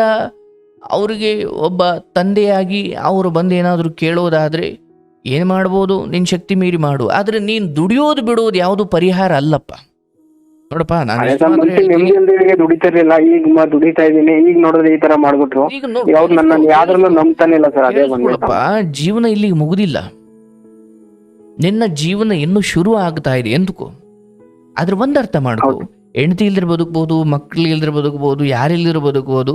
ಅವರಿಗೆ ಒಬ್ಬ ತಂದೆಯಾಗಿ ಅವರು ಬಂದು ಏನಾದರೂ ಕೇಳೋದಾದರೆ ಏನು ಮಾಡ್ಬೋದು, ನಿನ್ನ ಶಕ್ತಿ ಮೀರಿ ಮಾಡು, ಆದರೆ ನೀನು ದುಡಿಯೋದು ಬಿಡೋದು ಯಾವುದು ಪರಿಹಾರ ಅಲ್ಲಪ್ಪ. ನೋಡಪ್ಪ, ದುಡಿತಿರ್ಲಿಲ್ಲ, ಈಗ ದುಡಿತಾ ಇದ್ದೀನಿ, ಈಗ ನೋಡಿದ್ರೆ ಈ ತರ ಮಾಡ್ಬಿಟ್ರು, ಜೀವನ ಇಲ್ಲಿಗೆ ಮುಗುದಿಲ್ಲ. ನಿನ್ನ ಜೀವನ ಇನ್ನೂ ಶುರು ಆಗ್ತಾ ಇದೆ ಎಂದುಕೋ. ಅದ್ರ ಒಂದು ಅರ್ಥ ಮಾಡ್ಕೋ, ಹೆಂಡತಿ ಇಲ್ದಿರ ಬದುಕ್ಬೋದು, ಮಕ್ಳು ಇಲ್ದಿರ ಬದುಕ್ಬೋದು, ಯಾರಿಲ್ದಿರ ಬದುಕ್ಬೋದು.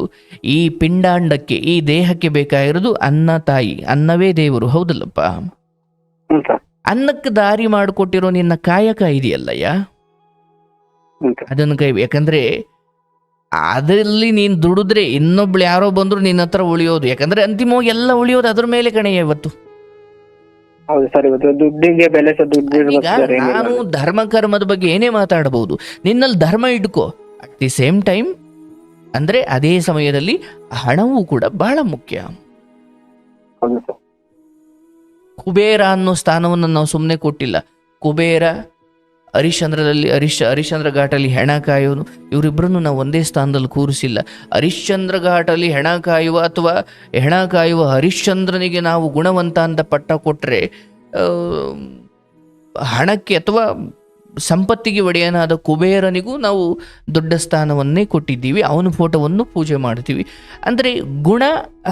ಈ ಪಿಂಡಾಂಡಕ್ಕೆ, ಈ ದೇಹಕ್ಕೆ ಬೇಕಾಗಿರೋದು ಅನ್ನ, ತಾಯಿ. ಅನ್ನವೇ ದೇವರು, ಹೌದಲ್ಲಪ್ಪ? ಹ್ಞೂ ಸರ್. ಅನ್ನಕ್ಕೆ ದಾರಿ ಮಾಡಿಕೊಟ್ಟಿರೋ ನಿನ್ನ ಕಾಯಕ ಇದೆಯಲ್ಲಯ್ಯ, ಹ್ಞೂ ಸರ್. ಅದನ್ನು ಕೈ. ಯಾಕಂದ್ರೆ ಅದರಲ್ಲಿ ನೀನು ದುಡಿದ್ರೆ ಇನ್ನೊಬ್ಳು ಯಾರೋ ಬಂದ್ರು ನಿನ್ನ ಹತ್ರ ಉಳಿಯೋದು. ಯಾಕಂದ್ರೆ ಅಂತಿಮವಾಗಿ ಎಲ್ಲ ಉಳಿಯೋದು ಅದ್ರ ಮೇಲೆ ಕಣೆಯ ಇವತ್ತು. ಹೌದು ಸರ್, ಇವತ್ತು ದುಡ್ಡಿಗೆ ಬೆಲೆ ಸರ್, ದುಡ್ಡು ಈಗ ಇರ್ಬೇಕು ಸರ್, ಏನಿಲ್ಲ. ನಾನು ಧರ್ಮ ಕರ್ಮದ ಬಗ್ಗೆ ಏನೇ ಮಾತಾಡಬಹುದು, ನಿನ್ನಲ್ಲಿ ಧರ್ಮ ಇಟ್ಕೋ. ಅಟ್ ದಿ ಸೇಮ್ ಟೈಮ್ ಅಂದ್ರೆ ಅದೇ ಸಮಯದಲ್ಲಿ ಹಣವೂ ಕೂಡ ಬಹಳ ಮುಖ್ಯ. ಹೌದು ಸರ್. ಕುಬೇರ ಅನ್ನೋ ಸ್ಥಾನವನ್ನು ನಾವು ಸುಮ್ಮನೆ ಕೊಟ್ಟಿಲ್ಲ. ಕುಬೇರ ಹರಿಶ್ಚಂದ್ರ ಘಾಟಲ್ಲಿ ಹೆಣ ಕಾಯೋನು, ಇವರಿಬ್ಬರನ್ನು ನಾವು ಒಂದೇ ಸ್ಥಾನದಲ್ಲಿ ಕೂರಿಸಿಲ್ಲ. ಹರಿಶ್ಚಂದ್ರ ಘಾಟಲ್ಲಿ ಹೆಣ ಕಾಯುವ ಅಥವಾ ಹೆಣ ಕಾಯುವ ಹರಿಶ್ಚಂದ್ರನಿಗೆ ನಾವು ಗುಣವಂತ ಅಂತ ಪಟ್ಟ ಕೊಟ್ಟರೆ, ಹಣಕ್ಕೆ ಅಥವಾ ಸಂಪತ್ತಿಗೆ ಒಡೆಯನಾದ ಕುಬೇರನಿಗೂ ನಾವು ದೊಡ್ಡ ಸ್ಥಾನವನ್ನೇ ಕೊಟ್ಟಿದ್ದೀವಿ. ಅವನ ಫೋಟೋವನ್ನು ಪೂಜೆ ಮಾಡ್ತೀವಿ. ಅಂದರೆ ಗುಣ,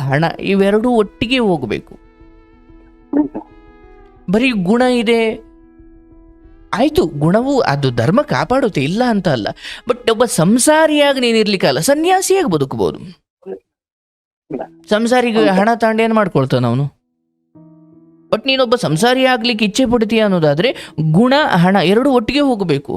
ಹಣ ಇವೆರಡೂ ಒಟ್ಟಿಗೆ ಹೋಗಬೇಕು. ಬರೀ ಗುಣ ಇದೆ ಆಯ್ತು, ಗುಣವು ಅದು ಧರ್ಮ ಕಾಪಾಡುತ್ತೆ, ಇಲ್ಲ ಅಂತ ಅಲ್ಲ. ಬಟ್ ಒಬ್ಬ ಸಂಸಾರಿಯಾಗಿ ನೀನು ಇರ್ಲಿಕ್ಕಲ್ಲ, ಸನ್ಯಾಸಿಯಾಗಿ ಬದುಕಬಹುದು. ಸಂಸಾರಿಗೆ ಹಣ ತಾಂಡಿ ಏನು ಮಾಡ್ಕೊಳ್ತಾನ ಅವನು. ಬಟ್ ನೀನೊಬ್ಬ ಸಂಸಾರಿ ಆಗ್ಲಿಕ್ಕೆ ಇಚ್ಛೆ ಪಡ್ತೀಯ ಅನ್ನೋದಾದ್ರೆ ಗುಣ, ಹಣ ಎರಡು ಒಟ್ಟಿಗೆ ಹೋಗಬೇಕು.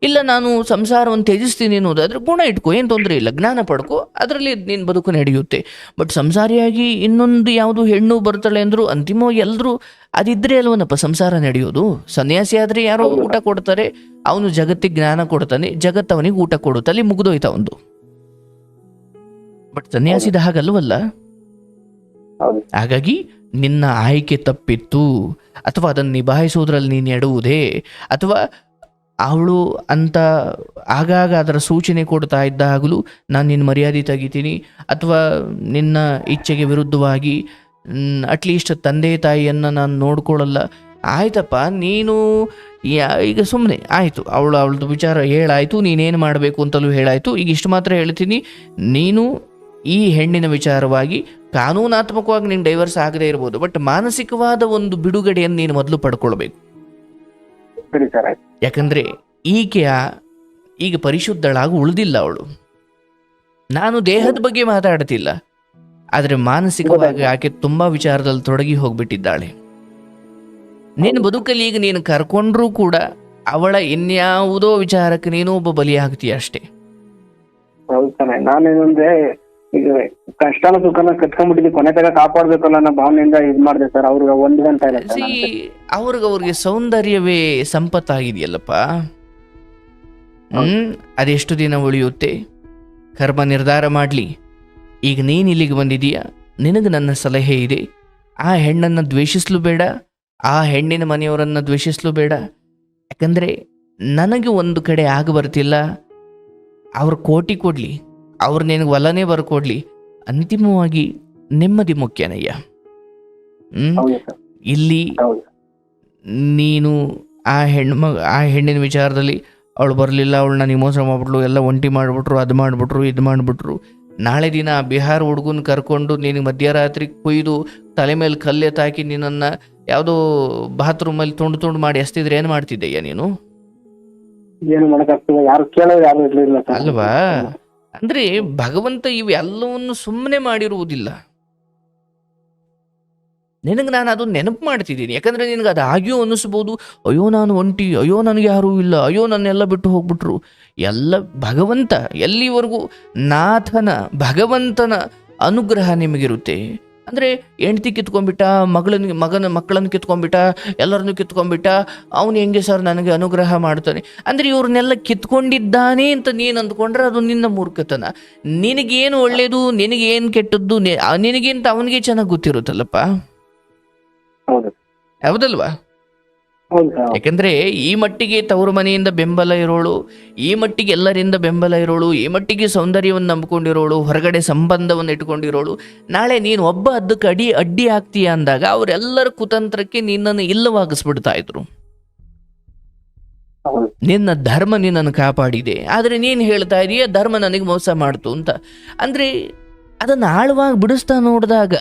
ಇಲ್ಲ ನಾನು ಸಂಸಾರವನ್ನು ತ್ಯಜಿಸ್ತೀನಿ ಅನ್ನೋದಾದ್ರೆ ಗುಣ ಇಟ್ಕೋ, ಏನು ತೊಂದರೆ ಇಲ್ಲ, ಜ್ಞಾನ ಪಡ್ಕೋ, ಅದರಲ್ಲಿ ನೀನು ಬದುಕು ನಡೆಯುತ್ತೆ. ಬಟ್ ಸಂಸಾರಿಯಾಗಿ ಇನ್ನೊಂದು ಯಾವುದು ಹೆಣ್ಣು ಬರ್ತಾಳೆ ಅಂದ್ರು ಅಂತಿಮವಾಗಿ ಎಲ್ಲರೂ ಅದಿದ್ರೆ ಅಲ್ವನಪ್ಪ ಸಂಸಾರ ನಡೆಯೋದು. ಸನ್ಯಾಸಿ ಆದ್ರೆ ಯಾರೋ ಊಟ ಕೊಡ್ತಾರೆ, ಅವನು ಜಗತ್ತಿಗೆ ಜ್ಞಾನ ಕೊಡ್ತಾನೆ, ಜಗತ್ತು ಅವನಿಗೆ ಊಟ ಕೊಡುತ್ತೆ, ಅಲ್ಲಿ ಮುಗಿದೋಯ್ತ ಒಂದು. ಬಟ್ ಸನ್ಯಾಸಿದ ಹಾಗಲ್ವಲ್ಲ. ಹಾಗಾಗಿ ನಿನ್ನ ಆಯ್ಕೆ ತಪ್ಪಿತ್ತು, ಅಥವಾ ಅದನ್ನು ನಿಭಾಯಿಸೋದ್ರಲ್ಲಿ ನೀನು ಎಡುವುದೇ, ಅಥವಾ ಅವಳು ಅಂತ ಆಗಾಗ ಅದರ ಸೂಚನೆ ಕೊಡ್ತಾ ಇದ್ದಾಗಲೂ ನಾನು ನಿನ್ನ ಮರ್ಯಾದೆ ತೆಗಿತೀನಿ, ಅಥವಾ ನಿನ್ನ ಇಚ್ಛೆಗೆ ವಿರುದ್ಧವಾಗಿ ಅಟ್ಲೀಸ್ಟ್ ತಂದೆ ತಾಯಿಯನ್ನು ನಾನು ನೋಡ್ಕೊಳ್ಳಲ್ಲ. ಆಯ್ತಪ್ಪ, ನೀನು ಈಗ ಸುಮ್ಮನೆ ಆಯಿತು, ಅವಳದು ವಿಚಾರ ಹೇಳಾಯಿತು, ನೀನೇನು ಮಾಡಬೇಕು ಅಂತಲೂ ಹೇಳಾಯಿತು. ಈಗ ಇಷ್ಟು ಮಾತ್ರ ಹೇಳ್ತೀನಿ, ನೀನು ಈ ಹೆಣ್ಣಿನ ವಿಚಾರವಾಗಿ ಕಾನೂನಾತ್ಮಕವಾಗಿ ನೀನು ಡೈವರ್ಸ್ ಆಗದೇ ಇರ್ಬೋದು, ಬಟ್ ಮಾನಸಿಕವಾದ ಒಂದು ಬಿಡುಗಡೆಯನ್ನು ನೀನು ಮೊದಲು ಪಡ್ಕೊಳ್ಬೇಕು. ಯಾಕಂದ್ರೆ ಈಕೆಯ ಈಗ ಪರಿಶುದ್ಧಳಾಗಿ ಉಳಿದಿಲ್ಲ ಅವಳು. ನಾನು ದೇಹದ ಬಗ್ಗೆ ಮಾತಾಡ್ತಿಲ್ಲ, ಆದರೆ ಮಾನಸಿಕವಾಗಿ ಆಕೆ ತುಂಬಾ ವಿಚಾರದಲ್ಲಿ ತೊಡಗಿ ಹೋಗ್ಬಿಟ್ಟಿದ್ದಾಳೆ. ನಿನ್ನ ಬದುಕಲ್ಲಿ ಈಗ ನೀನು ಕರ್ಕೊಂಡ್ರೂ ಕೂಡ ಅವಳ ಇನ್ಯಾವುದೋ ವಿಚಾರಕ್ಕೆ ನೀನು ಒಬ್ಬ ಬಲಿಯಾಗ್ತೀಯ ಅಷ್ಟೇ. ನಾನೇನಂದ್ರೆ ಈಗ ಕಷ್ಟನ ಸುಖನ ಕಟ್ಕೊಂಡ್ಬಿಟ್ಟಿದ್ವಿ, ಕೊನೆ ತಗ ಕಾಪಾಡ್ಬೇಕಲ್ಲ ಅನ್ನೋ ಭಾವನೆಯಿಂದ ಇದ್ ಮಾಡಿದೆ ಸರ್. ಅವ್ರಿಗೆ ಒಂದು ಗಂಟೆ ಅವ್ರಿಗೆ ಸೌಂದರ್ಯವೇ ಸಂಪತ್ತಾಗಿದೆಯಲ್ಲಪ್ಪ. ಅದೆಷ್ಟು ದಿನ ಉಳಿಯುತ್ತೆ? ಕರ್ಮ ನಿರ್ಧಾರ ಮಾಡ್ಲಿ. ಈಗ ನೀನ್ ಇಲ್ಲಿಗೆ ಬಂದಿದೀಯ, ನಿನಗೆ ನನ್ನ ಸಲಹೆ ಇದೆ. ಆ ಹೆಣ್ಣನ್ನು ದ್ವೇಷಿಸ್ಲು ಬೇಡ, ಆ ಹೆಣ್ಣಿನ ಮನೆಯವರನ್ನ ದ್ವೇಷಿಸ್ಲು ಬೇಡ. ಯಾಕಂದ್ರೆ ನನಗೆ ಒಂದು ಕಡೆ ಆಗ ಬರ್ತಿಲ್ಲ, ಅವ್ರ ಕೋಟಿ ಕೊಡ್ಲಿ, ಅವ್ರು ನಿನಗೆ ಒಲನೇ ಬರ್ಕೊಡ್ಲಿ, ಅಂತಿಮವಾಗಿ ನೆಮ್ಮದಿ ಮುಖ್ಯನಯ್ಯ. ಇಲ್ಲಿ ನೀನು ಆ ಹೆಣ್ಣಿನ ವಿಚಾರದಲ್ಲಿ ಅವಳು ಬರಲಿಲ್ಲ, ಅವಳು ನನಗೆ ಮೋಸ ಮಾಡ್ಬಿಟ್ಲು, ಎಲ್ಲ ಒಂಟಿ ಮಾಡಿಬಿಟ್ರು, ಅದು ಮಾಡಿಬಿಟ್ರು, ಇದು ಮಾಡಿಬಿಟ್ರು. ನಾಳೆ ದಿನ ಬಿಹಾರ ಹುಡುಗನ ಕರ್ಕೊಂಡು ನಿನಗೆ ಮಧ್ಯರಾತ್ರಿ ಕೊಯ್ದು ತಲೆ ಮೇಲೆ ಕಲ್ಲೆತ್ತಾಕಿ ನಿನ್ನನ್ನು ಯಾವುದೋ ಬಾತ್ರೂಮಲ್ಲಿ ತುಂಡು ಮಾಡಿ ಎಸ್ತಿದ್ರೆ ಏನು ಮಾಡ್ತಿದ್ದಯ್ಯ ನೀನು? ಏನು ಮಾಡಕ್ಕಾಗ್ತದೆ, ಯಾರು ಕೇಳೋರು ಯಾರು ಇರ್ಲಿಲ್ಲ ಅಲ್ವಾ? ಅಂದ್ರೆ ಭಗವಂತ ಇವೆಲ್ಲವನ್ನು ಸುಮ್ಮನೆ ಮಾಡಿರುವುದಿಲ್ಲ. ನಿನಗೆ ನಾನು ಅದು ನೆನಪು ಮಾಡ್ತಿದ್ದೀನಿ. ಯಾಕಂದ್ರೆ ನಿನಗೆ ಅದು ಆಗ್ಯೋ ಅನ್ನಿಸ್ಬೋದು, ಅಯ್ಯೋ ನಾನು ಒಂಟಿ, ಅಯ್ಯೋ ನನಗೆ ಯಾರೂ ಇಲ್ಲ, ಅಯ್ಯೋ ನನ್ನೆಲ್ಲ ಬಿಟ್ಟು ಹೋಗ್ಬಿಟ್ರು. ಎಲ್ಲ ಭಗವಂತ, ಎಲ್ಲಿವರೆಗೂ ಭಗವಂತನ ಅನುಗ್ರಹ ನಿಮಗಿರುತ್ತೆ. ಅಂದರೆ ಹೆಂಡ್ತಿ ಕಿತ್ಕೊಂಡ್ಬಿಟ್ಟ, ಮಕ್ಕಳನ್ನು ಕಿತ್ಕೊಂಡ್ಬಿಟ್ಟ, ಎಲ್ಲರನ್ನು ಕಿತ್ಕೊಂಡ್ಬಿಟ್ಟ, ಅವನು ಹೆಂಗೆ ಸರ್ ನನಗೆ ಅನುಗ್ರಹ ಮಾಡ್ತಾನೆ ಅಂದರೆ ಇವ್ರನ್ನೆಲ್ಲ ಕಿತ್ಕೊಂಡಿದ್ದಾನೆ ಅಂತ ನೀನು ಅಂದ್ಕೊಂಡ್ರೆ ಅದು ನಿನ್ನ ಮೂರ್ಖತನ. ನಿನಗೇನು ಒಳ್ಳೇದು, ನಿನಗೇನು ಕೆಟ್ಟದ್ದು, ನಿನಗೇಂತ ಅವನಿಗೆ ಚೆನ್ನಾಗಿ ಗೊತ್ತಿರುತ್ತಲ್ಲಪ್ಪ, ಹೌದಲ್ವಾ? ಯಾಕಂದ್ರೆ ಈ ಮಟ್ಟಿಗೆ ತವರು ಮನೆಯಿಂದ ಬೆಂಬಲ ಇರೋಳು, ಈ ಮಟ್ಟಿಗೆ ಎಲ್ಲರಿಂದ ಬೆಂಬಲ ಇರೋಳು, ಈ ಮಟ್ಟಿಗೆ ಸೌಂದರ್ಯವನ್ನು ನಂಬಿಕೊಂಡಿರೋಳು, ಹೊರಗಡೆ ಸಂಬಂಧವನ್ನು ಇಟ್ಕೊಂಡಿರೋಳು, ನಾಳೆ ನೀನು ಒಬ್ಬ ಅದಕ್ಕೆ ಅಡ್ಡಿ ಆಗ್ತೀಯ ಅಂದಾಗ ಅವರೆಲ್ಲರ ಕುತಂತ್ರಕ್ಕೆ ನಿನ್ನನ್ನು ಇಲ್ಲವಾಗಿಸ್ಬಿಡ್ತಾ ಇದ್ರು. ನಿನ್ನ ಧರ್ಮ ನಿನ್ನನ್ನು ಕಾಪಾಡಿದೆ, ಆದರೆ ನೀನು ಹೇಳ್ತಾ ಇದೀಯ ಧರ್ಮ ನನಗೆ ಮೋಸ ಮಾಡ್ತು ಅಂತ. ಅಂದ್ರೆ ಅದನ್ನು ಆಳವಾಗಿ ಬಿಡಿಸ್ತಾ ನೋಡಿದಾಗ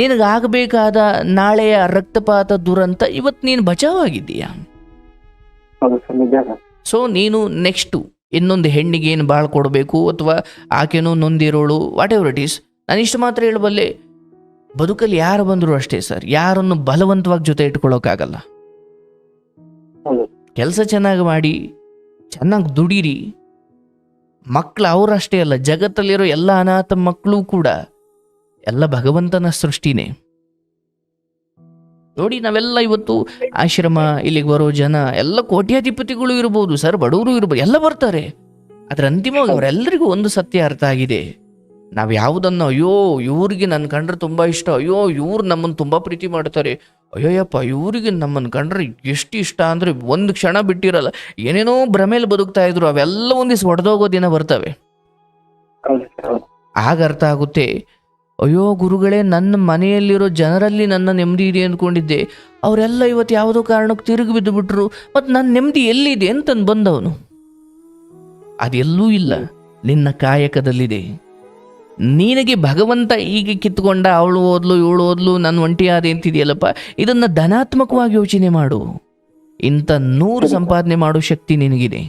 ನಿನಗಾಗಬೇಕಾದ ನಾಳೆಯ ರಕ್ತಪಾತ ದುರಂತ ಇವತ್ತು ನೀನು ಬಚಾವಾಗಿದ್ದೀಯಾ. ಹೌದು ಸರ್, ನಿಜ ಸರ್. ಸೊ ನೀನು ನೆಕ್ಸ್ಟು ಇನ್ನೊಂದು ಹೆಣ್ಣಿಗೆ ಏನು ಬಾಳ್ ಕೊಡಬೇಕು ಅಥವಾ ಆಕೆನೂ ನೊಂದಿರೋಳು ವಾಟ್ ಎವರ್ ಇಟ್ ಈಸ್, ನಾನು ಇಷ್ಟು ಮಾತ್ರ ಹೇಳಬಲ್ಲೆ, ಬದುಕಲ್ಲಿ ಯಾರು ಬಂದರೂ ಅಷ್ಟೇ ಸರ್, ಯಾರನ್ನು ಬಲವಂತವಾಗಿ ಜೊತೆ ಇಟ್ಕೊಳ್ಳೋಕ್ಕಾಗಲ್ಲ. ಹೌದು ಕೆಲಸ ಚೆನ್ನಾಗಿ ಮಾಡಿ ಚೆನ್ನಾಗಿ ದುಡೀರಿ. ಮಕ್ಕಳು ಅವರಷ್ಟೇ ಅಲ್ಲ, ಜಗತ್ತಲ್ಲಿರೋ ಎಲ್ಲ ಅನಾಥ ಮಕ್ಕಳು ಕೂಡ ಎಲ್ಲ ಭಗವಂತನ ಸೃಷ್ಟಿನೇ. ನೋಡಿ, ನಾವೆಲ್ಲ ಇವತ್ತು ಆಶ್ರಮ ಇಲ್ಲಿಗೆ ಬರೋ ಜನ ಎಲ್ಲ ಕೋಟ್ಯಾಧಿಪತಿಗಳು ಇರ್ಬೋದು ಸರ್, ಬಡವರು ಇರ್ಬೋದು, ಎಲ್ಲ ಬರ್ತಾರೆ. ಅದರ ಅಂತಿಮವಾಗಿ ಅವರೆಲ್ಲರಿಗೂ ಒಂದು ಸತ್ಯ ಅರ್ಥ ಆಗಿದೆ. ನಾವು ಯಾವುದನ್ನು ಅಯ್ಯೋ ಇವ್ರಿಗೆ ನನ್ನ ಕಂಡ್ರೆ ತುಂಬ ಇಷ್ಟ, ಅಯ್ಯೋ ಇವ್ರು ನಮ್ಮನ್ನು ತುಂಬ ಪ್ರೀತಿ ಮಾಡ್ತಾರೆ, ಅಯ್ಯೋಯಪ್ಪ ಇವ್ರಿಗೆ ನಮ್ಮನ್ನು ಕಂಡ್ರೆ ಎಷ್ಟು ಇಷ್ಟ ಅಂದರೆ ಒಂದು ಕ್ಷಣ ಬಿಟ್ಟಿರಲ್ಲ, ಏನೇನೋ ಭ್ರಮೇಲಿ ಬದುಕ್ತಾ ಇದ್ರು, ಅವೆಲ್ಲ ಒಂದಿವ್ಸ ಒಡೆದೋಗೋ ದಿನ ಬರ್ತವೆ. ಹೌದು ಸರ್, ಹೌದು. ಆಗ ಅರ್ಥ ಆಗುತ್ತೆ, ಅಯ್ಯೋ ಗುರುಗಳೇ, ನನ್ನ ಮನೆಯಲ್ಲಿರೋ ಜನರಲ್ಲಿ ನನ್ನ ನೆಮ್ಮದಿ ಇದೆ ಅಂದ್ಕೊಂಡಿದ್ದೆ, ಅವರೆಲ್ಲ ಇವತ್ತು ಯಾವುದೋ ಕಾರಣಕ್ಕೆ ತಿರುಗಿ ಬಿದ್ದು ಬಿಟ್ರು, ಮತ್ತು ನನ್ನ ನೆಮ್ಮದಿ ಎಲ್ಲಿದೆ ಅಂತಂದು ಬಂದವನು. ಅದೆಲ್ಲೂ ಇಲ್ಲ, ನಿನ್ನ ಕಾಯಕದಲ್ಲಿದೆ. ನಿನಗೆ ಭಗವಂತ ಈಗ ಕಿತ್ಕೊಂಡ, ಅವಳು ಓದ್ಲು ಇವಳು ಓದ್ಲು ನನ್ನ ಒಂಟಿ ಆದೆ ಅಂತಿದೆಯಲ್ಲಪ್ಪ, ಇದನ್ನು ಧನಾತ್ಮಕವಾಗಿ ಯೋಚನೆ ಮಾಡು. ಇಂಥ 100 ಸಂಪಾದನೆ ಮಾಡೋ ಶಕ್ತಿ ನಿನಗಿದೆ.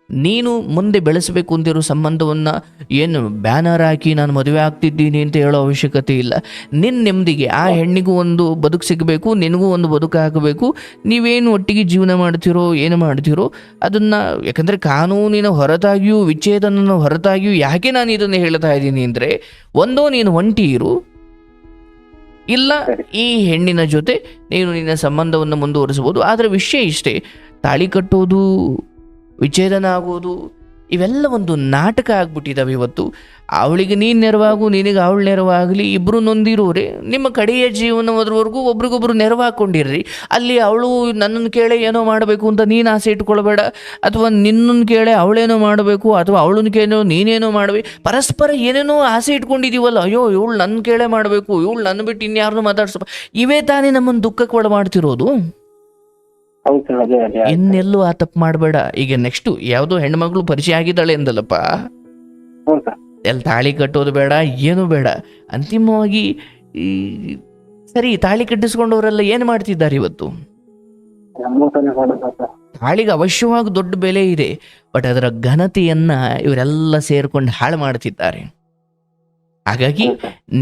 ನೀನು ಮುಂದೆ ಬೆಳೆಸಬೇಕು ಅಂತಿರೋ ಸಂಬಂಧವನ್ನು ಏನು ಬ್ಯಾನರ್ ಹಾಕಿ ನಾನು ಮದುವೆ ಆಗ್ತಿದ್ದೀನಿ ಅಂತ ಹೇಳೋ ಅವಶ್ಯಕತೆ ಇಲ್ಲ. ನಿನ್ನ ನೆಮ್ಮದಿಗೆ ಆ ಹೆಣ್ಣಿಗೂ ಒಂದು ಬದುಕು ಸಿಗಬೇಕು, ನಿನಗೂ ಒಂದು ಬದುಕು ಆಗಬೇಕು. ನೀವೇನು ಒಟ್ಟಿಗೆ ಜೀವನ ಮಾಡ್ತಿರೋ ಏನು ಮಾಡ್ತಿರೋ ಅದನ್ನು, ಯಾಕಂದರೆ ಕಾನೂನಿನ ಹೊರತಾಗಿಯೂ ವಿಚ್ಛೇದನ ಹೊರತಾಗಿಯೂ ಯಾಕೆ ನಾನು ಇದನ್ನು ಹೇಳ್ತಾ ಇದ್ದೀನಿ ಅಂದರೆ, ಒಂದೋ ನೀನು ಒಂಟಿ ಇರು, ಇಲ್ಲ ಈ ಹೆಣ್ಣಿನ ಜೊತೆ ನೀನು ನಿನ್ನ ಸಂಬಂಧವನ್ನು ಮುಂದುವರಿಸ್ಬೋದು. ಆದರೆ ವಿಷಯ ಇಷ್ಟೇ, ತಾಳಿ ಕಟ್ಟೋದು, ವಿಚ್ಛೇದನ ಆಗೋದು ಇವೆಲ್ಲ ಒಂದು ನಾಟಕ ಆಗ್ಬಿಟ್ಟಿದ್ದಾವೆ ಇವತ್ತು. ಅವಳಿಗೆ ನೀನು ನೆರವಾಗು, ನಿನಗೆ ಅವಳು ನೆರವಾಗಲಿ, ಇಬ್ಬರು ನೊಂದಿರೋರೆ ನಿಮ್ಮ ಕಡೆಯ ಜೀವನದವರೆಗೂ ಒಬ್ರಿಗೊಬ್ರು ನೆರವು ಹಾಕ್ಕೊಂಡಿರ್ರಿ. ಅಲ್ಲಿ ಅವಳು ನನ್ನನ್ನು ಕೇಳಿ ಏನೋ ಮಾಡಬೇಕು ಅಂತ ನೀನು ಆಸೆ ಇಟ್ಕೊಳ್ಬೇಡ, ಅಥವಾ ನಿನ್ನನ್ನು ಕೇಳಿ ಅವಳೇನೋ ಮಾಡಬೇಕು, ಅಥವಾ ಅವಳನ್ನು ಕೇಳೋ ನೀನೇನೋ ಮಾಡಬೇಕು. ಪರಸ್ಪರ ಏನೇನೋ ಆಸೆ ಇಟ್ಕೊಂಡಿದ್ದೀವಲ್ಲ, ಅಯ್ಯೋ ಇವಳು ನನ್ನ ಕೇಳೇ ಮಾಡಬೇಕು, ಇವಳು ನನ್ನ ಬಿಟ್ಟು ಇನ್ಯಾರನ್ನೂ ಮಾತಾಡ್ಸಪ್ಪ, ಇವೇ ತಾನೇ ನಮ್ಮನ್ನು ದುಃಖಕ್ಕೆ ಒಳ ಮಾಡ್ತಿರೋದು. ಹೌದು ಸರ್, ಅದೇ ಅದೇ. ಇನ್ನೆಲ್ಲೂ ಆ ತಪ್ಪು ಮಾಡಬೇಡ. ಈಗ ನೆಕ್ಸ್ಟು ಯಾವುದೋ ಹೆಣ್ಮಗಳು ಪರಿಚಯ ಆಗಿದ್ದಾಳೆ ಅಂದಲ್ಲಪ್ಪ, ಹ್ಞೂ ಸರ್. ಎಲ್ಲಿ ತಾಳಿ ಕಟ್ಟೋದು ಬೇಡ, ಏನೂ ಬೇಡ. ಅಂತಿಮವಾಗಿ ಈ ಸರಿ ತಾಳಿ ಕಟ್ಟಿಸ್ಕೊಂಡವರೆಲ್ಲ ಏನು ಮಾಡ್ತಿದ್ದಾರೆ ಇವತ್ತು? ನಮ್ಮೂಟನೇ ಮಾಡೋದು ಸರ್. ತಾಳಿಗೆ ಅವಶ್ಯವಾಗಿ ದೊಡ್ಡ ಬೆಲೆ ಇದೆ, ಬಟ್ ಅದರ ಘನತೆಯನ್ನು ಇವರೆಲ್ಲ ಸೇರ್ಕೊಂಡು ಹಾಳು ಮಾಡ್ತಿದ್ದಾರೆ. ಹಾಗಾಗಿ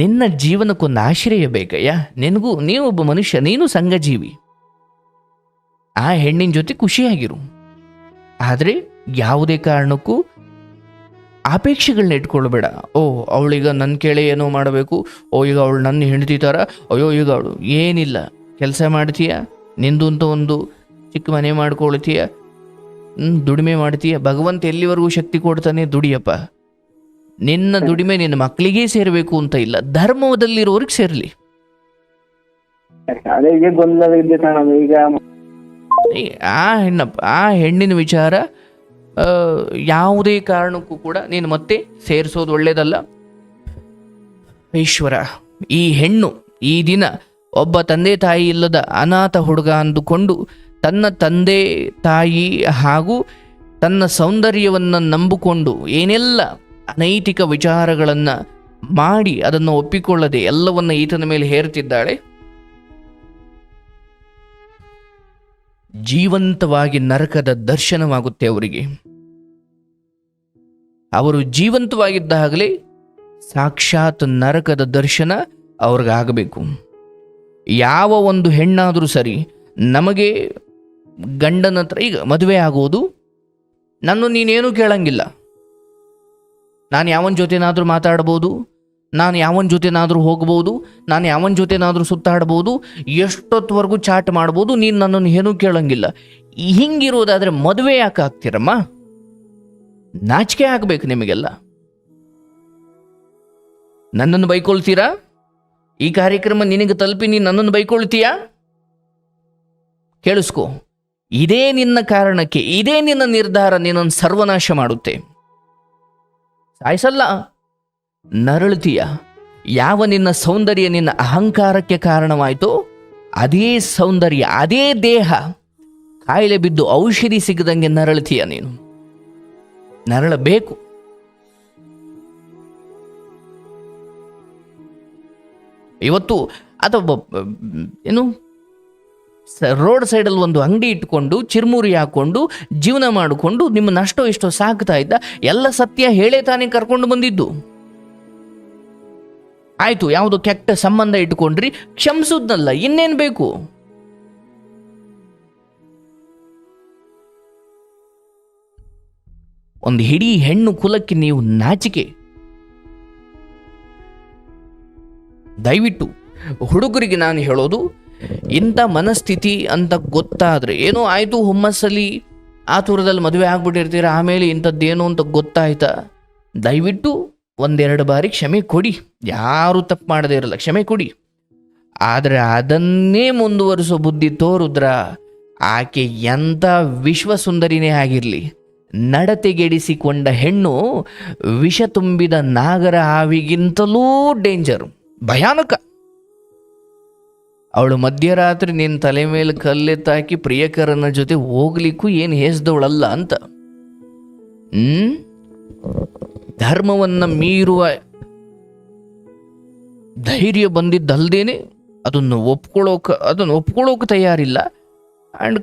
ನಿನ್ನ ಜೀವನಕ್ಕೊಂದು ಆಶ್ರಯ ಬೇಕಯ್ಯ. ನಿನಗೂ, ನೀನು ಒಬ್ಬ ಮನುಷ್ಯ, ನೀನು ಸಂಘಜೀವಿ. ಆ ಹೆಣ್ಣಿನ ಜೊತೆ ಖುಷಿಯಾಗಿರು, ಆದರೆ ಯಾವುದೇ ಕಾರಣಕ್ಕೂ ಅಪೇಕ್ಷೆಗಳನ್ನ ಇಟ್ಕೊಳ್ಬೇಡ. ಓ ಅವಳೀಗ ನನ್ನ ಕೇಳಿ ಏನೋ ಮಾಡಬೇಕು, ಓ ಈಗ ಅವಳು ನನ್ನ ಹೆಂಡತಿ ಥರ, ಅಯ್ಯೋ ಈಗ ಅವಳು ಏನಿಲ್ಲ, ಕೆಲಸ ಮಾಡ್ತೀಯ, ನಿಂದು ಅಂತ ಒಂದು ಚಿಕ್ಕ ಮನೆ ಮಾಡ್ಕೊಳ್ತೀಯ, ದುಡಿಮೆ ಮಾಡ್ತೀಯ, ಭಗವಂತ ಎಲ್ಲಿವರೆಗೂ ಶಕ್ತಿ ಕೊಡ್ತಾನೆ, ದುಡಿಯಪ್ಪ. ನಿನ್ನ ದುಡಿಮೆ ನಿನ್ನ ಮಕ್ಕಳಿಗೆ ಸೇರಬೇಕು ಅಂತ ಇಲ್ಲ, ಧರ್ಮದಲ್ಲಿರೋರಿಗೆ ಸೇರಲಿ. ಅದೇ ಈಗ ಗೊಂದಲ ಇದೆ ಸರ್. ನಾವು ಈಗ ಆ ಹೆಣ್ಣಿನ ವಿಚಾರ ಯಾವುದೇ ಕಾರಣಕ್ಕೂ ಕೂಡ ನೀನು ಮತ್ತೆ ಸೇರಿಸೋದು ಒಳ್ಳೆಯದಲ್ಲ. ಈಶ್ವರ, ಈ ಹೆಣ್ಣು ಈ ದಿನ ಒಬ್ಬ ತಂದೆ ತಾಯಿ ಇಲ್ಲದ ಅನಾಥ ಹುಡುಗ ಅಂದುಕೊಂಡು ತನ್ನ ತಂದೆ ತಾಯಿ ಹಾಗೂ ತನ್ನ ಸೌಂದರ್ಯವನ್ನು ನಂಬಿಕೊಂಡು ಏನೆಲ್ಲ ಅನೈತಿಕ ವಿಚಾರಗಳನ್ನು ಮಾಡಿ ಅದನ್ನು ಒಪ್ಪಿಕೊಳ್ಳದೆ ಎಲ್ಲವನ್ನ ಈತನ ಮೇಲೆ ಹೇರುತ್ತಿದ್ದಾಳೆ. ಜೀವಂತವಾಗಿ ನರಕದ ದರ್ಶನವಾಗುತ್ತೆ ಅವರಿಗೆ. ಅವರು ಜೀವಂತವಾಗಿದ್ದಾಗಲೇ ಸಾಕ್ಷಾತ್ ನರಕದ ದರ್ಶನ ಅವ್ರಿಗಾಗಬೇಕು. ಯಾವ ಒಂದು ಹೆಣ್ಣಾದರೂ ಸರಿ, ನಮಗೆ ಗಂಡನ ಹತ್ರ ಈಗ ಮದುವೆ ಆಗೋದು, ನಾನು ನೀನೇನು ಕೇಳಂಗಿಲ್ಲ, ನಾನು ಯಾವನ ಜೊತೆನಾದರೂ ಮಾತಾಡ್ಬೋದು, ನಾನು ಯಾವನ ಜೊತೆನಾದರೂ ಹೋಗ್ಬೋದು, ನಾನು ಯಾವನ ಜೊತೆನಾದರೂ ಸುತ್ತಾಡ್ಬೋದು, ಎಷ್ಟೊತ್ತವರೆಗೂ ಚಾಟ್ ಮಾಡ್ಬೋದು, ನೀನು ನನ್ನನ್ನು ಏನೂ ಕೇಳಂಗಿಲ್ಲ. ಹಿಂಗಿರೋದಾದರೆ ಮದುವೆ ಯಾಕೆ ಆಗ್ತೀರಮ್ಮ? ನಾಚಿಕೆ ಆಗಬೇಕು ನಿಮಗೆಲ್ಲ. ನನ್ನನ್ನು ಬೈಕೊಳ್ತೀರಾ? ಈ ಕಾರ್ಯಕ್ರಮ ನಿನಗೆ ತಲುಪಿ ನೀನು ನನ್ನನ್ನು ಬೈಕೊಳ್ತೀಯಾ? ಕೇಳಿಸ್ಕೊ, ಇದೇ ನಿನ್ನ ಕಾರಣಕ್ಕೆ, ಇದೇ ನಿನ್ನ ನಿರ್ಧಾರ ನಿನ್ನನ್ನು ಸರ್ವನಾಶ ಮಾಡುತ್ತೆ. ಸಾಯಿಸಲ್ಲ, ನರಳುತ್ತೀಯ. ಯಾವ ನಿನ್ನ ಸೌಂದರ್ಯ ನಿನ್ನ ಅಹಂಕಾರಕ್ಕೆ ಕಾರಣವಾಯಿತೋ ಅದೇ ಸೌಂದರ್ಯ, ಅದೇ ದೇಹ ಕಾಯಿಲೆ ಬಿದ್ದು ಔಷಧಿ ಸಿಗದಂಗೆ ನರಳುತ್ತೀಯ. ನೀನು ನರಳಬೇಕು. ಇವತ್ತು ಅಥವಾ ಏನು ರೋಡ್ ಸೈಡಲ್ಲಿ ಒಂದು ಅಂಗಡಿ ಇಟ್ಕೊಂಡು ಚಿರ್ಮುರಿ ಹಾಕ್ಕೊಂಡು ಜೀವನ ಮಾಡಿಕೊಂಡು ನಿಮ್ಮನ್ನ ಅಷ್ಟೋ ಇಷ್ಟೋ ಸಾಕ್ತಾ ಇದ್ದ, ಎಲ್ಲ ಸತ್ಯ ಹೇಳೇ ತಾನೇ ಕರ್ಕೊಂಡು ಬಂದಿದ್ದು. ಆಯ್ತು, ಯಾವುದು ಕೆಟ್ಟ ಸಂಬಂಧ ಇಟ್ಕೊಂಡ್ರಿ, ಕ್ಷಮಿಸುದ್ನಲ್ಲ, ಇನ್ನೇನು ಬೇಕು? ಒಂದು ಇಡೀ ಹೆಣ್ಣು ಕುಲಕ್ಕೆ ನೀವು ನಾಚಿಕೆ. ದಯವಿಟ್ಟು ಹುಡುಗರಿಗೆ ನಾನು ಹೇಳೋದು, ಇಂಥ ಮನಸ್ಥಿತಿ ಅಂತ ಗೊತ್ತಾದರೆ, ಏನೋ ಆಯಿತು ಹುಮ್ಮಸ್ಸಲ್ಲಿ ಆತುರದಲ್ಲಿ ಮದುವೆ ಆಗ್ಬಿಟ್ಟಿರ್ತೀರ, ಆಮೇಲೆ ಇಂಥದ್ದೇನು ಅಂತ ಗೊತ್ತಾಯ್ತಾ, ದಯವಿಟ್ಟು ಒಂದೆರಡು ಬಾರಿ ಕ್ಷಮೆ ಕೊಡಿ. ಯಾರು ತಪ್ಪು ಮಾಡದೇ ಇರಲ್ಲ, ಕ್ಷಮೆ ಕೊಡಿ. ಆದರೆ ಅದನ್ನೇ ಮುಂದುವರಿಸೋ ಬುದ್ಧಿ ತೋರಿದ್ರ ಆಕೆ ಎಂಥ ವಿಶ್ವಸುಂದರಿನೇ ಆಗಿರಲಿ, ನಡತೆಗೆಡಿಸಿಕೊಂಡ ಹೆಣ್ಣು ವಿಷ ತುಂಬಿದ ನಾಗರ ಹಾವಿಗಿಂತಲೂ ಡೇಂಜರು, ಭಯಾನಕ. ಅವಳು ಮಧ್ಯರಾತ್ರಿ ನಿನ್ನ ತಲೆ ಮೇಲೆ ಕಲ್ಲೆತ್ತಾಕಿ ಪ್ರಿಯಕರನ ಜೊತೆ ಹೋಗ್ಲಿಕ್ಕೂ ಏನು ಹೇಸ್ದವಳಲ್ಲ ಅಂತ. ಧರ್ಮವನ್ನ ಮೀರುವ ಧೈರ್ಯ ಬಂದಿದ್ದಲ್ದೇನೆ ಅದನ್ನು ಒಪ್ಕೊಳ್ಳೋಕೆ ತಯಾರಿಲ್ಲ. ಅಂಡ್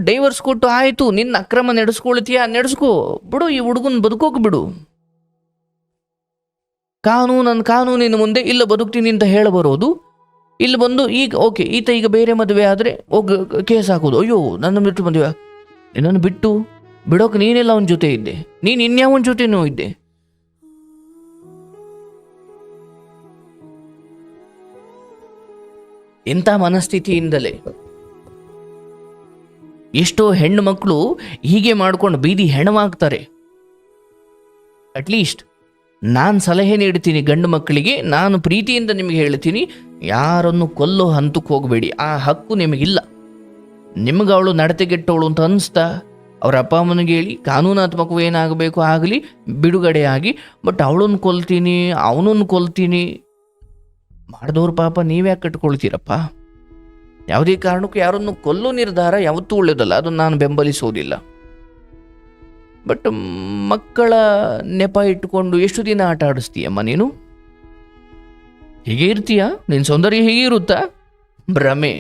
ಡೈವರ್ಸ್ ಕೊಟ್ಟು ಆಯ್ತು, ನಿನ್ನ ಅಕ್ರಮ ನಡೆಸ್ಕೊಳ್ತೀಯಾ, ನಡೆಸ್ಕೋ ಬಿಡು, ಈ ಹುಡುಗನ್ ಬದುಕೋಕೆ ಬಿಡು. ಕಾನೂನಿನ ಮುಂದೆ ಇಲ್ಲ ಬದುಕ್ತೀನಿ ಅಂತ ಹೇಳಬರೋದು, ಇಲ್ಲಿ ಬಂದು ಈಗ ಓಕೆ ಈತ ಈಗ ಬೇರೆ ಮದುವೆ ಆದರೆ ಕೇಸ್ ಹಾಕೋದು. ಅಯ್ಯೋ ನನ್ನ ಬಿಟ್ಟು ಮದುವೆ, ನನ್ನನ್ನು ಬಿಡೋಕೆ ನೀನೆಲ್ಲ ಅವನ ಜೊತೆ ಇದ್ದೆ, ನೀನು ಇನ್ಯಾವನ ಜೊತೆನೂ ಇದ್ದೆ. ಇಂಥ ಮನಸ್ಥಿತಿಯಿಂದಲೇ ಎಷ್ಟೋ ಹೆಣ್ಣು ಮಕ್ಕಳು ಹೀಗೆ ಮಾಡ್ಕೊಂಡು ಬೀದಿ ಹೆಣವಾಗ್ತಾರೆ. ಅಟ್ಲೀಸ್ಟ್ ನಾನು ಸಲಹೆ ನೀಡ್ತೀನಿ ಗಂಡು ಮಕ್ಕಳಿಗೆ, ನಾನು ಪ್ರೀತಿಯಿಂದ ನಿಮಗೆ ಹೇಳ್ತೀನಿ, ಯಾರನ್ನು ಕೊಲ್ಲೋ ಹಂತಕ್ಕೆ ಹೋಗಬೇಡಿ. ಆ ಹಕ್ಕು ನಿಮಗಿಲ್ಲ. ನಿಮಗೆ ಅವಳು ನಡತೆಗೆಟ್ಟವಳು ಅಂತ ಅನಿಸ್ತಾ ಅವ್ರ ಅಪ್ಪ ಅಮ್ಮನಿಗೆ ಹೇಳಿ ಕಾನೂನಾತ್ಮಕವೂ ಏನಾಗಬೇಕು ಆಗಲಿ, ಬಿಡುಗಡೆ ಆಗಿ. ಬಟ್ ಅವಳನ್ನು ಕೊಲ್ತೀನಿ, ಅವನನ್ನು ಕೊಲ್ತೀನಿ ಮಾಡಿದವ್ರ ಪಾಪ ನೀವ್ಯಾಕೆ ಕಟ್ಕೊಳ್ತೀರಪ್ಪ? ಯಾವುದೇ ಕಾರಣಕ್ಕೂ ಯಾರನ್ನು ಕೊಲ್ಲೋ ನಿರ್ಧಾರ ಯಾವತ್ತೂ ಒಳ್ಳೇದಲ್ಲ, ಅದನ್ನು ನಾನು ಬೆಂಬಲಿಸೋದಿಲ್ಲ. ಬಟ್ ಮಕ್ಕಳ ನೆಪ ಇಟ್ಟುಕೊಂಡು ಎಷ್ಟು ದಿನ ಆಟ ಆಡಿಸ್ತೀಯಮ್ಮ ನೀನು? ಹೀಗೆ ಇರ್ತೀಯ? ನಿನ್ನ ಸೌಂದರ್ಯ ಹೀಗೆ ಇರುತ್ತಾ? ಭ್ರಮೆ.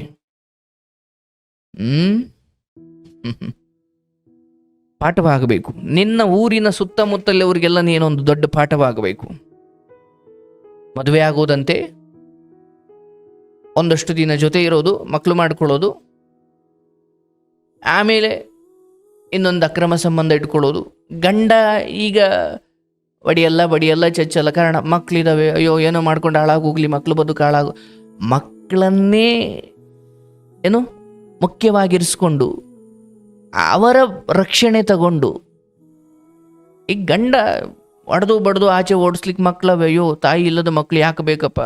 ಪಾಠವಾಗಬೇಕು. ನಿನ್ನ ಊರಿನ ಸುತ್ತಮುತ್ತಲವರಿಗೆಲ್ಲ ನೀನೊಂದು ದೊಡ್ಡ ಪಾಠವಾಗಬೇಕು. ಮದುವೆ ಆಗೋದಂತೆ ಒಂದಷ್ಟು ದಿನ ಜೊತೆ ಇರೋದು, ಮಕ್ಕಳು ಮಾಡ್ಕೊಳ್ಳೋದು, ಆಮೇಲೆ ಇನ್ನೊಂದು ಅಕ್ರಮ ಸಂಬಂಧ ಇಟ್ಕೊಳ್ಳೋದು. ಗಂಡ ಈಗ ಬಡಿಯಲ್ಲ ಚಚ್ಚಲ್ಲ, ಕಾರಣ ಮಕ್ಕಳಿದ್ದಾವೆ, ಅಯ್ಯೋ ಏನೋ ಮಾಡ್ಕೊಂಡು ಹಾಳಾಗೋಗ್ಲಿ, ಮಕ್ಕಳು ಬದುಕು ಹಾಳಾಗೋ, ಮಕ್ಕಳನ್ನೇ ಏನು ಮುಖ್ಯವಾಗಿರಿಸ್ಕೊಂಡು ಅವರ ರಕ್ಷಣೆ ತಗೊಂಡು ಈಗ ಗಂಡ ಬಡ್ದು ಆಚೆ ಓಡಿಸ್ಲಿಕ್ಕೆ ಮಕ್ಕಳವೆ, ಅಯ್ಯೋ ತಾಯಿ ಇಲ್ಲದ ಮಕ್ಕಳು ಯಾಕೆ ಬೇಕಪ್ಪ?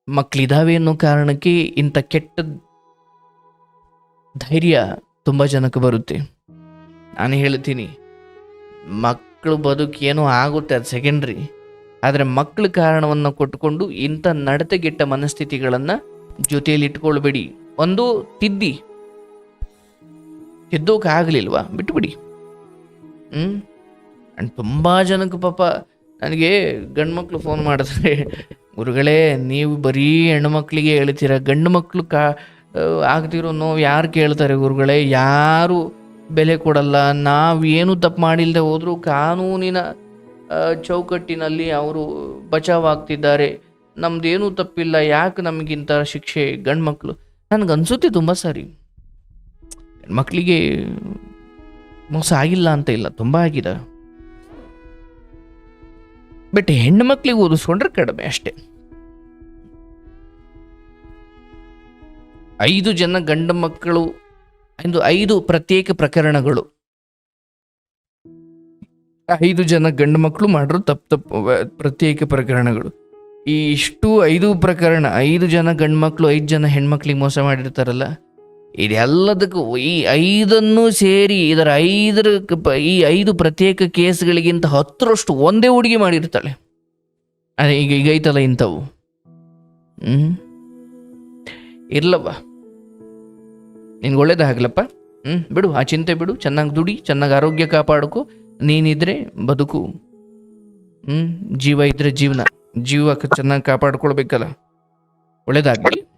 ಮಕ್ಕಳಿದಾವೆ ಅನ್ನೋ ಕಾರಣಕ್ಕೆ ಇಂಥ ಕೆಟ್ಟ ಧೈರ್ಯ ತುಂಬ ಜನಕ್ಕೆ ಬರುತ್ತೆ. ನಾನು ಹೇಳ್ತೀನಿ, ಮಕ್ಕಳು ಬದುಕು ಏನೋ ಆಗುತ್ತೆ, ಅದು ಸೆಕೆಂಡ್ರಿ. ಆದರೆ ಮಕ್ಕಳ ಕಾರಣವನ್ನು ಕೊಟ್ಟುಕೊಂಡು ಇಂಥ ನಡತೆಗೆಟ್ಟ ಮನಸ್ಥಿತಿಗಳನ್ನು ಜೊತೆಯಲ್ಲಿ ಇಟ್ಕೊಳ್ಬೇಡಿ. ಒಂದು ತಿದ್ದೋಕೆ ಆಗಲಿಲ್ವಾ, ಬಿಟ್ಟುಬಿಡಿ. ಆ್ಯಂಡ್ ತುಂಬ ಜನಕ್ಕೆ ಪಾಪ ನನಗೆ ಗಂಡು ಮಕ್ಕಳು ಫೋನ್ ಮಾಡಿದ್ರೆ, ಗುರುಗಳೇ ನೀವು ಬರೀ ಹೆಣ್ಣುಮಕ್ಕಳಿಗೆ ಹೇಳ್ತೀರ, ಗಂಡು ಮಕ್ಕಳು ಆಗ್ತಿರೋ ನೋವು ಯಾರು ಕೇಳ್ತಾರೆ ಗುರುಗಳೇ? ಯಾರು ಬೆಲೆ ಕೊಡಲ್ಲ. ನಾವೇನು ತಪ್ಪು ಮಾಡಿಲ್ಲದೆ ಹೋದರೂ ಕಾನೂನಿನ ಚೌಕಟ್ಟಿನಲ್ಲಿ ಅವರು ಬಚಾವಾಗ್ತಿದ್ದಾರೆ, ನಮ್ದೇನೂ ತಪ್ಪಿಲ್ಲ, ಯಾಕೆ ನಮಗಿಂತ ಶಿಕ್ಷೆ? ಗಂಡು ಮಕ್ಕಳು ನನಗನ್ಸುತ್ತೆ ತುಂಬ ಸಾರಿ ಹೆಣ್ಮಕ್ಳಿಗೆ ಮೋಸ ಆಗಿಲ್ಲ ಅಂತ ಇಲ್ಲ, ತುಂಬ ಆಗಿದೆ. ಬಟ್ ಹೆಣ್ಣು ಮಕ್ಕಳಿಗೆ ಓದಿಸ್ಕೊಂಡ್ರೆ ಕಡಿಮೆ ಅಷ್ಟೇ. 5 ಜನ ಗಂಡು ಮಕ್ಕಳು, 5 ಪ್ರತ್ಯೇಕ ಪ್ರಕರಣಗಳು, 5 ಜನ ಗಂಡು ಮಕ್ಕಳು ಮಾಡಿರೋ ತಪ್ಪು ಪ್ರತ್ಯೇಕ ಪ್ರಕರಣಗಳು. ಈ ಇಷ್ಟು 5 ಪ್ರಕರಣ, 5 ಜನ ಗಂಡು ಮಕ್ಕಳು 5 ಜನ ಹೆಣ್ಮಕ್ಳಿಗೆ ಮೋಸ ಮಾಡಿರ್ತಾರಲ್ಲ, ಇದೆಲ್ಲದಕ್ಕೂ ಈ 5 ಸೇರಿ ಇದರ 5 ಪ್ರತ್ಯೇಕ ಕೇಸ್ಗಳಿಗಿಂತ 10ರಷ್ಟು ಒಂದೇ ಹುಡುಗಿ ಮಾಡಿರ್ತಾಳೆ. ಅದೇ ಈಗ ಐತಲ್ಲ ಇಂಥವು. ಇರ್ಲವ್ವ, ನಿನ್ಗೆ ಒಳ್ಳೇದಾಗ್ಲಪ್ಪ. ಬಿಡು, ಆ ಚಿಂತೆ ಬಿಡು, ಚೆನ್ನಾಗಿ ದುಡಿ, ಚೆನ್ನಾಗಿ ಆರೋಗ್ಯ ಕಾಪಾಡ್ಕೊ, ನೀನಿದ್ರೆ ಬದುಕು. ಜೀವ ಇದ್ರೆ ಜೀವನ, ಜೀವಕ್ಕೆ ಚೆನ್ನಾಗಿ ಕಾಪಾಡ್ಕೊಳ್ಬೇಕಲ್ಲ. ಒಳ್ಳೇದಾಗಲಿ.